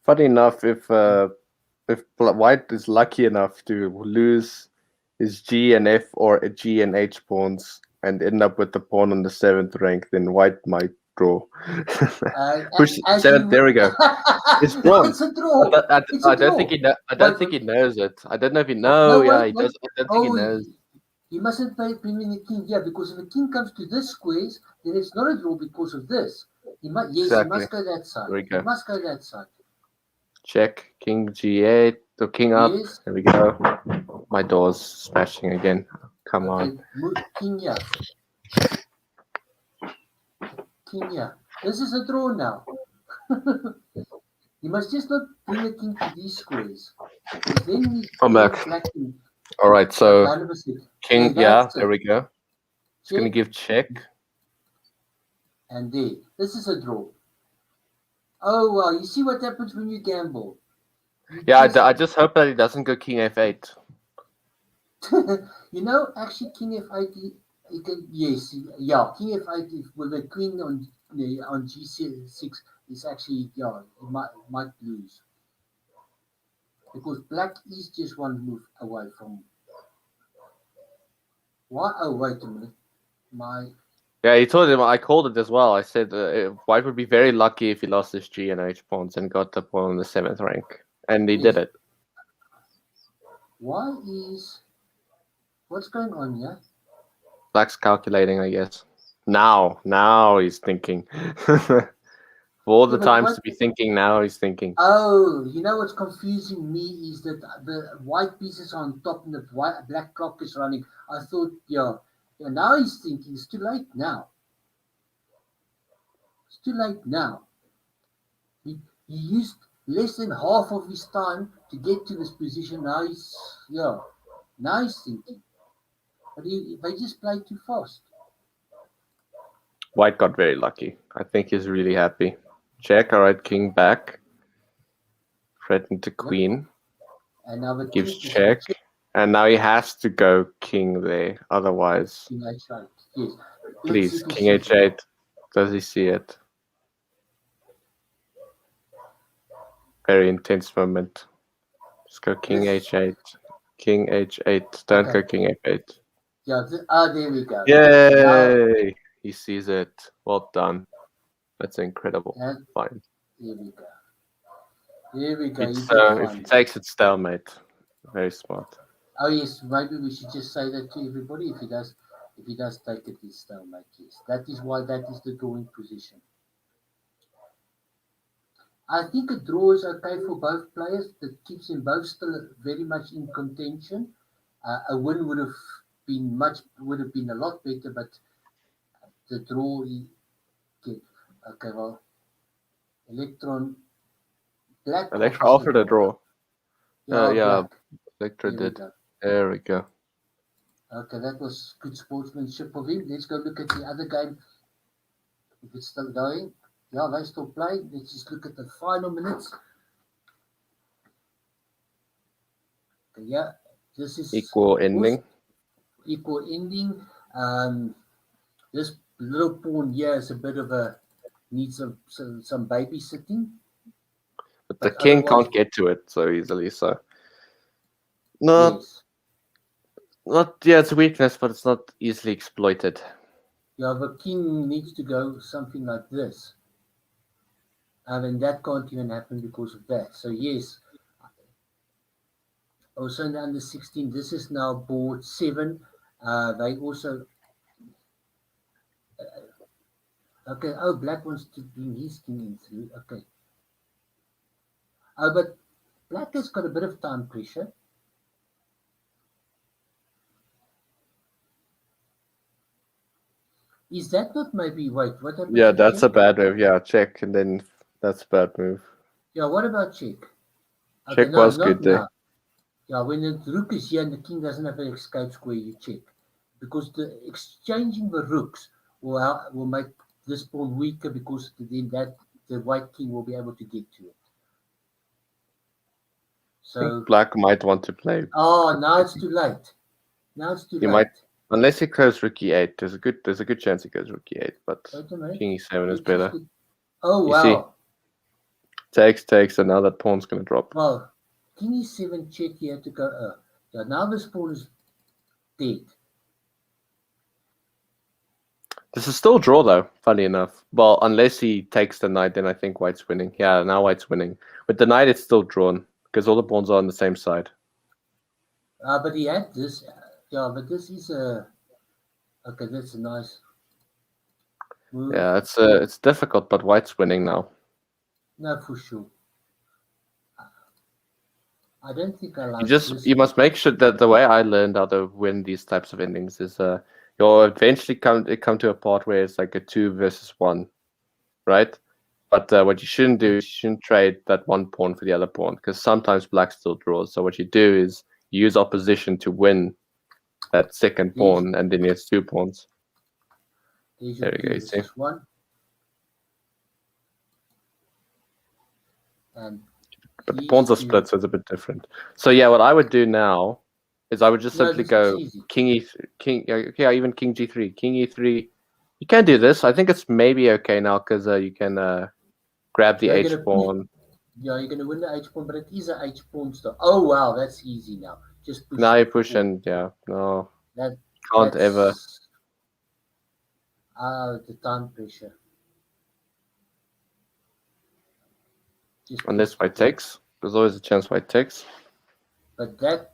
Funny enough, if White is lucky enough to lose his G and F or a G and H pawns and end up with the pawn on the 7th rank, then White might draw. Push seventh. There we go. It's drawn. It's a draw. I don't think he. I don't think he knows it. I don't know if he knows. He does. I don't think he knows. You mustn't play bringing the king here because if the king comes to this squares, then it's not a draw because of this. He must go that side. There we go. He must go that side. Check. King G8 or king up. Yes. There we go. My door's smashing again. Come on. Move king here. King here. This is a draw now. You must just not bring the king to these squares. Then I'm back. All right, so king, there we go. It's going to give check. And there. This is a draw. Oh, well, you see what happens when you gamble. I just hope that he doesn't go king f8. You know, actually, king f8, he can, king f8 with the queen on g6 is actually, he might lose. Because black is just one move away from. Why? Oh, wait a minute. Yeah, he told him. I called it as well. I said White would be very lucky if he lost his G and H pawns and got the pawn on the 7th rank, and he did it. What's going on here? Black's calculating, I guess. Now he's thinking. For all the times to be thinking, now he's thinking. Oh, you know what's confusing me is that the white pieces are on top and the black clock is running. I thought, now he's thinking it's too late now. It's too late now. He used less than half of his time to get to this position. Now he's thinking. But they just played too fast. White got very lucky. I think he's really happy. Check, all right, king back. Threatened to queen. And now the gives check. And now he has to go king there. Otherwise. King H8. Yes. Please, king H8. Does he see it? Very intense moment. Let's go king H8. King H8. Don't go king F8. Yeah, there we go. Yay! Now, he sees it. Well done. That's incredible. Fine. Here we go. If he takes it, stalemate. Very smart. Oh yes, maybe we should just say that to everybody. If he does take it, it's stalemate. Yes, that is why that is the drawing position. I think a draw is okay for both players. That keeps them both still very much in contention. A win would have been a lot better, but the draw is okay. Okay, well, Black offered a draw. Yeah, Electro did. There we go. Okay, that was good sportsmanship of him. Let's go look at the other game. If it's still going. Yeah, they still playing. Let's just look at the final minutes. Okay, yeah, this is equal ending. Equal ending. This little pawn here is a bit of needs some babysitting. But the king can't get to it so easily. So it's a weakness, but it's not easily exploited. Yeah, the king needs to go something like this. And that can't even happen because of that. So yes. Also in the under 16, this is now board 7. They also okay. Oh, black wants to bring his king in through. Okay. But black has got a bit of time pressure. Is that not maybe what happened? Yeah, that's a bad move. Yeah, check and then that's a bad move. Yeah, what about check? Check was good there. Yeah, when the rook is here and the king doesn't have an escape square, you check. Because the exchanging the rooks will make this pawn weaker because then the white king will be able to get to it. I think So, black might want to play. now it's too late. Now it's too He late. might, unless he goes rook e8. There's a good chance he goes rook e8, but Wait a minute. king e7 is Let's better. just Oh, You wow. Takes, and now that pawn's going to drop. Well, king e7 check, you have to go. Yeah, now this pawn is dead. This is still a draw, though, funny enough. Well, unless he takes the knight, then I think white's winning. Yeah, now white's winning. With the knight, it's still drawn, because all the pawns are on the same side. But he had this. Yeah, but this is a... Okay, that's a nice move. Yeah, it's difficult, but white's winning now. No, for sure. I don't think I like this. You must make sure that the way I learned how to win these types of endings is you'll eventually come to a part where it's like a 2 versus 1, right? But what you shouldn't do is you shouldn't trade that one pawn for the other pawn, because sometimes black still draws. So what you do is you use opposition to win that second pawn, and then it's 2 pawns. There we go. You see? 1. But the pawns are split, so it's a bit different. So yeah, what I would do now is I would just simply go king even king g3, king e3. You can do this. I think it's maybe okay now because you can grab the h pawn. Yeah, you're gonna win the h pawn, but it is a h pawn still. Oh wow, that's easy now. Just push. Now you push and yeah, no, can't ever. The time pressure. Unless white takes. There's always a chance white takes. But that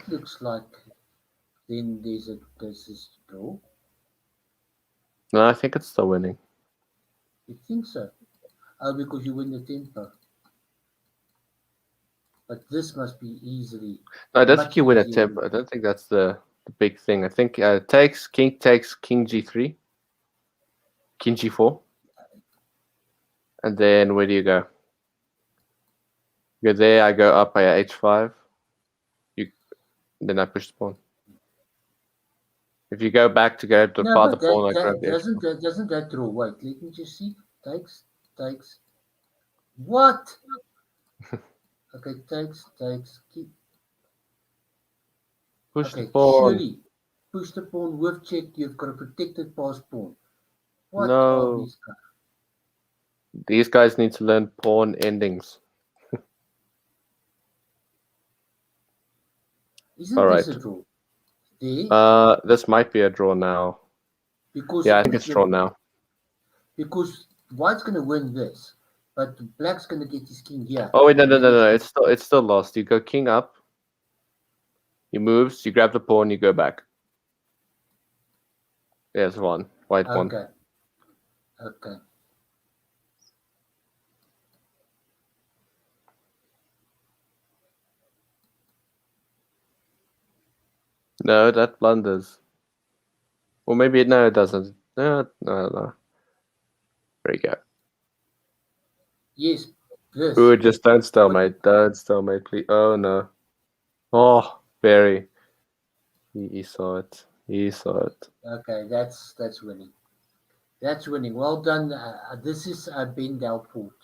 looks like then there's this draw. No, I think it's still winning. You think so? Oh, because you win the tempo. But this must be easily. No, I don't think you win a tempo. I don't think that's the big thing. I think takes king g3, king g4, and then where do you go? You go there. I go up by h5. Then I push the pawn. If you go back to go to the pawn, I grab the h4. Doesn't that draw? Wait, let me just see. Takes. What? Okay, takes. Keep. Push the pawn. Surely, push the pawn with check. You've got a protected pass pawn. What are these guys? These guys need to learn pawn endings. Isn't this a draw? This might be a draw now. Because I think it's draw now. Because white's gonna win this, but black's gonna get his king here. Oh wait, no. It's still lost. You go king up. You moves. You grab the pawn. You go back. There's one. White one. Okay. No, that blunders. Or maybe it doesn't. No. There you go. Yes. This. Ooh, just don't stalemate. Don't stalemate, please. Oh no. Oh, very. He saw it. Okay, that's winning. That's winning. Well done. This is Ben Delport.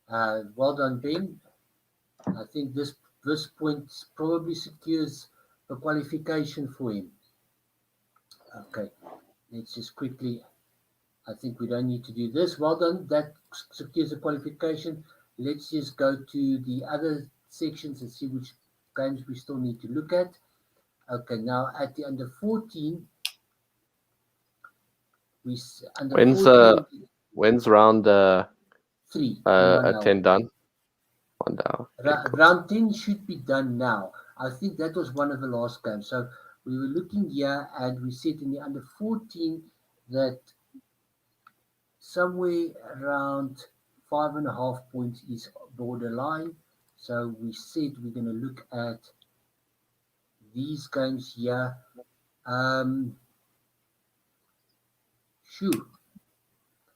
Well done, Ben. I think this point probably secures a qualification for him. Okay, let's just quickly. I think we don't need to do this. Well done. That secures a qualification. Let's just go to the other sections and see which games we still need to look at. Okay, now at the under 14, when's round 3 at 10 done? 1 down. Round 10 should be done now. I think that was one of the last games. So we were looking here and we said in the under 14 that somewhere around 5.5 points is borderline. So we said we're going to look at these games here.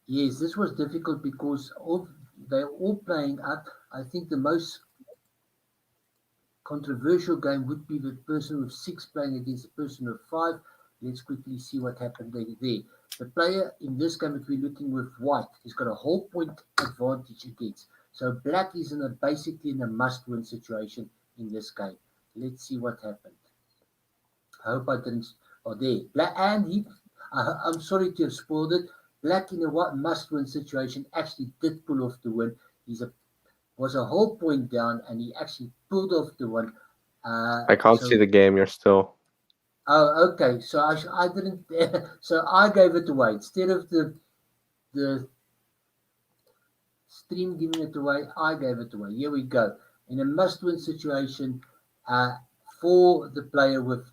Yes, this was difficult because they're all playing up. I think the most controversial game would be the person with 6 playing against the person with 5. Let's quickly see what happened there. The player in this game that we're looking with white has got a whole point advantage against. So black is basically in a must-win situation in this game. Let's see what happened. I hope I didn't. Oh, there. Black, and I'm sorry to have spoiled it. Black in a must-win situation actually did pull off the win. Was a whole point down, and he actually pulled off the win. I can't see the game. You're still. Oh, okay. So I didn't. So I gave it away instead of the stream giving it away. I gave it away. Here we go. In a must-win situation, for the player with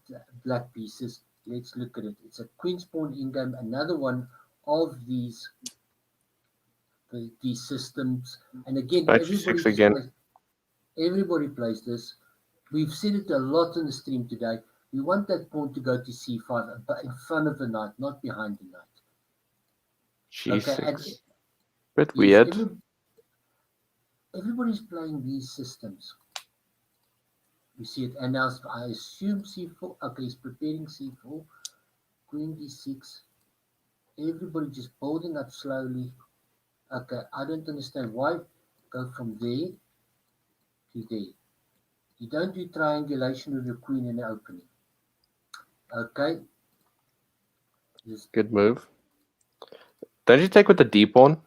black pieces. Let's look at it. It's a queen's pawn in-game. Another one of these systems. And again, everybody plays this. We've said it a lot in the stream today. We want that pawn to go to c5, but in front of the knight, not behind the knight. G6. Okay, bit weird. Everybody's playing these systems. We see it. And now I assume c4. Okay, he's preparing c4. Queen d6. Everybody just building up slowly. Okay, I don't understand why go from there to there. You don't do triangulation with your queen in the opening. Okay. Good move. Don't you take with the d pawn?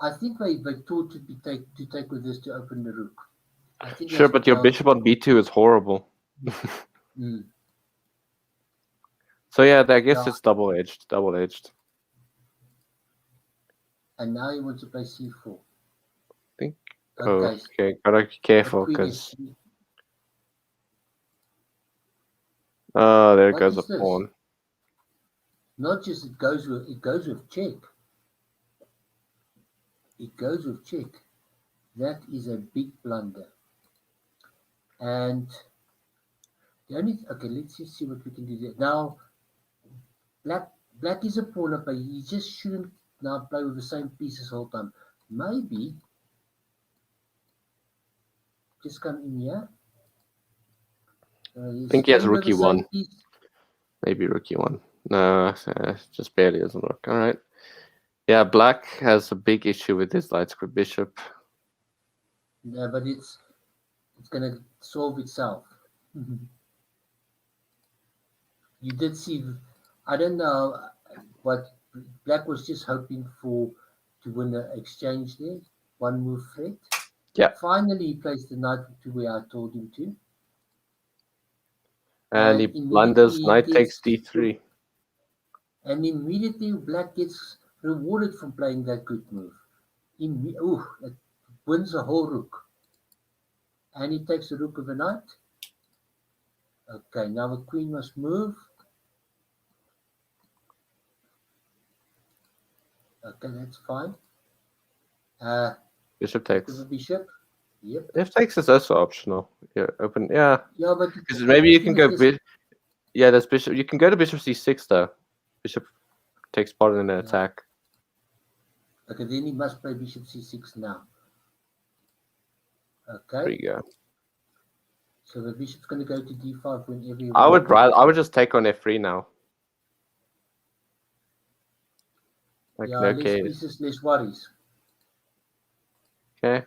I think they thought to take with this to open the rook. I think sure, but your bishop on b2 is horrible. So yeah, I guess it's double-edged. And now he wants to play c4. I think. Okay, gotta be careful because. Oh, there goes a pawn. Not just it goes with check. It goes with check. That is a big blunder. And the only let's just see what we can do there. Now, black is a pawn up, but he just shouldn't now play with the same pieces the whole time. Maybe just come in here. I think he has rook e1. Maybe rook e1. No, just barely doesn't work. All right. Yeah, black has a big issue with his light square bishop. Yeah, but it's going to solve itself. You did see, I don't know what black was just hoping for to win the exchange there. One move threat. Yeah. Finally, he placed the knight to where I told him to. And he blunders, knight takes d3. And immediately black gets rewarded from playing that good move. It wins a whole rook. And he takes the rook of a knight. Okay, now the queen must move. Okay, that's fine. Bishop takes. The bishop. Yep. If takes is also optional. Yeah, open. Yeah. Yeah, but because maybe you can go. Yeah, that's bishop. You can go to bishop c6 though. Bishop takes part in the attack. Okay, then he must play bishop c6 now. Okay. There you go. So the bishop's going to go to d5 whenever you want. I would just take on f3 now. Like less pieces, less worries. Okay.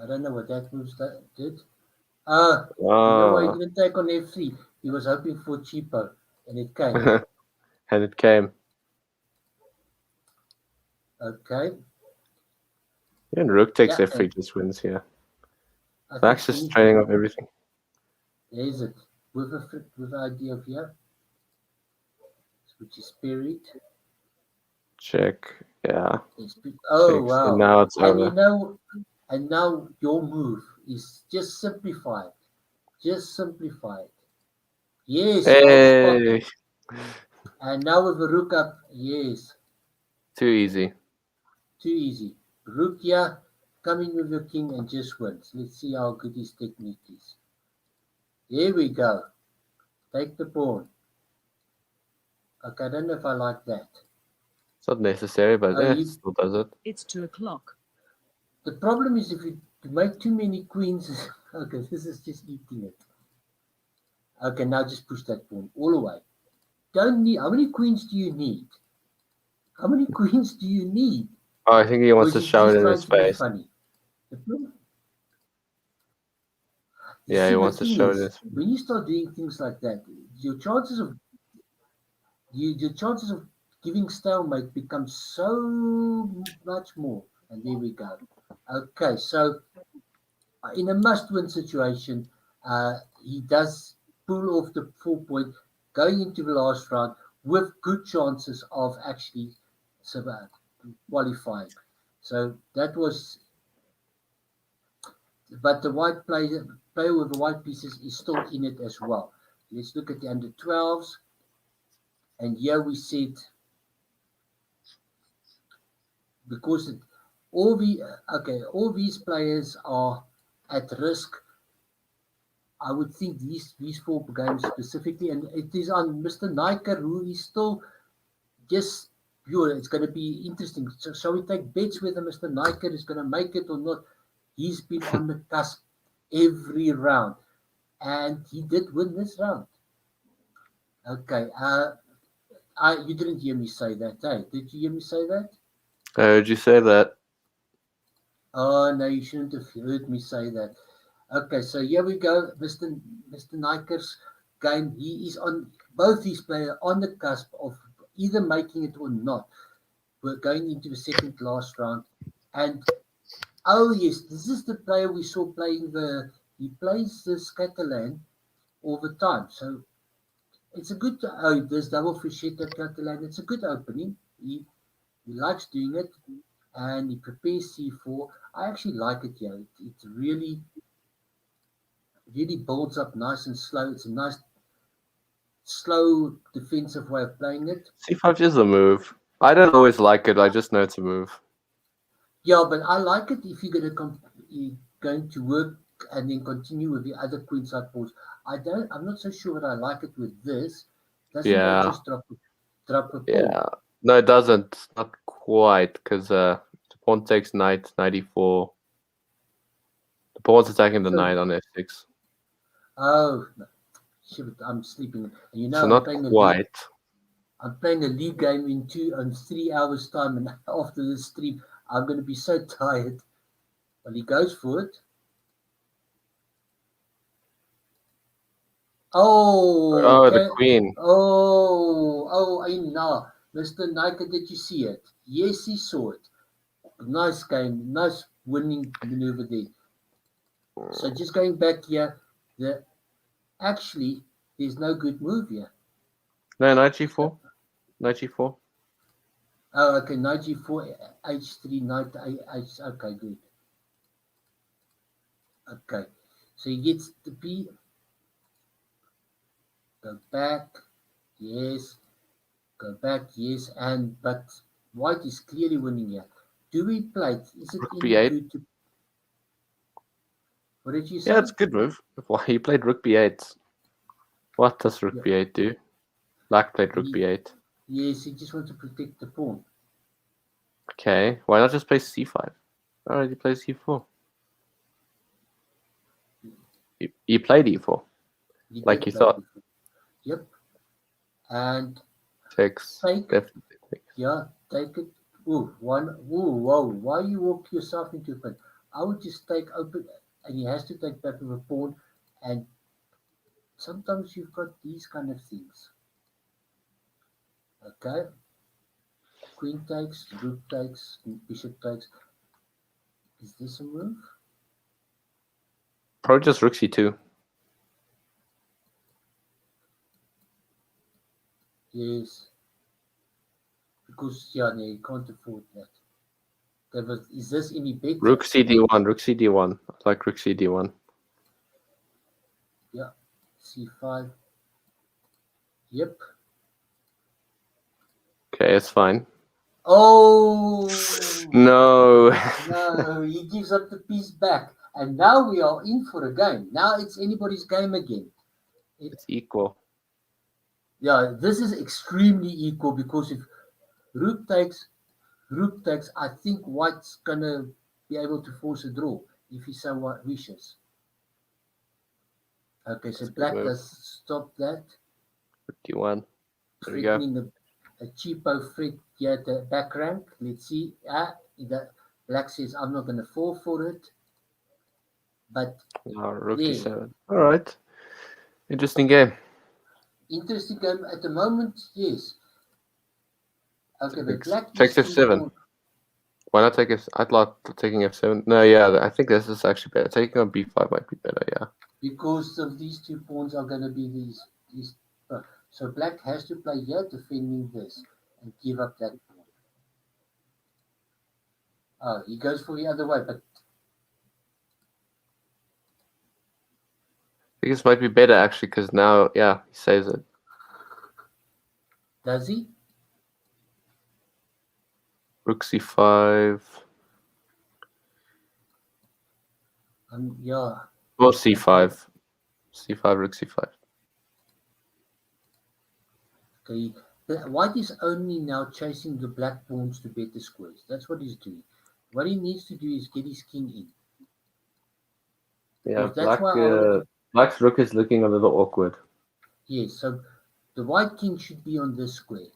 I don't know what that move did. You know why he didn't take on f3? He was hoping for cheaper, and it came. And it came. Okay. And rook takes f3 just wins here. Black's just trading off everything. There is it. With the idea of here. Which is spirit. Check. Yeah. Oh, Checks. wow. And now it's over. And now your move is just simplified. Just simplified. Yes. Hey. And now with the rook up, yes. Too easy. Too easy. Rook here, come in with your king and just wins. Let's see how good his technique is. Here we go. Take the pawn. Okay, I don't know if I like that. It's not necessary, but it still does it. It's 2 o'clock. The problem is if you To make too many queens. Okay, this is just eating it. Okay, now just push that pawn all the way. Don't need. How many queens do you need? How many queens do you need? Oh, I think he wants Or to is he show it just in trying his to be face. funny? You Yeah, see, he the wants to thing show it. is, when you start doing things like that, your chances of giving stalemate become so much more. And there we go. Okay, so in a must-win situation, he does pull off the 4 point, going into the last round with good chances of actually qualifying. So that was, but the white player with the white pieces is still in it as well. Let's look at the under 12s, and here we said because all these players are at risk. I would think these 4 games specifically, and it is on Mr. Niker, who is still just pure. It's going to be interesting. So shall we take bets whether Mr. Niker is going to make it or not? He's been on the cusp every round, and he did win this round. Okay, you didn't hear me say that, eh? Did you hear me say that? I heard you say that. Oh no, you shouldn't have heard me say that. Okay, so here we go, Mr. Niker's game. He is on both these players on the cusp of either making it or not. We're going into the second last round, and oh yes, this is the player we saw playing he plays the Scatterland all the time. So it's a good. Oh, there's double Fischetta Catalan. It's a good opening. He likes doing it, and he prepares C4. I actually like it here. It really builds up nice and slow. It's a nice, slow defensive way of playing it. C5 is a move. I don't always like it. I just know it's a move. Yeah, but I like it if you're going to work and then continue with the other queenside pawns. I'm not so sure that I like it with this. Doesn't Yeah. it just drop a pawn? Yeah. No, it doesn't. Not quite, because the pawn takes knight, knight e4. The pawn's attacking the knight on f6. Oh, shit, I'm sleeping. And So not quite. I'm playing a league game in 3 hours time, and after this stream, I'm going to be so tired. But he goes for it. Oh, the queen. Oh, I know. Mr. Niker, did you see it? Yes, he saw it. Nice game, nice winning maneuver there. So just going back here, actually, there's no good move here. No, knight g4. Knight g4. Oh, okay, knight g4, h3, knight h. Okay, good. Okay, so he gets the b. Go back, yes. Go back, yes. But white is clearly winning here. Do we play? Is it Rook any b8. good to? What did you say? Yeah, it's a good move. Why he played rook b8? What does rook b8 do? Black played rook b8. Yes, he just wants to protect the pawn. Okay, why not just play c5? Alright, he plays e4. He played e4, like you thought. Before. Yep. And Takes. Definitely takes. Yeah, take it. Whoa. Why you walk yourself into a pin? I would just take open, and he has to take back with a pawn. And sometimes you've got these kind of things. Okay. Queen takes, rook takes, bishop takes. Is this a move? Probably just rook c2. Yes. Because no, you can't afford that. Is this any better? Rook cd1. Rook cd1. I like rook cd1. Yeah. C5. Yep. Okay, it's fine. Oh No. no! He gives up the piece back, and now we are in for a game. Now it's anybody's game again. It's equal. Yeah, this is extremely equal because if rook takes, I think white's gonna be able to force a draw. if he so wishes. Okay, so That's a good black move. does stop that. 51. There we go. Threatening a cheapo threat here at the back rank. Let's see. The black says, I'm not going to fall for it. But Rook there. D7. All right. Interesting game. Interesting game at the moment, yes. Okay, but black Takes is F7. Why not take I'd like taking F7. No, yeah, I think this is actually better. Taking on B5 might be better, yeah. Because of these 2 pawns are going to be these. So black has to play here defending this and give up that pawn. Oh, he goes for the other way, but I think this might be better actually because now, yeah, he saves it. does he? Rook C5. Yeah. Or C5. C5, Rook C5. Okay. White is only now chasing the black pawns to better squares. That's what he's doing. What he needs to do is get his king in. Yeah, That's why Black's rook is looking a little awkward. Yes, so the white king should be on this square.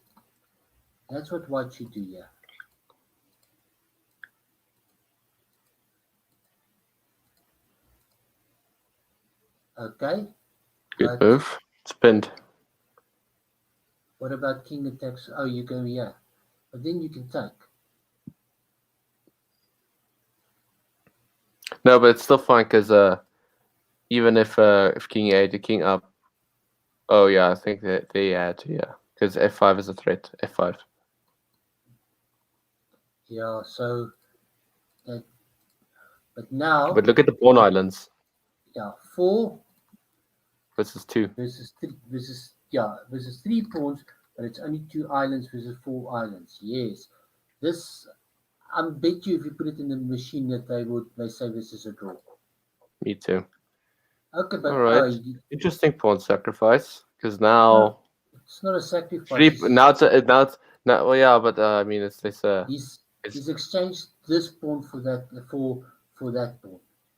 That's what white should do here. Okay. Good move. It's pinned. What about king attacks? Oh, you go here. But then you can take. No, but it's still fine because even if king A to king up. Oh yeah, I think that they had to, yeah. Because F5 is a threat. F5. Yeah, so that, but now. But look at the pawn islands. Yeah, 4 versus 2 versus 3 versus 3 pawns, but it's only 2 islands versus 4 islands. Yes, this I bet you if you put it in the machine that they say this is a draw. Me too. Okay, but all right, interesting pawn sacrifice because now it's not a sacrifice. Well, yeah, but I mean it's he's exchanged this pawn for that pawn.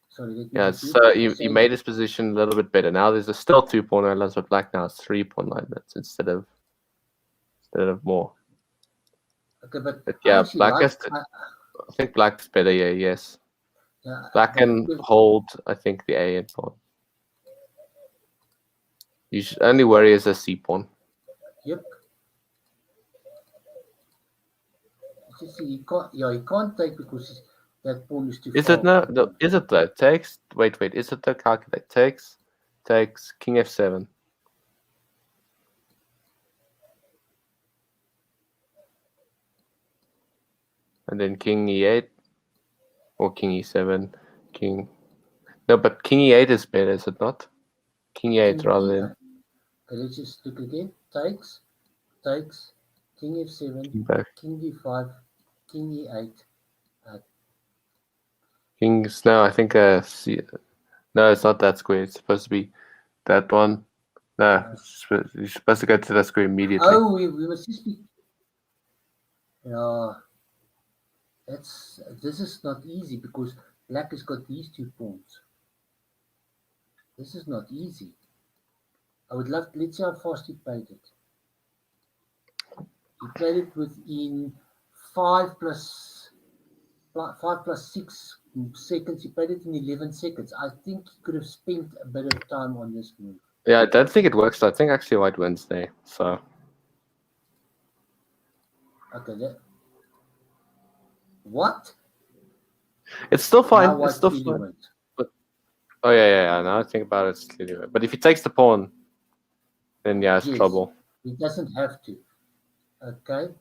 Sorry, yeah, he made his position a little bit better. Now there's still 2 pawn islands, but black now has 3 pawn islands instead of more. Okay, but yeah, black has to, I think black's better. Yeah, yes. Yeah, black can hold. I think the A and pawn. You should only worry is a C pawn. Yep. You see, he can't take because that pawn is too far. Is it no? Is it though? Takes. Wait. Is it the calculate? Takes king F7. And then king E8 or king E7. No, but king E8 is better, is it not? King E8 rather than. Okay, let's just look again. Takes, king F7, king D5, king E8. Kings, no, I think no, it's not that square. It's supposed to be that one. No, you're supposed to go to that square immediately. Oh, we must just be. Yeah, this is not easy because black has got these 2 pawns. This is not easy. I would love. Let's see how fast he played it. He played it within 5 plus 6 seconds. He played it in 11 seconds. I think he could have spent a bit of time on this move. Yeah, I don't think it works. I think actually white wins there. So. Okay. What? It's still fine. It's still fine. But, oh yeah. Now I think about it, it's clearly right. But if he takes the pawn, then yeah, it's trouble. He doesn't have to. Okay.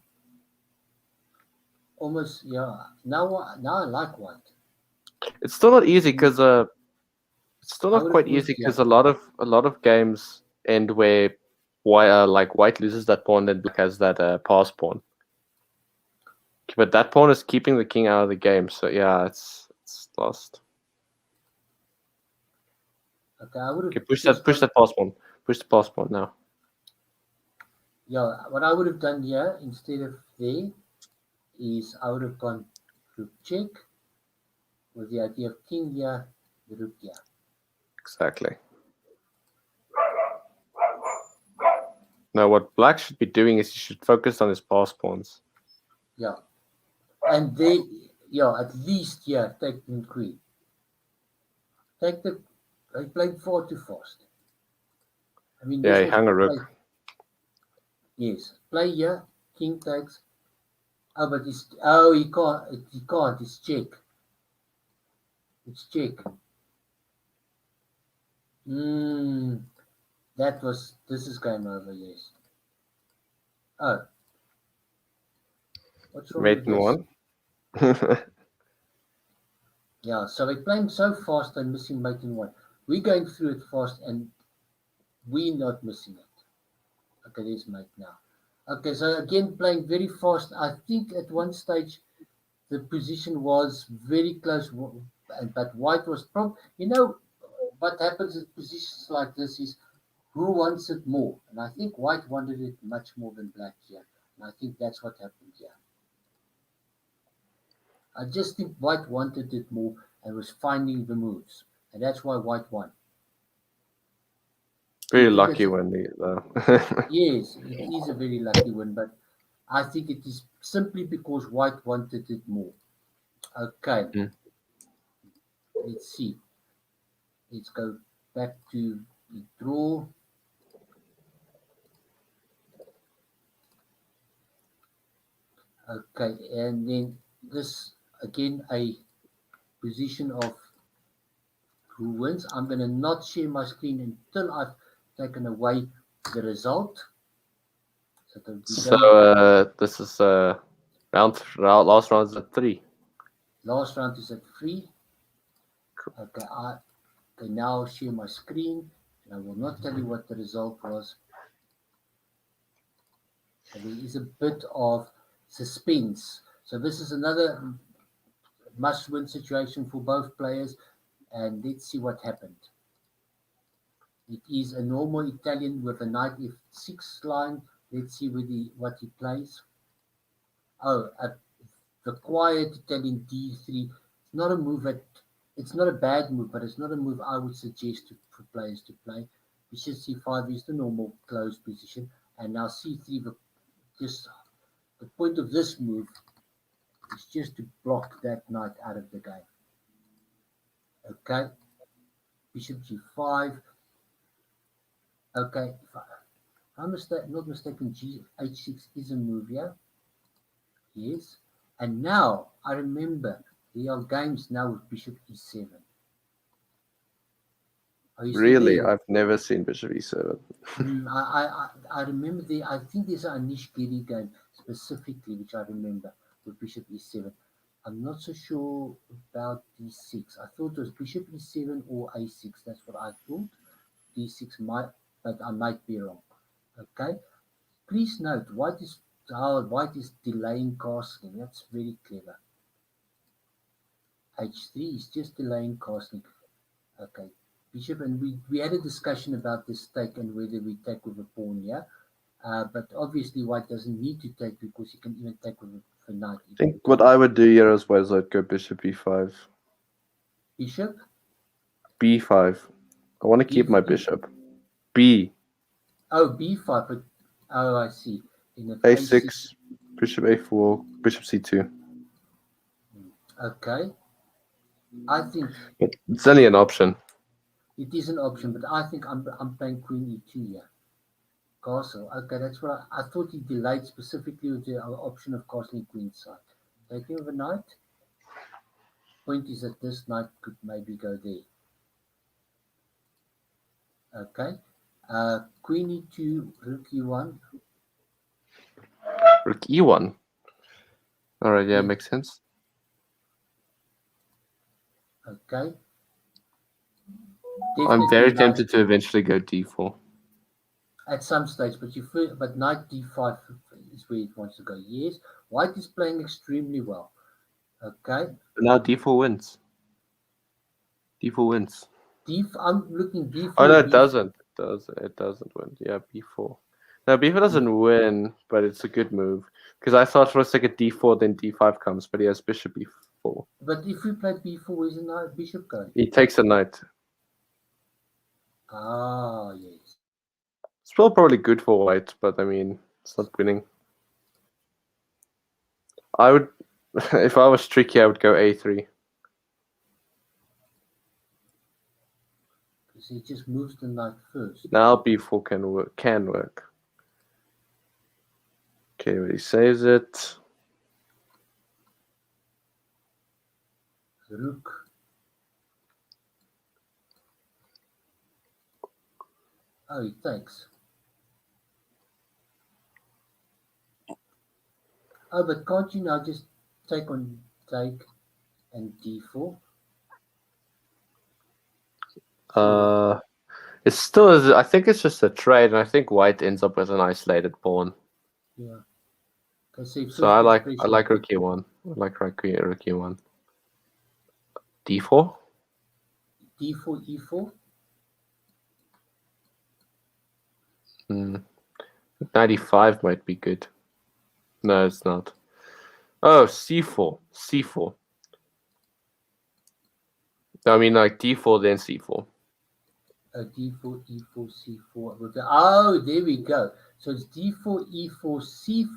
Almost, yeah. Now I like white. It's still not easy because it's still not quite easy because a lot of games end where white loses that pawn, then black has that pass pawn. But that pawn is keeping the king out of the game, so yeah, it's lost. Okay, I would have push that pass pawn. Push the pass pawn now. Yeah, what I would have done here instead of there is I would have gone rook check, with the idea of king here, the rook here. Exactly. Now, what black should be doing is he should focus on his pass pawns. Yeah. And they, at least here, take the queen. They played far too fast. I mean, Yeah, this he was hung a play- rook. Yes. Play here, king takes. Oh, but he can't, it's check. It's check. This is game over, yes. Oh. What's wrong Mate with in this? one. Yeah, so we're playing so fast and missing mate in one. We're going through it fast and we're not missing it. Okay, there's mate now. Okay, so again, playing very fast. I think at one stage the position was very close, but white was what happens in positions like this is who wants it more. And I think white wanted it much more than black here. And I think that's what happened here. I just think white wanted it more and was finding the moves. And that's why white won. Very I think lucky that's when though. Yes, it is a very lucky win, but I think it is simply because white wanted it more. Okay. Mm. Let's see. Let's go back to the draw. Okay, and then this again a position of who wins. I'm going to not share my screen until I've taken away the result. So that we don't- This is last round is at 3. last round is at 3. Okay, okay, now I'll share my screen, and I will not tell you what the result was. So there is a bit of suspense. So this is another must-win situation for both players, and let's see what happened. It is a normal Italian with a knight f6 line. Let's see what he plays. Oh, the quiet Italian d3. It's not a move it's not a bad move, but it's not a move I would suggest for players to play. Bishop c5 is the normal closed position, and now c3. The point of this move is just to block that knight out of the game. Okay, bishop g5. Okay, if I'm not mistaken, h6 is a move here. Yes, and now I remember there are games now with bishop e7. Really, I've never seen bishop e7. I remember I think there's an Anish Giri game specifically, which I remember with bishop e7. I'm not so sure about d6. I thought it was bishop e7 or a6. That's what I thought. d6 might, but I might be wrong. Okay. Please note, white is delaying castling. That's very clever. h3 is just delaying castling. Okay. Bishop, and we had a discussion about this take and whether we take with a pawn, yeah? But obviously white doesn't need to take because he can even take with a knight. I think what I would do here as well is I'd go bishop e5. Bishop? b5. I want to keep my bishop. B. Oh, b5, but I see. In a6, bishop a4, bishop c2. Okay. I think it's only an option. It is an option, but I think I'm playing queen e2 here. Castle. Okay, that's what I thought he delayed specifically with the option of castling queen side. Taking of a knight. Point is that this knight could maybe go there. Okay. Queen e2, rook e1. Rook e1. All right, yeah, makes sense. Okay. I'm very tempted to eventually go d4. At some stage, but knight d5 is where it wants to go. Yes, white is playing extremely well. Okay. Now d4 wins. d4 wins. I'm looking d4. Oh no, it doesn't. It doesn't win. Yeah, b4. No, b4 doesn't win, but it's a good move. Because I thought for a second d4, then d5 comes, but he has bishop b4. But if we play b4, isn't our bishop going? He takes a knight. Ah, yes. It's still probably good for white, but I mean, it's not winning. I would, if I was tricky, I would go a3. Because he just moves the knight first. Now b4 can work. Okay, but he saves it. Rook. Oh, he takes. Oh, but can't you now just take and d4? It's still, I think it's just a trade, and I think white ends up with an isolated pawn. Yeah. Okay, So I like rook e1. I like rook e1. d4. d4, e4. 95 might be good. No, it's not. Oh, c4. c4. I mean, like d4, then c4. D4, e4, c4. Oh, there we go. So it's d4, e4,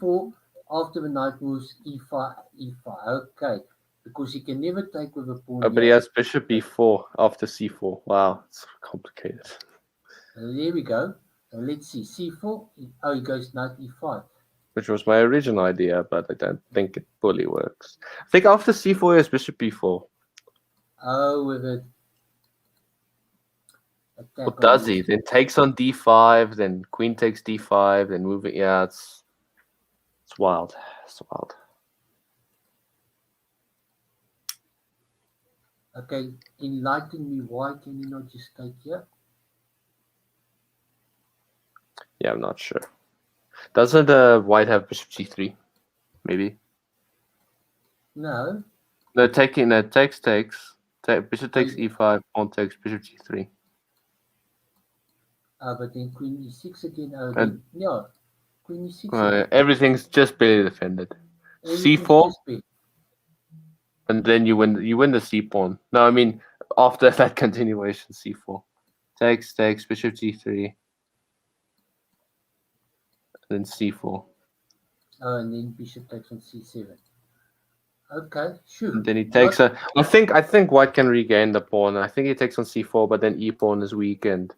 c4 after the knight moves e5, e5. Okay, because he can never take with a pawn. Oh, but he has bishop e4 after c4. Wow, it's complicated. There we go. Let's see. c4. Oh, he goes knight e5. Which was my original idea, but I don't think it fully works. I think after c4 he has bishop b4. Oh, with it. What does he? Then takes on d5, then queen takes d5, then move it. Yeah, it's wild. It's wild. Okay, enlighten me. Why can you not just take here? Yeah, I'm not sure. Doesn't white have bishop g3? Maybe. No. No, taking. No, takes. Bishop takes e5. Pawn takes bishop g3. But then queen e6 again. Then, yeah, queen e6. Everything's just barely defended. c4, and then you win. You win the c pawn. No, I mean after that continuation, c4 takes bishop g3, then c4. Oh, and then bishop takes on c7. Okay, sure. And then he takes a. I think white can regain the pawn. I think he takes on c4, but then e pawn is weak, and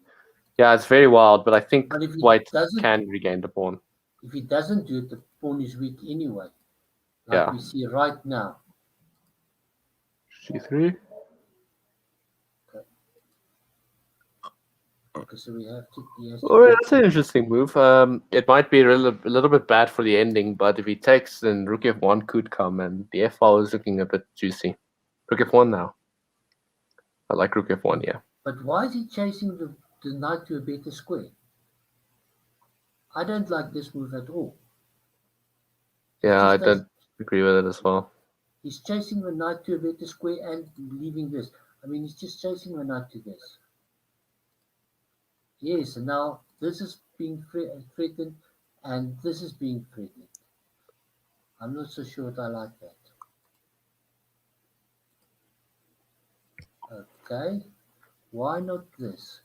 yeah, it's very wild. But I think white can regain the pawn. If he doesn't do it, the pawn is weak anyway. Like we see right now. c3. Okay, so we have to. Oh, that's an interesting move. It might be a little bit bad for the ending, but if he takes, then rook f1 could come, and the f-file is looking a bit juicy. Rook f1 now. I like rook f1, yeah. But why is he chasing the knight to a better square? I don't like this move at all. Yeah, I don't agree with it as well. He's chasing the knight to a better square and leaving this. I mean, he's just chasing the knight to this. Yes, and now this is being threatened, and this is being threatened. I'm not so sure that I like that. Okay, why not this?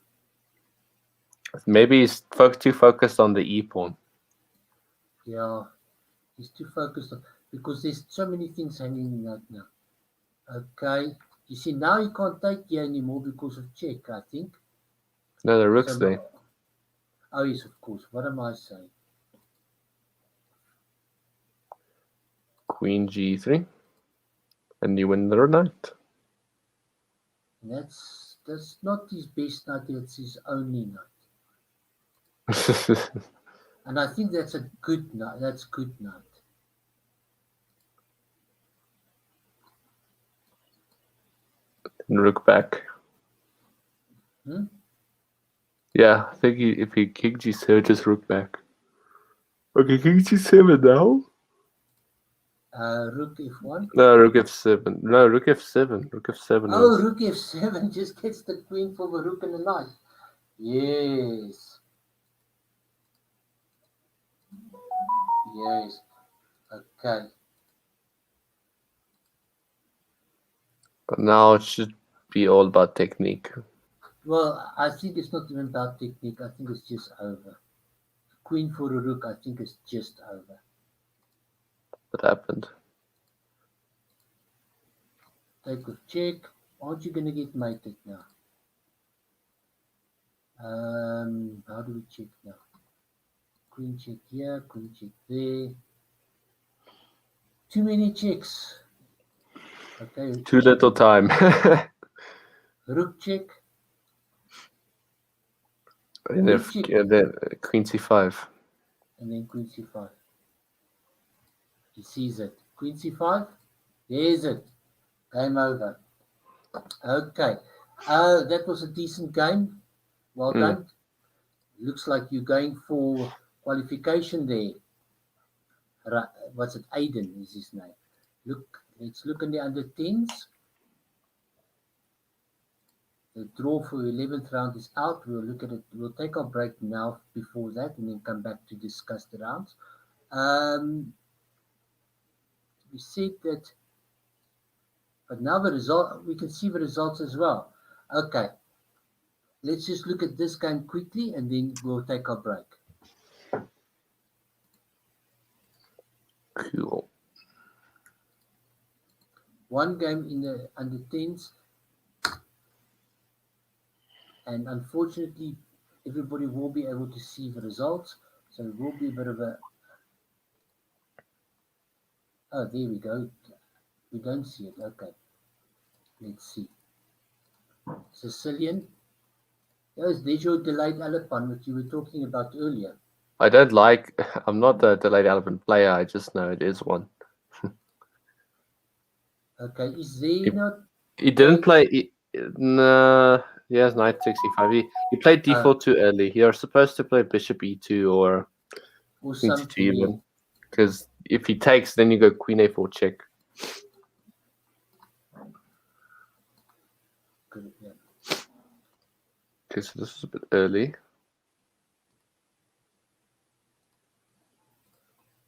Maybe he's too focused on the e pawn. Yeah, he's too focused on, because there's so many things hanging right now. Okay, you see, now he can't take here anymore because of check, I think. No, the rook's there. Oh, yes, of course. What am I saying? Queen g3. And you win the knight. That's not his best knight, it's his only knight. And I think that's a good knight. That's good knight. And rook back. Yeah, I think if he king g7, just rook back. Okay, king g7 now. Rook f1. No, rook f7. No, rook f7. Rook f7. Oh, rook f7 just gets the queen for the rook and the knight. Yes. Yes. Okay. But now it should be all about technique. Well, I think it's not even about technique. I think it's just over. Queen for a rook, I think it's just over. What happened? Take a check. Aren't you going to get mated now? How do we check now? Queen check here, queen check there. Too many checks. Okay. Too little time. Rook check. And Rook check. then Queen C5. And then Queen C5. He sees it. Queen C5. There's it. Game over. Okay. That was a decent game. Well done. Looks like you're going for qualification there. What's it? Aiden is his name. Let's look in the under 10s. The draw for the 11th round is out. We'll look at it. We'll take our break now before that and then come back to discuss the rounds. We said that, but now the result, we can see the results as well. Okay. Let's just look at this game quickly and then we'll take our break. Cool. One game in the under 10s. And unfortunately, everybody will be able to see the results. So it will be a bit of a... Oh, there we go. We don't see it. Okay. Let's see. Sicilian. There's your delayed elephant that you were talking about earlier. I don't like... I'm not a delayed element player. I just know it is one. Okay. Is there not... He didn't play... No... He has knight 65. He played d4 too early. You're supposed to play bishop e2 or queen c2 even. Because if he takes, then you go queen a4 check. Good, yeah. Okay, so this is a bit early.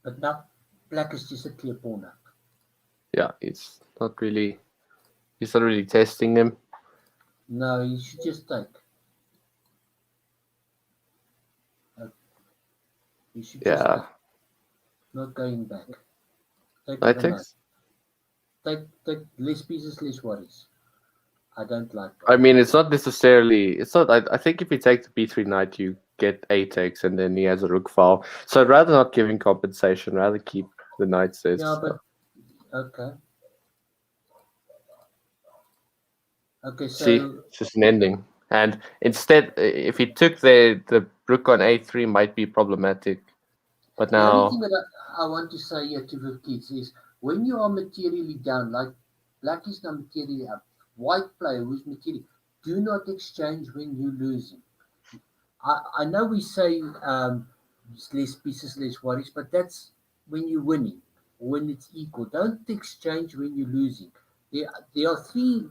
But now black is just a clear pawn up. Yeah, he's not really testing him. No, you should just take. You should just take. Not going back. Take Knight takes? Take less pieces, less worries. I don't like that. I mean, it's not necessarily... It's not. I think if you take the b3 knight, you get a takes, and then he has a rook file. So I'd rather not give him compensation. Rather keep the knight says. Yeah, but... Okay. Okay, so... See, it's just an ending. And instead, if he took the rook on a3 might be problematic. But now... The only thing that I want to say here to the kids is, when you are materially down, like black is not materially up, white player who's materially, do not exchange when you're losing. I know we say less pieces, less worries, but that's when you're winning, or when it's equal. Don't exchange when you're losing. There are three...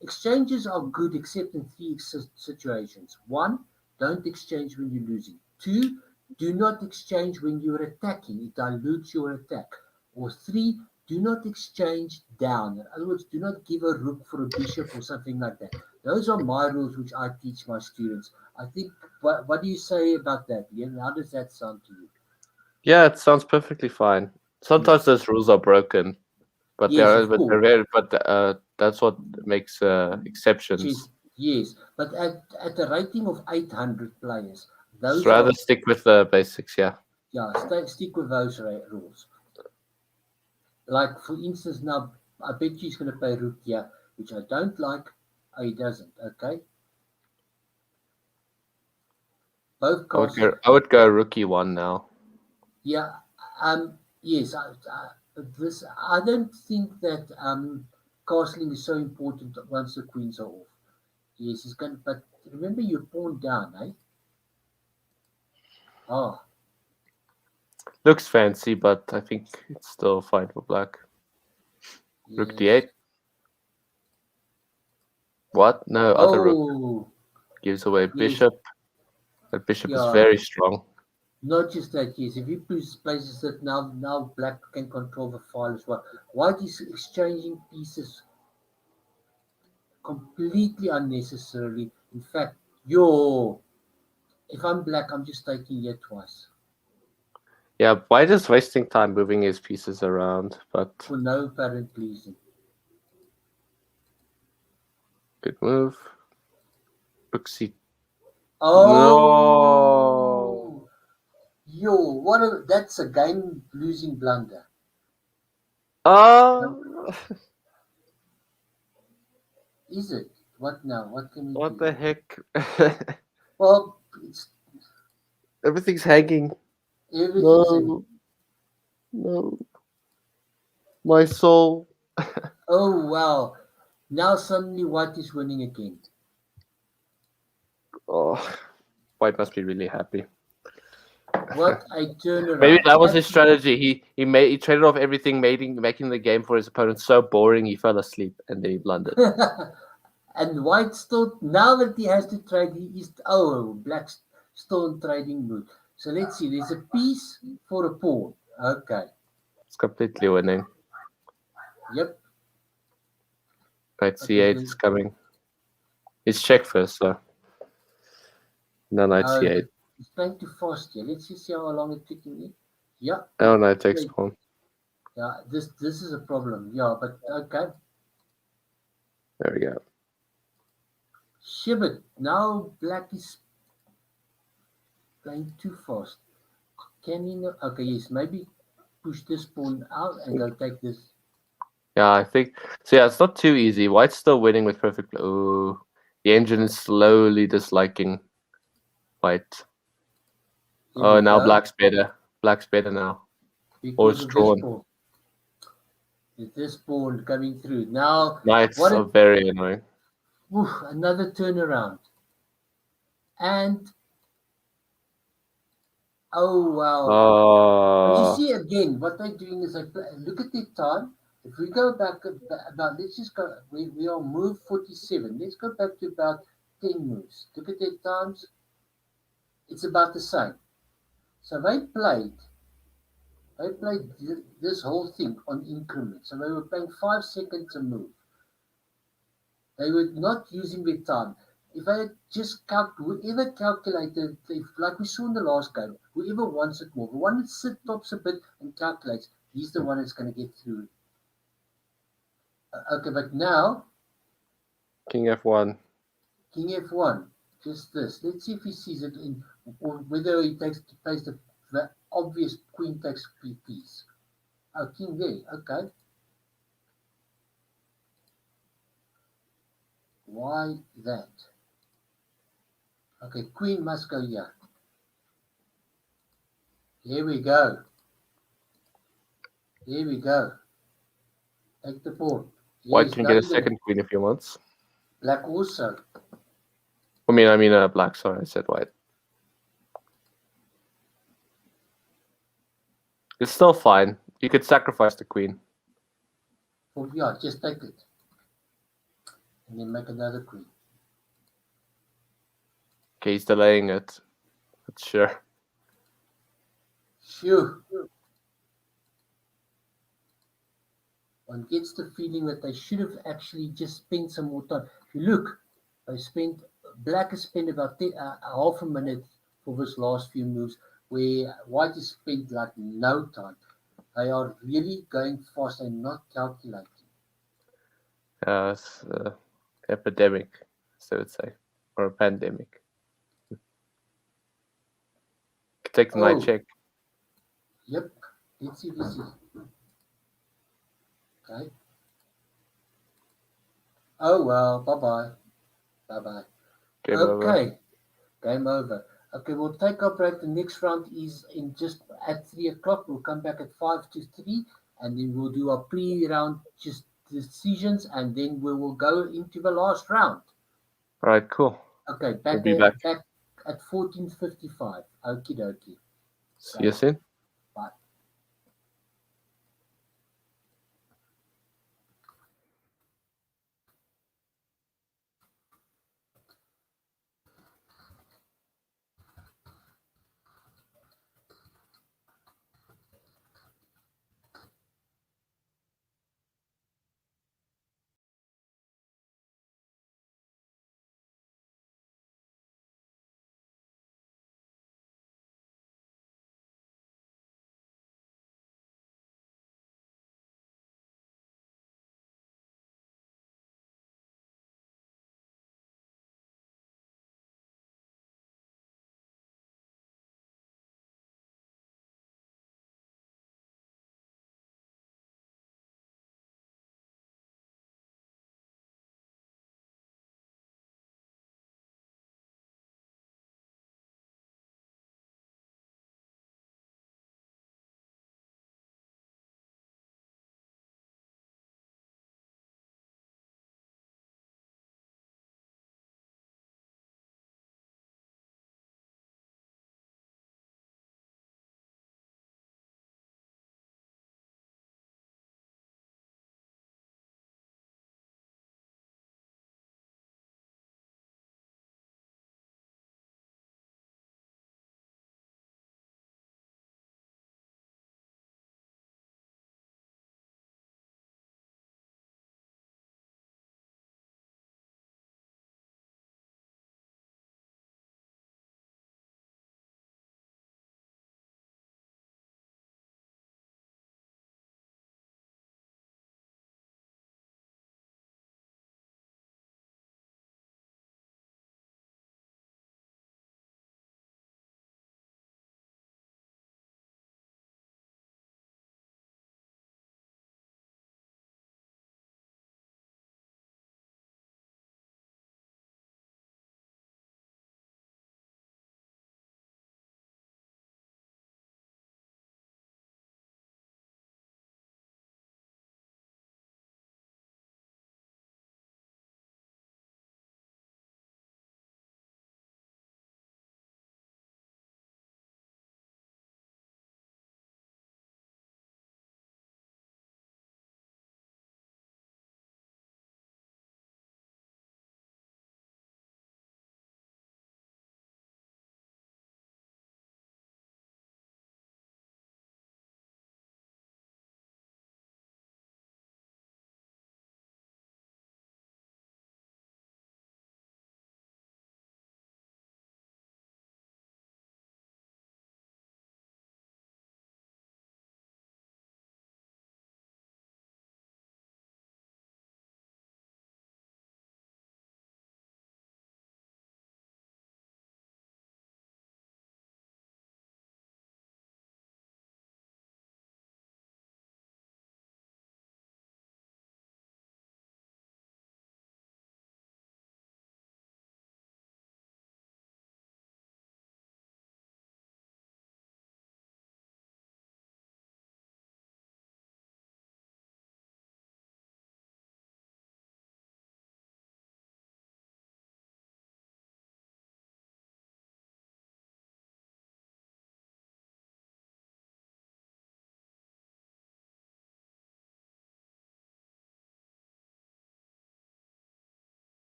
Exchanges are good except in three situations. 1, don't exchange when you're losing. 2, do not exchange when you're attacking. It dilutes your attack. Or 3, do not exchange down. In other words, do not give a rook for a bishop or something like that. Those are my rules which I teach my students. I think, what do you say about that? Yeah, how does that sound to you? Yeah, it sounds perfectly fine. Sometimes those rules are broken. But yes, they're rare. But that's what makes exceptions. Yes, but at a rating of 800 players, those rather stick with the basics. Yeah. Yeah, stick with those rules. Like for instance, now I bet you he's going to play rook here, which I don't like. Oh, he doesn't. Okay. Both castles. I would go rook e1 now. Yeah. Yes. I don't think that castling is so important once the queens are off. Yes, he's going. But remember, you're pawn down, eh? Oh. Looks fancy, but I think it's still fine for black. Yes. Rook d8. What? No, other rook. Gives away bishop. That bishop is very strong. Not just that, yes. If he places it now black can control the file as well. White is exchanging pieces. completely unnecessarily. In fact, if I'm black, I'm just taking here twice Yeah, White is wasting time moving his pieces around, but for no apparent reason. good move. Rook Oh, that's a game-losing blunder. Oh, Is it? What now? What can we what do? the heck? Well, Everything's hanging. everything's No, my soul. Oh wow! Now suddenly White is winning again. Oh, White must be really happy. What a turnaround! Maybe that was his Absolutely. strategy. He traded off everything, making the game for his opponent so boring he fell asleep and then he blundered. And White still, now that he has to trade, he is Black's still in trading mood. So let's see. There's a piece for a pawn. Okay. It's completely winning. Yep. Knight Okay, c8 then. is coming. It's check first, so no knight No, c8. he's playing too fast here. Let's just see how long it took him. Yeah. Oh, knight takes pawn. Yeah. This is a problem. Yeah, but okay. There we go. Shibbit. Now Black is playing too fast. Can he not? Okay, yes. Maybe push this pawn out and go take this. Yeah, I think so. Yeah, it's not too easy. White's still winning with perfect. Oh, the engine is slowly disliking White. Here Oh, we now go. Black's better. Black's better now. Or Because it's of this drawn. pawn. Is this pawn coming through? Now, Knights what are very annoying. another turnaround. And, oh, wow. But you Oh, see, again, what they're doing is look at the time. If we go back about, let's just go, we are move 47. Let's go back to about 10 moves. Look at their times. It's about the same. So they played this whole thing on increments. So they were playing 5 seconds a move. They were not using their time. If they had just whoever calculated, like we saw in the last game, whoever wants it more, the one that sits tops a bit and calculates, he's the one that's going to get through. Okay, but now, King f1. King f1, just this. Let's see if he sees it or whether he plays the obvious queen takes piece. Oh, king there, okay. Why that? Okay, queen must go here. Here we go. Here we go. Take the pawn. White Yes, can get a done. second queen if he wants. Black also. I mean, black. Sorry, I said white. It's still fine. You could sacrifice the queen. Oh, yeah, just take it. And then make another queen. Okay, he's delaying it. But sure. Phew. One gets the feeling that they should have actually just spent some more time. If you look, Black has spent about half a minute for this last few moves, where White has spent like no time. They are really going fast and not calculating. It's epidemic, so I would say, or a pandemic. Take the knight check. Yep. Let's see this is. Okay. Oh well, bye-bye. Bye-bye. Game okay. over. Game over. Okay, we'll take our break. The next round is in just at 3 o'clock. We'll come back at 5 to 3, and then we'll do our pre-round just decisions, and then we will go into the last round. All right, cool. Okay, We'll be back at 14:55. Okie dokie. See you soon.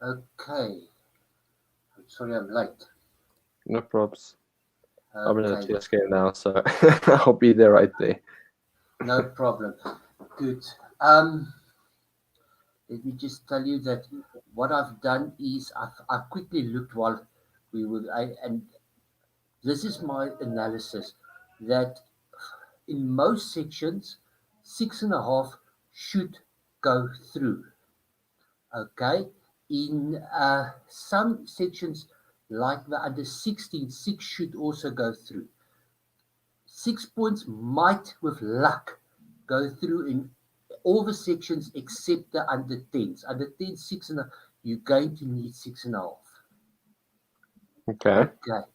Okay. Sorry, I'm late. No props. I'm in a Okay, TS game now, so I'll be there right there. no problem. Good. Let me just tell you that what I've done is I've quickly looked while we were, and this is my analysis that in most sections, 6.5 should go through. Okay, in some sections like the under 16, 6 should also go through. 6 points might, with luck, go through in all the sections except the under 10s. Under 10, 6.5, you're going to need 6.5. Okay. Okay.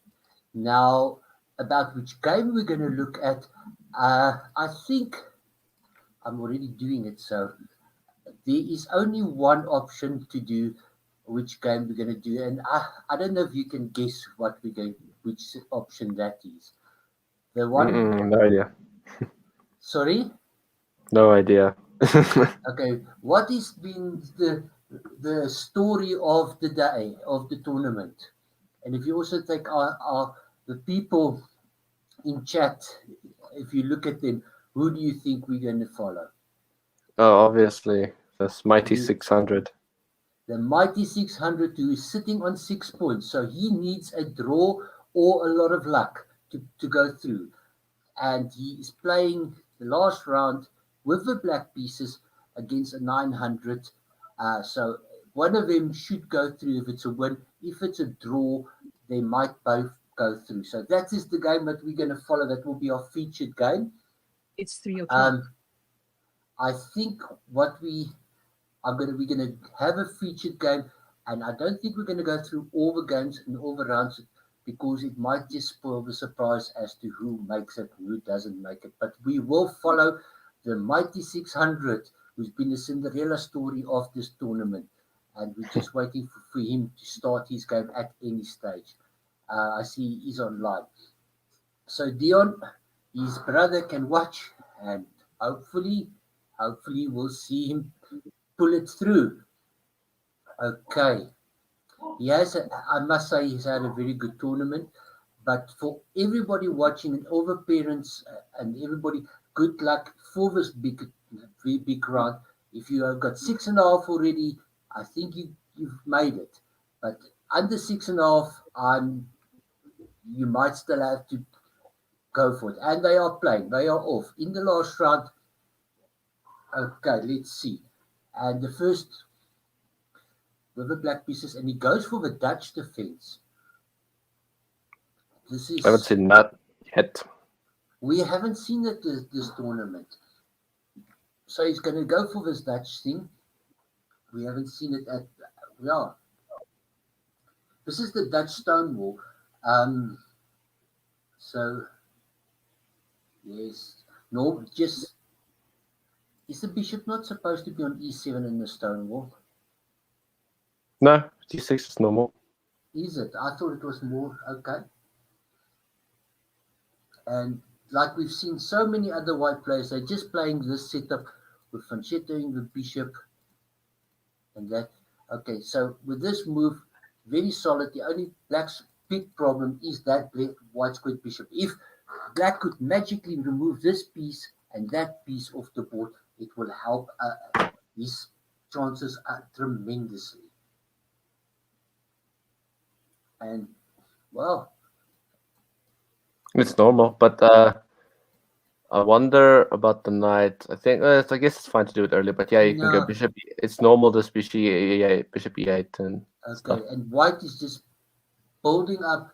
Now, about which game we're going to look at, I think I'm already doing it. So there is only one option to do which game we're going to do. And I don't know if you can guess what we're going, which option that is. The one, No idea. sorry? No idea. Okay, what has been the story of the day of the tournament? And if you also take the people in chat, if you look at them, who do you think we're going to follow? Oh, obviously, this mighty You- 600. The mighty 600 who is sitting on 6 points, so he needs a draw or a lot of luck to go through. And he is playing the last round with the black pieces against a 900. So one of them should go through if it's a win. If it's a draw, they might both go through. So that is the game that we're going to follow. That will be our featured game. It's 3:00. I think we're going to have a featured game, and I don't think we're going to go through all the games and all the rounds because it might just spoil the surprise as to who makes it and who doesn't make it. But we will follow the mighty 600, who's been the Cinderella story of this tournament, and we're just waiting for him to start his game at any stage. I see he's online. So Dion, his brother can watch, and hopefully we'll see him pull it through. Okay. Yes, I must say he's had a very good tournament. But for everybody watching and all the parents and everybody, good luck for this big round. If you have got 6.5 already, I think you've made it. But under 6.5, you might still have to go for it. And they are playing. They are off in the last round. Okay, let's see. And the first with the black pieces, and he goes for the Dutch defense. This is I haven't seen that yet. we haven't seen it this tournament. So he's going to go for this Dutch thing. We haven't seen it at This is the Dutch Stonewall. So yes, no, just is the bishop not supposed to be on e7 in the Stonewall? No, d6 is normal. Is it? I thought it was more okay. And like we've seen so many other white players, they're just playing this setup with Fanchettoing the bishop and that. Okay, so with this move, very solid. The only black's big problem is that white squared bishop. If black could magically remove this piece and that piece off the board, it will help his chances tremendously. And well, It's normal, but I wonder about the knight. I think I guess it's fine to do it early, but yeah, you can go No. bishop. It's normal to bishop e8 and stuff. okay, and white is just building up,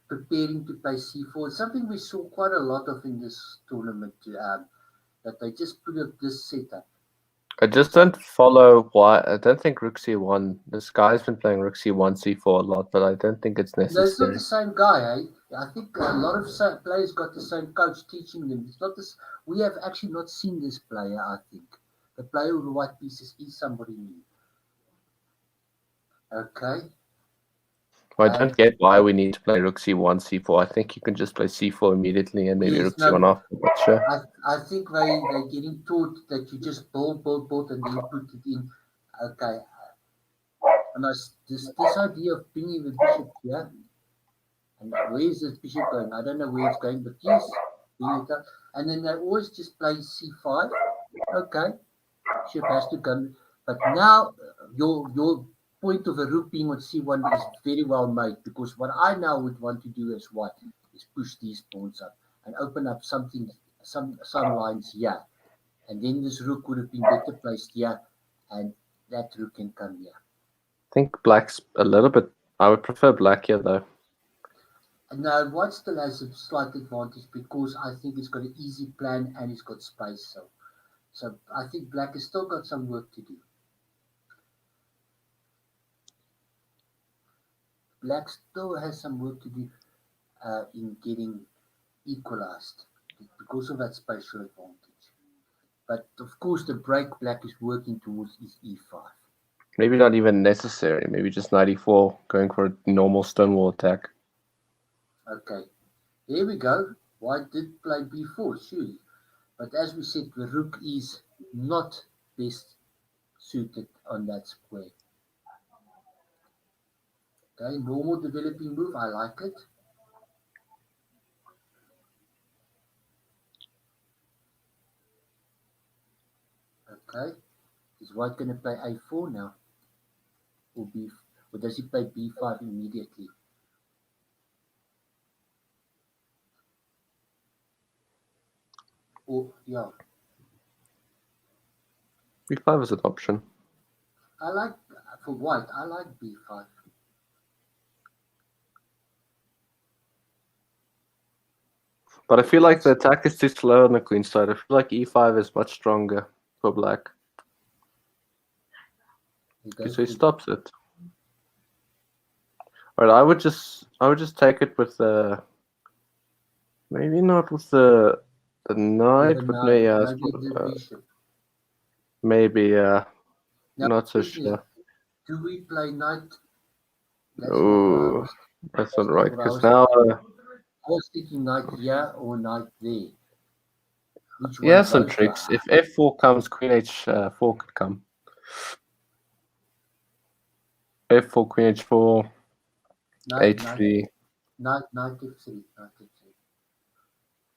preparing to play c4. Something we saw quite a lot of in this tournament, that they just put up this setup. I just don't follow why. I don't think rook c1. This guy's been playing rook c1, c4 a lot, but I don't think it's No, it's not necessary. the same guy, eh? I think a lot of players got the same coach teaching them. It's not this. We have actually not seen this player. I think the player with the white pieces is somebody new. Okay. I don't get why we need to play rook c1, c4. I think you can just play c4 immediately and maybe Yes, rook no, c1 after. But sure. I think they're getting taught that you just build, and then put it in. Okay. And this idea of bringing the bishop here, and where is this bishop going? I don't know where it's going, but yes, bring it up. And then they always just play c5. Okay, bishop has to come. But now your point of a rook being on c1 is very well made, because what I now would want to do as white is push these pawns up and open up some lines here. And then this rook would have been better placed here, and that rook can come here. I think black's a little bit. I would prefer black here though. And now white still has a slight advantage because I think it's got an easy plan and it's got space. So I think black has still got some work to do. Black still has some work to do in getting equalized because of that spatial advantage. But of course, the break black is working towards is e5. Maybe not even necessary. Maybe just 94, going for a normal stonewall attack. Okay, there we go. White did play b4, surely. But as we said, the rook is not best suited on that square. Okay, normal developing move. I like it. Okay, is white going to play a4 now? Or does he play b5 immediately? Or, yeah. b5 is an option. I like, for white, I like b5. But I feel like the attack is too slow on the queen side. I feel like e5 is much stronger for black. So he stops it. All right, I would just take it with the, maybe not with the knight, but maybe now, not so sure. Do we play knight? Oh, that's not right, because now I was thinking knight here or knight there. Yeah, some tricks. If f4 comes, queen h4 could come. f4, queen h4, h3. Knight f3.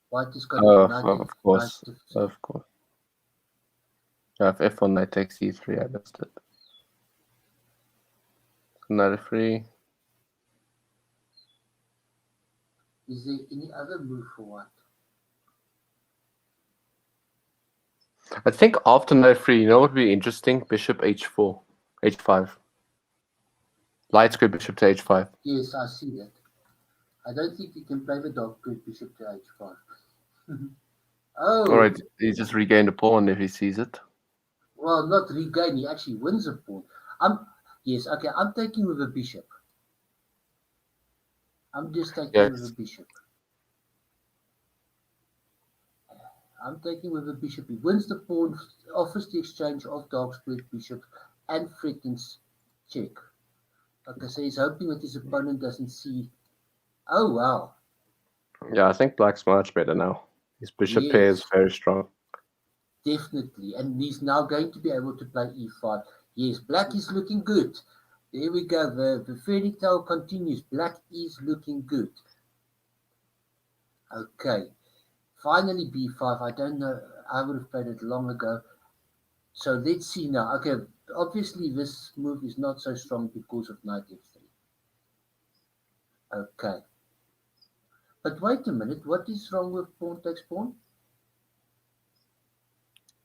White is got of course. Of course. If f1 knight takes e3, I missed it. Knight f3. Is there any other move for white? I think after knight f3, you know what would be interesting? Bishop h4, h5. Light square bishop to h5. Yes, I see that. I don't think you can play the dark square bishop to h5. Oh. All right, he just regained a pawn if he sees it. Well, not regain. He actually wins a pawn. Yes, okay. I'm taking with a bishop. I'm just taking with a bishop. I'm taking with a bishop. He wins the pawn, offers the exchange of dark square bishop, and threatens check. Okay, so he's hoping that his opponent doesn't see. Oh, wow. Yeah, I think black's much better now. His bishop pair is very strong. Definitely. And he's now going to be able to play e5. Yes, black is looking good. There we go. The fairy tale continues. Black is looking good. Okay. Finally, b5. I don't know. I would have played it long ago. So let's see now. Okay. Obviously, this move is not so strong because of knight f3. Okay. But wait a minute. What is wrong with pawn takes pawn?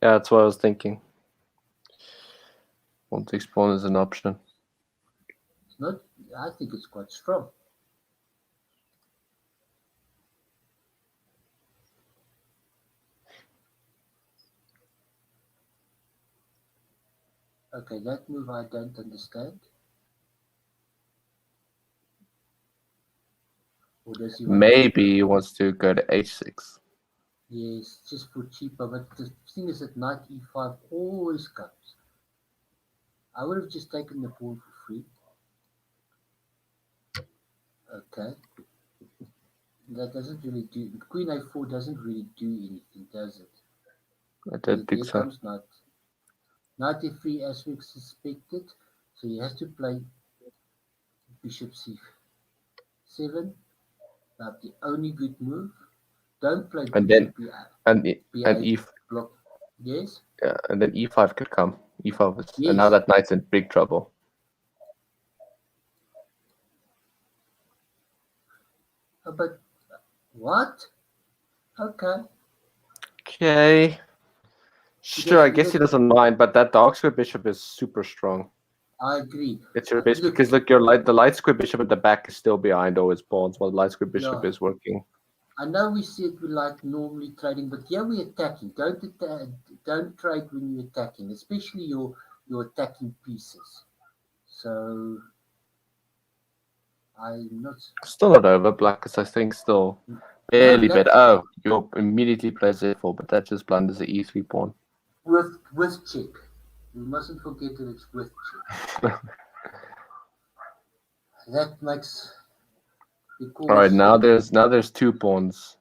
Yeah, that's what I was thinking. Pawn takes pawn is an option. It's not. I think it's quite strong. Okay, that move I don't understand. Or does he Maybe he wants to go to h6. Yes, just for cheaper. But the thing is that knight e5 always comes. I would have just taken the pawn for free. Okay. That doesn't really do. Queen a4 doesn't really do anything, does it? I don't think so. Comes knight. Knight f3 as we suspected. So he has to play bishop c7. That's the only good move. Don't play And then bishop and b8 e block. Yes. yeah, and then e5 could come. E5 is Yes. and now that knight's in big trouble. But what? Okay. Okay. Sure, I guess he doesn't mind, but that dark square bishop is super strong. I agree. It's your best because look, the light square bishop at the back is still behind all his pawns, while the light square bishop Yeah. is working. I know we said we like normally trading, but here we're attacking. Don't trade when you're attacking, especially your attacking pieces. So I'm not Still not over, black, because I think still barely No, better. Oh, you immediately plays f4, but that just blunders the e3 pawn. with check. We mustn't forget that it's with check. That makes All right, now there's 2 pawns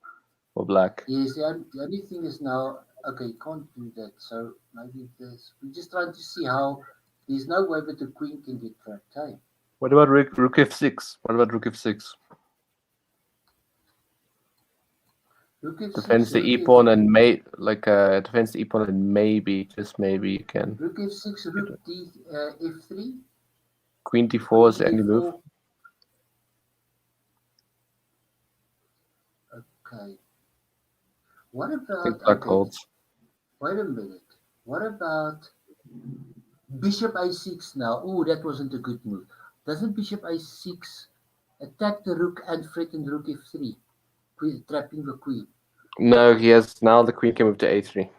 for black. Yes, the only thing is now, okay, you can't do that. So maybe we're just trying to see how there's no way that the queen can get trapped. Hey? What about rook f6? What about rook f6? Rook f6, Defends the e pawn and defends the e pawn and maybe, just maybe you can. Rook f6, rook f3. Queen d4 is the only move. Okay. What about? I think black holds. Wait a minute. What about bishop a6 now? Oh, that wasn't a good move. Doesn't bishop a6 attack the rook and threaten rook f3, trapping the queen? No, he has now the queen can move to a3.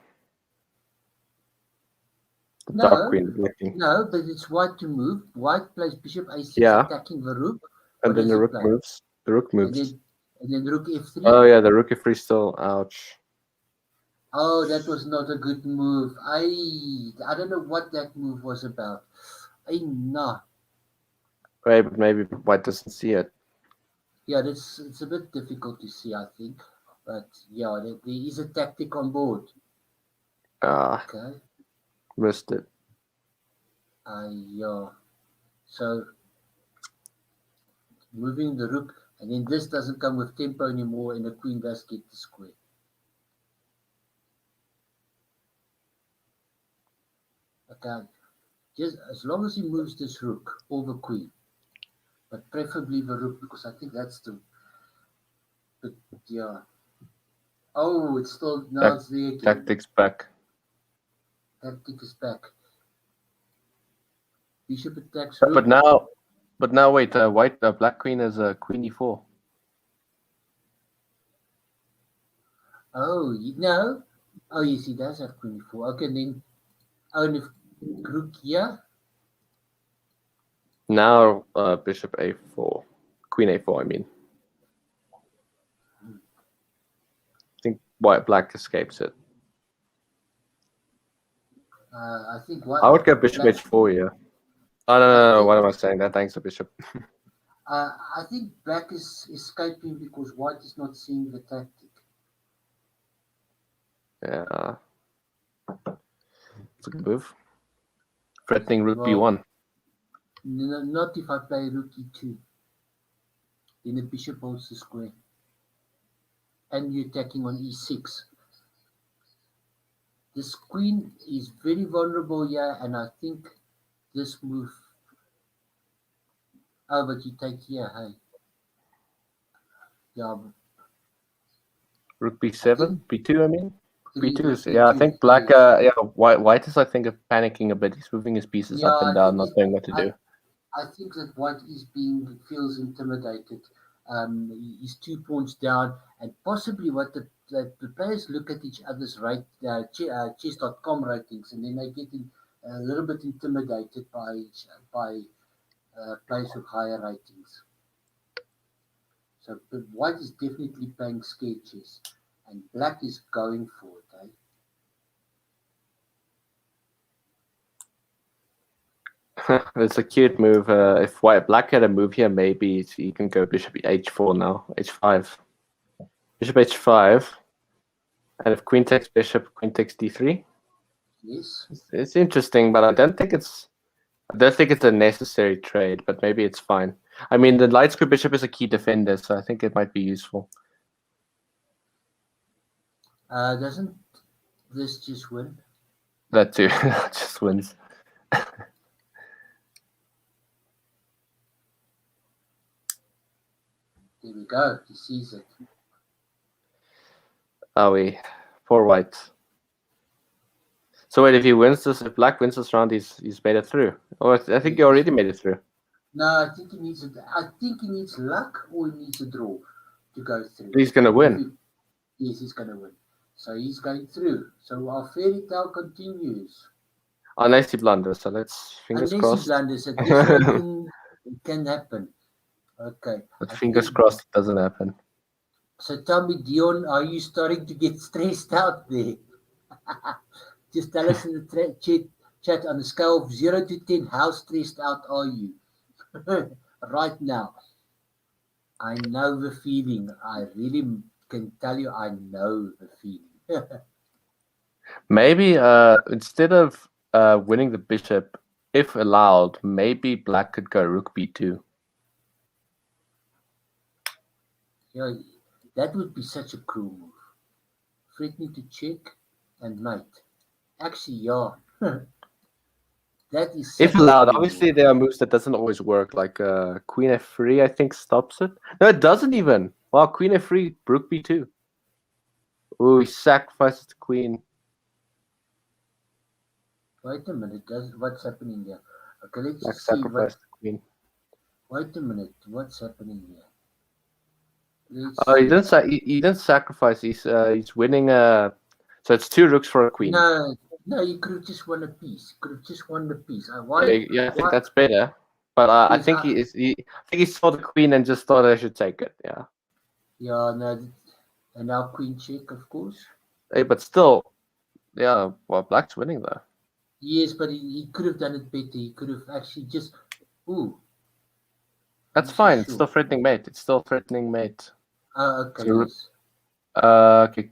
Dark queen blocking. No, but it's white to move. White plays bishop a6 attacking the rook. And then the rook moves. The rook moves. And then rook f3. Oh yeah, the rook f3 still. Ouch. Oh, that was not a good move. I don't know what that move was about. No. Right, but maybe white doesn't see it. Yeah, it's a bit difficult to see, I think. But yeah, there is a tactic on board. Okay. Missed it. Yeah. So moving the rook, and then this doesn't come with tempo anymore, and the queen does get the square. Okay. Just as long as he moves this rook or the queen, but preferably the rook, because I think that's the. But yeah. Oh, it's still now it's there again. Tactics back. Tactic is back. Bishop attacks rook. But now wait, black queen has a queen e4. Oh no. Oh yes, he does have queen e4. Okay, then and if rook here. Now bishop a4. Queen a4, I mean. I think black escapes it. I think white. I would go bishop h4 here. Oh no, what am I saying? That thanks to bishop. I think black is escaping because white is not seeing the tactic. Yeah. It's a good move. Threatening rook b1. No, not if I play rook e2. Then the bishop holds the square. And you're attacking on e6. This queen is very vulnerable here, and I think this move. Oh, but you take here, hey. Yeah. Rook b7, b2, I mean. B2 is, B2, I think black, white is, I think, panicking a bit. He's moving his pieces up and down, not knowing what to do. I think that white feels intimidated. He's 2 points down, and possibly what the players look at each other's chess.com ratings, and then they get a little bit intimidated by players with higher ratings. So white is definitely playing scared chess, and black is going for it. It's a cute move. If black had a move here, maybe you can go bishop h4 now. h5. Bishop h5. And if queen takes bishop, queen takes d3. Yes. It's interesting, but I don't think it's I don't think it's a necessary trade, but maybe it's fine. I mean, the light square bishop is a key defender, so I think it might be useful. Doesn't this just win? That too just wins. There we go. He sees it. Oh, we poor white. So wait, if he wins this, if black wins this round, he's made it through. Or I think he already made it through. No, I think he needs luck or he needs a draw to go through. He's gonna win. Yes, he's gonna win. So he's going through. So our fairy tale continues. Unless he blunders, so let's fingers crossed. Unless he blunders, a different thing can happen. Okay. But fingers crossed it doesn't happen. So tell me, Dion, are you starting to get stressed out there? Just tell us in the chat on a scale of 0 to 10, how stressed out are you right now? I know the feeling. I really can tell you I know the feeling. Maybe instead of winning the bishop, if allowed, maybe black could go rook b2. Yeah, that would be such a cruel move. Threatening to check and knight. Actually, yeah. That is If allowed, obviously there are moves that doesn't always work, like queen f3 I think stops it. No, it doesn't even. Wow, queen f3, rook b2. Ooh, he sacrifices the queen. Wait a minute, what's happening here? Okay, let's Black just see sacrificed the queen. Wait a minute, what's happening here? Oh, he didn't sacrifice. He's winning. So it's 2 rooks for a queen. No, you could have just won a piece. I think that's better. But I think he saw the queen and just thought I should take it. Yeah. Yeah, no, and now queen check, of course. Hey, but still, yeah. Well, black's winning though. Yes, but he could have done it better. He could have actually just. Ooh. That's fine. It's still threatening mate. Okay. So, Yes. Okay.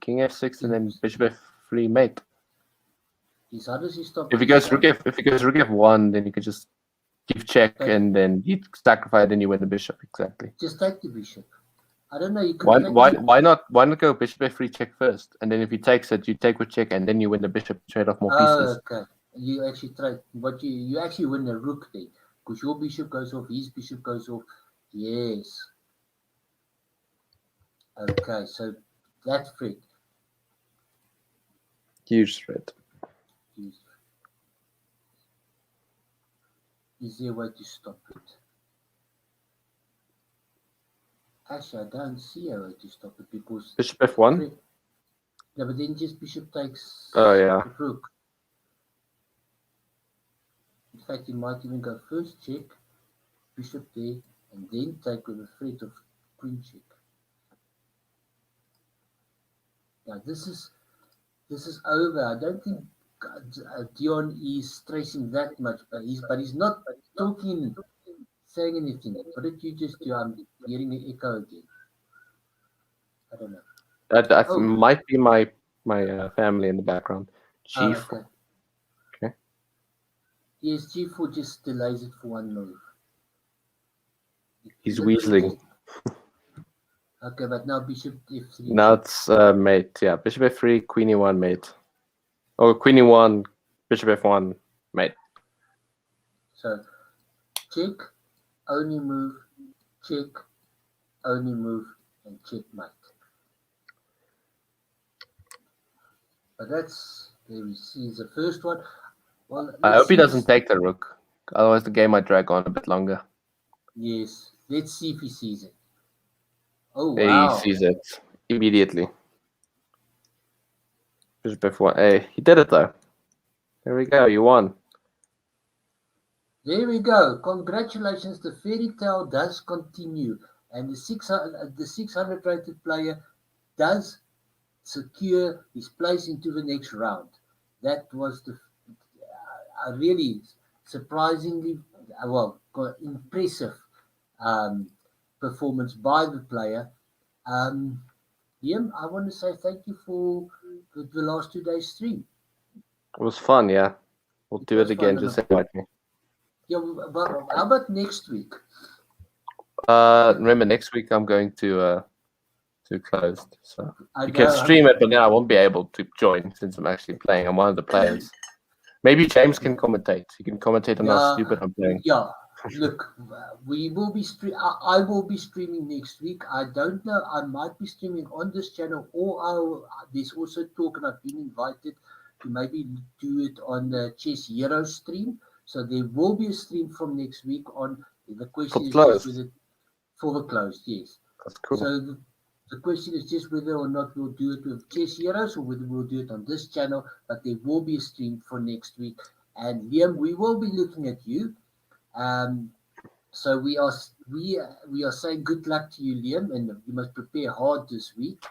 King f6 and then bishop f3 mate. Yes, how does he stop? If he goes rook f1, then you can just give check and then you sacrifice, then you win the bishop. Exactly. Just take the bishop. I don't know. You could why not go bishop f3 check first, and then if he takes it, you take with check, and then you win the bishop. Trade off more pieces. Okay. You actually trade, but you actually win the rook then, because your bishop goes off, his bishop goes off. Yes. Okay, so that threat. Huge threat. Is there a way to stop it? Actually, I don't see a way to stop it because bishop f1. No, but then just bishop takes. Oh yeah. The rook. In fact, you might even go first check, bishop there, and then take with a threat of queen check. Now this is over. I don't think Dion is stressing that much, but he's not talking, saying anything. What did you just do? I'm hearing the echo again. I don't know. That might be my family in the background. G4. Okay. Yes, G4 just delays it for one move. He's weaseling. Okay, but now bishop f3. Now it's mate. Yeah, bishop f3, queen e1 mate. Or queen e1, bishop f1 mate. So check, only move, check, only move, and checkmate. But that's there we see the first one. Well, I hope he doesn't take the rook, otherwise the game might drag on a bit longer. Yes, let's see if he sees it. Oh wow! He sees it immediately. Bishop f1. Hey, he did it though. There we go. You won. There we go. Congratulations. The fairy tale does continue, and the 600 rated player does secure his place into the next round. That was the really surprisingly impressive performance by the player. I want to say thank you for the last 2 days stream. It was fun, yeah. We'll do it again. Just invite me. Yeah, well, how about next week? Remember, next week I'm going to closed, so I you can know, stream it, but then I won't be able to join since I'm actually playing. I'm one of the players. Maybe James can commentate. He can commentate on how stupid I'm playing. Yeah, look, we will be I will be streaming next week. I don't know. I might be streaming on this channel, or there's also talk, and I've been invited to maybe do it on the Chess Hero stream. So there will be a stream from next week on. The question is just whether for the closed, yes. That's cool. So the question is just whether or not we'll do it with Chess Heroes or whether we'll do it on this channel. But there will be a stream for next week. And Liam, we will be looking at you. So we are saying good luck to you, Liam, and you must prepare hard this week.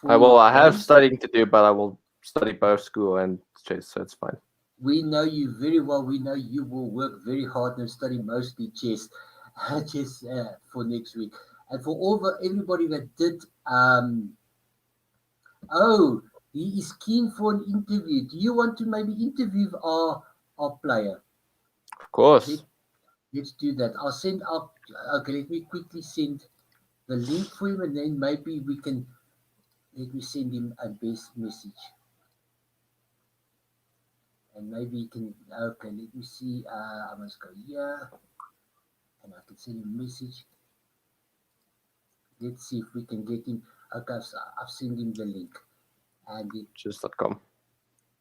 I have studying to do, but I will study both school and chess, so it's fine. We know you very well. We know you will work very hard and study mostly chess for next week. And for everybody that did, he is keen for an interview. Do you want to maybe interview our player? Of course. Let's do that. I'll send out. Okay, let me quickly send the link for him, and then maybe we can. Let me send him a best message, and maybe he can. Okay, let me see. I must go here, and I can send him a message. Let's see if we can get him. Okay, I've sent him the link, and Chess.com.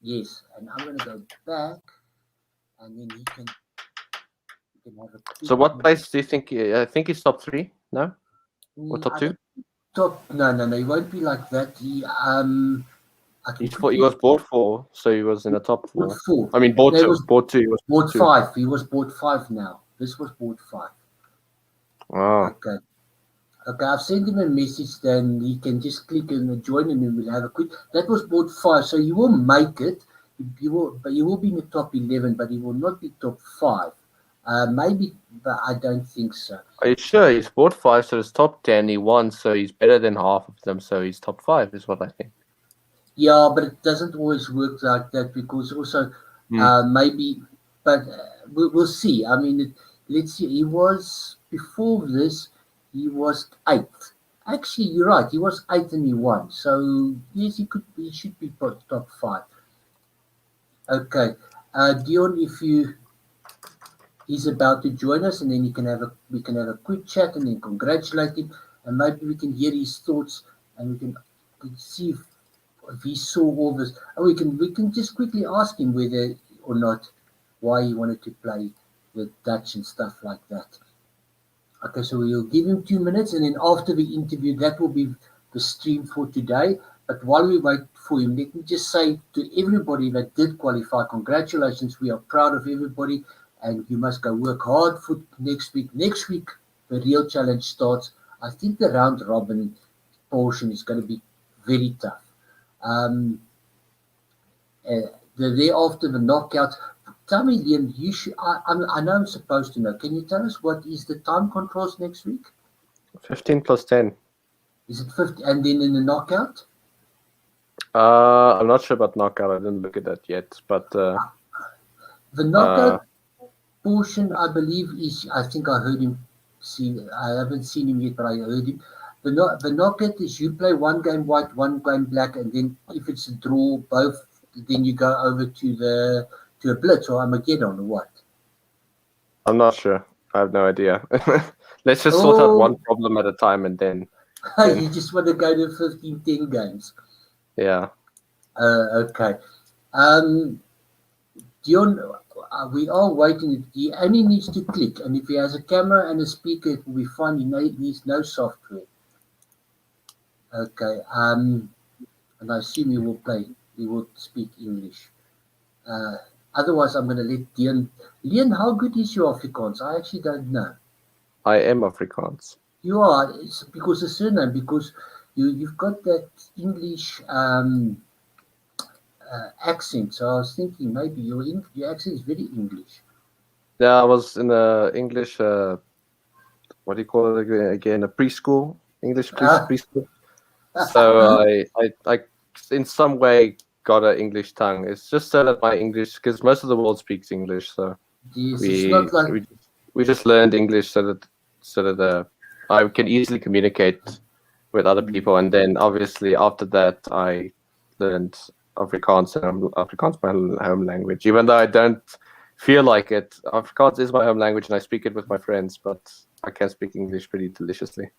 Yes, and I'm gonna go back, and then he can. So what place do you think? I think he's top 3, no? Or top 2? No. He won't be like that. He was bought 4, so he was in the top 4. 4. I mean, bought 2. Bought 2. He was bought 2. 5. He was bought 5 now. This was bought 5. Wow. Okay. I've sent him a message. Then he can just click and join, and then we'll have a quick. That was bought 5, so you will make it. You will be in the top 11, but he will not be top 5. Maybe, but I don't think so. Are you sure? He's bought 5, so it's top 10. He won, so he's better than half of them. So he's top 5, is what I think. Yeah, but it doesn't always work like that because also maybe, but we'll see. I mean, let's see. He was before this. He was 8th. Actually, you're right. He was 8th and he won. So yes, he should be top 5. Okay, Dion, he's about to join us, and then we can have a quick chat, and then congratulate him, and maybe we can hear his thoughts, and we can see if he saw all this. And we can just quickly ask him whether or not why he wanted to play the Dutch and stuff like that. Okay, so we'll give him 2 minutes, and then after the interview, that will be the stream for today. But while we wait for him, let me just say to everybody that did qualify, congratulations. We are proud of everybody, and you must go work hard for next week. Next week, the real challenge starts. I think the round robin portion is going to be very tough. Thereafter, the knockout. Tell me, Liam, I know I'm supposed to know. Can you tell us what is the time controls next week? 15 plus 10. Is it 50? And then in the knockout? I'm not sure about knockout. I didn't look at that yet. But the knockout portion, I believe, is. I think I heard him. I haven't seen him yet, but I heard him. The knockout is you play 1 game white, 1 game black, and then if it's a draw, both, then you go over to a blitz or Armageddon or what? I'm not sure. I have no idea. Let's just sort out one problem at a time, and then. You just want to go to 15-10 games. Yeah. Okay. Dion, we are waiting. He only needs to click, and if he has a camera and a speaker, it will be fine. He needs no software. Okay. And I assume he will play. He will speak English. Otherwise, I'm going to let Dion. Leon, how good is your Afrikaans? I actually don't know. I am Afrikaans. You are. It's because the surname, because you've got that English accent. So I was thinking maybe your accent is very English. Yeah, I was in the English. What do you call it again? A preschool English preschool. So I in some way got an English tongue. It's just so that my English, because most of the world speaks English. So Yes, it's not like we just learned English so that I can easily communicate with other people, and then obviously after that I learned Afrikaans, and Afrikaans my home language. Even though I don't feel like it, Afrikaans is my home language, and I speak it with my friends. But I can speak English pretty deliciously.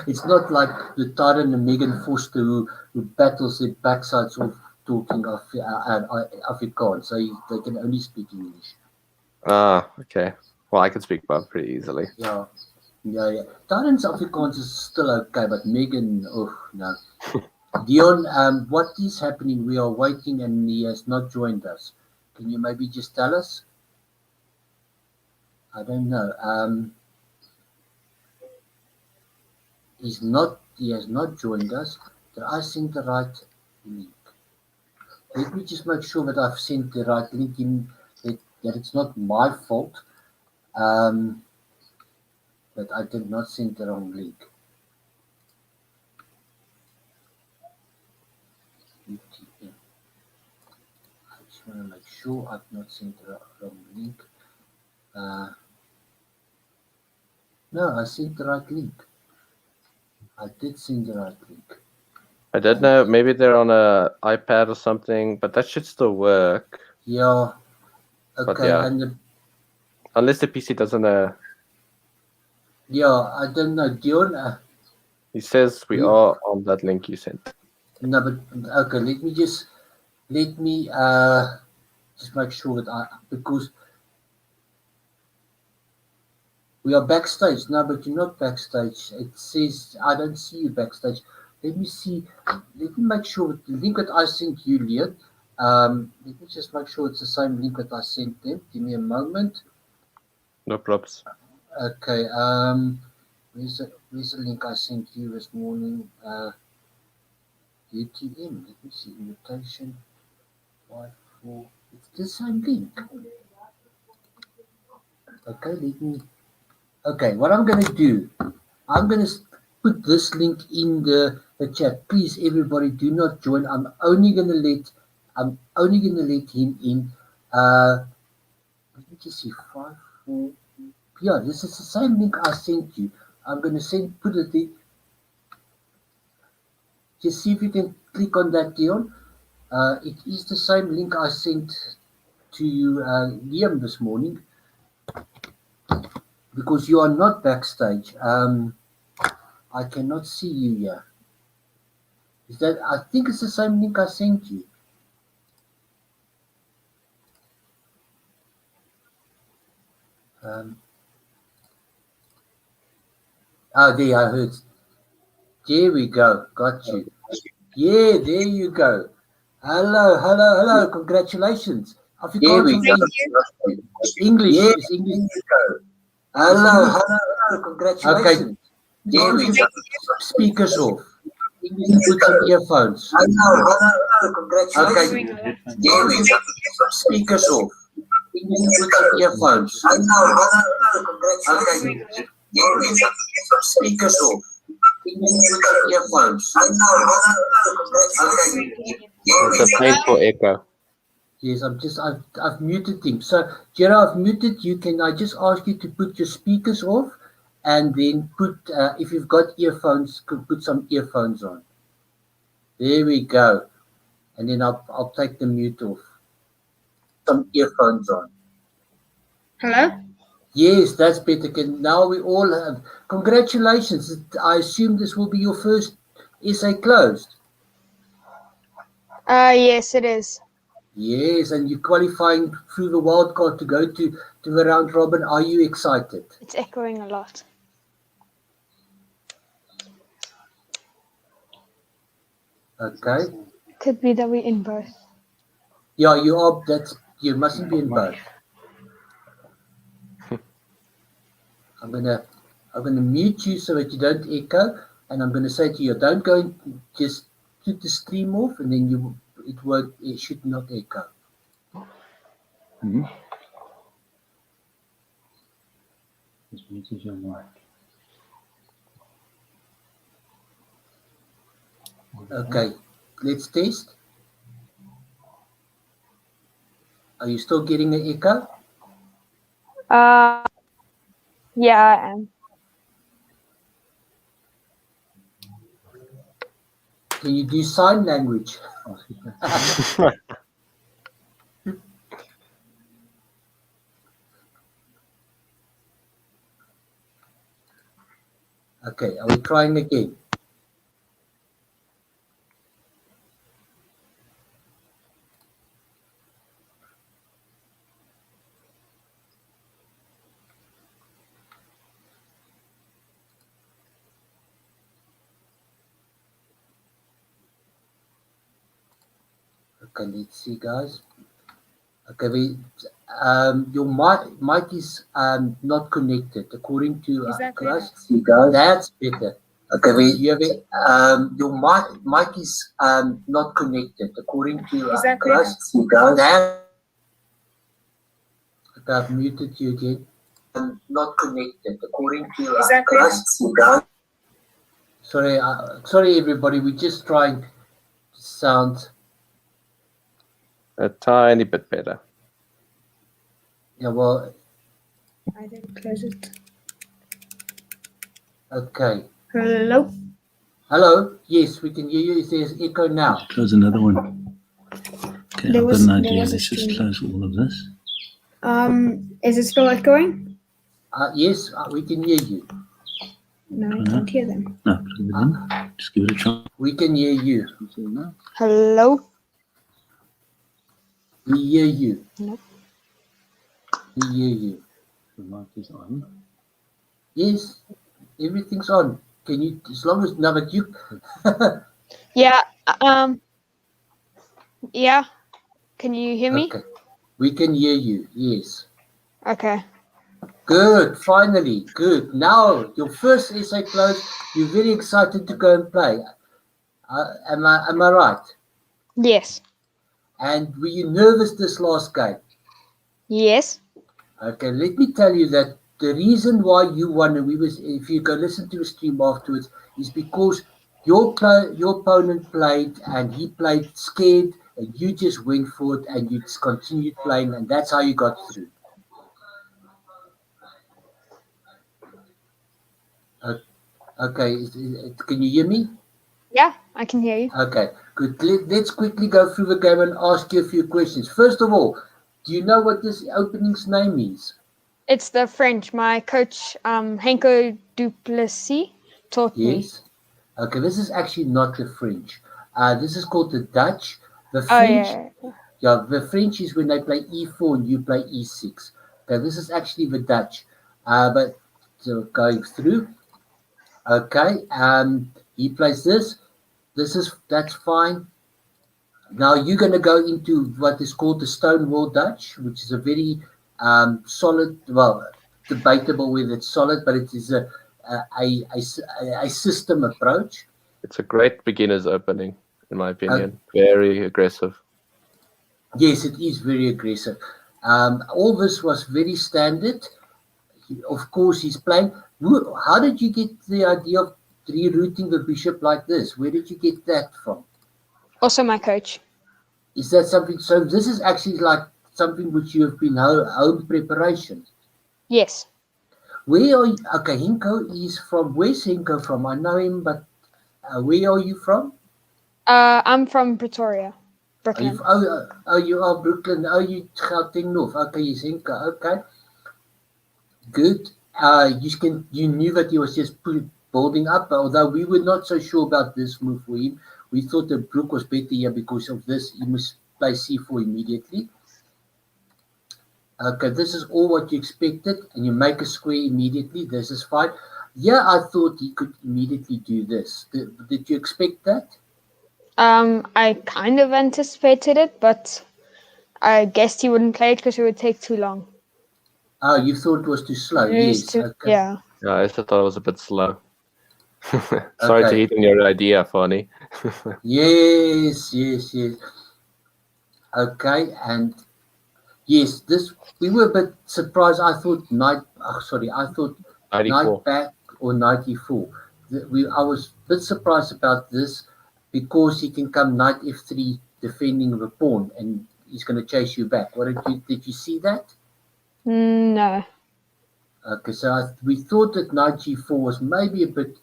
it's not like the Tyron and Megan Foster who battles their backsides off talking Afrikaans, so they can only speak English. Ah, okay. Well, I can speak both pretty easily. Yeah. Tyron's Afrikaans is still okay, but Megan, oh no. Dion, what is happening? We are waiting and he has not joined us. Can you maybe just tell us? I don't know. He has not joined us. Did I send the right link? Let me just make sure that I've sent the right link in, that it's not my fault. That I did not send the wrong link. I just want to make sure I've not sent the wrong link. No, I sent the right link. I did send the right link. I don't know. Maybe they're on a iPad or something, but that should still work. Yeah. Okay. But yeah. And unless the PC doesn't. Yeah, I don't know. Dion. He says we are on that link you sent. No, but okay. Let me just make sure that because we are backstage. No, but you're not backstage. It says I don't see you backstage. Let me see. Let me make sure that the link that I sent you, Leon. Let me just make sure it's the same link that I sent them. Give me a moment. No props. Okay. Where's the link I sent you this morning? UTM. Let me see. Invitation. 5-4. It's the same link. Okay. Okay. What I'm going to do, I'm going to put this link in the chat. Please, everybody, do not join. I'm only going to let him in. Let me just see. 5-4. Yeah, this is the same link I sent you. I'm going to put it there. Just see if you can click on that, Dion. It is the same link I sent to you, Liam, this morning. Because you are not backstage. I cannot see you here. I think it's the same link I sent you. There I heard. There we go. Got you. Yeah, there you go. Hello. Congratulations. Afrikaans English. Yes, English. Hello. Congratulations. Okay. Speakers off. Put some earphones. Hello. Congratulations. Okay. Speakers off. Put some earphones. Hello. Congratulations. Okay. Speakers off. Earphones. It's a painful echo. Yes, I've muted him. So, Gerard, I've muted you. Can I just ask you to put your speakers off and then put, if you've got earphones, put some earphones on. There we go. And then I'll take the mute off. Some earphones on. Hello? Yes, that's better. Now we all have. Congratulations. I assume this will be your first essay closed. Yes, it is. Yes, and you're qualifying through the wildcard to go to the round robin. Are you excited? It's echoing a lot. Okay. Could be that we're in both. Yeah, you are. You mustn't be in both. I'm gonna mute you so that you don't echo, and I'm gonna say to you, don't go and just put the stream off, and then it should not echo. Mm-hmm. Just muted your mic. Okay, let's test. Are you still getting an echo? Yeah, I am. Can you do sign language? Okay, are we trying again? Okay, let's see, guys. Okay, your mic is not connected according to Is that Class. better? See, guys, that's better. Okay, you have your mic is not connected according to Is that Class. better? See, guys, okay, I've muted you again. Not connected according to Is that Class. better? See, guys. Sorry, everybody. We're just trying to sound. A tiny bit better. Yeah, well, I didn't close it. okay. Hello. Hello. Yes, we can hear you. There's echo now. Close another one. Okay, There I've was- got an there idea. was a Let's just stream. close all of this. Is it still echoing? Yes, we can hear you. No, I can't hear them. No, plug it in. Just give it a try. We can hear you. Hello. We hear you. Nope. We hear you. The mic is on. Yes, everything's on. Can you, as long as, no, but you, Yeah. Yeah. Can you hear me? okay. We can hear you, yes. Okay. Good, finally, good. Now, your first essay closed. You're very excited to go and play. Am I right? Yes. And were you nervous this last game? Yes. Okay, let me tell you that the reason why you won, and if you go listen to the stream afterwards, is because your opponent played and he played scared, and you just went for it and you just continued playing, and that's how you got through. Okay, can you hear me? Yeah, I can hear you. Okay, good. Let's quickly go through the game and ask you a few questions. First of all, do you know what this opening's name is? It's the French. My coach, Henko Duplessis, taught me. Yes. Okay, this is actually not the French. This is called the Dutch. The Oh French, yeah. the French is when they play E4 and you play E6. Okay, this is actually the Dutch. But so going through. Okay, he plays this. That's fine. Now you're going to go into what is called the Stonewall Dutch, which is a very solid, well, debatable whether it's solid, but it is a system approach. It's a great beginner's opening, in my opinion. Very aggressive. Yes, it is very aggressive. All this was very standard. Of course, he's playing. How did you get the idea of rerouting the bishop like this? Where did you get that from? Also my coach. Is that something? So this is actually like something which you have been home preparation. Yes. Where are you? Okay, Henko is from. Where's Henko from? I know him, but where are you from? I'm from Pretoria, Brooklyn. You are Brooklyn. Oh, you Gauteng North. Okay, yes, Henko. Okay, good. You knew that he was just building up, although we were not so sure about this move for him. We thought the Brook was better here because of this. He must play C4 immediately. Okay, this is all what you expected, and you make a square immediately. This is fine. Yeah, I thought he could immediately do this. Did you expect that? I kind of anticipated it, but I guessed he wouldn't play it because it would take too long. Oh, you thought it was too slow. Yes. Okay. Yeah. Yeah, I thought it was a bit slow. Sorry to hit on your idea, Fanny. Yes. Okay, and yes, we were a bit surprised. I thought knight 94. back or 94. I was a bit surprised about this because he can come knight f3 defending the pawn, and he's going to chase you back. Did you see that? No. Okay, so we thought that knight g4 was maybe a bit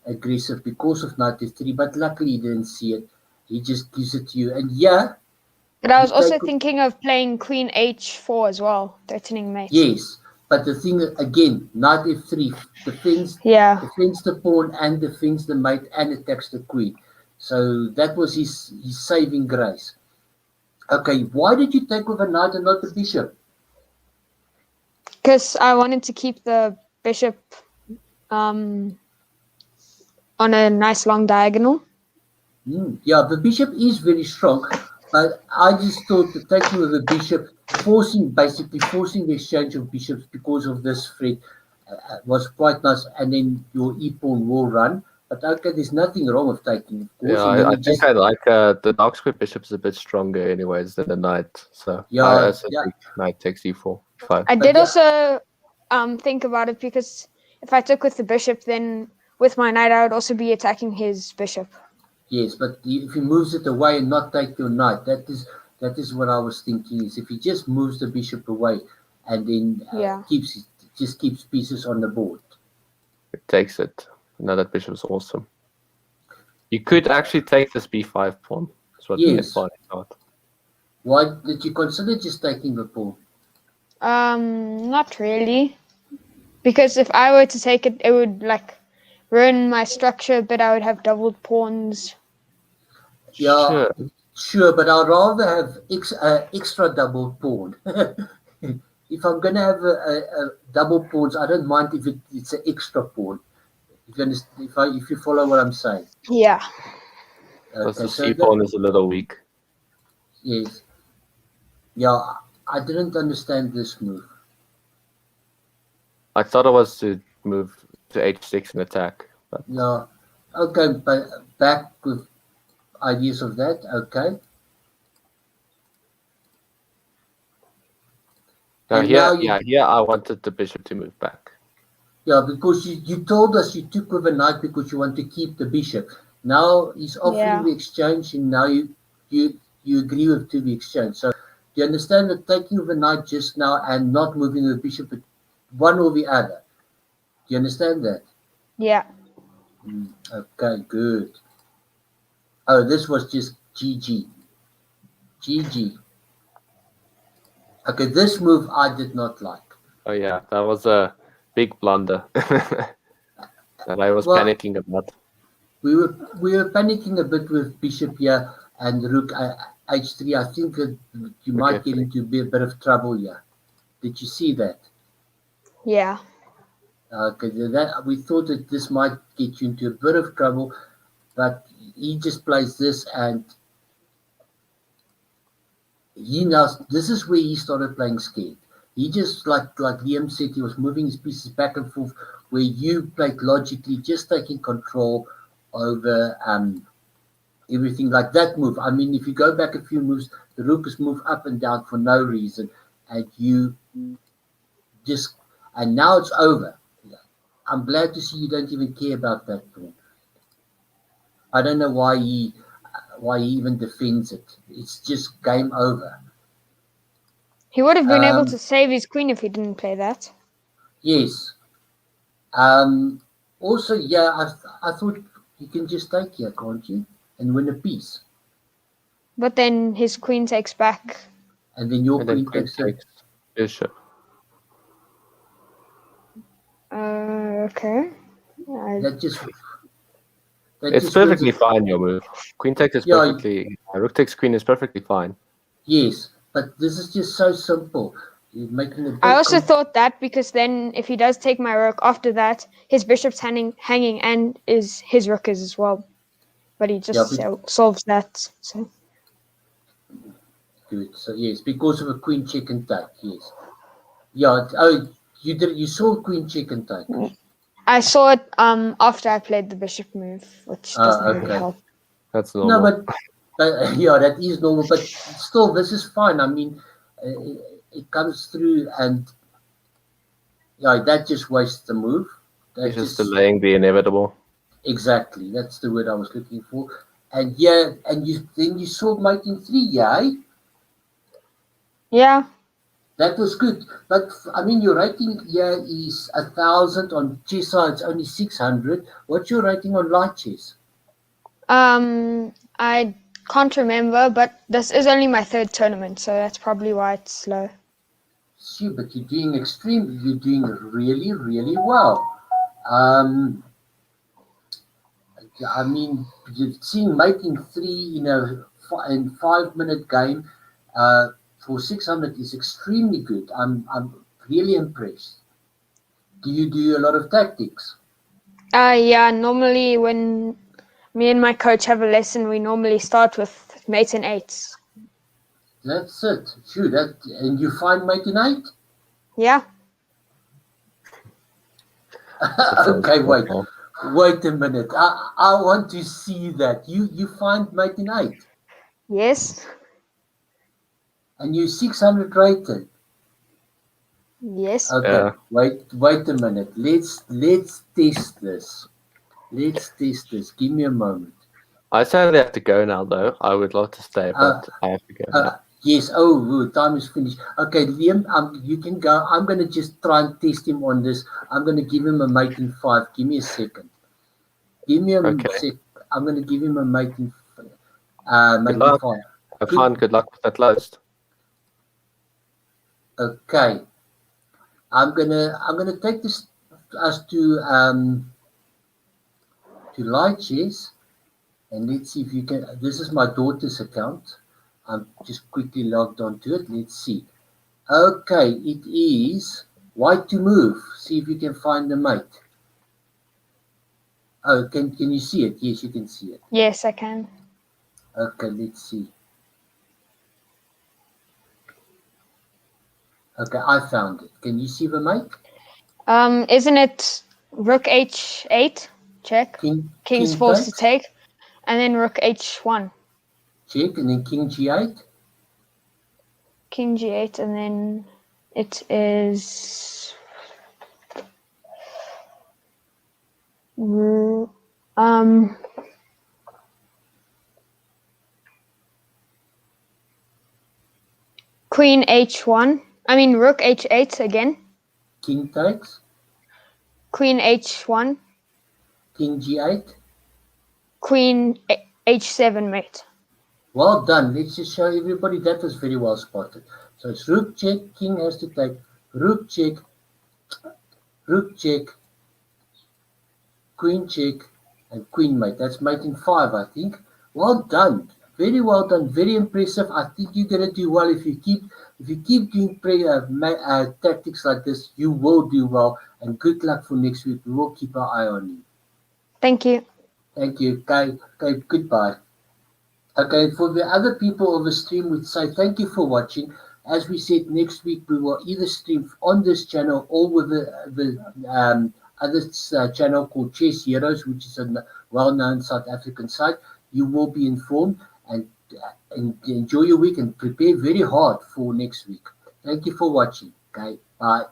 aggressive because of knight f3, but luckily he didn't see it. He just gives it to you. And yeah, But I was you also take- thinking of playing queen h4 as well, threatening mate. yes, but the thing again, knight f3 defends Yeah. the pawn and defends the mate and attacks the queen. So that was his saving grace. Okay, why did you take with a knight and not the bishop? Because I wanted to keep the bishop on a nice long diagonal. Yeah, the bishop is very strong, but I just thought the taking of the bishop, basically forcing the exchange of bishops because of this threat was quite nice, and then your e-pawn will run. But okay, there's nothing wrong with taking, of course. Yeah, and then I you think I like the dark square bishop is a bit stronger anyways than the knight. So Yeah, I also yeah. think knight takes e4. Fine. I But did yeah. also think about it because if I took with the bishop, then with my knight I would also be attacking his bishop. Yes, but if he moves it away and not take your knight, that is what I was thinking. Is if he just moves the bishop away and then Yeah. keeps pieces on the board. It takes it. No, that bishop is awesome. You could actually take this b5 pawn. That's what Yes. me and thought. Why did you consider just taking the pawn? Not really, because if I were to take it, it would like ruin my structure. But I would have doubled pawns. Yeah, Sure. sure, but I'd rather have extra double pawn. If I'm gonna have a double pawns, I don't mind if it's an extra pawn. If you follow what I'm saying. Yeah. Because Okay, the so c pawn is a little weak. yes, yeah, I didn't understand this move. I thought it was to move to h6 and attack. But Yeah, okay, but back with ideas of that. Okay, now and here, now you, here I wanted the bishop to move back. yeah, because you told us you took with a knight because you want to keep the bishop. Now he's offering Yeah. the exchange, and now you agree with to the exchange. So do you understand that taking of a knight just now and not moving the bishop, one or the other? Do you understand that? Yeah. Okay, good. Oh, this was just GG. GG. Okay, this move I did not like. Oh yeah, that was a big blunder that I was Well, panicking about. We were panicking a bit with bishop here and rook h3. I think that you might get F3. into a bit of trouble here. Did you see that? Yeah. Okay, that we thought that this might get you into a bit of trouble, but he just plays this, and this is where he started playing scared. He just like Liam said, he was moving his pieces back and forth, where you played logically, just taking control over everything like that move. I mean, if you go back a few moves, the rook is moved up and down for no reason, and you just, and now it's over. I'm glad to see you don't even care about that pawn. I don't know why he even defends it. It's just game over. He would have been able to save his queen if he didn't play that. Yes. Also, yeah, I thought you can just take here, can't you? And win a piece. But then his queen takes back. And then your And then queen queen takes it. takes bishop. Okay. That just. It's perfectly fine, your move. Queen takes is Yeah, perfectly. Rook takes queen is perfectly fine. Yes, but this is just so simple. You're making a big I also thought that because then if he does take my rook after that, his bishop's hanging and his rook is as well. But he just solves that. So good. So yes, because of a queen check and take. Yes. Yeah. Oh, you saw queen check and take. I saw it after I played the bishop move, which doesn't really Okay. help. That's normal. No, but yeah, that is normal. But still, this is fine. I mean, it comes through, and yeah, that just wastes the move. It's just delaying the inevitable. Exactly. That's the word I was looking for. And yeah, and then you saw making 3, yeah? Yeah. That was good. But I mean, your rating here is 1,000 on chess. It's only 600. What's your rating on light chess? I can't remember, but this is only my third tournament, so that's probably why it's slow. See, but you're doing you're doing really, really well. I mean, seeing making 3 in a 5-minute game for 600 is extremely good. I'm really impressed. Do you do a lot of tactics? Yeah, normally when me and my coach have a lesson, we normally start with mate and 8s. That's it. Sure, and you find mate in 8? Yeah. Okay, wait a minute. I want to see that. You find mate in 8? Yes. And you 600 rated? Yes. Okay, Yeah. wait a minute. Let's test this. Let's test this. Give me a moment. I sadly have to go now, though. I would love to stay, but I have to go now. Yes. Oh, time is finished. Okay, Liam, you can go. I'm going to just try and test him on this. I'm going to give him a mate in 5. Give me a second. Give me a sec. I'm going to give him a mate in 5. Have fun. Good luck with that list. Okay. I'm gonna take us to light chess, and let's see if you can. This is my daughter's account. I'm just quickly logged onto it. Let's see. Okay, it is white to move. See if you can find the mate. Oh, can you see it? Yes, you can see it. Yes, I can. Okay, let's see. Okay, I found it. Can you see the mate? Isn't it rook h8? Check. King's forced to take, and then rook h1. Check, and then king g8. King g8, and then it is queen h1. I mean rook h8 again. King takes. Queen h1. King g8. Queen h7 mate. Well done. Let's just show everybody that was very well spotted. So it's rook check, king has to take, rook check, queen check, and queen mate. That's mate in 5, I think. Well done. Very well done. Very impressive. I think you're gonna do well if you keep doing tactics like this. You will do well. And good luck for next week. We will keep our eye on you. Thank you. Thank you. Okay. Goodbye. Okay, for the other people of the stream, we'd say thank you for watching. As we said, next week we will either stream on this channel or with the other channel called Chess Heroes, which is a well-known South African site. You will be informed and enjoy your week and prepare very hard for next week. Thank you for watching. Okay, bye.